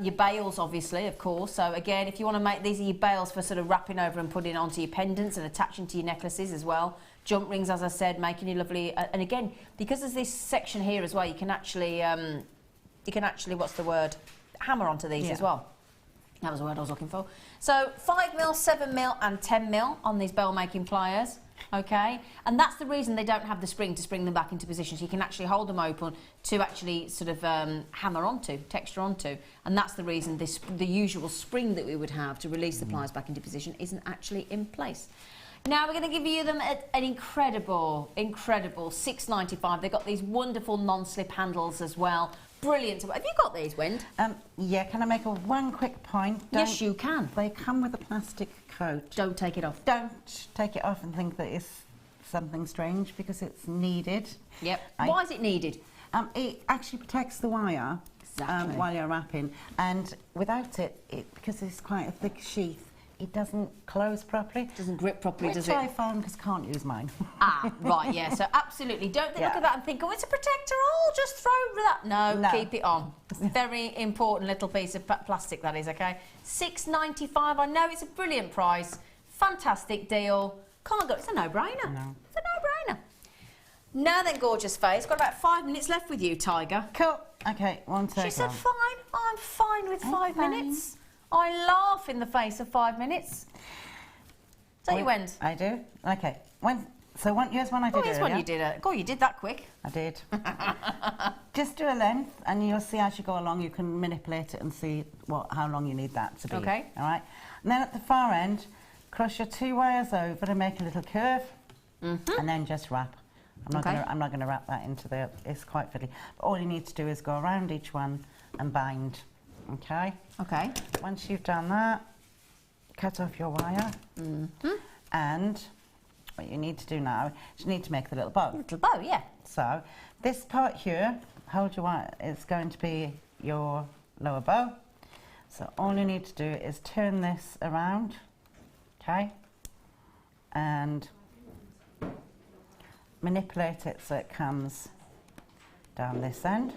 Speaker 5: Your bails, obviously, of course. So again, if you want to make these are your bails for sort of wrapping over and putting onto your pendants and attaching to your necklaces as well. Jump rings, as I said, making you lovely. And again, because there's this section here as well, you can actually, what's the word? Hammer onto these as well. That was the word I was looking for. So 5mm, 7mm and 10mm on these bail making pliers. Okay, and that's the reason they don't have the spring to spring them back into position, so you can actually hold them open to actually sort of hammer onto, texture onto, and that's the reason the usual spring that we would have to release the pliers back into position isn't actually in place. Now we're going to give you them at an incredible $6.95. They've got these wonderful non-slip handles as well. Brilliant. Have you got these, Wind?
Speaker 7: Yeah, can I make one quick point?
Speaker 5: Yes, you can.
Speaker 7: They come with a plastic coat.
Speaker 5: Don't take it off.
Speaker 7: Don't take it off and think that it's something strange, because it's needed.
Speaker 5: Yep. Why is it needed?
Speaker 7: It actually protects the wire while you're wrapping, and without it, because it's quite a thick sheath, it doesn't close properly.
Speaker 5: Doesn't grip properly, does it?
Speaker 7: Which I found, because I can't use mine.
Speaker 5: Right, yeah, so absolutely. Don't look at that and think, oh, it's a protector, I'll just throw that. No, keep it on. It's a very important little piece of plastic, that is, okay? $6.95, I know it's a brilliant price. Fantastic deal. Can't go, it's a no-brainer.
Speaker 7: No.
Speaker 5: It's a no-brainer. Now then, gorgeous face, got about 5 minutes left with you, Tiger.
Speaker 7: Cool. Okay, 1 second.
Speaker 5: She said fine, I'm fine with 5 minutes. I laugh in the face of 5 minutes. So you went?
Speaker 7: I do. Okay. Here's one I did
Speaker 5: here's one you did. God, you did that quick.
Speaker 7: I did. Just do a length, and you'll see as you go along, you can manipulate it and see how long you need that to be.
Speaker 5: Okay.
Speaker 7: All right. And then at the far end, cross your 2 wires over and make a little curve, and then just wrap. I'm not going to wrap that into there. It's quite fiddly. But all you need to do is go around each one and bind. Okay?
Speaker 5: Okay.
Speaker 7: Once you've done that, cut off your wire. And what you need to do now is you need to make the little bow.
Speaker 5: Little bow, yeah.
Speaker 7: So this part here, hold your wire, is going to be your lower bow. So all you need to do is turn this around, okay? And manipulate it so it comes down this end.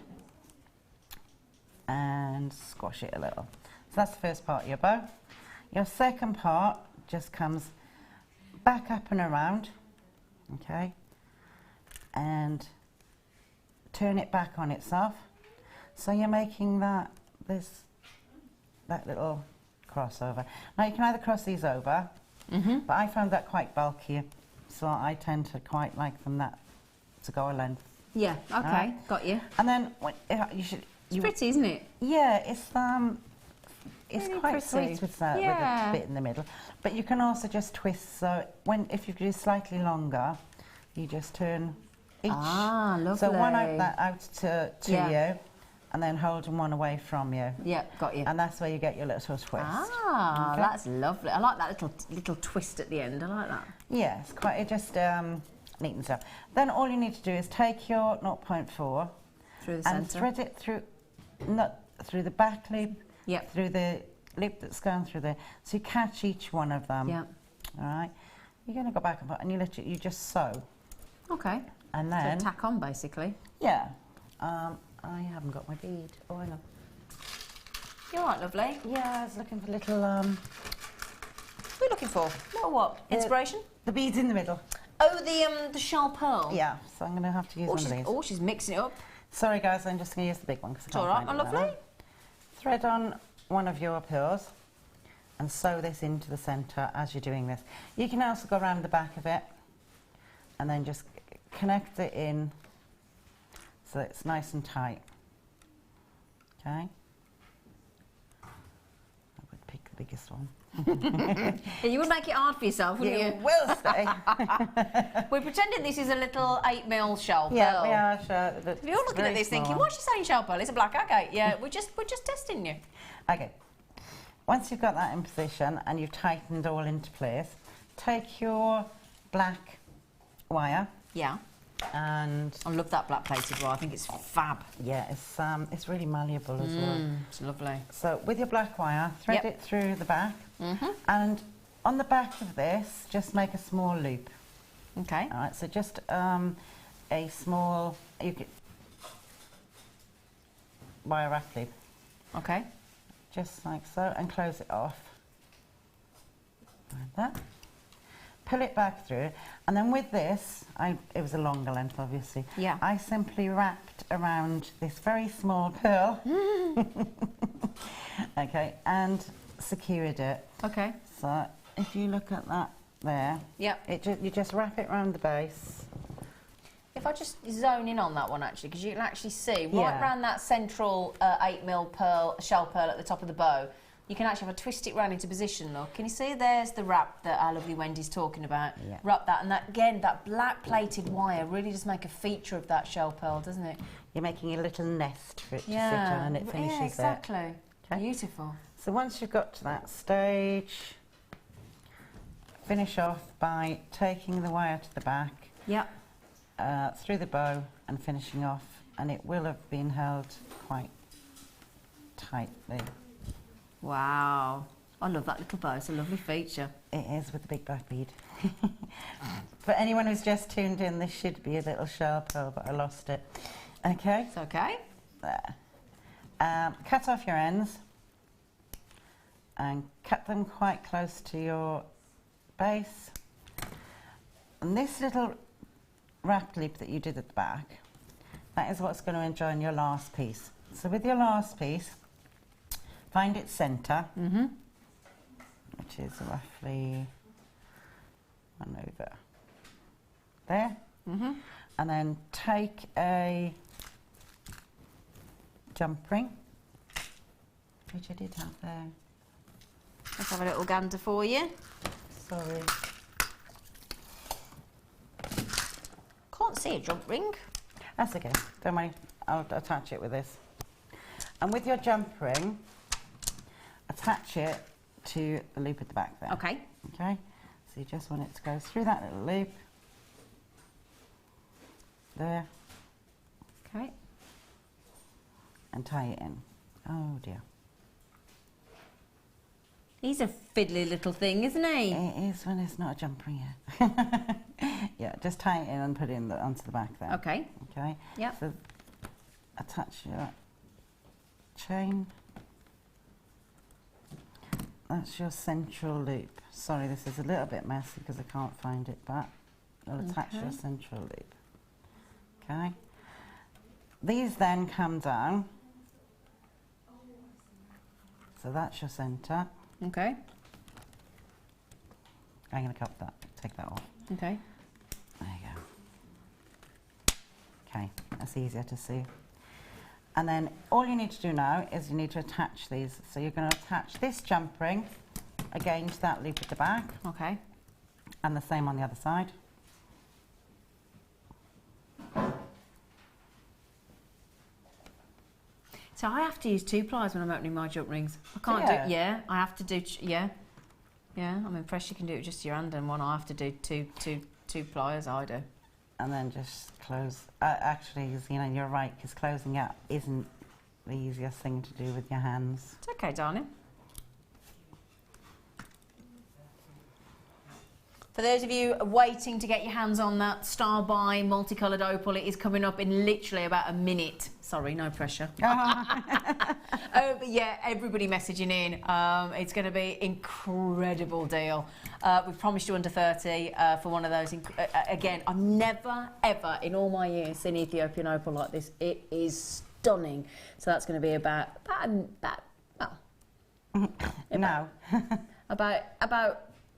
Speaker 7: And squash it a little. So that's the first part of your bow. Your second part just comes back up and around, okay, and turn it back on itself. So you're making that little crossover. Now you can either cross these over, but I found that quite bulky, so I tend to quite like them to go a length.
Speaker 5: Yeah. Okay. Got you.
Speaker 7: And then you should.
Speaker 5: It's pretty, isn't it?
Speaker 7: Yeah, it's
Speaker 5: Really
Speaker 7: quite
Speaker 5: pretty.
Speaker 7: sweet with a bit in the middle. But you can also just twist. So if you do slightly longer, you just turn each.
Speaker 5: Ah, lovely.
Speaker 7: So one out to you, and then holding one away from you.
Speaker 5: Yeah, got you.
Speaker 7: And that's where you get your little twist.
Speaker 5: Ah,
Speaker 7: okay?
Speaker 5: That's lovely. I like that little twist at the end. I like that.
Speaker 7: Yeah, it's quite. It just neatens up. Then all you need to do is take your 0.4
Speaker 5: through the
Speaker 7: and thread it through the back loop, through the loop that's going through there. So you catch each one of them.
Speaker 5: Yeah.
Speaker 7: All right. you're going to go back and you literally, you just sew.
Speaker 5: Okay.
Speaker 7: And then...
Speaker 5: So tack on, basically.
Speaker 7: Yeah. I haven't got my bead. Oh, hang on.
Speaker 5: You all right, lovely?
Speaker 7: Yeah, I was looking for little...
Speaker 5: What are you looking for? What? Inspiration?
Speaker 7: The beads in the middle.
Speaker 5: Oh, the shell pearl?
Speaker 7: Yeah, so I'm going to have to use one of these.
Speaker 5: Oh, she's mixing it up.
Speaker 7: Sorry, guys, I'm just going to use the big one because I
Speaker 5: It's
Speaker 7: can't
Speaker 5: all right,
Speaker 7: find
Speaker 5: my
Speaker 7: it
Speaker 5: lovely.
Speaker 7: now. Thread on one of your pearls and sew this into the centre as you're doing this. You can also go around the back of it and then just connect it in so it's nice and tight. Okay? I would pick the biggest one.
Speaker 5: Yeah, you would make it hard for yourself, wouldn't you?
Speaker 7: You will stay.
Speaker 5: We're pretending this is a little 8mm shell pearl.
Speaker 7: Yeah, we are sure.
Speaker 5: You're looking at this thinking, what's she saying, shell pearl? It's a black agate. Yeah, we're just testing you.
Speaker 7: Okay. Once you've got that in position and you've tightened all into place, take your black wire.
Speaker 5: Yeah.
Speaker 7: And
Speaker 5: I love that black plated wire. I think it's fab.
Speaker 7: yeah, it's really malleable as well.
Speaker 5: It's lovely.
Speaker 7: So with your black wire, thread it through the back, and on the back of this, just make a small loop.
Speaker 5: Okay.
Speaker 7: All right. So just a small wire wrap loop.
Speaker 5: Okay.
Speaker 7: Just like so, and close it off. Like that. Pull it back through, and then with this, it was a longer length, obviously.
Speaker 5: Yeah.
Speaker 7: I simply wrapped around this very small pearl. Okay, and secured it.
Speaker 5: Okay.
Speaker 7: So if you look at that there, you just wrap it around the base.
Speaker 5: If I just zone in on that one, actually, because you can actually see right around that central 8mm pearl, shell pearl at the top of the bow, you can actually have a twist it round into position, look. Can you see there's the wrap that our lovely Wendy's talking about? Yeah. Wrap that, and that, again, that black plated wire really does make a feature of that shell pearl, doesn't it?
Speaker 7: You're making a little nest for it to sit on, and it finishes
Speaker 5: yeah, exactly.
Speaker 7: there. Okay.
Speaker 5: Beautiful.
Speaker 7: So once you've got to that stage, finish off by taking the wire to the back, through the bow and finishing off, and it will have been held quite tightly.
Speaker 5: Wow. I love that little bow. It's a lovely feature.
Speaker 7: It is, with the big black bead. For anyone who's just tuned in, this should be a little shell pearl, but I lost it. Okay?
Speaker 5: It's okay.
Speaker 7: There. Cut off your ends and cut them quite close to your base. And this little wrap loop that you did at the back, that is what's going to join your last piece. So with your last piece, find its centre, which is roughly one over there, and then take a jump ring, which I did have there.
Speaker 5: Let's have a little gander for you.
Speaker 7: Sorry.
Speaker 5: Can't see a jump ring.
Speaker 7: That's okay, don't worry, I'll attach it with this. And with your jump ring, attach it to the loop at the back there.
Speaker 5: Okay.
Speaker 7: Okay, so you just want it to go through that little loop. There.
Speaker 5: Okay.
Speaker 7: And tie it in. Oh dear.
Speaker 5: He's a fiddly little thing, isn't he?
Speaker 7: It is when it's not a jump ring yet. Yeah, just tie it in and put it in onto the back there.
Speaker 5: Okay.
Speaker 7: Okay.
Speaker 5: Yeah.
Speaker 7: So attach your chain. That's your central loop. Sorry, this is a little bit messy because I can't find it, but you'll attach your central loop. Okay. These then come down. So that's your centre.
Speaker 5: Okay.
Speaker 7: I'm going to cut that, take that off.
Speaker 5: Okay.
Speaker 7: There you go. Okay, that's easier to see. And then all you need to do now is you need to attach these. So you're going to attach this jump ring again to that loop at the back.
Speaker 5: Okay.
Speaker 7: And the same on the other side.
Speaker 5: So I have to use 2 pliers when I'm opening my jump rings. I can't do. Yeah, I have to do. Yeah. I'm impressed you can do it with just your hand and one. I have to do two pliers. I do.
Speaker 7: And then just close. Actually, Zena, you're right, because closing out isn't the easiest thing to do with your hands.
Speaker 5: It's okay, darling. For those of you waiting to get your hands on that Star Buy multicoloured opal, it is coming up in literally about a minute. Sorry, no pressure. But yeah, everybody messaging in. It's going to be incredible deal. We've promised you under 30 for one of those. Again, I've never, ever in all my years seen Ethiopian opal like this. It is stunning. So that's going to be about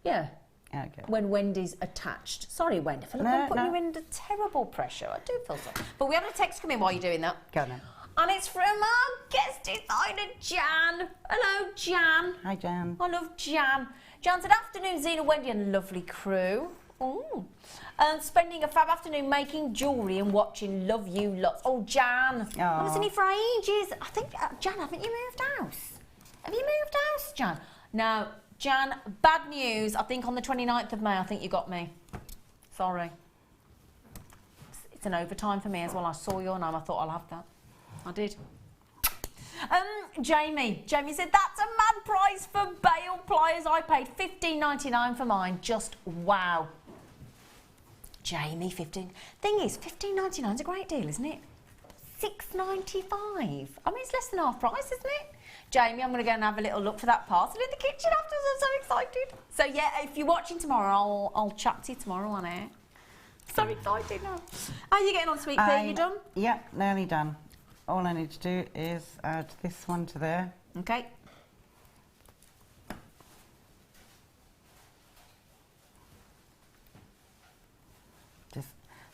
Speaker 5: yeah.
Speaker 7: Okay.
Speaker 5: When Wendy's attached. Sorry, Wendy, I feel like I'm putting you under terrible pressure. I do feel so. But we had a text come in while you're doing that.
Speaker 7: Go on then.
Speaker 5: And it's from our guest designer, Jan. Hello, Jan.
Speaker 7: Hi, Jan.
Speaker 5: I love Jan. Jan said, afternoon, Zena, Wendy and lovely crew. Ooh. And spending a fab afternoon making jewellery and watching Love You Lots. Oh, Jan. I haven't seen you for ages. I think, Jan, haven't you moved house? Have you moved house, Jan? No. Jan, bad news. I think on the 29th of May, I think you got me. Sorry. It's an overtime for me as well. I saw your name. I thought I'll have that. I did. Jamie said, that's a mad price for bail pliers. I paid $15.99 for mine. Just wow. Jamie, thing is, $15.99 is a great deal, isn't it? $6.95. I mean, it's less than half price, isn't it? Jamie, I'm going to go and have a little look for that parcel in the kitchen afterwards. I'm so excited. So yeah, if you're watching tomorrow, I'll chat to you tomorrow on air. So excited now. How are you getting on, sweet pea? You done?
Speaker 7: Yeah, nearly done. All I need to do is add this one to there.
Speaker 5: Okay.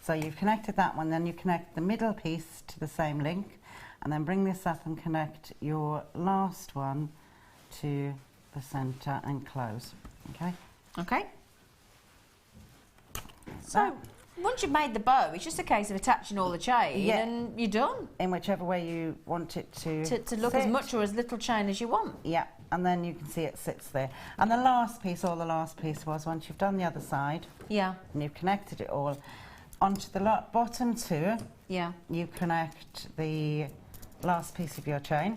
Speaker 7: So you've connected that one, then you connect the middle piece to the same link, and then bring this up and connect your last one to the centre and close. Okay?
Speaker 5: Okay. So once you've made the bow, it's just a case of attaching all the chain and you're done.
Speaker 7: In whichever way you want it to
Speaker 5: look
Speaker 7: sit.
Speaker 5: as much or as little chain as you want.
Speaker 7: Yeah, and then you can see it sits there. And the last piece, was once you've done the other side, and you've connected it all, onto the bottom two, you connect the last piece of your chain.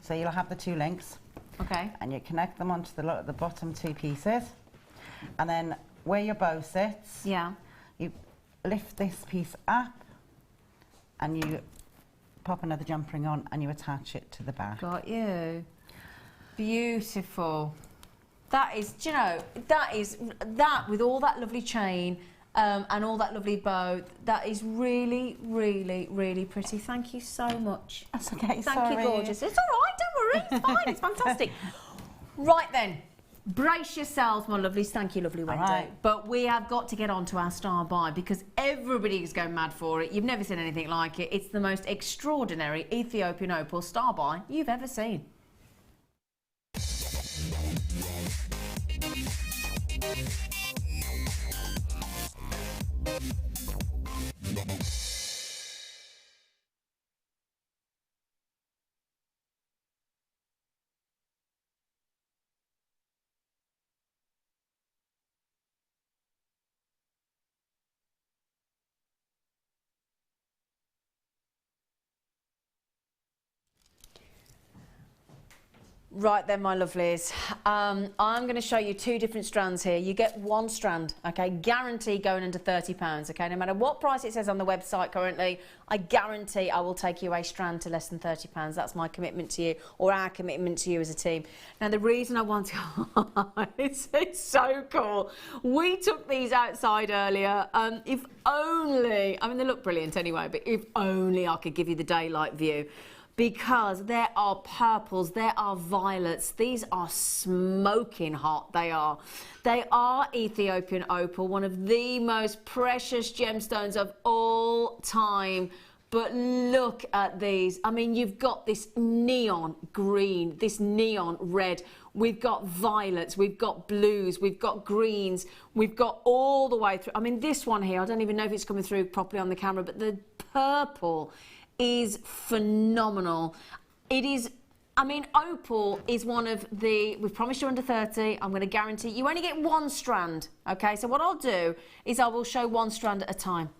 Speaker 7: So you'll have the two links.
Speaker 5: Okay.
Speaker 7: And you connect them onto the bottom two pieces. And then where your bow sits, you lift this piece up and you pop another jump ring on and you attach it to the back.
Speaker 5: Got you. Beautiful. That is, do you know, that with all that lovely chain and all that lovely bow, that is really, really, really pretty. Thank you so much.
Speaker 7: That's okay,
Speaker 5: Thank you, gorgeous. It's all right, don't worry, it's fine, it's fantastic. Right then, brace yourselves, my lovelies. Thank you, lovely Wendy.
Speaker 7: Right.
Speaker 5: But we have got to get on to our Star Buy because everybody is going mad for it. You've never seen anything like it. It's the most extraordinary Ethiopian opal Star Buy you've ever seen. Right then, my lovelies, I'm going to show you two different strands here. You get one strand, okay, guarantee going under £30, okay, no matter what price it says on the website currently, I guarantee I will take you a strand to less than £30. That's my commitment to you, or our commitment to you as a team. Now, the reason I want to, it's so cool. We took these outside earlier. If only, I mean, they look brilliant anyway, but if only I could give you the daylight view. Because there are purples, there are violets, these are smoking hot, they are. They are Ethiopian opal, one of the most precious gemstones of all time. But look at these. I mean, you've got this neon green, this neon red. We've got violets, we've got blues, we've got greens, we've got all the way through. I mean, this one here, I don't even know if it's coming through properly on the camera, but the purple is phenomenal. It is, I mean, opal is one of the, we've promised you under 30, I'm going to guarantee you only get one strand, okay? So what I'll do is I will show one strand at a time,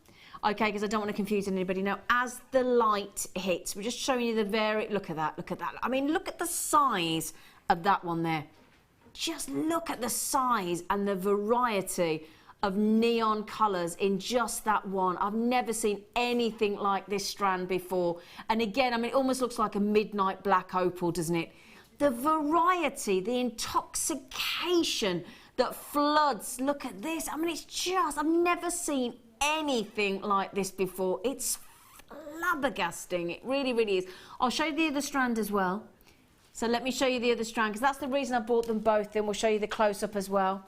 Speaker 5: okay? Because I don't want to confuse anybody. Now, as the light hits, we're just showing you the look at that, look at that. I mean, look at the size of that one there. just look at the size and the variety of neon colours in just that one. I've never seen anything like this strand before. And again, I mean, it almost looks like a midnight black opal, doesn't it? The variety, the intoxication that floods. Look at this. I mean, it's just, I've never seen anything like this before. It's flabbergasting. It really, really is. I'll show you the other strand as well. So let me show you the other strand, because that's the reason I bought them both. Then we'll show you the close-up as well.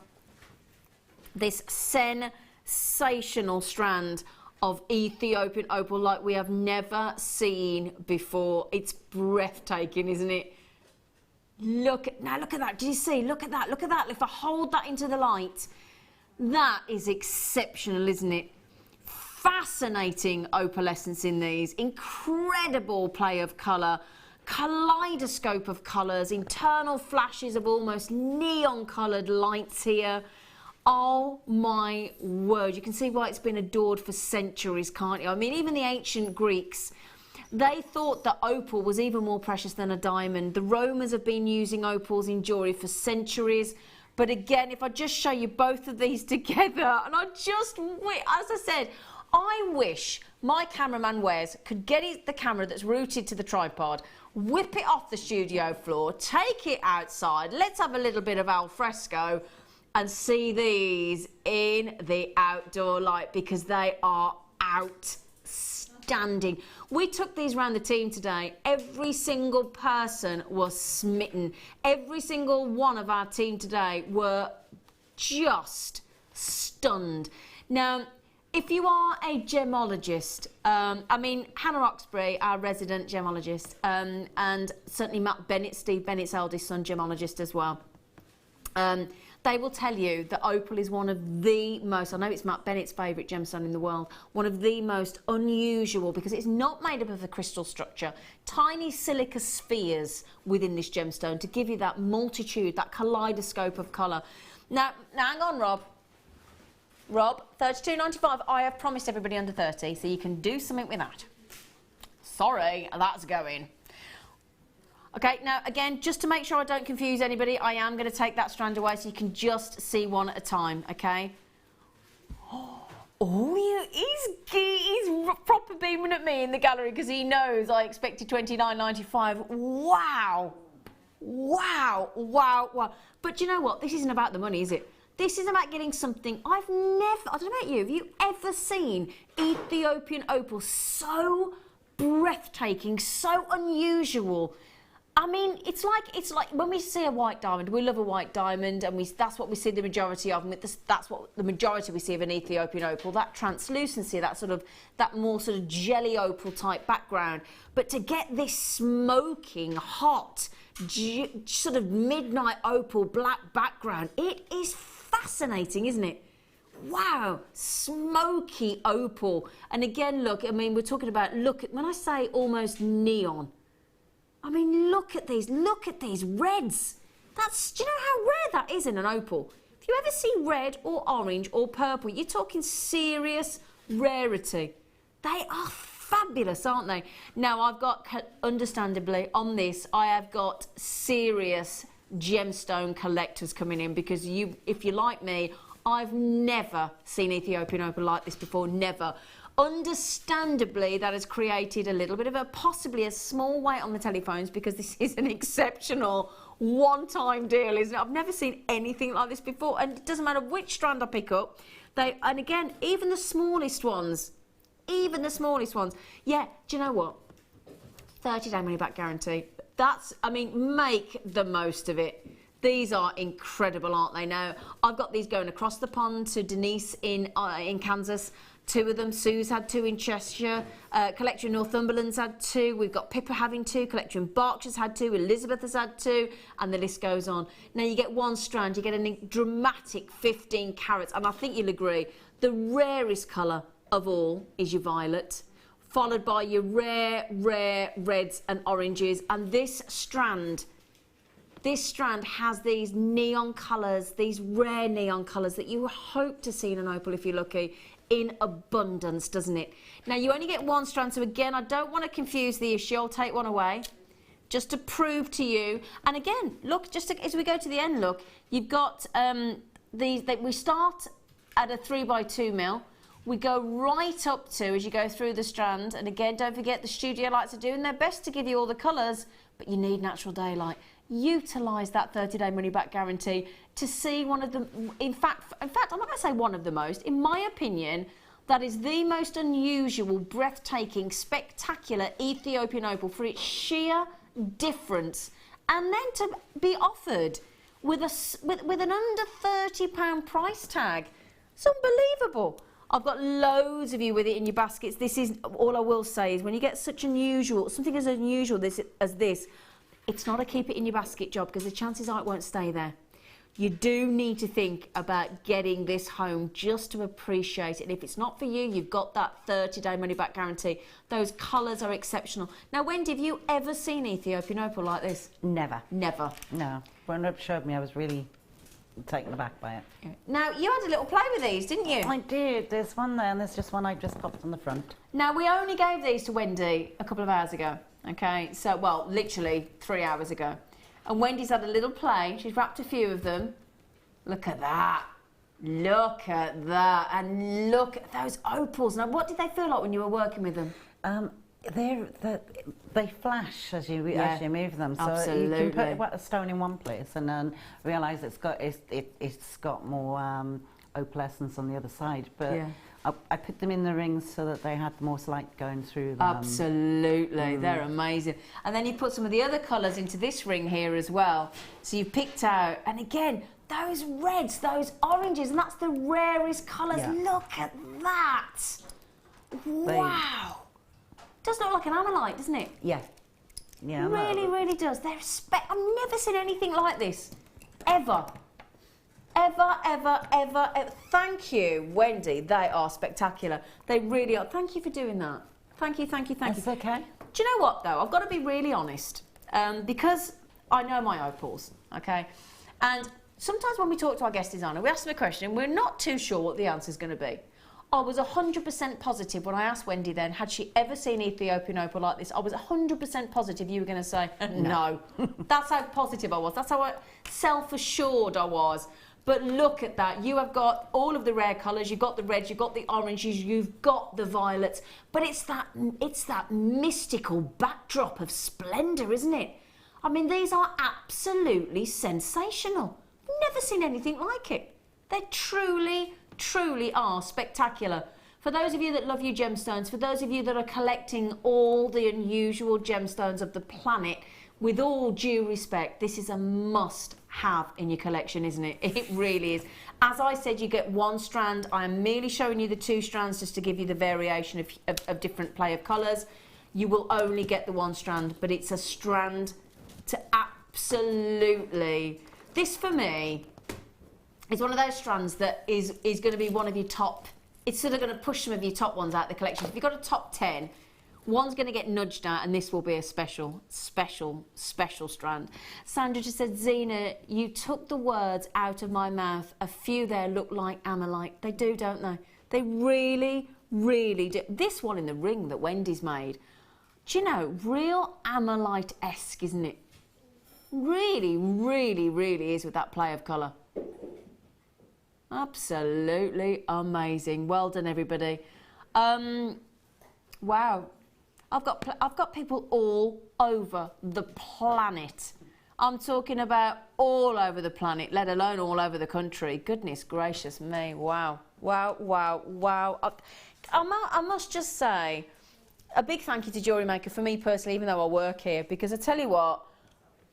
Speaker 5: This sensational strand of Ethiopian opal like we have never seen before. It's breathtaking, isn't it? Look at that. Do you see? Look at that. Look at that. If I hold that into the light, that is exceptional, isn't it? Fascinating opalescence in these. Incredible play of colour. Kaleidoscope of colours. Internal flashes of almost neon coloured lights here. Oh my word. You can see why it's been adored for centuries, can't you? I mean, even the ancient Greeks, they thought that opal was even more precious than a diamond. The Romans have been using opals in jewellery for centuries. But again, if I just show you both of these together, and I just wish, as I said, I wish my cameraman Wes could get the camera that's rooted to the tripod, whip it off the studio floor, take it outside, let's have a little bit of al fresco and see these in the outdoor light, because they are outstanding. We took these around the team today. Every single person was smitten. Every single one of our team today were just stunned. Now, if you are a gemologist, I mean, Hannah Oxbury, our resident gemologist, and certainly Matt Bennett, Steve Bennett's eldest son, gemologist as well, they will tell you that opal is one of the most, I know it's Matt Bennett's favourite gemstone in the world, one of the most unusual, because it's not made up of a crystal structure. Tiny silica spheres within this gemstone to give you that multitude, that kaleidoscope of colour. Now hang on, Rob. Rob, $32.95. I have promised everybody under 30, so you can do something with that. Sorry, that's going. Okay, now again, just to make sure I don't confuse anybody, I am going to take that strand away so you can just see one at a time, okay? Oh, he's proper beaming at me in the gallery because he knows I expected $29.95. Wow. Wow, wow, wow. But you know what? This isn't about the money, is it? This is about getting something I don't know about you, have you ever seen Ethiopian opal so breathtaking, so unusual? I mean, it's like when we see a white diamond, we love a white diamond, and that's what we see the majority of, and that's what the majority we see of an Ethiopian opal, that translucency, that more sort of jelly opal type background. But to get this smoking hot, sort of midnight opal black background, it is fascinating, isn't it? Wow, smoky opal. And again, look, I mean, we're talking about, when I say almost neon, I mean, look at these reds. Do you know how rare that is in an opal? If you ever see red or orange or purple, you're talking serious rarity. They are fabulous, aren't they? Now, I've got, understandably, on this, I have got serious gemstone collectors coming in, because if you're like me, I've never seen Ethiopian opal like this before, never. Understandably, that has created a little bit of possibly a small wait on the telephones, because this is an exceptional one-time deal, isn't it? I've never seen anything like this before, and it doesn't matter which strand I pick up. And again, even the smallest ones, yeah, do you know what? 30-day money-back guarantee. I mean, make the most of it. These are incredible, aren't they? Now, I've got these going across the pond to Denise in Kansas. 2 of them. Sue's had 2 in Cheshire. Collector in Northumberland's had 2. We've got Pippa having 2. Collector in Berkshire's had 2. Elizabeth has had 2. And the list goes on. Now, you get one strand. You get a dramatic 15 carats. And I think you'll agree, the rarest colour of all is your violet, followed by your rare reds and oranges. And this strand has these neon colours, these rare neon colours that you hope to see in an opal if you're lucky, in abundance, doesn't it? Now, you only get one strand, so again, I don't want to confuse the issue. I'll take one away. just to prove to you. And again, look, just as we go to the end, look, you've got we start at a 3x2 mil. We go right up to, as you go through the strand, and again, don't forget the studio lights are doing their best to give you all the colours, but you need natural daylight. Utilise that 30-day money-back guarantee to see one of the, in fact, I'm not going to say one of the most, in my opinion, that is the most unusual, breathtaking, spectacular Ethiopian opal for its sheer difference, and then to be offered with an under £30 price tag. It's unbelievable. I've got loads of you with it in your baskets. This is all I will say is when you get such unusual, something as unusual as this, it's not a keep it in your basket job because the chances are it won't stay there. You do need to think about getting this home just to appreciate it. And if it's not for you, you've got that 30-day money-back guarantee. Those colours are exceptional. Now, Wendy, have you ever seen Ethiopian opal like this?
Speaker 7: Never.
Speaker 5: Never?
Speaker 7: No. When Rob showed me, I was really taken aback by it.
Speaker 5: Now, you had a little play with these, didn't you?
Speaker 7: I did. There's one there and there's just one I just popped on the front.
Speaker 5: Now, we only gave these to Wendy a couple of hours ago, okay? So, well, literally 3 hours ago. And Wendy's had a little play. She's wrapped a few of them. Look at that. Look at that. And look at those opals. Now, what did they feel like when you were working with them?
Speaker 7: They flash as you move them. So
Speaker 5: absolutely.
Speaker 7: you can put a stone in one place and then realise it's got more opalescence on the other side. But
Speaker 5: yeah.
Speaker 7: I put them in the rings so that they had more light going through them.
Speaker 5: Absolutely, they're amazing. And then you put some of the other colours into this ring here as well. So you've picked out, and again, those reds, those oranges, and that's the rarest colours. Yeah. Look at that. Wow. Does look like an ammonite, doesn't it?
Speaker 7: Yeah. Yeah.
Speaker 5: Really, really does. I've never seen anything like this. Ever. Ever, ever, ever, ever. Thank you, Wendy. They are spectacular. They really are. Thank you for doing that. Thank you, thank you, thank you.
Speaker 7: That's okay.
Speaker 5: Do you know what, though? I've got to be really honest. Because I know my opals, okay? And sometimes when we talk to our guest designer, we ask them a question, we're not too sure what the answer's going to be. I was 100% positive when I asked Wendy then, had she ever seen Ethiopian opal like this? I was 100% positive you were going to say, no. That's how positive I was. That's how self-assured I was. But look at that. You have got all of the rare colours. You've got the reds, you've got the oranges, you've got the violets. But it's that mystical backdrop of splendour, isn't it? I mean, these are absolutely sensational. Never seen anything like it. They truly, truly are spectacular. For those of you that love your gemstones, for those of you that are collecting all the unusual gemstones of the planet, with all due respect, this is a must-have in your collection, isn't it? It really is. As I said, you get one strand. I am merely showing you the two strands just to give you the variation of different play of colours. You will only get the one strand, but it's a strand to absolutely... This, for me, is one of those strands that is going to be one of your top... It's sort of going to push some of your top ones out of the collection. If you've got a top 10... One's going to get nudged out, and this will be a special strand. Sandra just said, Zena, you took the words out of my mouth. A few there look like ammonite. They do, don't they? They really, really do. This one in the ring that Wendy's made, do you know, real ammonite-esque, isn't it? Really, really, really is with that play of colour. Absolutely amazing. Well done, everybody. Wow. I've got people all over the planet. I'm talking about all over the planet, let alone all over the country. Goodness gracious me, wow. Wow, wow, wow. I must just say, a big thank you to Jewellery Maker for me personally, even though I work here, because I tell you what,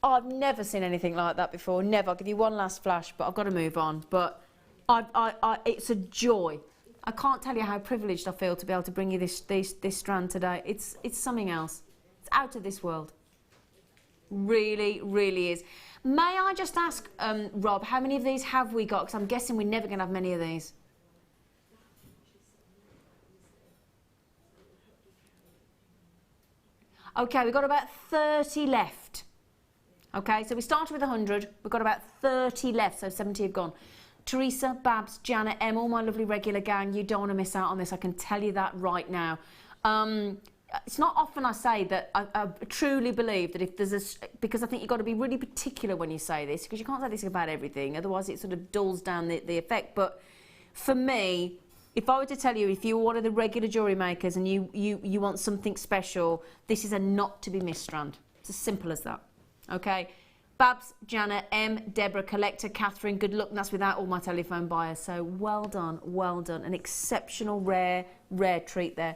Speaker 5: I've never seen anything like that before, never. I'll give you one last flash, but I've got to move on. But it's a joy. I can't tell you how privileged I feel to be able to bring you this strand today. It's something else. It's out of this world. Really, really is. May I just ask, Rob, how many of these have we got? Because I'm guessing we're never going to have many of these. Okay, we've got about 30 left. Okay, so we started with 100. We've got about 30 left, so 70 have gone. Teresa, Babs, Janet, Em, all my lovely regular gang, you don't want to miss out on this. I can tell you that right now. it's not often I say that I truly believe that if there's because I think you've got to be really particular when you say this, because you can't say this about everything, otherwise it sort of dulls down the effect. But for me, if I were to tell you, if you're one of the regular jewellery makers and you want something special, this is a not to be missed strand. It's as simple as that. Okay? Babs, Jana, M, Deborah, Collector, Catherine, good luck. And that's without all my telephone buyers. So well done, well done. An exceptional, rare treat there.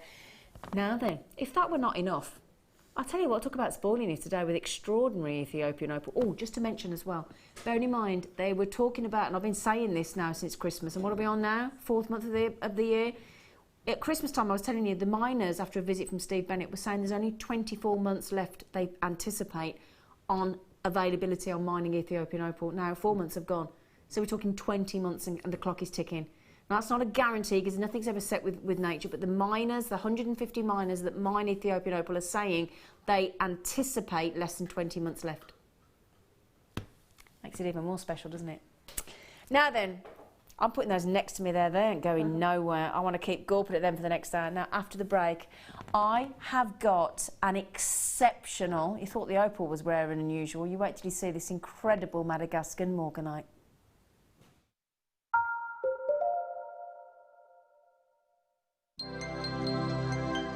Speaker 5: Now then, if that were not enough, I'll tell you what, I'll talk about spoiling you today with extraordinary Ethiopian opal. Oh, just to mention as well, bearing in mind, they were talking about, and I've been saying this now since Christmas, and what are we on now? 4th month of the year? At Christmas time, I was telling you, the miners, after a visit from Steve Bennett, were saying there's only 24 months left they anticipate on availability on mining Ethiopian opal. Now, 4 months have gone. So we're talking 20 months and the clock is ticking. Now, that's not a guarantee because nothing's ever set with nature, but the miners, the 150 miners that mine Ethiopian opal are saying they anticipate less than 20 months left. Makes it even more special, doesn't it? Now then, I'm putting those next to me there. They ain't going nowhere. I want to keep gulping at them for the next hour. Now, after the break, I have got an exceptional... You thought the opal was rare and unusual. You wait till you see this incredible Madagascan morganite.